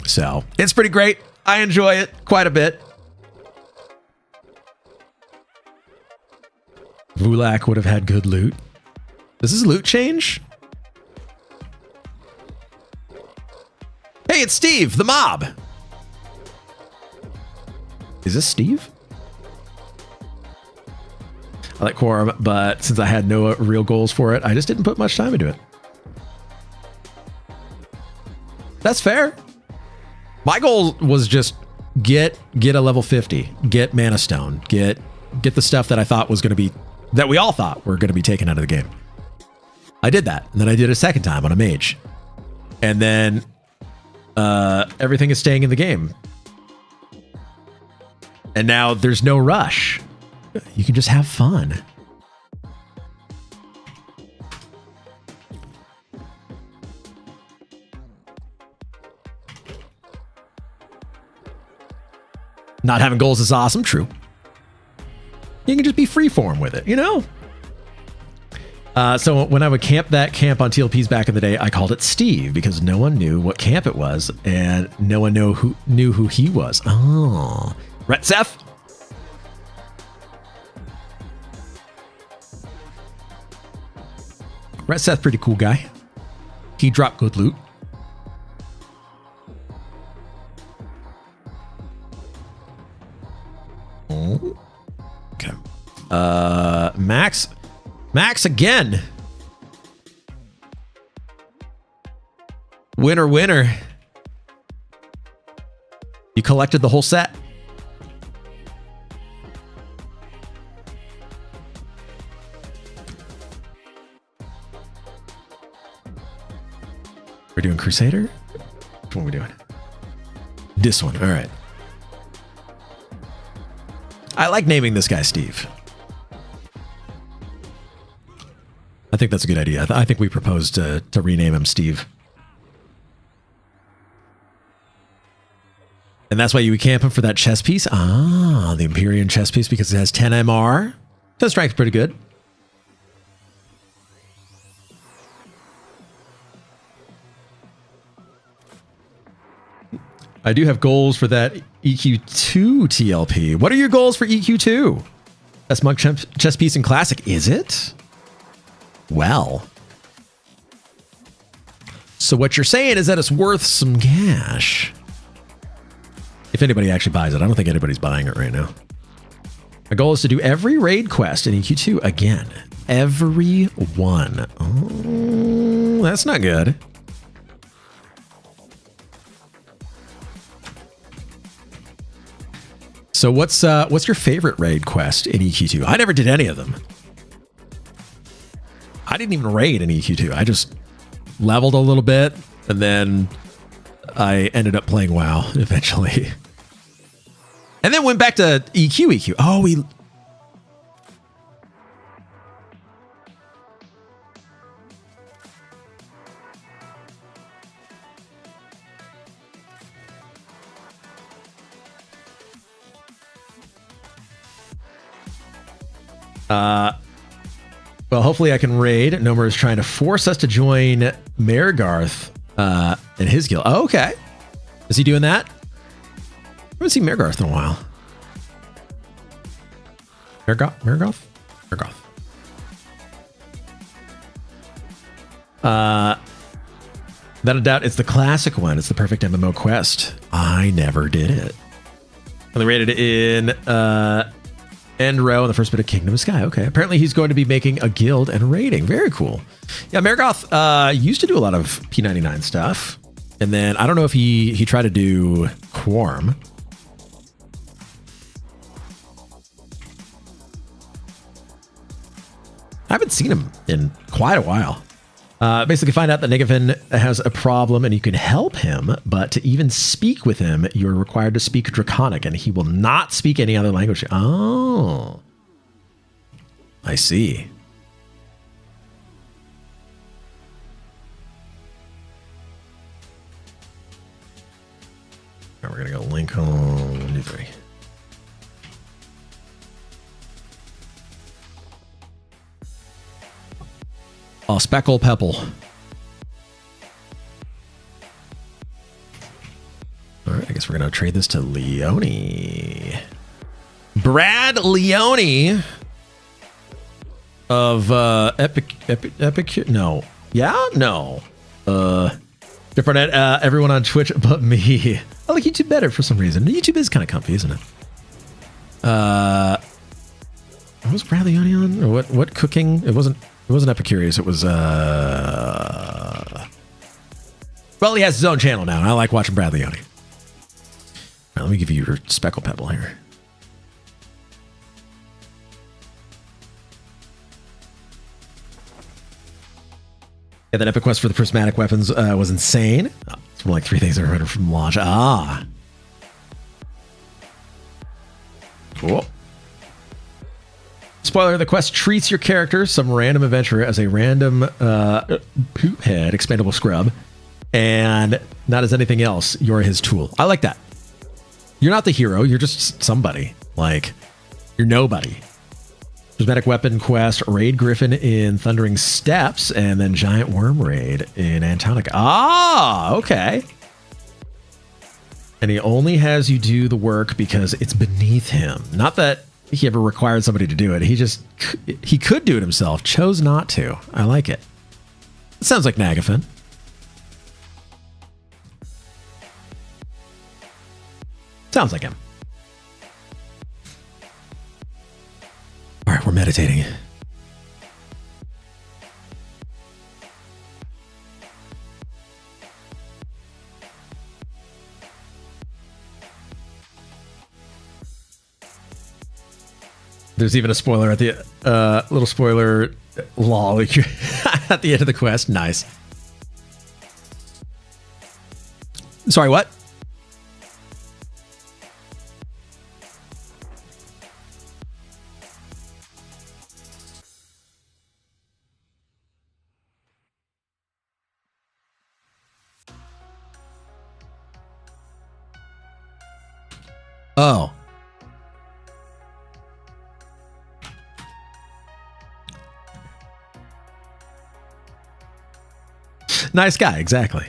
So, it's pretty great. I enjoy it quite a bit. Vulak would have had good loot. Does this loot change? Hey, it's Steve, the mob. Is this Steve? I like Quarm, but since I had no real goals for it, I just didn't put much time into it. That's fair. My goal was just get a level 50, get Mana Stone, get the stuff that I thought was going to be, that we all thought were going to be taken out of the game. I did that, and then I did it a second time on a mage. And then everything is staying in the game. And now there's no rush. You can just have fun. Not having goals is awesome, true. You can just be freeform with it, you know? So when I would camp that camp on TLPs back in the day, I called it Steve because no one knew what camp it was and no one knew who he was. Oh, Retsef? Retsef, pretty cool guy. He dropped good loot. Oh. Okay. Max again. Winner, winner. You collected the whole set. We're doing Crusader? Which one are we doing? This one. All right. I like naming this guy Steve. I think that's a good idea. I think we proposed to rename him Steve. And that's why you would camp him for that chess piece? Ah, the Empyrean chess piece because it has 10 MR. So strength's pretty good. I do have goals for that EQ2 TLP. What are your goals for EQ2? Best monk chess piece in Classic, is it? Well. So what you're saying is that it's worth some cash. If anybody actually buys it. I don't think anybody's buying it right now. My goal is to do every raid quest in EQ2 again. Every one. Oh, that's not good. So what's your favorite raid quest in EQ2? I never did any of them. I didn't even raid in EQ2. I just leveled a little bit, and then I ended up playing WoW eventually. And then went back to EQ. Oh, we... Well, hopefully I can raid. Nomer is trying to force us to join Mergarth in his guild. Oh, okay. Is he doing that? I haven't seen Mergarth in a while. Mergarth? Without a doubt, it's the classic one. It's the perfect MMO quest. I never did it. And they rated it in End Row in the first bit of Kingdom of Sky. Okay. Apparently he's going to be making a guild and raiding. Very cool. Yeah, Mergarth used to do a lot of P99 stuff. And then I don't know if he tried to do Quarm. I haven't seen him in quite a while. Basically, find out that Nagafin has a problem and you can help him, but to even speak with him, you're required to speak Draconic, and he will not speak any other language. Oh, I see. Now we're going to go Lincoln 1, 2, 3. Oh, Speckle Pepple. All right, I guess we're going to trade this to Leone. Brad Leone of Epic. No. Yeah? No. Different everyone on Twitch but me. I like YouTube better for some reason. YouTube is kind of comfy, isn't it? What was Brad Leone on? Or what cooking? It wasn't Epicurious. It was well, he has his own channel now, and I like watching Brad Leone. Right, let me give you your Speckle Pebble here. Yeah, that epic quest for the prismatic weapons was insane. Oh, it's more like 3 things I remember from launch. Ah. Cool. Spoiler, the quest treats your character, some random adventurer, as a random poop head, expendable scrub, and not as anything else. You're his tool. I like that. You're not the hero. You're just somebody. Like, you're nobody. Prismatic weapon quest, raid Griffin in Thundering Steps, and then giant worm raid in Antonica. Ah, okay. And he only has you do the work because it's beneath him. Not that he ever required somebody to do it. He could do it himself, chose not to. I like it. It sounds like Nagafin. Sounds like him. All right, we're meditating. There's even a spoiler at the little spoiler lol at the end of the quest. Nice. Sorry, what? Oh. Nice guy, exactly.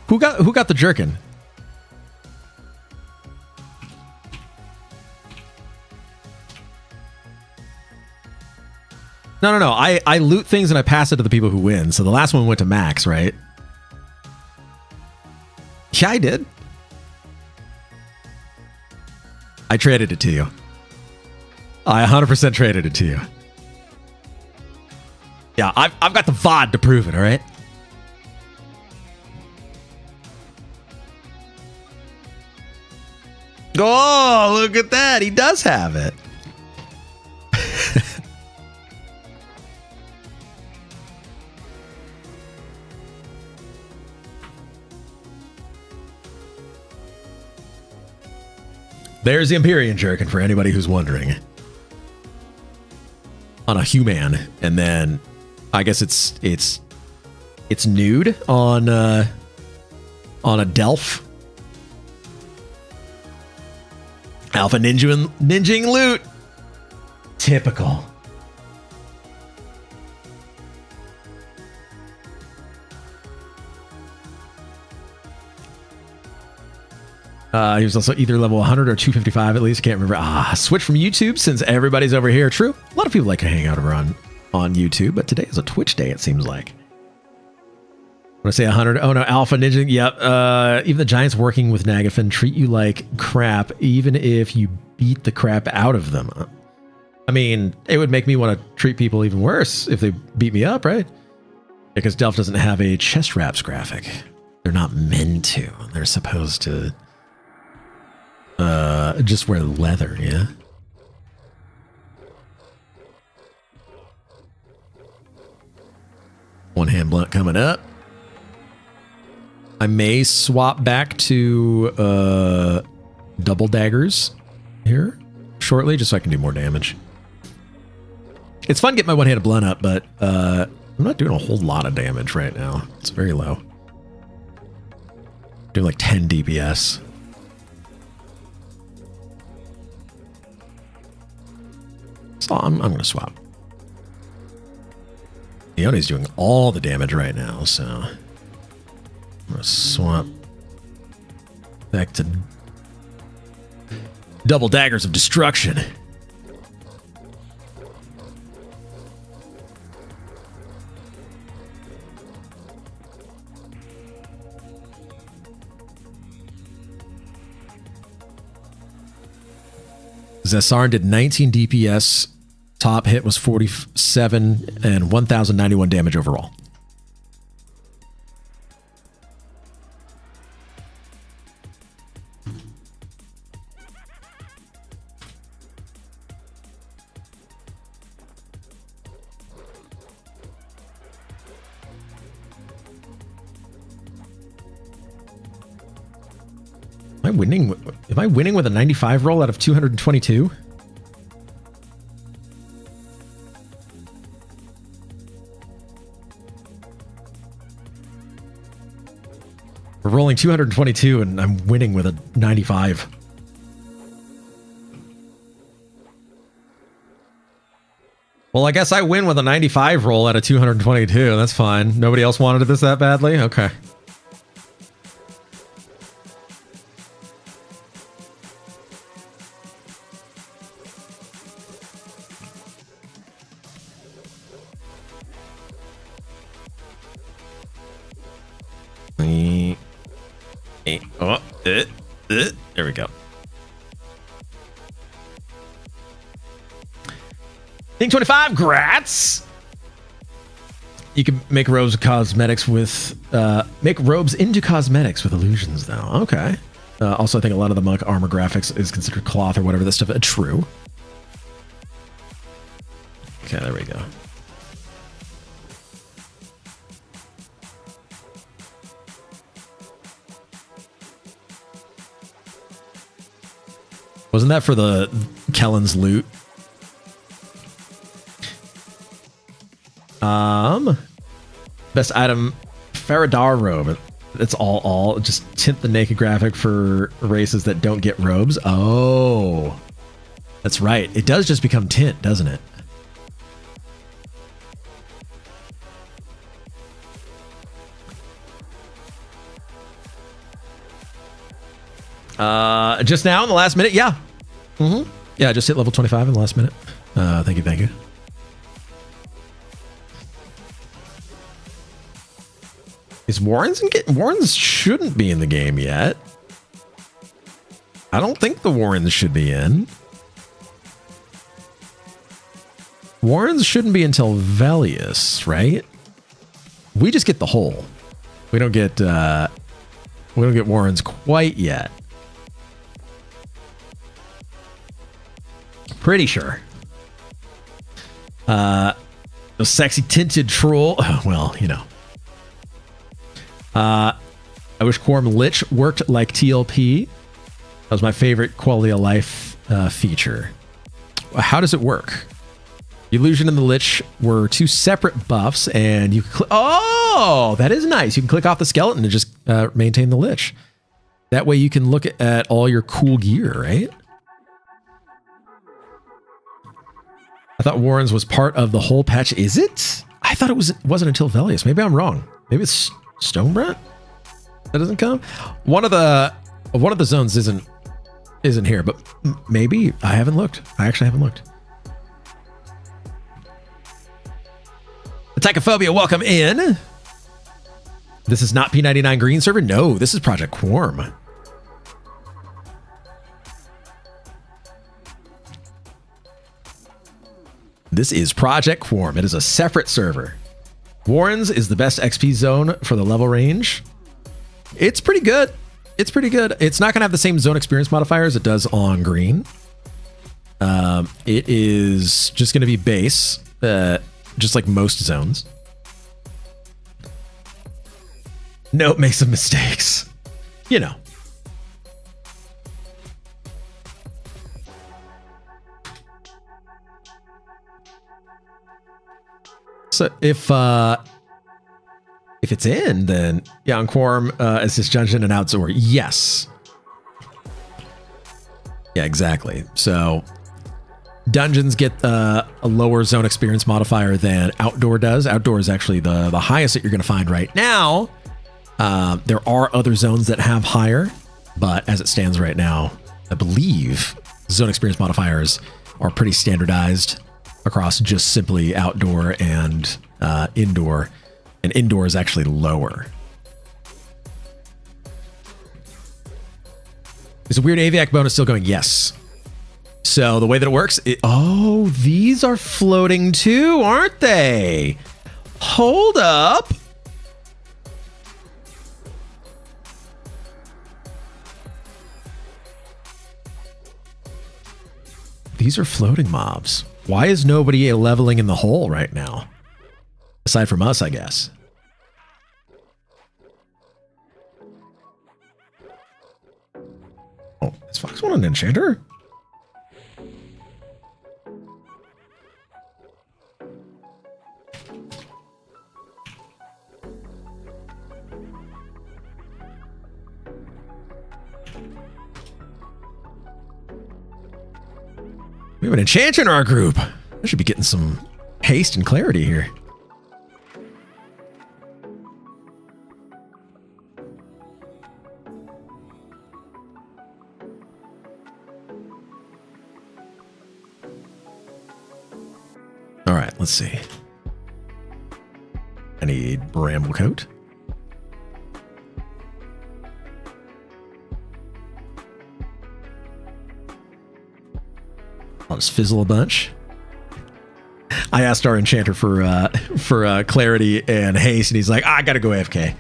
Who got the jerkin? No. I loot things and I pass it to the people who win. So the last one went to Max, right? Yeah, I did. I traded it to you. I 100% traded it to you. Yeah, I've got the VOD to prove it, all right? Oh, look at that. He does have it. There's the Empyrean jerkin for anybody who's wondering. On a human, and then I guess it's nude on a Delph. Alpha ninjing loot. Typical. He was also either level 100 or 255 at least. Can't remember. Switch from YouTube since everybody's over here. True. A lot of people like to hang out over on YouTube, but today is a Twitch day, it seems like. When I say 100, oh no, Alpha Ninja. Yep. Even the giants working with Nagafin treat you like crap, even if you beat the crap out of them. I mean, it would make me want to treat people even worse if they beat me up, right? Because Delph doesn't have a chest wraps graphic. They're not meant to. They're supposed to Just wear leather, yeah. One hand blunt coming up. I may swap back to double daggers here shortly, just so I can do more damage. It's fun getting my one-handed blunt up, but I'm not doing a whole lot of damage right now. It's very low. Doing like 10 DPS. So I'm going to swap. Leone's doing all the damage right now, so I'm going to swap back to double daggers of destruction. Zessarin did 19 DPS. Top hit was 47 and 1,091 damage overall. Am I winning? Am I winning with a 95 roll out of 222? We're rolling 222 and I'm winning with a 95. Well, I guess I win with a 95 roll out of 222. That's fine. Nobody else wanted this that badly? Okay. Oh, there we go. Thing 25, grats. You can make robes cosmetics with make robes into cosmetics with illusions though. Okay. Also, I think a lot of the monk armor graphics is considered cloth or whatever this stuff. True. Okay, there we go. Wasn't that for the Kellen's loot? Best item, Faradar robe. It's all just tint the naked graphic for races that don't get robes. Oh, that's right. It does just become tint, doesn't it? Just now in the last minute, yeah. Yeah, I just hit level 25 in the last minute. Thank you. Is Warren's Warren's shouldn't be in the game yet. I don't think the Warrens should be in. Warrens shouldn't be until Velius, right? We just get the whole. We don't get Warrens quite yet. Pretty sure. The sexy tinted troll. Well, you know. I wish Quarm Lich worked like TLP. That was my favorite quality of life feature. How does it work? The Illusion and the Lich were two separate buffs, and you oh, that is nice. You can click off the skeleton and just maintain the Lich. That way you can look at all your cool gear, right? I thought Warren's was part of the whole patch. Is it? I thought it wasn't until Velius. Maybe I'm wrong. Maybe it's Stonebrand that doesn't come. One of the zones isn't here, but maybe I haven't looked. I actually haven't looked. Attachophobia, welcome in. This is not P99 Green server. No, this is Project Quarm. This is Project Quarm. It is a separate server. Warren's is the best XP zone for the level range. It's pretty good. it's pretty good. It's not going to have the same zone experience modifier as it does on green. It is just going to be base, just like most zones. Note, make some mistakes. You know. So if it's in, then yeah, on Quarm, is this dungeon an outdoor? Yes. Yeah, exactly. So dungeons get a lower zone experience modifier than outdoor does. Outdoor is actually the highest that you're going to find right now. There are other zones that have higher, but as it stands right now, I believe zone experience modifiers are pretty standardized across just simply outdoor and indoor, and indoor is actually lower. Is a weird aviac bonus still going? Yes. So the way that it works, oh, these are floating too, aren't they? Hold up. These are floating mobs. Why is nobody leveling in the hole right now? Aside from us, I guess. Oh, is Fox One an enchanter? We have an enchanter in our group. I should be getting some haste and clarity here. All right, let's see. I need bramble coat. I'll just fizzle a bunch. I asked our enchanter for clarity and haste, and he's like, I gotta go AFK.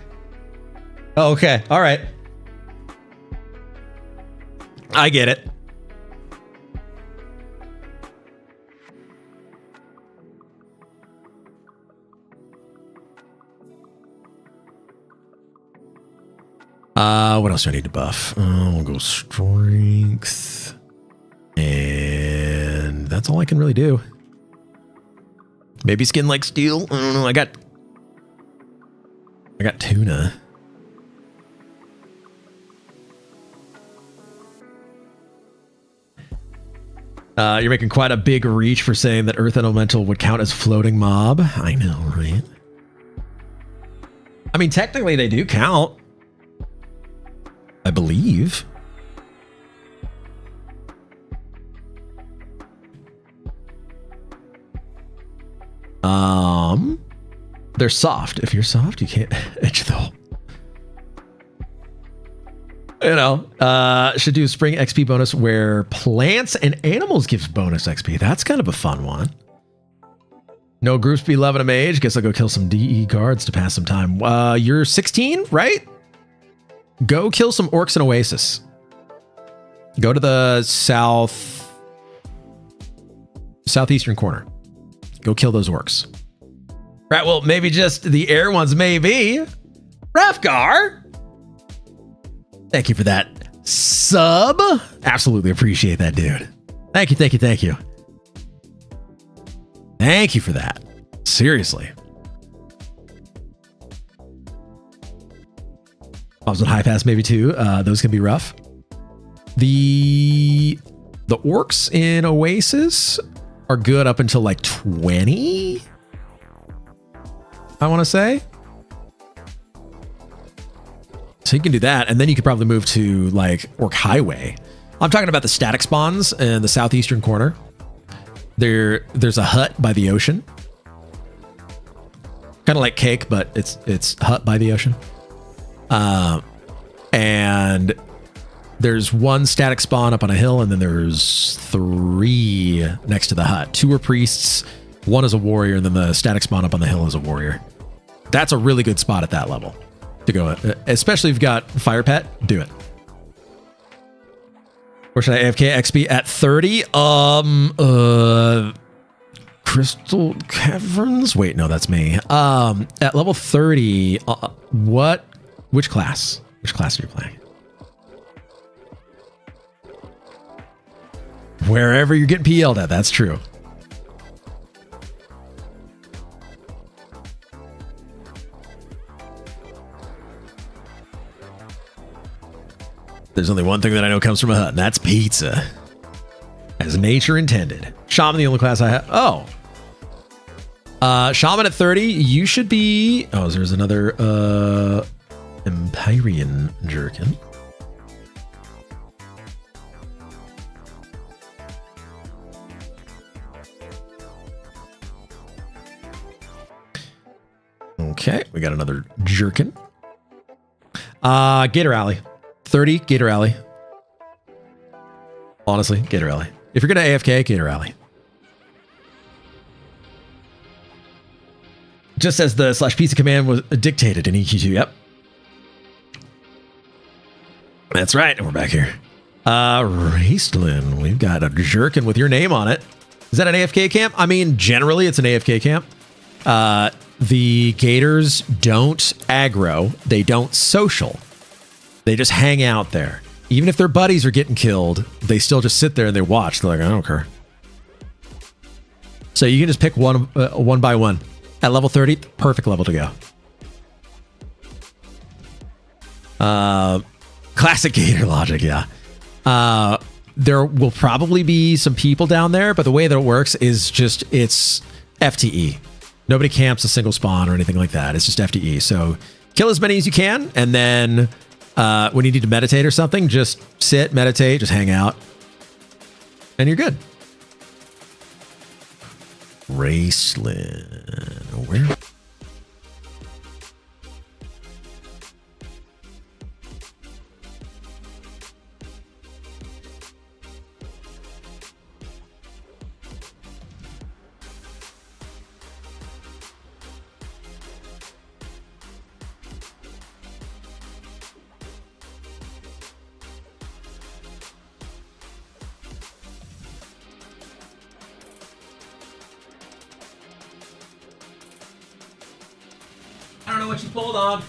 Oh, okay, all right. I get it. What else do I need to buff? We'll go strength. And that's all I can really do. Maybe skin like steel. I don't know. I got tuna. You're making quite a big reach for saying that Earth Elemental would count as floating mob. I know, right? I mean, technically they do count. I believe. They're soft. If you're soft, you can't edge the hole. You know, should do spring XP bonus where plants and animals gives bonus XP. That's kind of a fun one. No groups be loving a mage. Guess I'll go kill some DE guards to pass some time. You're 16, right? Go kill some orcs in Oasis. Go to the southeastern corner. Go kill those orcs. Right, well, maybe just the air ones, maybe. Rafgar! Thank you for that sub. Absolutely appreciate that, dude. Thank you, thank you, thank you. Thank you for that. Seriously. Mobs with high pass, maybe too. Those can be rough. The orcs in Oasis are good up until like 20, I want to say. So you can do that, and then you could probably move to like Orc Highway. I'm talking about the static spawns in the southeastern corner. There's a hut by the ocean. Kind of like Cake, but it's hut by the ocean. And there's one static spawn up on a hill, and then there's 3 next to the hut. 2 are priests, 1 is a warrior, and then the static spawn up on the hill is a warrior. That's a really good spot at that level to go, especially if you've got Fire Pet. Do it. Where should I AFK XP at 30? Crystal Caverns? Wait, no, that's me. At level 30, which class? Which class are you playing? Wherever you're getting PL'd at, that's true. There's only one thing that I know comes from a hut, and that's pizza. As nature intended. Shaman, the only class I have. Oh. Shaman at 30, you should be... Oh, there's another Empyrean Jerkin. Okay, we got another Jerkin. Gator Alley. 30, Gator Alley. Honestly, Gator Alley. If you're going to AFK, Gator Alley. Just as the /pizza command was dictated in EQ2. Yep. That's right. And we're back here. Raceland. We've got a Jerkin with your name on it. Is that an AFK camp? I mean, generally it's an AFK camp. The Gators don't aggro. They don't social. They just hang out there. Even if their buddies are getting killed, they still just sit there and they watch. They're like, I don't care. So you can just pick one by one. At level 30, perfect level to go. Classic Gator logic, yeah. There will probably be some people down there, but the way that it works is just, it's FTE. Nobody camps a single spawn or anything like that. It's just FTE. So kill as many as you can, and then when you need to meditate or something, just sit, meditate, just hang out, and you're good. Raceland. Where? I don't know what you pulled on.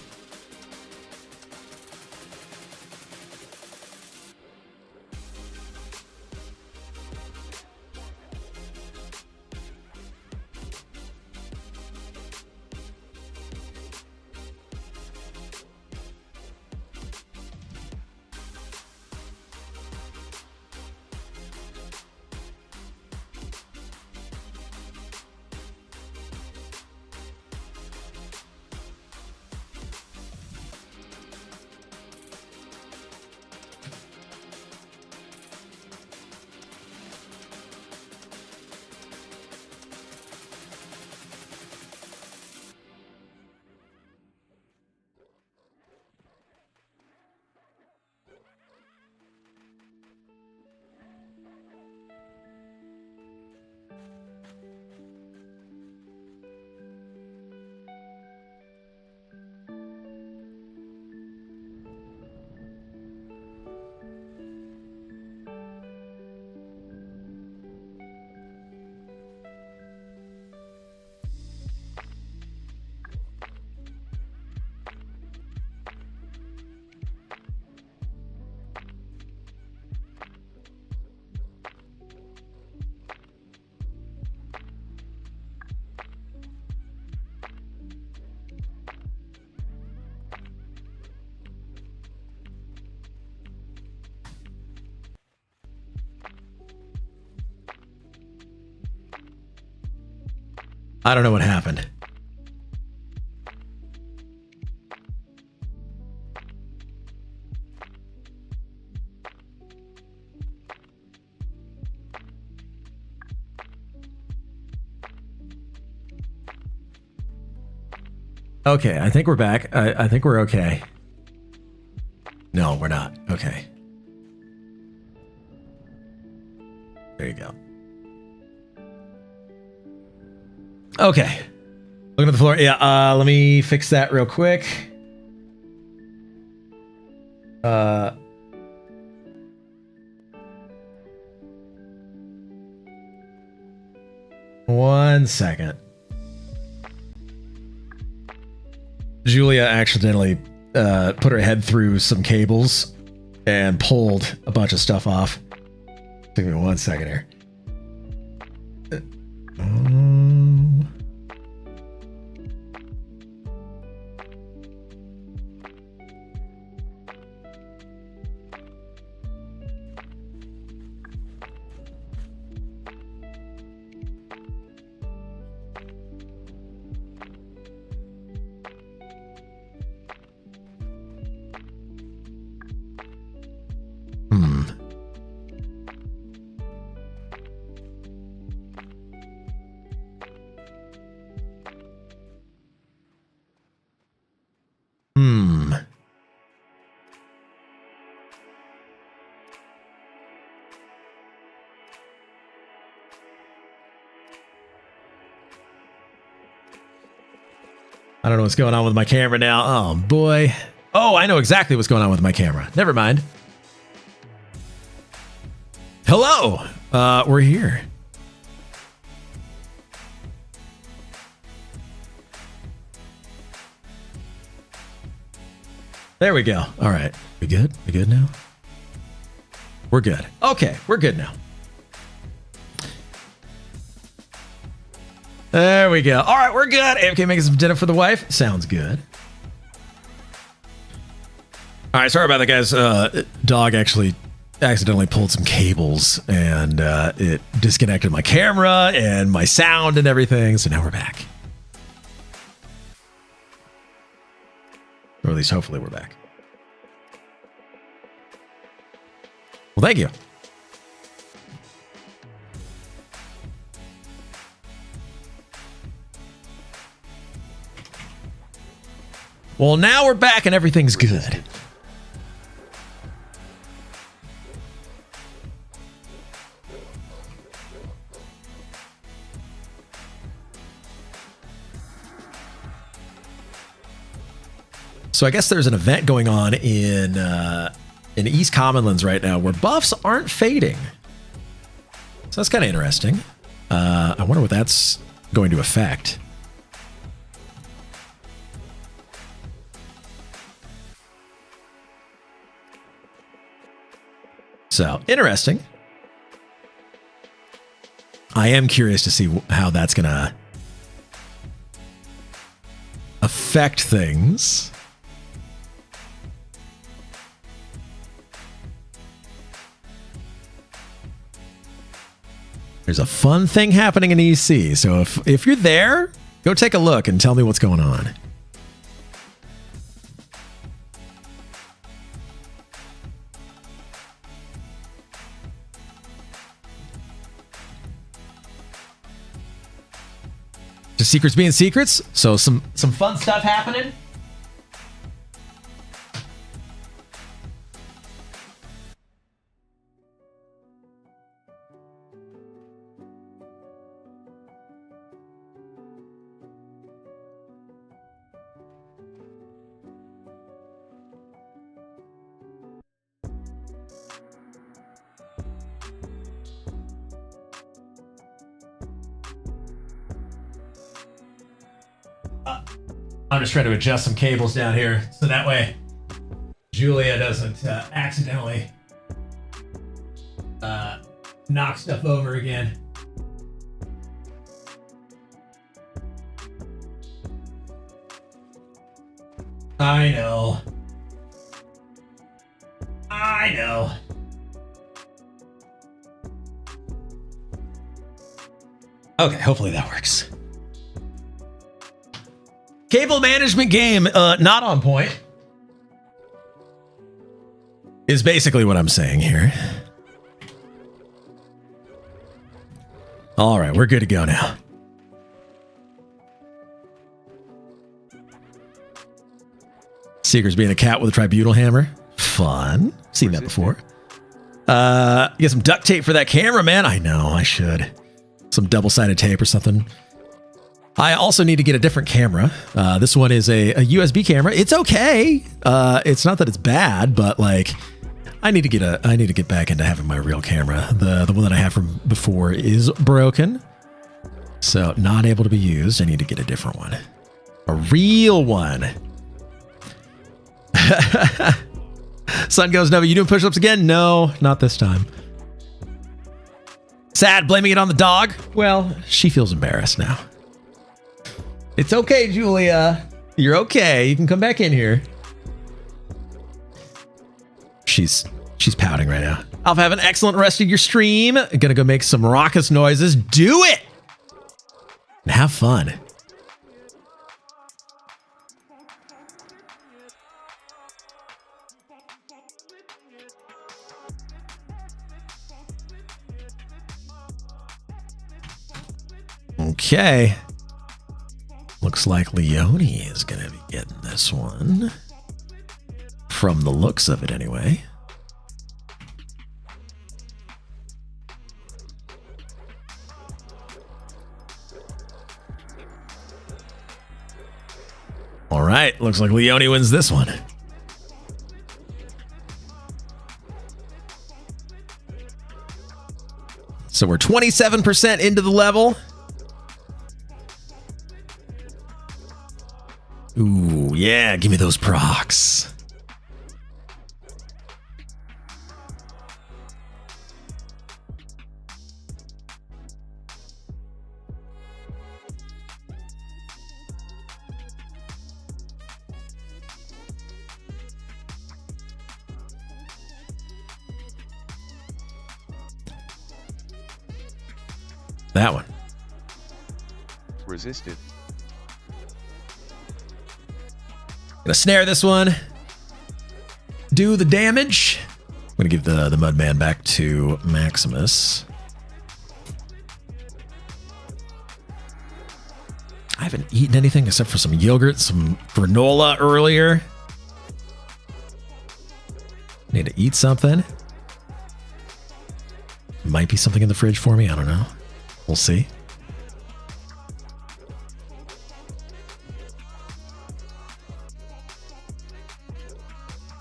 I don't know what happened. Okay, I think we're back. I think we're okay. No, we're not. Okay. There you go. Okay. Looking at the floor. Yeah, let me fix that real quick. 1 second. Julia accidentally put her head through some cables and pulled a bunch of stuff off. Give me 1 second here. I don't know what's going on with my camera now. Oh, boy. Oh, I know exactly what's going on with my camera. Never mind. Hello. We're here. There we go. All right. We good? We good now? We're good. Okay, we're good now. There we go. All right, we're good. AFK making some dinner for the wife. Sounds good. All right, sorry about that, guys. Dog actually accidentally pulled some cables and it disconnected my camera and my sound and everything. So now we're back. Or at least hopefully we're back. Well, thank you. Well, now we're back and everything's good. So I guess there's an event going on in East Commonlands right now where buffs aren't fading. So that's kind of interesting. I wonder what that's going to affect. So, interesting. I am curious to see how that's going to affect things. There's a fun thing happening in EC. So if you're there, go take a look and tell me what's going on. Just secrets being secrets. So some fun stuff happening. I'm just trying to adjust some cables down here so that way Julia doesn't accidentally knock stuff over again. I know. I know. Okay, hopefully that works. Cable management game, not on point, is basically what I'm saying here. All right, we're good to go now. Seeker's being a cat with a tribunal hammer. Fun. Seen that before. Get some duct tape for that camera, man. I know, I should. Some double-sided tape or something. I also need to get a different camera. This one is a USB camera. It's okay. It's not that it's bad, but like I need to get back into having my real camera. The one that I have from before is broken. So not able to be used. I need to get a different one. A real one. Sun goes, Nova, you doing push-ups again? No, not this time. Sad, blaming it on the dog. Well, she feels embarrassed now. It's okay, Julia. You're okay. You can come back in here. She's pouting right now. I'll have an excellent rest of your stream. Gonna go make some raucous noises. Do it! And have fun. Okay. Looks like Leone is going to be getting this one. From the looks of it, anyway. All right. Looks like Leone wins this one. So we're 27% into the level. Ooh, yeah, give me those procs. That one. Resisted. Gonna snare this one. Do the damage. I'm gonna give the Mudman back to Maximus. I haven't eaten anything except for some yogurt, some granola earlier. Need to eat something. Might be something in the fridge for me. I don't know. We'll see.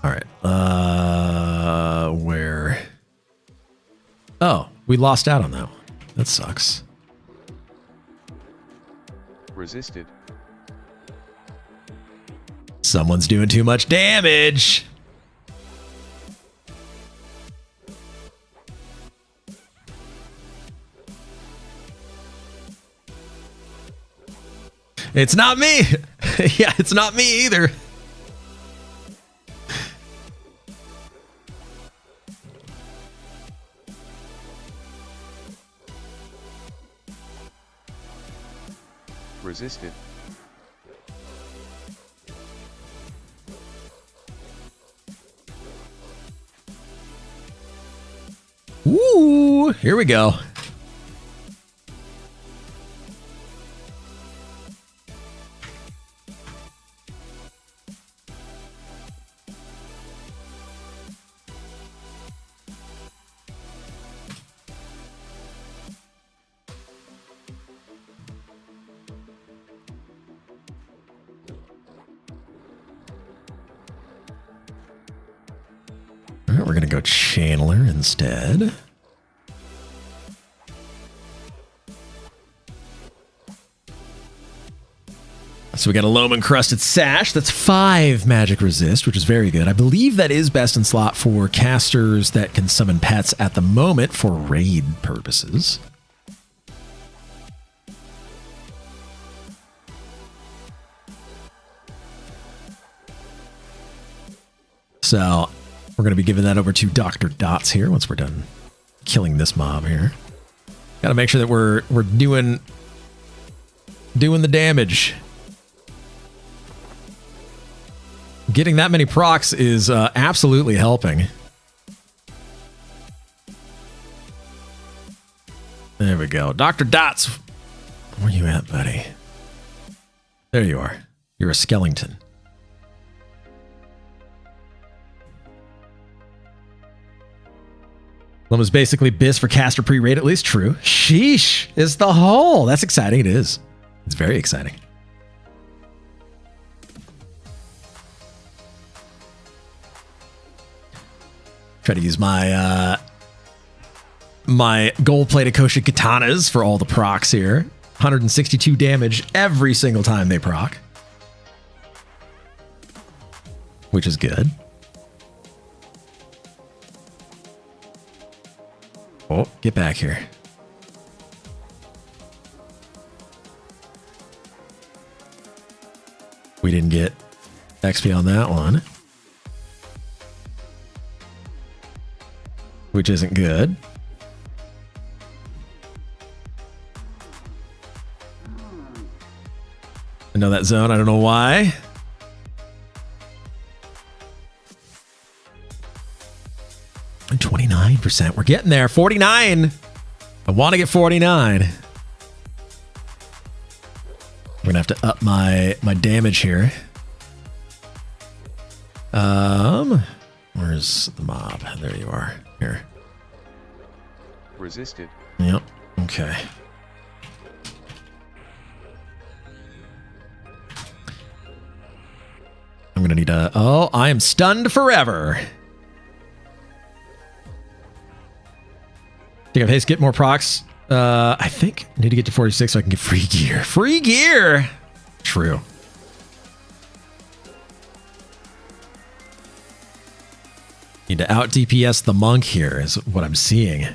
All right. Where? Oh, we lost out on that one. That sucks. Resisted. Someone's doing too much damage. It's not me. Yeah, it's not me either. Resisted. Ooh, here we go. All right, we're gonna go Channeler instead. So we got a loam encrusted sash. That's 5 magic resist, which is very good. I believe that is best in slot for casters that can summon pets at the moment for raid purposes. So we're going to be giving that over to Dr. Dots here once we're done killing this mob here. Got to make sure that we're doing the damage. Getting that many procs is absolutely helping. There we go. Dr. Dots. Where you at, buddy? There you are. You're a skeleton. Lum is basically BIS for caster pre-raid, at least. True. Sheesh. It's the hole. That's exciting. It is. It's very exciting. Try to use my my gold-plated Kosha katanas for all the procs here. 162 damage every single time they proc, which is good. Oh, get back here. We didn't get XP on that one, which isn't good. I know that zone. I don't know why. And 29%. We're getting there. 49. I want to get 49. We're gonna have to up my damage here. Where's the mob? There you are. Here. Resisted. Yep. Okay. I'm gonna need a. Oh, I am stunned forever. Think of haste, get more procs. I think I need to get to 46 so I can get free gear. Free gear! True. Need to out DPS the monk here is what I'm seeing.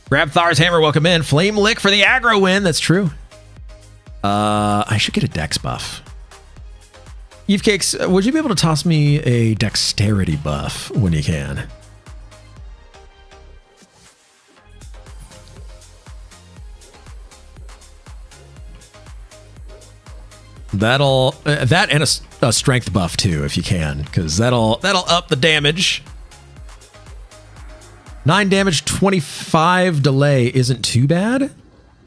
Grab Thar's hammer, welcome in. Flame lick for the aggro win. That's true. I should get a dex buff. Eve Cakes, would you be able to toss me a dexterity buff when you can? That'll that and a strength buff too, if you can, because that'll up the damage. 9 damage, 25 delay isn't too bad,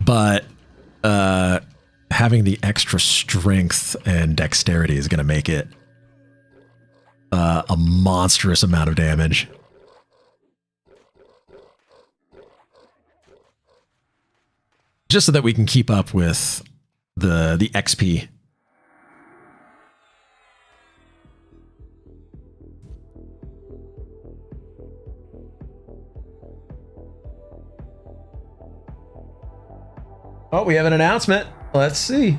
but having the extra strength and dexterity is going to make it a monstrous amount of damage. Just so that we can keep up with the XP. Oh, we have an announcement. Let's see.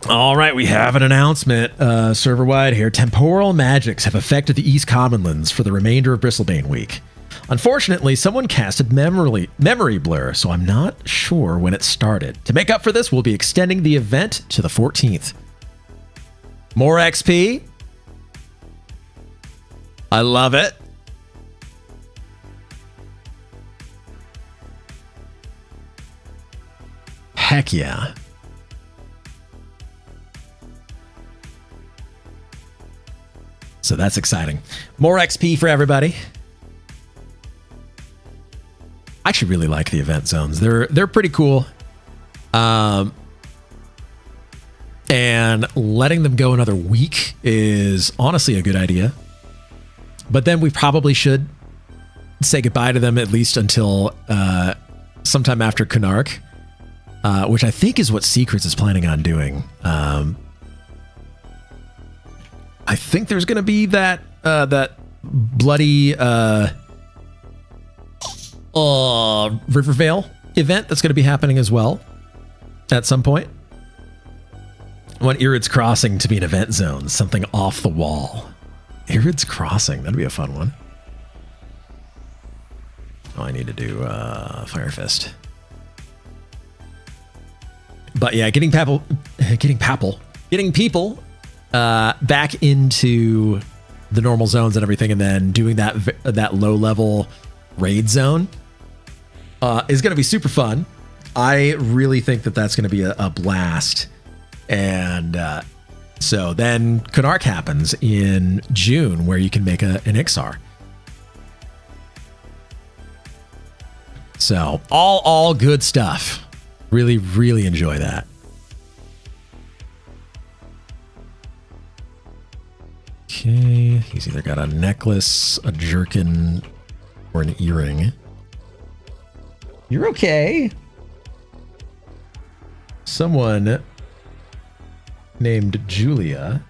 All right, we have an announcement server-wide here. Temporal magics have affected the East Commonlands for the remainder of Bristlebane Week. Unfortunately, someone casted memory blur, so I'm not sure when it started. To make up for this, we'll be extending the event to the 14th. More XP. I love it. Heck yeah. So that's exciting. More XP for everybody. I actually really like the event zones. They're pretty cool. And letting them go another week is honestly a good idea. But then we probably should say goodbye to them at least until sometime after Kunark, which I think is what Secrets is planning on doing. I think there's going to be that bloody Rivervale event that's going to be happening as well at some point. I want Irid's Crossing to be an event zone, something off the wall. Irid's Crossing, that'd be a fun one. Oh, I need to do Fire Fist. But yeah, getting people back into the normal zones and everything, and then doing that low level raid zone is going to be super fun. I really think that that's going to be a blast. And so then Kunark happens in June, where you can make an Ixar. So all good stuff. Really, really enjoy that. Okay, he's either got a necklace, a jerkin, or an earring. You're okay. Someone named Julia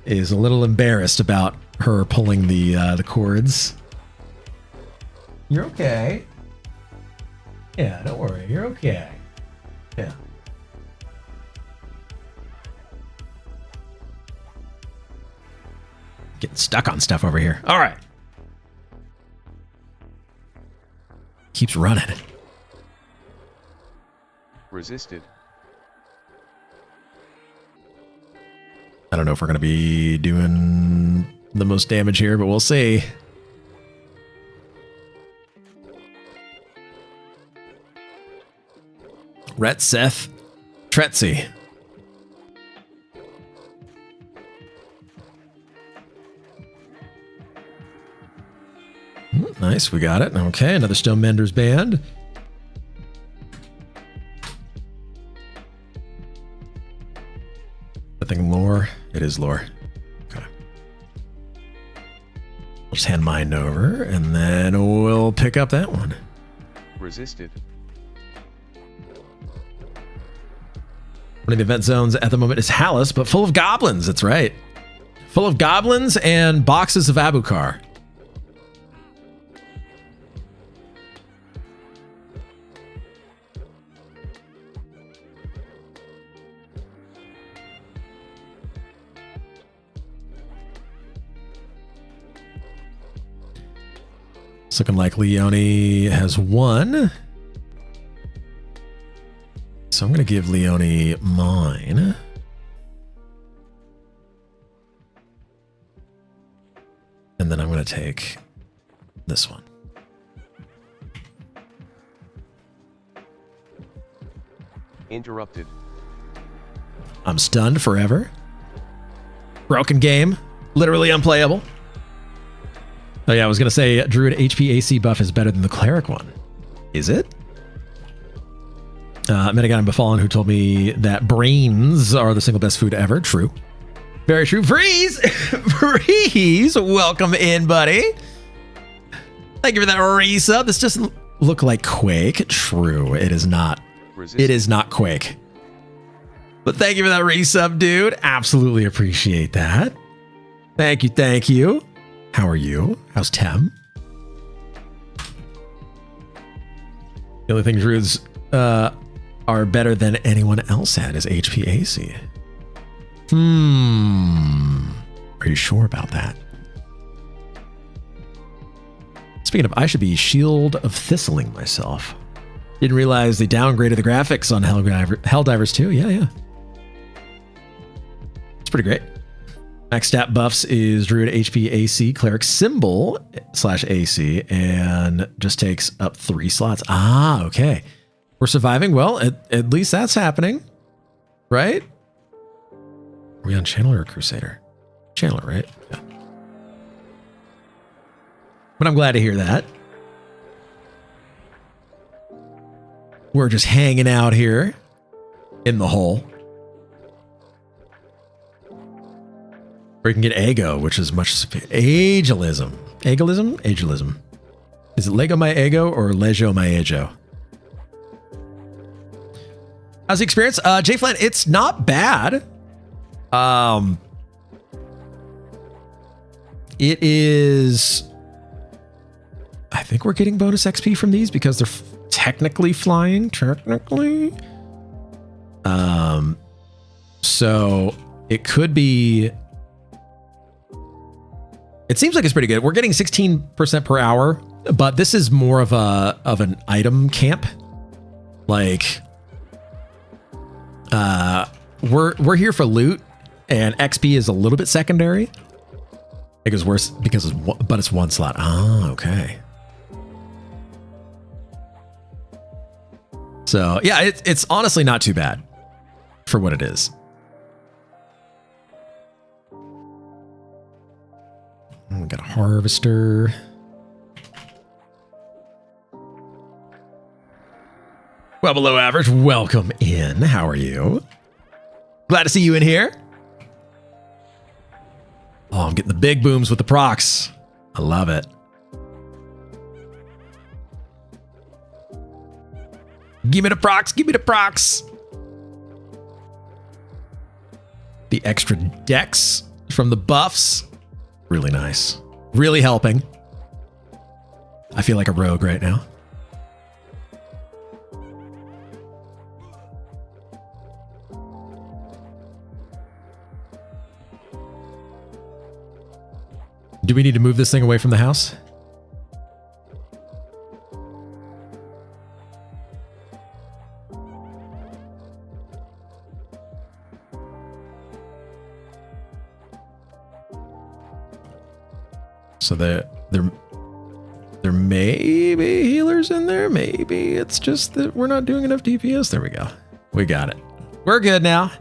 is a little embarrassed about her pulling the cords. You're okay. Yeah, don't worry. You're okay. Yeah. Getting stuck on stuff over here. All right. Keeps running. Resisted. I don't know if we're going to be doing the most damage here, but we'll see. Retseth Tretzi. Nice, we got it. Okay, another Stone Menders band. I think lore. It is lore. Okay. We'll just hand mine over, and then we'll pick up that one. Resisted. One of the event zones at the moment is Hallis, but full of goblins. That's right. Full of goblins and boxes of Abukar. It's looking like Leone has won. So I'm going to give Leone mine. And then I'm going to take this one. Interrupted. I'm stunned forever. Broken game. Literally unplayable. Oh yeah, I was going to say Druid HP AC buff is better than the Cleric one. Is it? Met a guy in Befallen who told me that brains are the single best food ever. True. Very true. Freeze! Freeze! Welcome in, buddy. Thank you for that resub. This doesn't look like Quake. True. It is not. It is not Quake. But thank you for that resub, dude. Absolutely appreciate that. Thank you. Thank you. How are you? How's Tem? The only thing Druids are better than anyone else at is HP AC. Are you sure about that? Speaking of, I should be Shield of Thistling myself. Didn't realize they downgraded the graphics on Helldivers 2. Yeah. It's pretty great. Max stat buffs is Druid HP AC, Cleric Symbol / AC, and just takes up 3 slots. Ah, okay. We're surviving. Well, at least that's happening. Right? Are we on Channeler or Crusader? Channeler, right? Yeah. But I'm glad to hear that. We're just hanging out here in the hole. Or you can get Ego, which is much ageism. Ageism? Is it Lego my ego or Lego my ego? How's the experience? J Flat, it's not bad. It is. I think we're getting bonus XP from these because they're technically flying. Technically. So it could be. It seems like it's pretty good. We're getting 16% per hour, but this is more of an item camp. Like, we're here for loot, and XP is a little bit secondary. It goes worse because it's one slot. Ah, okay. So yeah, it's honestly not too bad for what it is. We got a harvester. Well below average. Welcome in. How are you? Glad to see you in here. Oh, I'm getting the big booms with the procs. I love it. Give me the procs. Give me the procs. The extra dex from the buffs. Really nice. Really helping. I feel like a rogue right now. Do we need to move this thing away from the house? So there may be healers in there. Maybe it's just that we're not doing enough DPS. There we go. We got it. We're good now.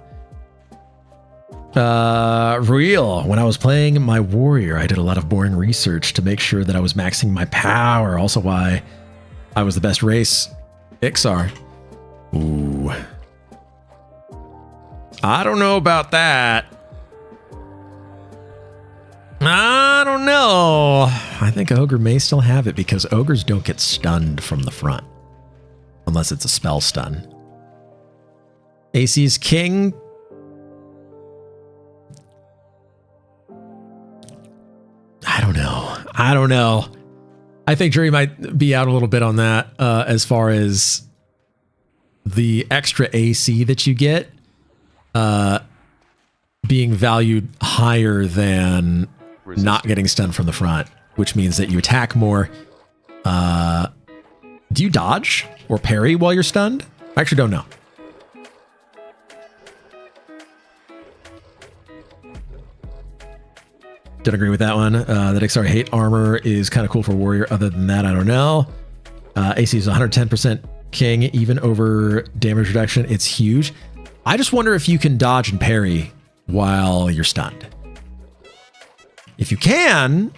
Real. When I was playing my warrior, I did a lot of boring research to make sure that I was maxing my power. Also why I was the best race. Ixar. Ooh. I don't know about that. I don't know. I think Ogre may still have it because Ogres don't get stunned from the front. Unless it's a spell stun. AC's king. I don't know. I think Jury might be out a little bit on that as far as the extra AC that you get being valued higher than not getting stunned from the front, which means that you attack more. Do you dodge or parry while you're stunned? I actually don't know. Don't agree with that one. That XR hate armor is kind of cool for warrior. Other than that, I don't know. AC is 110% king, even over damage reduction. It's huge. I just wonder if you can dodge and parry while you're stunned. If you can,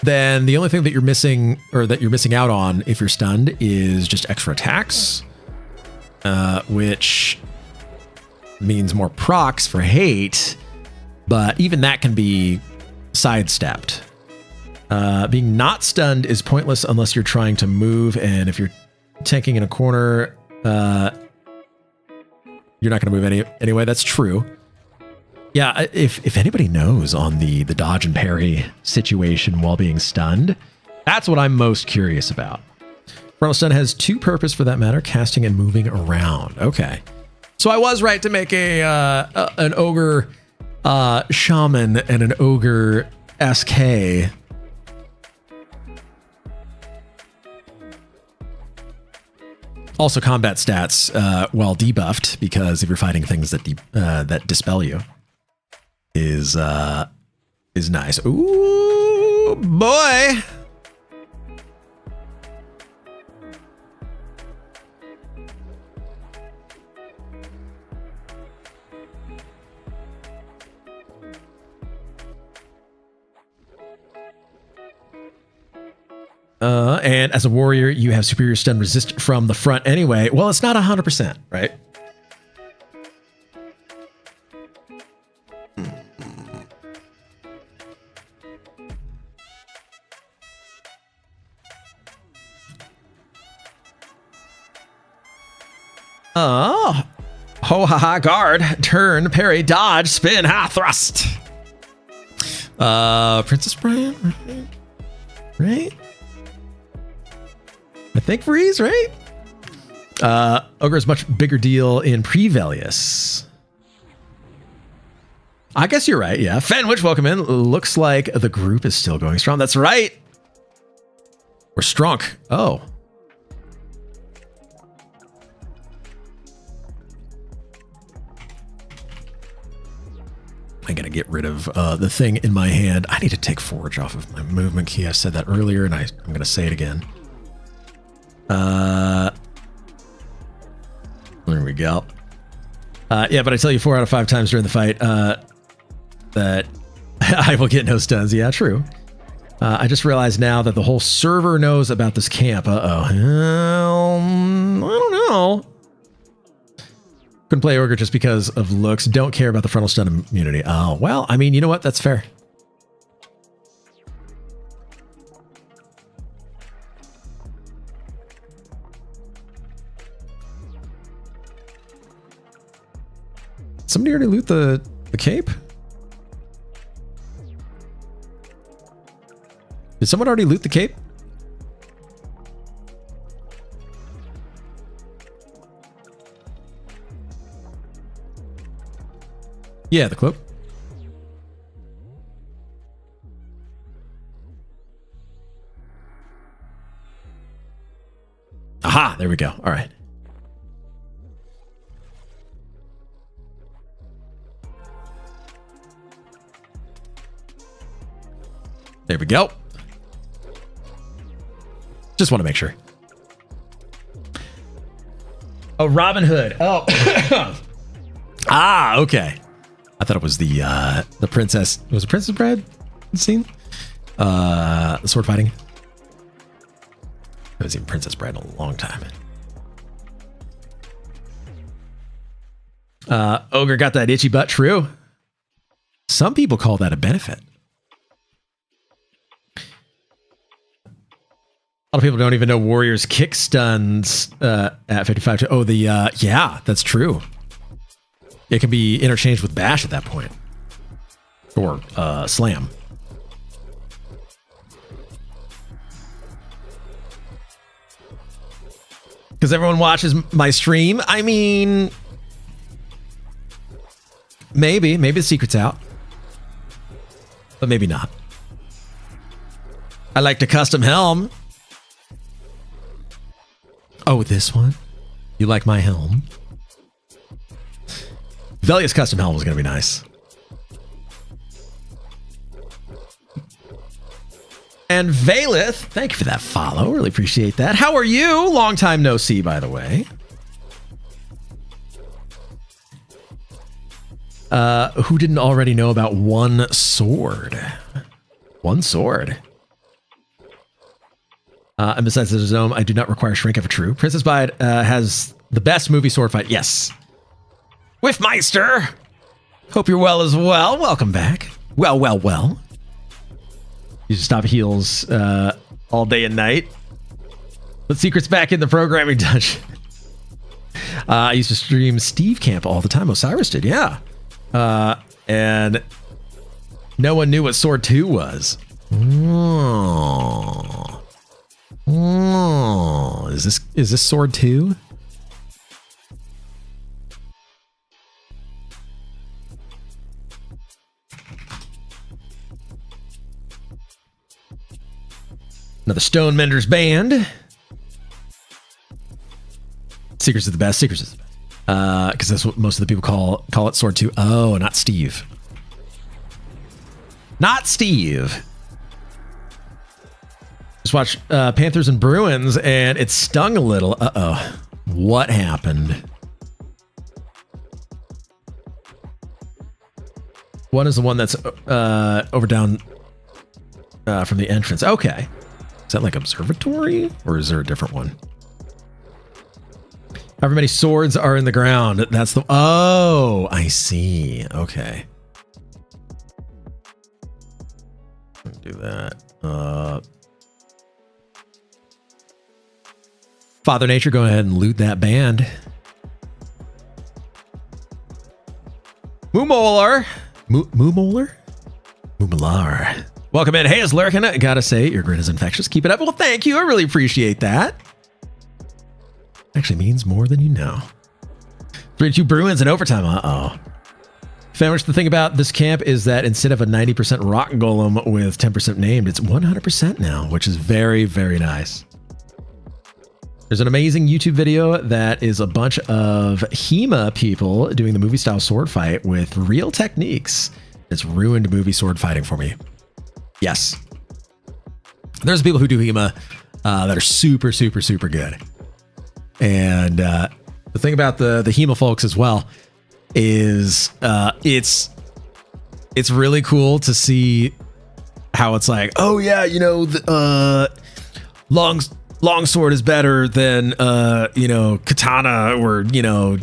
then the only thing that you're missing, or that you're missing out on if you're stunned, is just extra attacks, which means more procs for hate. But even that can be sidestepped. Being not stunned is pointless unless you're trying to move, and if you're tanking in a corner, you're not going to move anyway. That's true. Yeah, if anybody knows on the dodge and parry situation while being stunned, that's what I'm most curious about. Frontal stun has two purposes for that matter: casting and moving around. Okay, so I was right to make an ogre shaman and an ogre SK. Also combat stats while debuffed, because if you're fighting things that that dispel you is nice. Ooh boy. And as a warrior, you have superior stun resist from the front anyway. Well, it's not 100%, right? Oh, ho ha ha, guard, turn, parry, dodge, spin, ha, thrust. Princess Brian, right? I think freeze, right? Ogre is much bigger deal in Prevelius. I guess you're right, yeah. Fenwich, welcome in. Looks like the group is still going strong. That's right. We're strong. Oh. I'm going to get rid of the thing in my hand. I need to take Forge off of my movement key. I said that earlier, and I'm going to say it again. There we go. Yeah, but I tell you 4 out of 5 times during the fight that I will get no stuns. Yeah, true. I just realized now that the whole server knows about this camp. Uh-oh. I don't know. Couldn't play Ogre just because of looks. Don't care about the frontal stun immunity. Oh, well, I mean, you know what? That's fair. Somebody already loot the The cape? Did someone already loot the cape? Yeah, the cloak. Aha, there we go. All right. There we go. Just want to make sure. Oh, Robin Hood. Oh. Ah, okay. I thought it was the princess. Was it Princess Bride scene? The sword fighting. It was even Princess Bride in a long time. Ogre got that itchy butt. True. Some people call that a benefit. A lot of people don't even know Warriors kick stuns at 55. Oh, yeah, that's true. It can be interchanged with bash at that point. Or slam. Because everyone watches my stream. I mean, maybe the secret's out. But maybe not. I like to custom helm. Oh, this one? You like my helm? Velia's custom helm was going to be nice. And Valith, thank you for that follow. Really appreciate that. How are you? Long time no see, by the way. Who didn't already know about one sword? One sword. And besides the Zome, I do not require shrink ever true. Princess Bride has the best movie sword fight. Yes. With Meister. Hope you're well as well. Welcome back. Well. You just stop heals all day and night. But Secret's back in the programming dungeon. I used to stream Steve Camp all the time. Osiris did, yeah. And no one knew what Sword 2 was. Oh, is this Sword 2? Another Stone Mender's band. Secrets is the best. Secrets is the best. Because that's what most of the people call it Sword 2. Oh, not Steve. Not Steve. Just watched Panthers and Bruins, and it stung a little. Uh-oh. What happened? One is the one that's over down from the entrance. Okay. Is that like observatory, or is there a different one? However many swords are in the ground. That's the... Oh, I see. Okay. Do that. Father Nature, go ahead and loot that band. Moomolar. Moomolar? Moomolar. Welcome in. Hey, it's Lurkin. I gotta say, your grin is infectious. Keep it up. Well, thank you. I really appreciate that. Actually means more than you know. 3-2 Bruins in overtime. Uh-oh. Famish, the thing about this camp is that instead of a 90% rock golem with 10% named, it's 100% now, which is very, very nice. There's an amazing YouTube video that is a bunch of HEMA people doing the movie style sword fight with real techniques. It's ruined movie sword fighting for me. Yes. There's people who do HEMA that are super, super, super good. And the thing about the HEMA folks as well is it's really cool to see how it's like, oh yeah, you know, longsword is better than katana, or the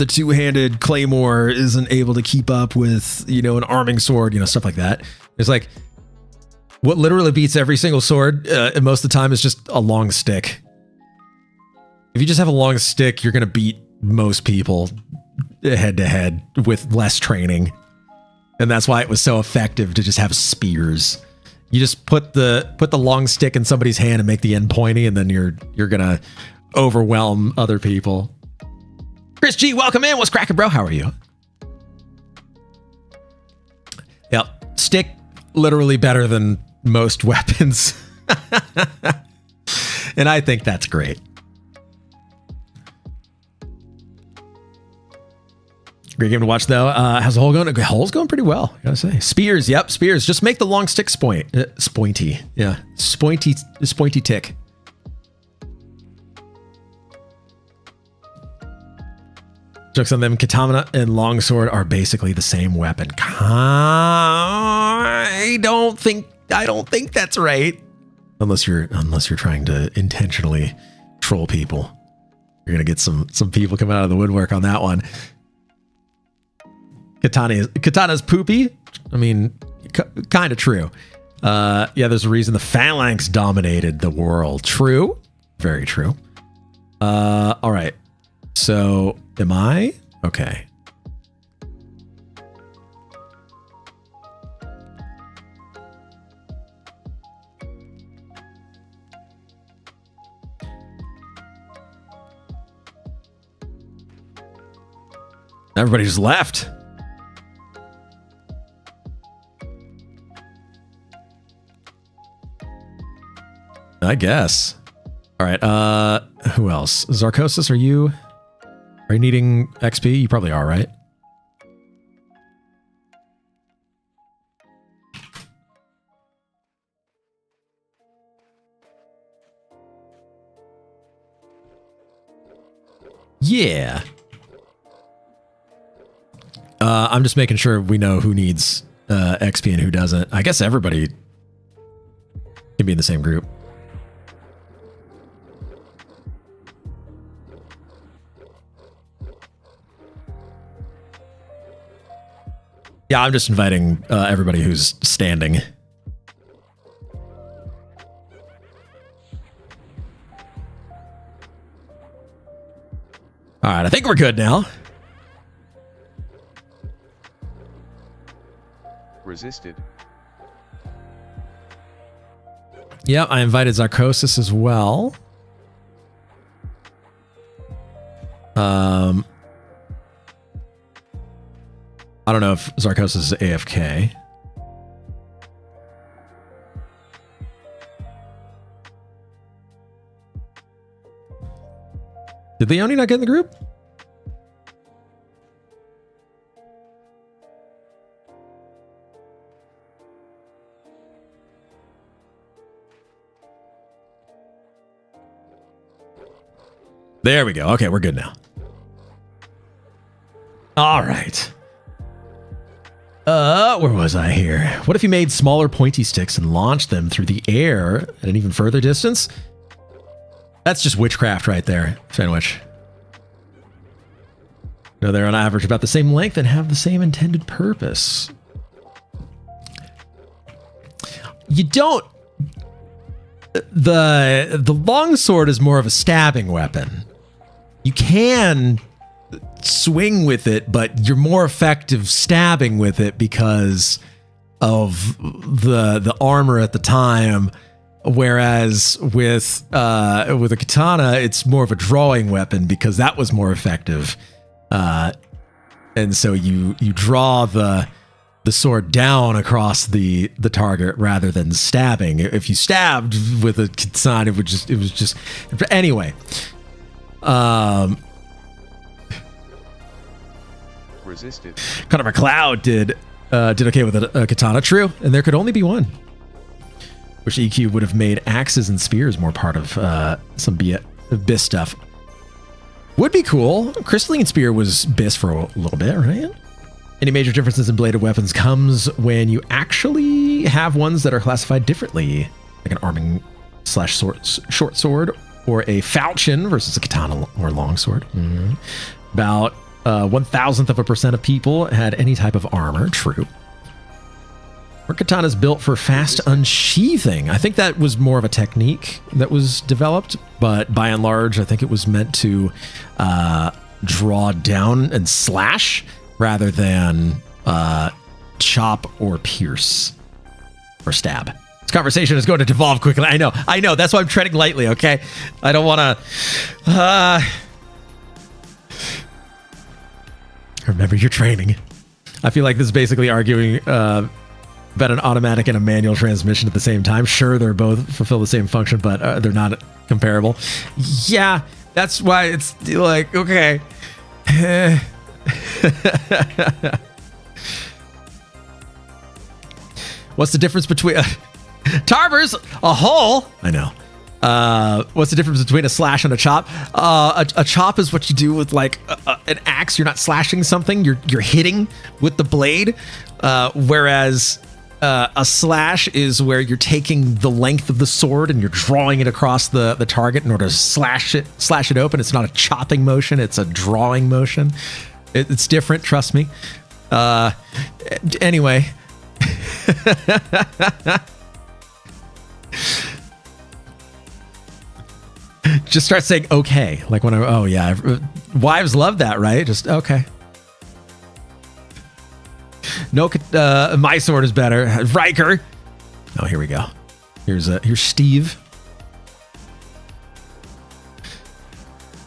two-handed claymore isn't able to keep up with an arming sword, stuff like that. It's like what literally beats every single sword most of the time is just a long stick. If you just have a long stick, you're gonna beat most people head to head with less training. And that's why it was so effective to just have spears. You just put the long stick in somebody's hand and make the end pointy, and then you're gonna overwhelm other people. Chris G, welcome in. What's cracking, bro? How are you? Yep, stick literally better than most weapons. And I think that's great. Great game to watch, though. How's the hole going? The hole's going pretty well, I gotta say. Spears, yep, spears. Just make the long stick spointy. Yeah, spointy tick. Jokes on them. Katana and longsword are basically the same weapon. I don't think that's right. Unless you're trying to intentionally troll people, you're gonna get some people coming out of the woodwork on that one. Katana's poopy. I mean, kind of true. Yeah, there's a reason the phalanx dominated the world. True. Very true. All right. So, am I? Okay. Everybody just left. I guess. All right. Who else? Zarkosis, are you needing XP? You probably are, right? Yeah. I'm just making sure we know who needs XP and who doesn't. I guess everybody can be in the same group. Yeah, I'm just inviting everybody who's standing. All right, I think we're good now. Resisted. Yep, I invited Zarkosis as well. I don't know if Zarkosis is AFK. Did Leonie not get in the group? There we go. Okay, we're good now. All right. Where was I here? What if you made smaller pointy sticks and launched them through the air at an even further distance? That's just witchcraft right there, Fenwich. No, they're on average about the same length and have the same intended purpose. You don't... The longsword is more of a stabbing weapon. You can swing with it, but you're more effective stabbing with it because of the armor at the time. Whereas with a katana, it's more of a drawing weapon because that was more effective. And so you draw the sword down across the target rather than stabbing. If you stabbed with a katana, it was just anyway. Resisted. Connor McLeod did okay with a katana, true, and there could only be one. Wish EQ would have made axes and spears more part of some BIS stuff. Would be cool. Crystalline spear was BIS for a little bit, right? Any major differences in bladed weapons comes when you actually have ones that are classified differently, like an arming / short sword, or a falchion versus a katana or longsword. Mm-hmm. About 0.001% of people had any type of armor. True. Or katana is built for fast unsheathing. I think that was more of a technique that was developed, but by and large, I think it was meant to draw down and slash rather than chop or pierce or stab. This conversation is going to devolve quickly. I know. That's why I'm treading lightly, okay? I don't want to... Remember your training. I feel like this is basically arguing about an automatic and a manual transmission at the same time. Sure, they're both fulfill the same function, but they're not comparable. Yeah, that's why it's like, okay. What's the difference between... Tarver's a hole. I know. What's the difference between a slash and a chop? A chop is what you do with like an axe. You're not slashing something. You're hitting with the blade. Whereas a slash is where you're taking the length of the sword and you're drawing it across the target in order to slash it open. It's not a chopping motion. It's a drawing motion. It's different. Trust me. Anyway. Just start saying okay, like when wives love that, right? Just okay. No, my sword is better. Riker. Oh, here we go. Here's Steve.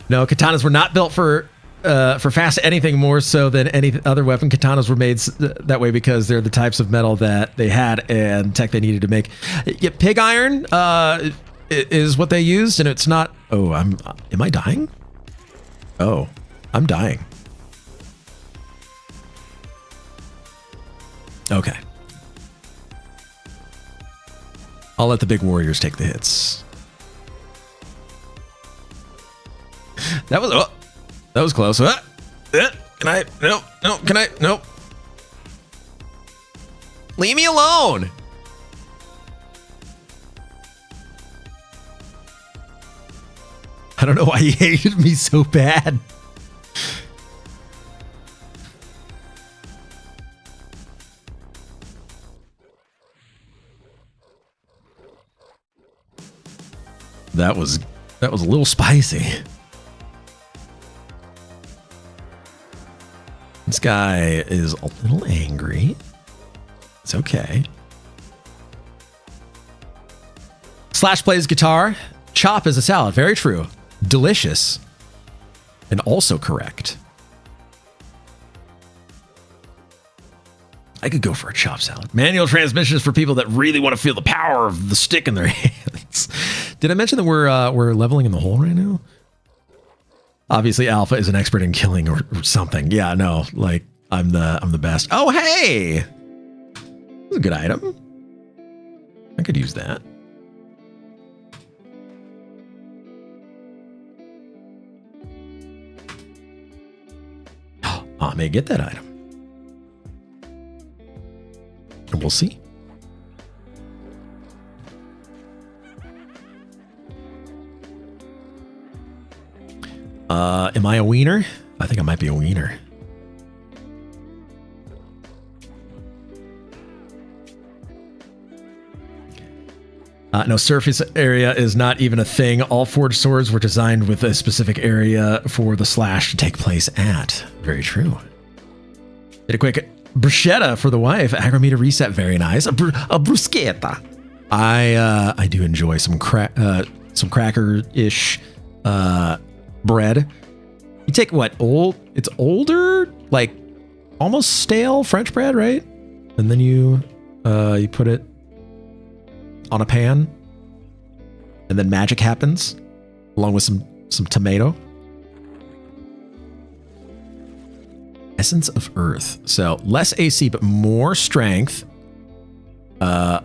No, katanas were not built for fast anything more so than any other weapon. Katanas were made that way because they're the types of metal that they had and tech they needed to make. Yeah, pig iron is what they used, and it's not... Oh, am I dying? Oh, I'm dying. Okay. I'll let the big warriors take the hits. That was close. Can I? No. Can I? Nope. Leave me alone. I don't know why he hated me so bad. That was a little spicy. This guy is a little angry. It's okay. Slash plays guitar. Chop is a salad. Very true. Delicious. And also correct. I could go for a chop salad. Manual transmission is for people that really want to feel the power of the stick in their hands. Did I mention that we're leveling in the hole right now? Obviously, Alpha is an expert in killing or something. Yeah, no, like I'm the best. Oh, hey, that's a good item. I could use that. I may get that item, and we'll see. Am I a wiener? I think I might be a wiener. No, surface area is not even a thing. All forged swords were designed with a specific area for the slash to take place at. Very true. Did a quick bruschetta for the wife. Agrometer reset. Very nice. A bruschetta. I do enjoy some cracker-ish bread. You take what? It's older, like almost stale French bread, right? And then you put it on a pan, and then magic happens, along with some tomato. Essence of Earth. So less AC, but more strength. I'm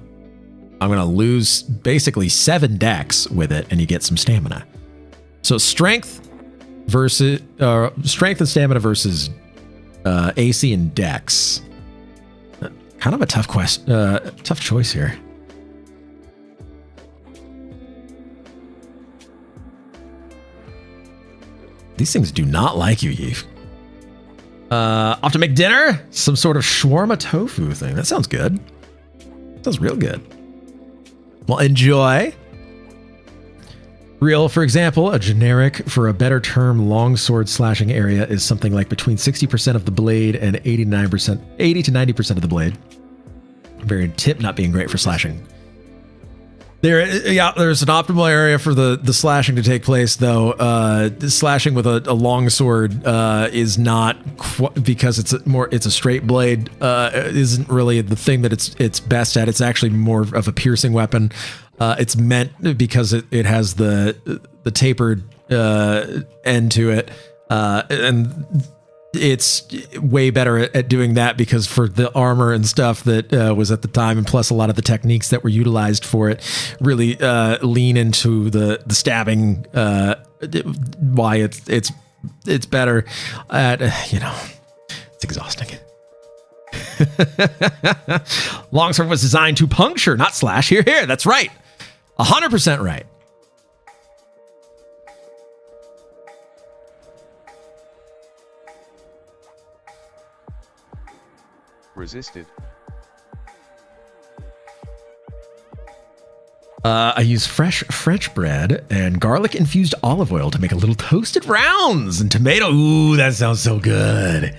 gonna lose basically 7 dex with it, and you get some stamina. So strength and stamina versus AC and dex. Kind of a tough choice here. These things do not like you, Yeef. Off to make dinner? Some sort of shawarma tofu thing. That sounds good. Sounds real good. Well, enjoy. Real, for example, a generic for a better term longsword slashing area is something like between 60% of the blade and 80 to 90% of the blade. Variant tip not being great for slashing. There's an optimal area for the slashing to take place, though. Slashing with a longsword is not because it's a straight blade. Isn't really the thing that it's best at. It's actually more of a piercing weapon. It's meant because it has the tapered end to it, and it's way better at doing that because for the armor and stuff that was at the time, and plus a lot of the techniques that were utilized for it, really lean into the stabbing. Why it's better at it's exhausting. Longsword was designed to puncture, not slash. Here, that's right. 100% right. Resisted. I use fresh French bread and garlic infused olive oil to make a little toasted rounds and tomato. Ooh, that sounds so good.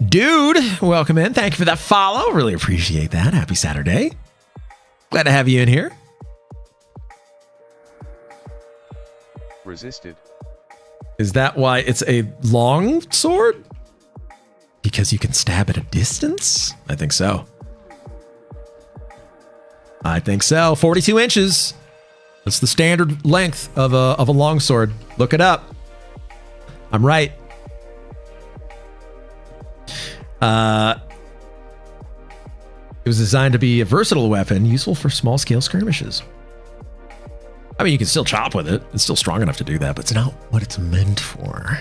Dude, welcome in. Thank you for that follow. Really appreciate that. Happy Saturday. Glad to have you in here. Resisted. Is that why it's a long sword? Because you can stab at a distance? I think so. 42 inches. That's the standard length of a long sword. Look it up. I'm right. It was designed to be a versatile weapon, useful for small-scale skirmishes. I mean, you can still chop with it. It's still strong enough to do that, but it's not what it's meant for.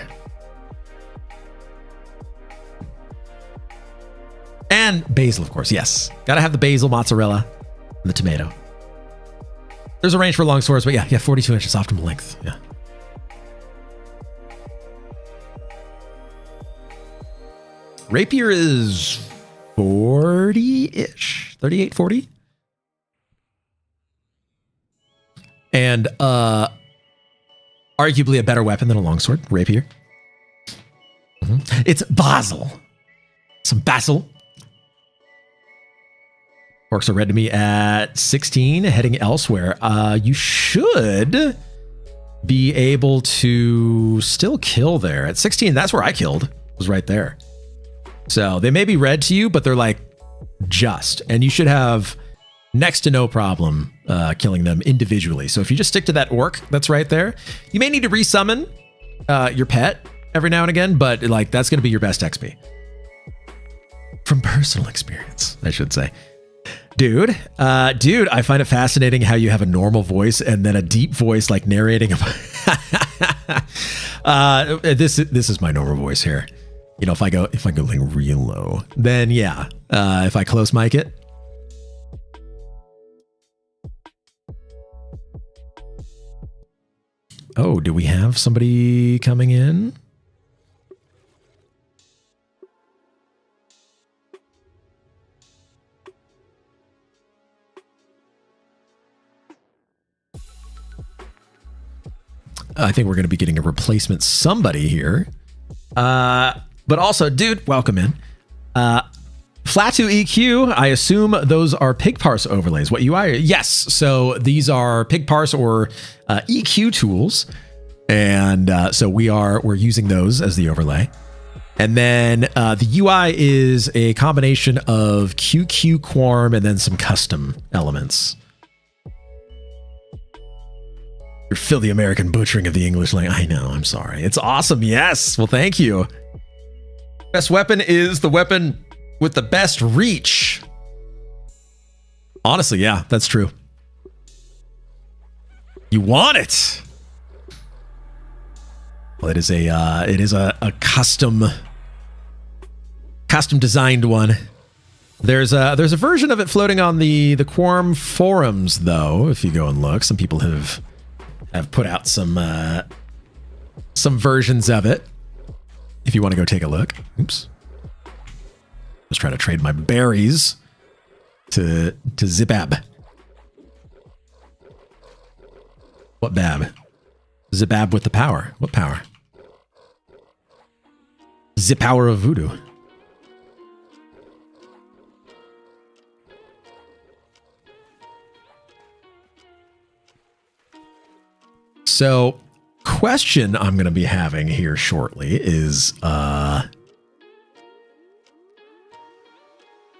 And basil, of course. Yes. Gotta have the basil, mozzarella, and the tomato. There's a range for long swords, but yeah, 42 inches, optimal length. Yeah. Rapier is 40-ish, 38, 40. And arguably a better weapon than a longsword, rapier. Mm-hmm. It's basil. Some basil. Orcs are red to me at 16, heading elsewhere. You should be able to still kill there. At 16, that's where I killed, was right there. So they may be red to you, but they're like just. And you should have next to no problem killing them individually. So if you just stick to that orc that's right there, you may need to resummon your pet every now and again, but like that's going to be your best XP. From personal experience, I should say. Dude, I find it fascinating how you have a normal voice and then a deep voice like narrating. This is my normal voice here. You know, if I go like real low, then yeah. If I close mic it. Oh, do we have somebody coming in? I think we're going to be getting a replacement somebody here. But also, dude, welcome in. Flatu EQ, I assume those are pigparse overlays. What UI? Yes. So these are pigparse or EQ tools. And so we're using those as the overlay. And then the UI is a combination of QQ Quarm and then some custom elements. Your filthy American butchering of the English language. I know, I'm sorry. It's awesome. Yes. Well, thank you. Best weapon is the weapon with the best reach. Honestly, yeah, that's true. You want it. Well, it is a custom designed one. There's a version of it floating on the Quarm forums, though. If you go and look, some people have put out some versions of it. If you want to go take a look. Oops. I was trying to trade my berries to Zipab. What Bab? Zibab with the power. What power? The power of voodoo. So, question I'm going to be having here shortly is, I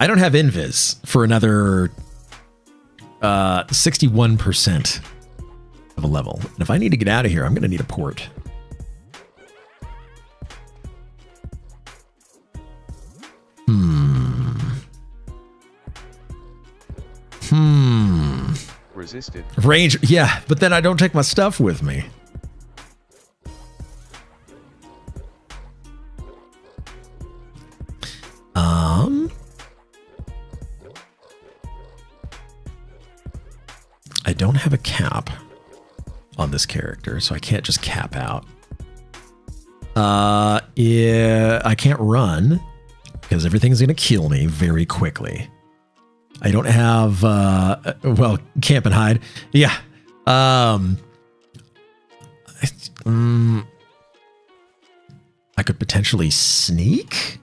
don't have invis for another 61% of a level. And if I need to get out of here, I'm going to need a port. Resisted. Range, yeah, but then I don't take my stuff with me. I don't have a cap on this character, so I can't just cap out. Yeah, I can't run because everything's going to kill me very quickly. I don't have, well, camp and hide. Yeah. I could potentially sneak.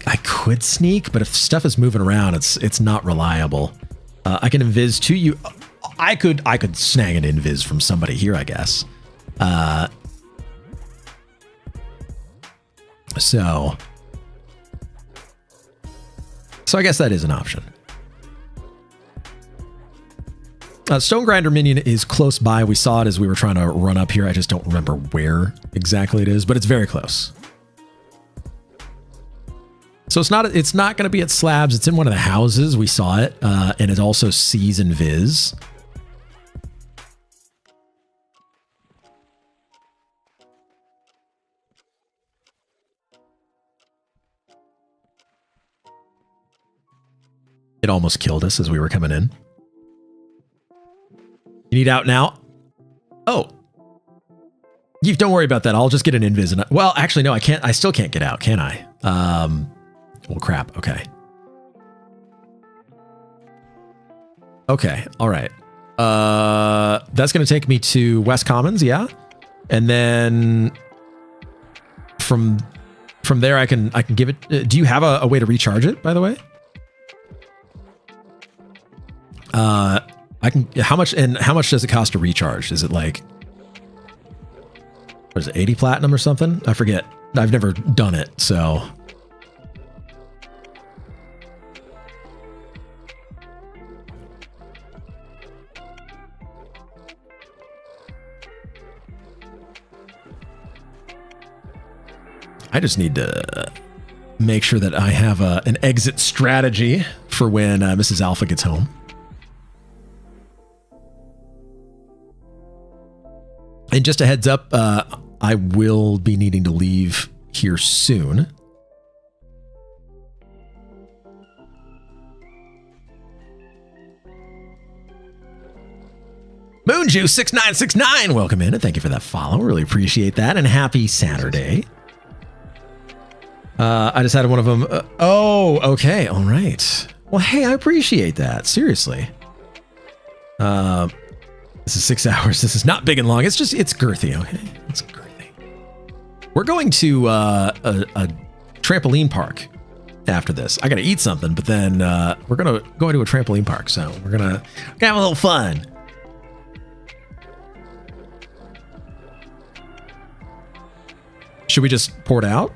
I could sneak, but if stuff is moving around, it's not reliable. I can invis to you. I could snag an invis from somebody here, I guess. So I guess that is an option. Stone Grinder minion is close by. We saw it as we were trying to run up here. I just don't remember where exactly it is, but it's very close. So it's not going to be at slabs. It's in one of the houses. We saw it, and it also sees invis. It almost killed us as we were coming in. You need out now? Oh. Don't worry about that. I'll just get an invis. And well, actually, no, I can't. I still can't get out, can I? Well, crap. Okay. Okay. All right. That's going to take me to West Commons. Yeah. And then from there, I can give it. Do you have a way to recharge it, by the way? I can. How much does it cost to recharge? Is it like, what is it, 80 platinum or something? I forget. I've never done it, so. I just need to make sure that I have an exit strategy for when Mrs. Alpha gets home. And just a heads up, I will be needing to leave here soon. Moonjuice6969, welcome in and thank you for that follow. Really appreciate that, and happy Saturday. I just had one of them. Oh, okay. All right. Well, hey, I appreciate that. Seriously. This is 6 hours. This is not big and long. It's girthy. Okay. It's girthy. We're going to a trampoline park after this. I got to eat something, but then we're going to go into a trampoline park. So we're going to have a little fun. Should we just port out?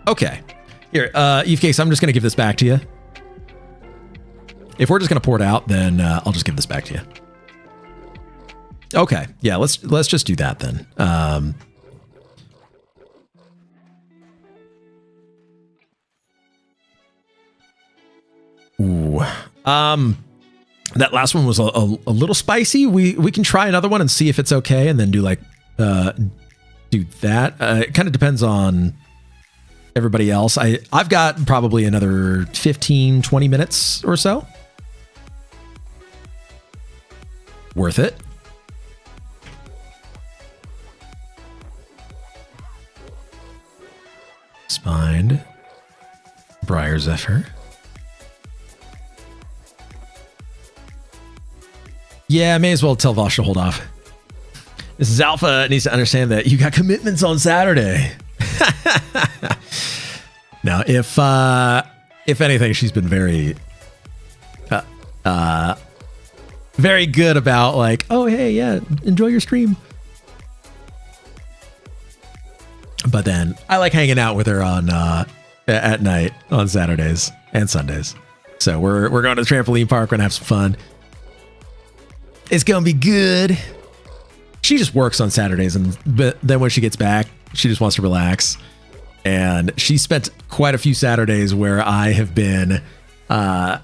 Okay. Here, Eve Case, I'm just going to give this back to you. If we're just going to port out, then I'll just give this back to you. Okay. Yeah, let's just do that then. Ooh. That last one was a little spicy. We can try another one and see if it's okay, and then do like do that. It kind of depends on everybody else. I've got probably another 15-20 minutes or so. Worth it. find Briar Zephyr. Yeah, may as well tell Vosh to hold off. Mrs. Alpha needs to understand that you got commitments on Saturday. Now, if anything, she's been very very good about like, oh, hey, yeah, enjoy your stream. But then I like hanging out with her on at night on Saturdays and Sundays. So we're going to the trampoline park. We're gonna have some fun. It's gonna be good. She just works on Saturdays, but then when she gets back, she just wants to relax. And she spent quite a few Saturdays where I have been either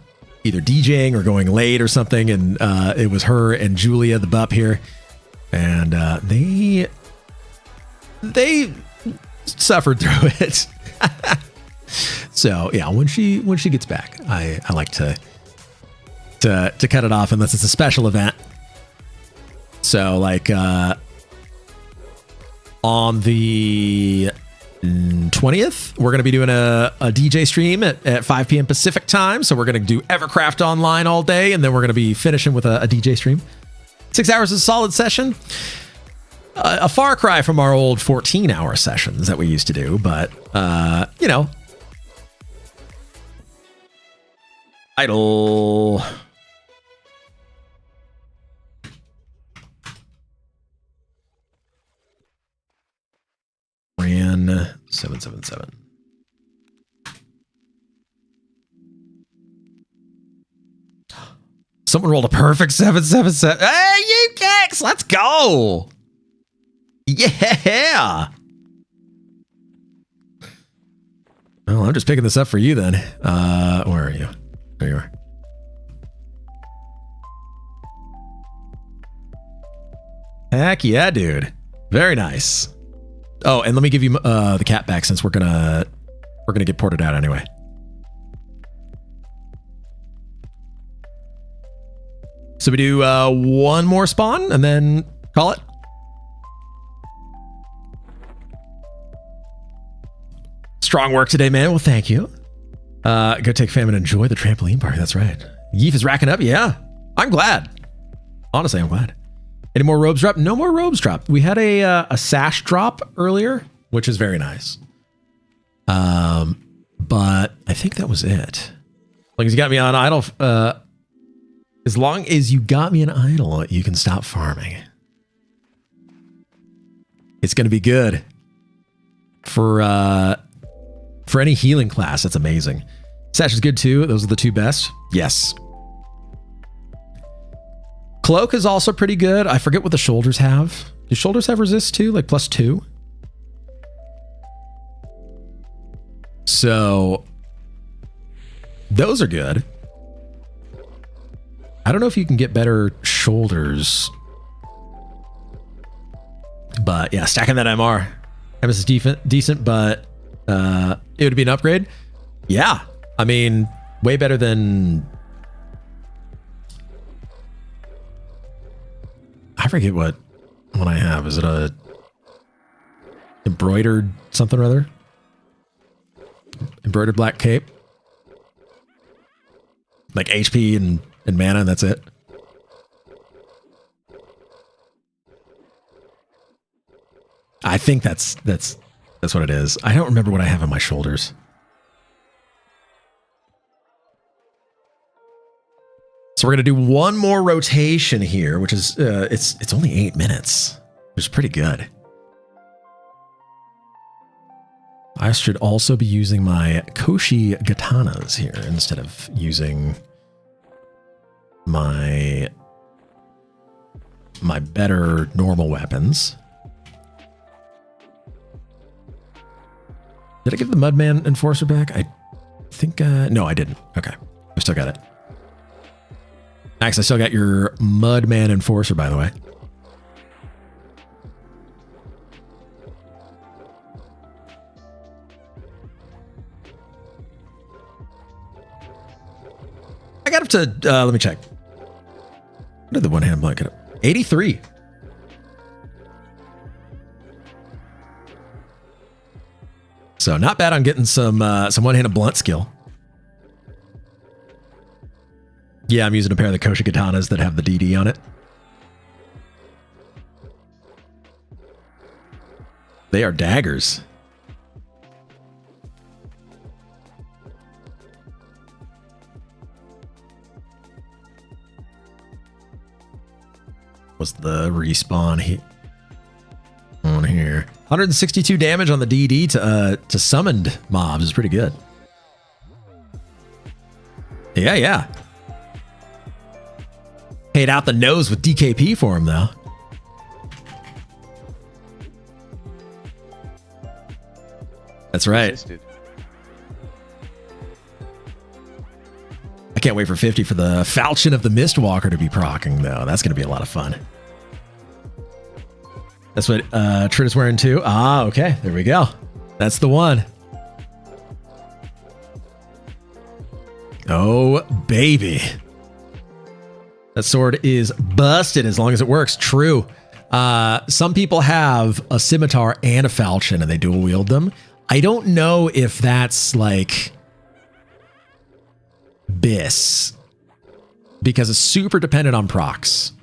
DJing or going late or something, and it was her and Julia, the bup here, and they suffered through it. So yeah, when she gets back, I like to cut it off unless it's a special event. So like on the 20th, we're going to be doing a DJ stream at 5 p.m. Pacific time. So we're going to do Evercraft online all day, and then we're going to be finishing with a DJ stream. 6 hours of solid session. A far cry from our old 14-hour sessions that we used to do, but you know, idle. Ran 777. Someone rolled a perfect 777. Hey, you Kex, let's go. Yeah. Well, I'm just picking this up for you then. Where are you? There you are. Heck yeah, dude. Very nice. Oh, and let me give you the cat back since we're gonna get ported out anyway. So we do one more spawn and then call it. Strong work today, man. Well, thank you. Go take fam and enjoy the trampoline park. That's right. Yeef is racking up. Yeah, I'm glad. Honestly, I'm glad. Any more robes drop? No more robes drop. We had a sash drop earlier, which is very nice. But I think that was it. Like, you got me on idle. As long as you got me an idle, you can stop farming. It's going to be good for any healing class. That's amazing. Sash is good too. Those are the two best. Yes. Cloak is also pretty good. I forget what the shoulders have. Do shoulders have resist too? Like +2? So those are good. I don't know if you can get better shoulders. But yeah, stacking that MR. MS is decent, but it would be an upgrade. Yeah. I mean, way better than... I forget what I have. Is it a embroidered something or other? Embroidered black cape? Like HP and mana, and that's it. I think that's what it is. I don't remember what I have on my shoulders. So we're gonna do one more rotation here, which is it's only 8 minutes, which is pretty good. I should also be using my Koshi katanas here instead of using my better normal weapons. Did I give the Mudman Enforcer back? I think no, I didn't. Okay, I still got it. Max, I still got your Mudman Enforcer, by the way. I got up to, let me check. What did the one hand block get up? 83. So not bad on getting some one-handed blunt skill. Yeah, I'm using a pair of the kosher katanas that have the DD on it. They are daggers. What's the respawn on here? 162 damage on the DD to summoned mobs is pretty good. Yeah. Paid out the nose with DKP for him though. That's right. Resisted. I can't wait for 50 for the Falchion of the Mistwalker to be proccing, though. That's going to be a lot of fun. That's what Trin is wearing, too. Ah, okay. There we go. That's the one. Oh, baby. That sword is busted as long as it works. True. Some people have a scimitar and a falchion, and they dual wield them. I don't know if that's like BIS, because it's super dependent on procs.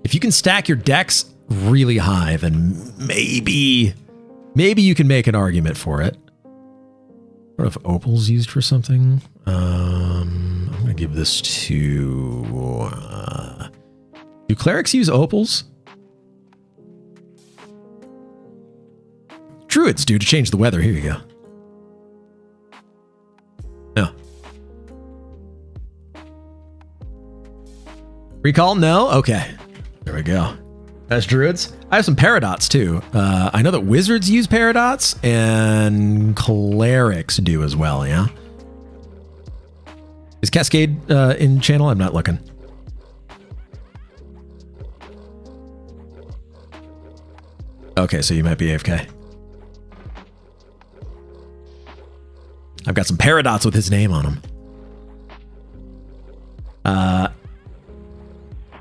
If you can stack your decks really high, then maybe you can make an argument for it. What if opal's used for something? I'm gonna give this to. Do clerics use opals? Druids do to change the weather. Here you go. No. Recall? No? Okay. There we go. That's druids. I have some paradots too. I know that wizards use paradots and clerics do as well, yeah? Is Cascade in channel? I'm not looking. Okay, so you might be AFK. I've got some paradots with his name on them.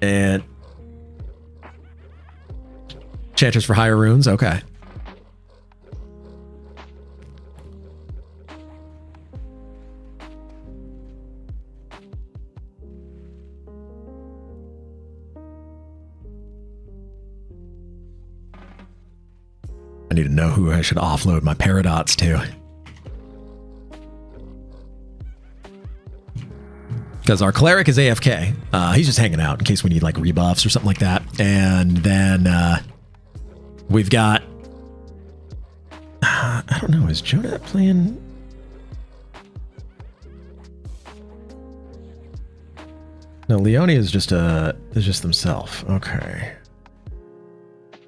And Chanters for higher runes. Okay. I need to know who I should offload my paradots to. Because our cleric is AFK. He's just hanging out in case we need like rebuffs or something like that. And then we've got... I don't know, is Jonah playing... No, Leone is just himself. Okay.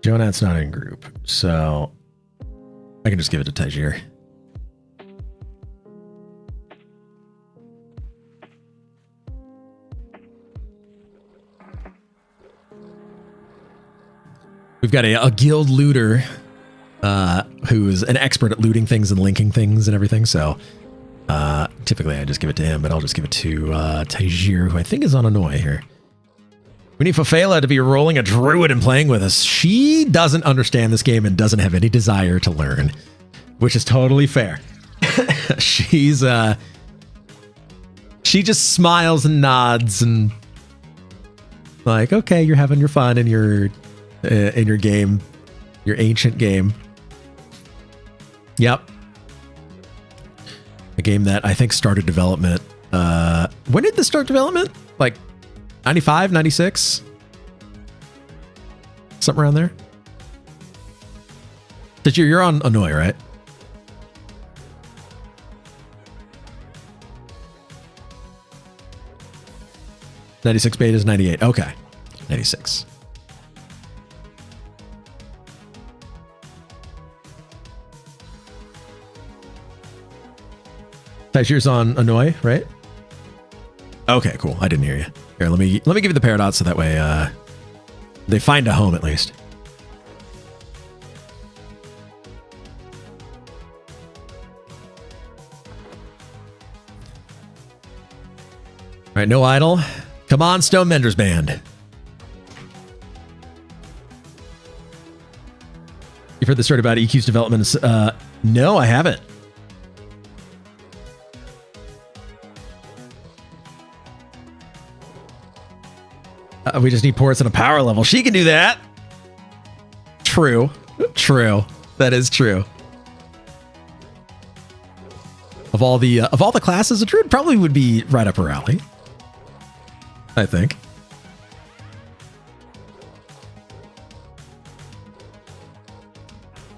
Jonat's not in group, so I can just give it to Tajir. We've got a guild looter who is an expert at looting things and linking things and everything. So typically I just give it to him, but I'll just give it to Tajir, who I think is on Annoy here. We need Fafela to be rolling a druid and playing with us. She doesn't understand this game and doesn't have any desire to learn, which is totally fair. She just smiles and nods and like, okay, you're having your fun in your game, your ancient game. Yep. A game that I think started development. When did this start development? Like 95, 96? Something around there? You're on Annoy, right? '96 beta is 98. Okay. 96. Tajir's on Annoy, right? Okay, cool. I didn't hear you. Here, let me give you the paradox so that way they find a home at least. All right, no idle. Come on, Stone Menders Band. You've heard the story about EQ's development? No, I haven't. We just need ports and a power level. She can do that. True. True. That is true. Of all the classes, a druid probably would be right up her alley, I think.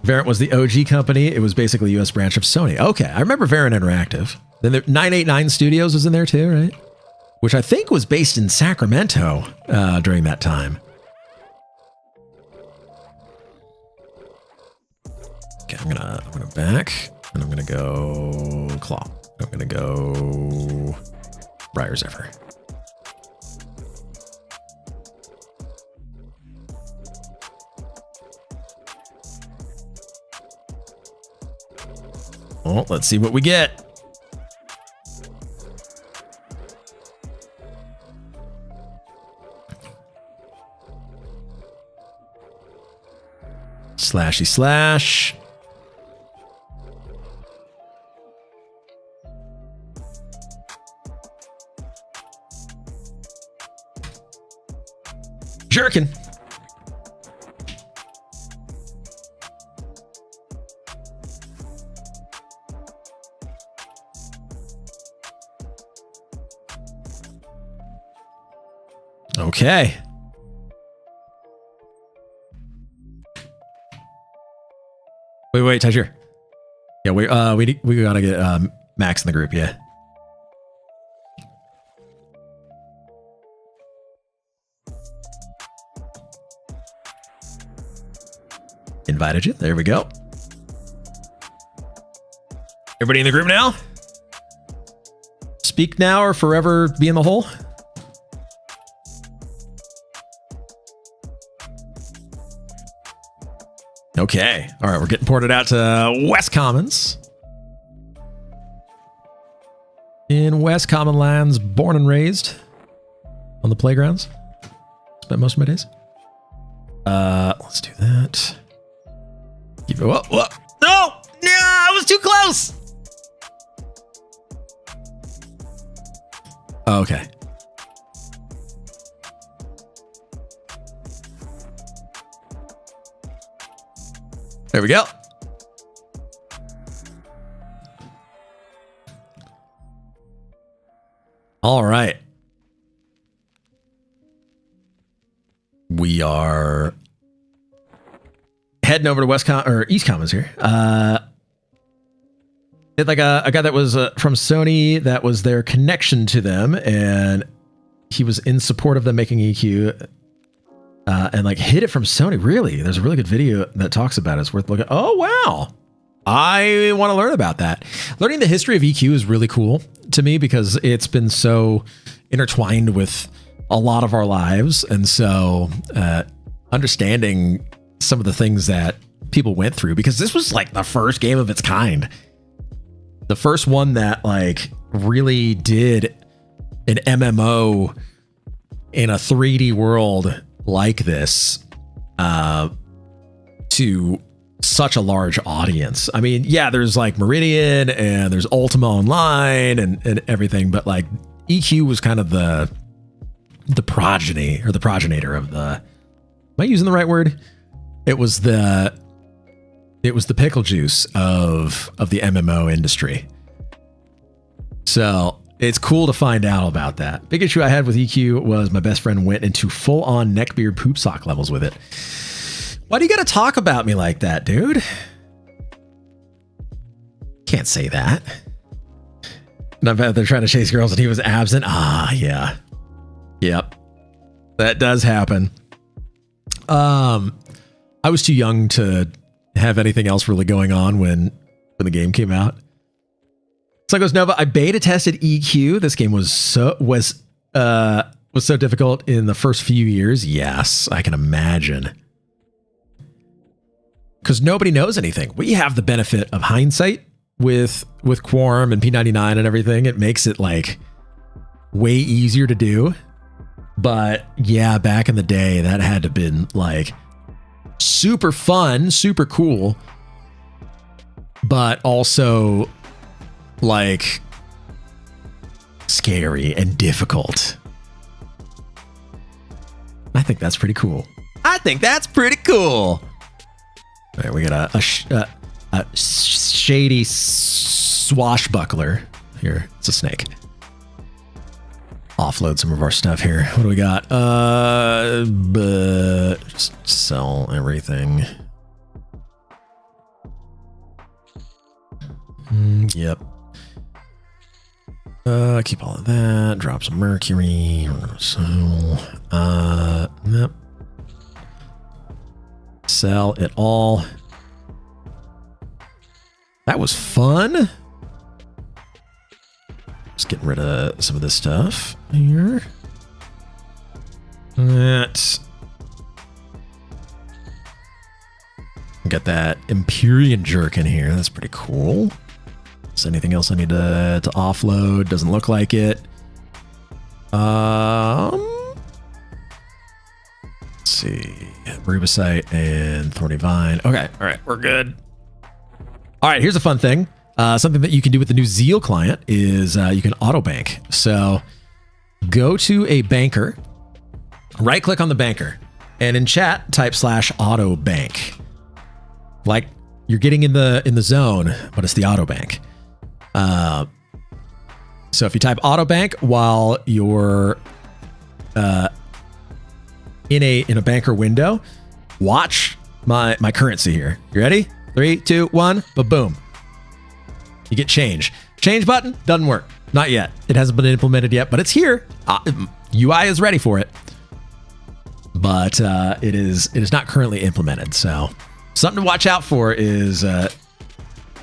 Variant was the OG company. It was basically a US branch of Sony. Okay, I remember Variant Interactive. Then 989 Studios was in there too, right? Which I think was based in Sacramento during that time. Okay, I'm gonna back, and I'm gonna go Claw. I'm gonna go Briar Zephyr. Well, let's see what we get. Slashy slash. Jerkin. Okay. Wait, Tajir. Yeah, we gotta get Max in the group, yeah. Invited you. There we go. Everybody in the group now? Speak now or forever be in the hole? Okay. All right, we're getting ported out to West Commons. In West Common Lands, born and raised on the playgrounds. Spent most of my days. Let's do that. Keep it. Whoa. No! No! I was too close! Okay. There we go. All right. We are heading over to East Commons here. Like a guy that was from Sony, that was their connection to them, and he was in support of them making EQ. And like hid it from Sony. Really, there's a really good video that talks about it. It's worth looking. Oh wow, I want to learn about that. Learning the history of EQ is really cool to me because it's been so intertwined with a lot of our lives, and so understanding some of the things that people went through, because this was like the first game of its kind, the first one that like really did an MMO in a 3D world like this to such a large audience. I mean, yeah, there's like Meridian and there's Ultima Online and everything, but like EQ was kind of the progeny or the progenitor of the, am I using the right word? It was the pickle juice of the MMO industry. So it's cool to find out about that. Big issue I had with EQ was my best friend went into full-on neckbeard poop sock levels with it. Why do you gotta talk about me like that, dude? Can't say that. And I bet they're trying to chase girls and he was absent. Ah, yeah. Yep. That does happen. I was too young to have anything else really going on when the game came out. So goes Nova. I beta tested EQ. This game was so difficult in the first few years. Yes, I can imagine. Because nobody knows anything. We have the benefit of hindsight with Quarm and P99 and everything. It makes it like way easier to do. But yeah, back in the day, that had to have been like super fun, super cool, but also like scary and difficult. think that's pretty cool. I think that's pretty cool. All right, we got a shady swashbuckler here. It's a snake. Offload some of our stuff here. What do we got? Just sell everything. Yep. Keep all of that. Drop some mercury. Yep. Sell it all. That was fun. Just getting rid of some of this stuff here. Let's get that Empyrean jerk in here. That's pretty cool. Is anything else I need to offload? Doesn't look like it. Let's see. Rubicite and Thorny Vine. Okay, all right, we're good. All right, here's a fun thing. Something that you can do with the new Zeal client is you can auto bank. So go to a banker, right click on the banker, and in chat type /auto bank. Like you're getting in the zone, but it's the auto bank. So if you type auto bank while you're in a banker window, watch my currency here. You ready? 3, 2, 1, boom. You get change. Change button doesn't work. Not yet. It hasn't been implemented yet, but it's here. UI is ready for it, but it is not currently implemented. So something to watch out for is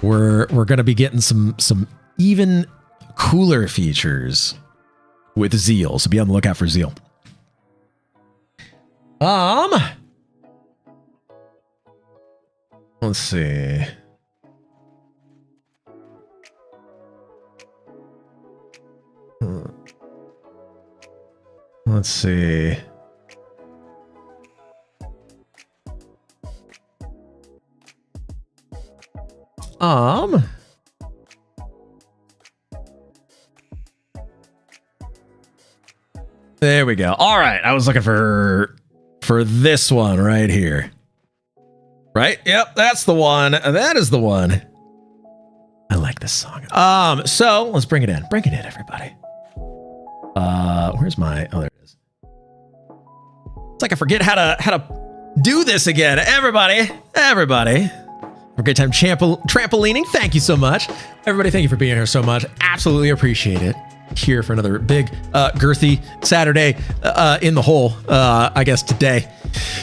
we're going to be getting some even cooler features with Zeal. So be on the lookout for Zeal. Let's see. Let's see. There we go. All right. I was looking for this one right here. Right? Yep, that's the one. That is the one. I like this song. So let's bring it in. Bring it in, everybody. Where's my? Oh, there it is. It's like I forget how to do this again. Everybody. Have a great time trampolining. Thank you so much. Everybody, thank you for being here so much. Absolutely appreciate it. Here for another big, girthy Saturday in the hole, I guess, today.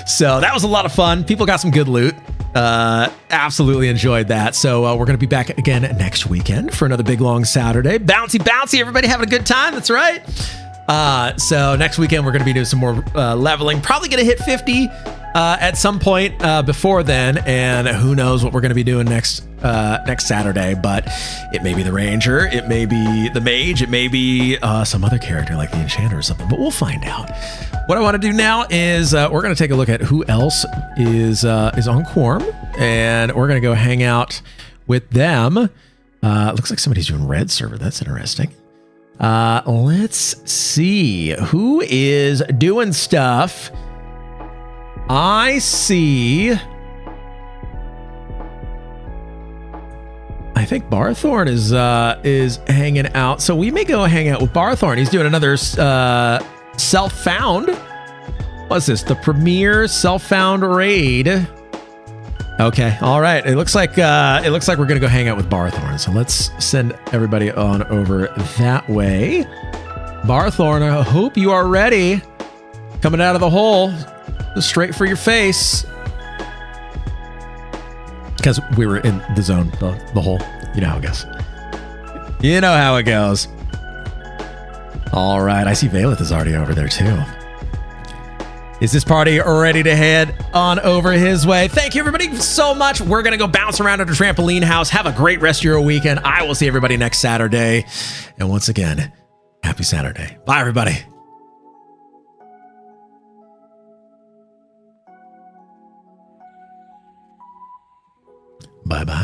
So that was a lot of fun. People got some good loot. Absolutely enjoyed that. So we're going to be back again next weekend for another big, long Saturday. Bouncy. Everybody having a good time. That's right. So next weekend, we're going to be doing some more leveling. Probably going to hit 50 at some point before then. And who knows what we're going to be doing next Saturday. But it may be the Ranger. It may be the Mage. It may be some other character like the Enchanter or something. But we'll find out. What I want to do now is we're going to take a look at who else is on Quarm. And we're going to go hang out with them. Looks like somebody's doing red server. That's interesting. Let's see who is doing stuff. I see. I think Barthorn is hanging out, so we may go hang out with Barthorn. He's doing another self-found. What's this? The premier self-found raid. Okay, all right. It looks like we're gonna go hang out with Barthorn. So let's send everybody on over that way. Barthorn, I hope you are ready. Coming out of the hole, straight for your face. Because we were in the zone, the hole. You know how it goes. You know how it goes. All right, I see Valeth is already over there too. Is this party ready to head on over his way? Thank you, everybody, so much. We're going to go bounce around at a trampoline house. Have a great rest of your weekend. I will see everybody next Saturday. And once again, happy Saturday. Bye, everybody. Bye-bye.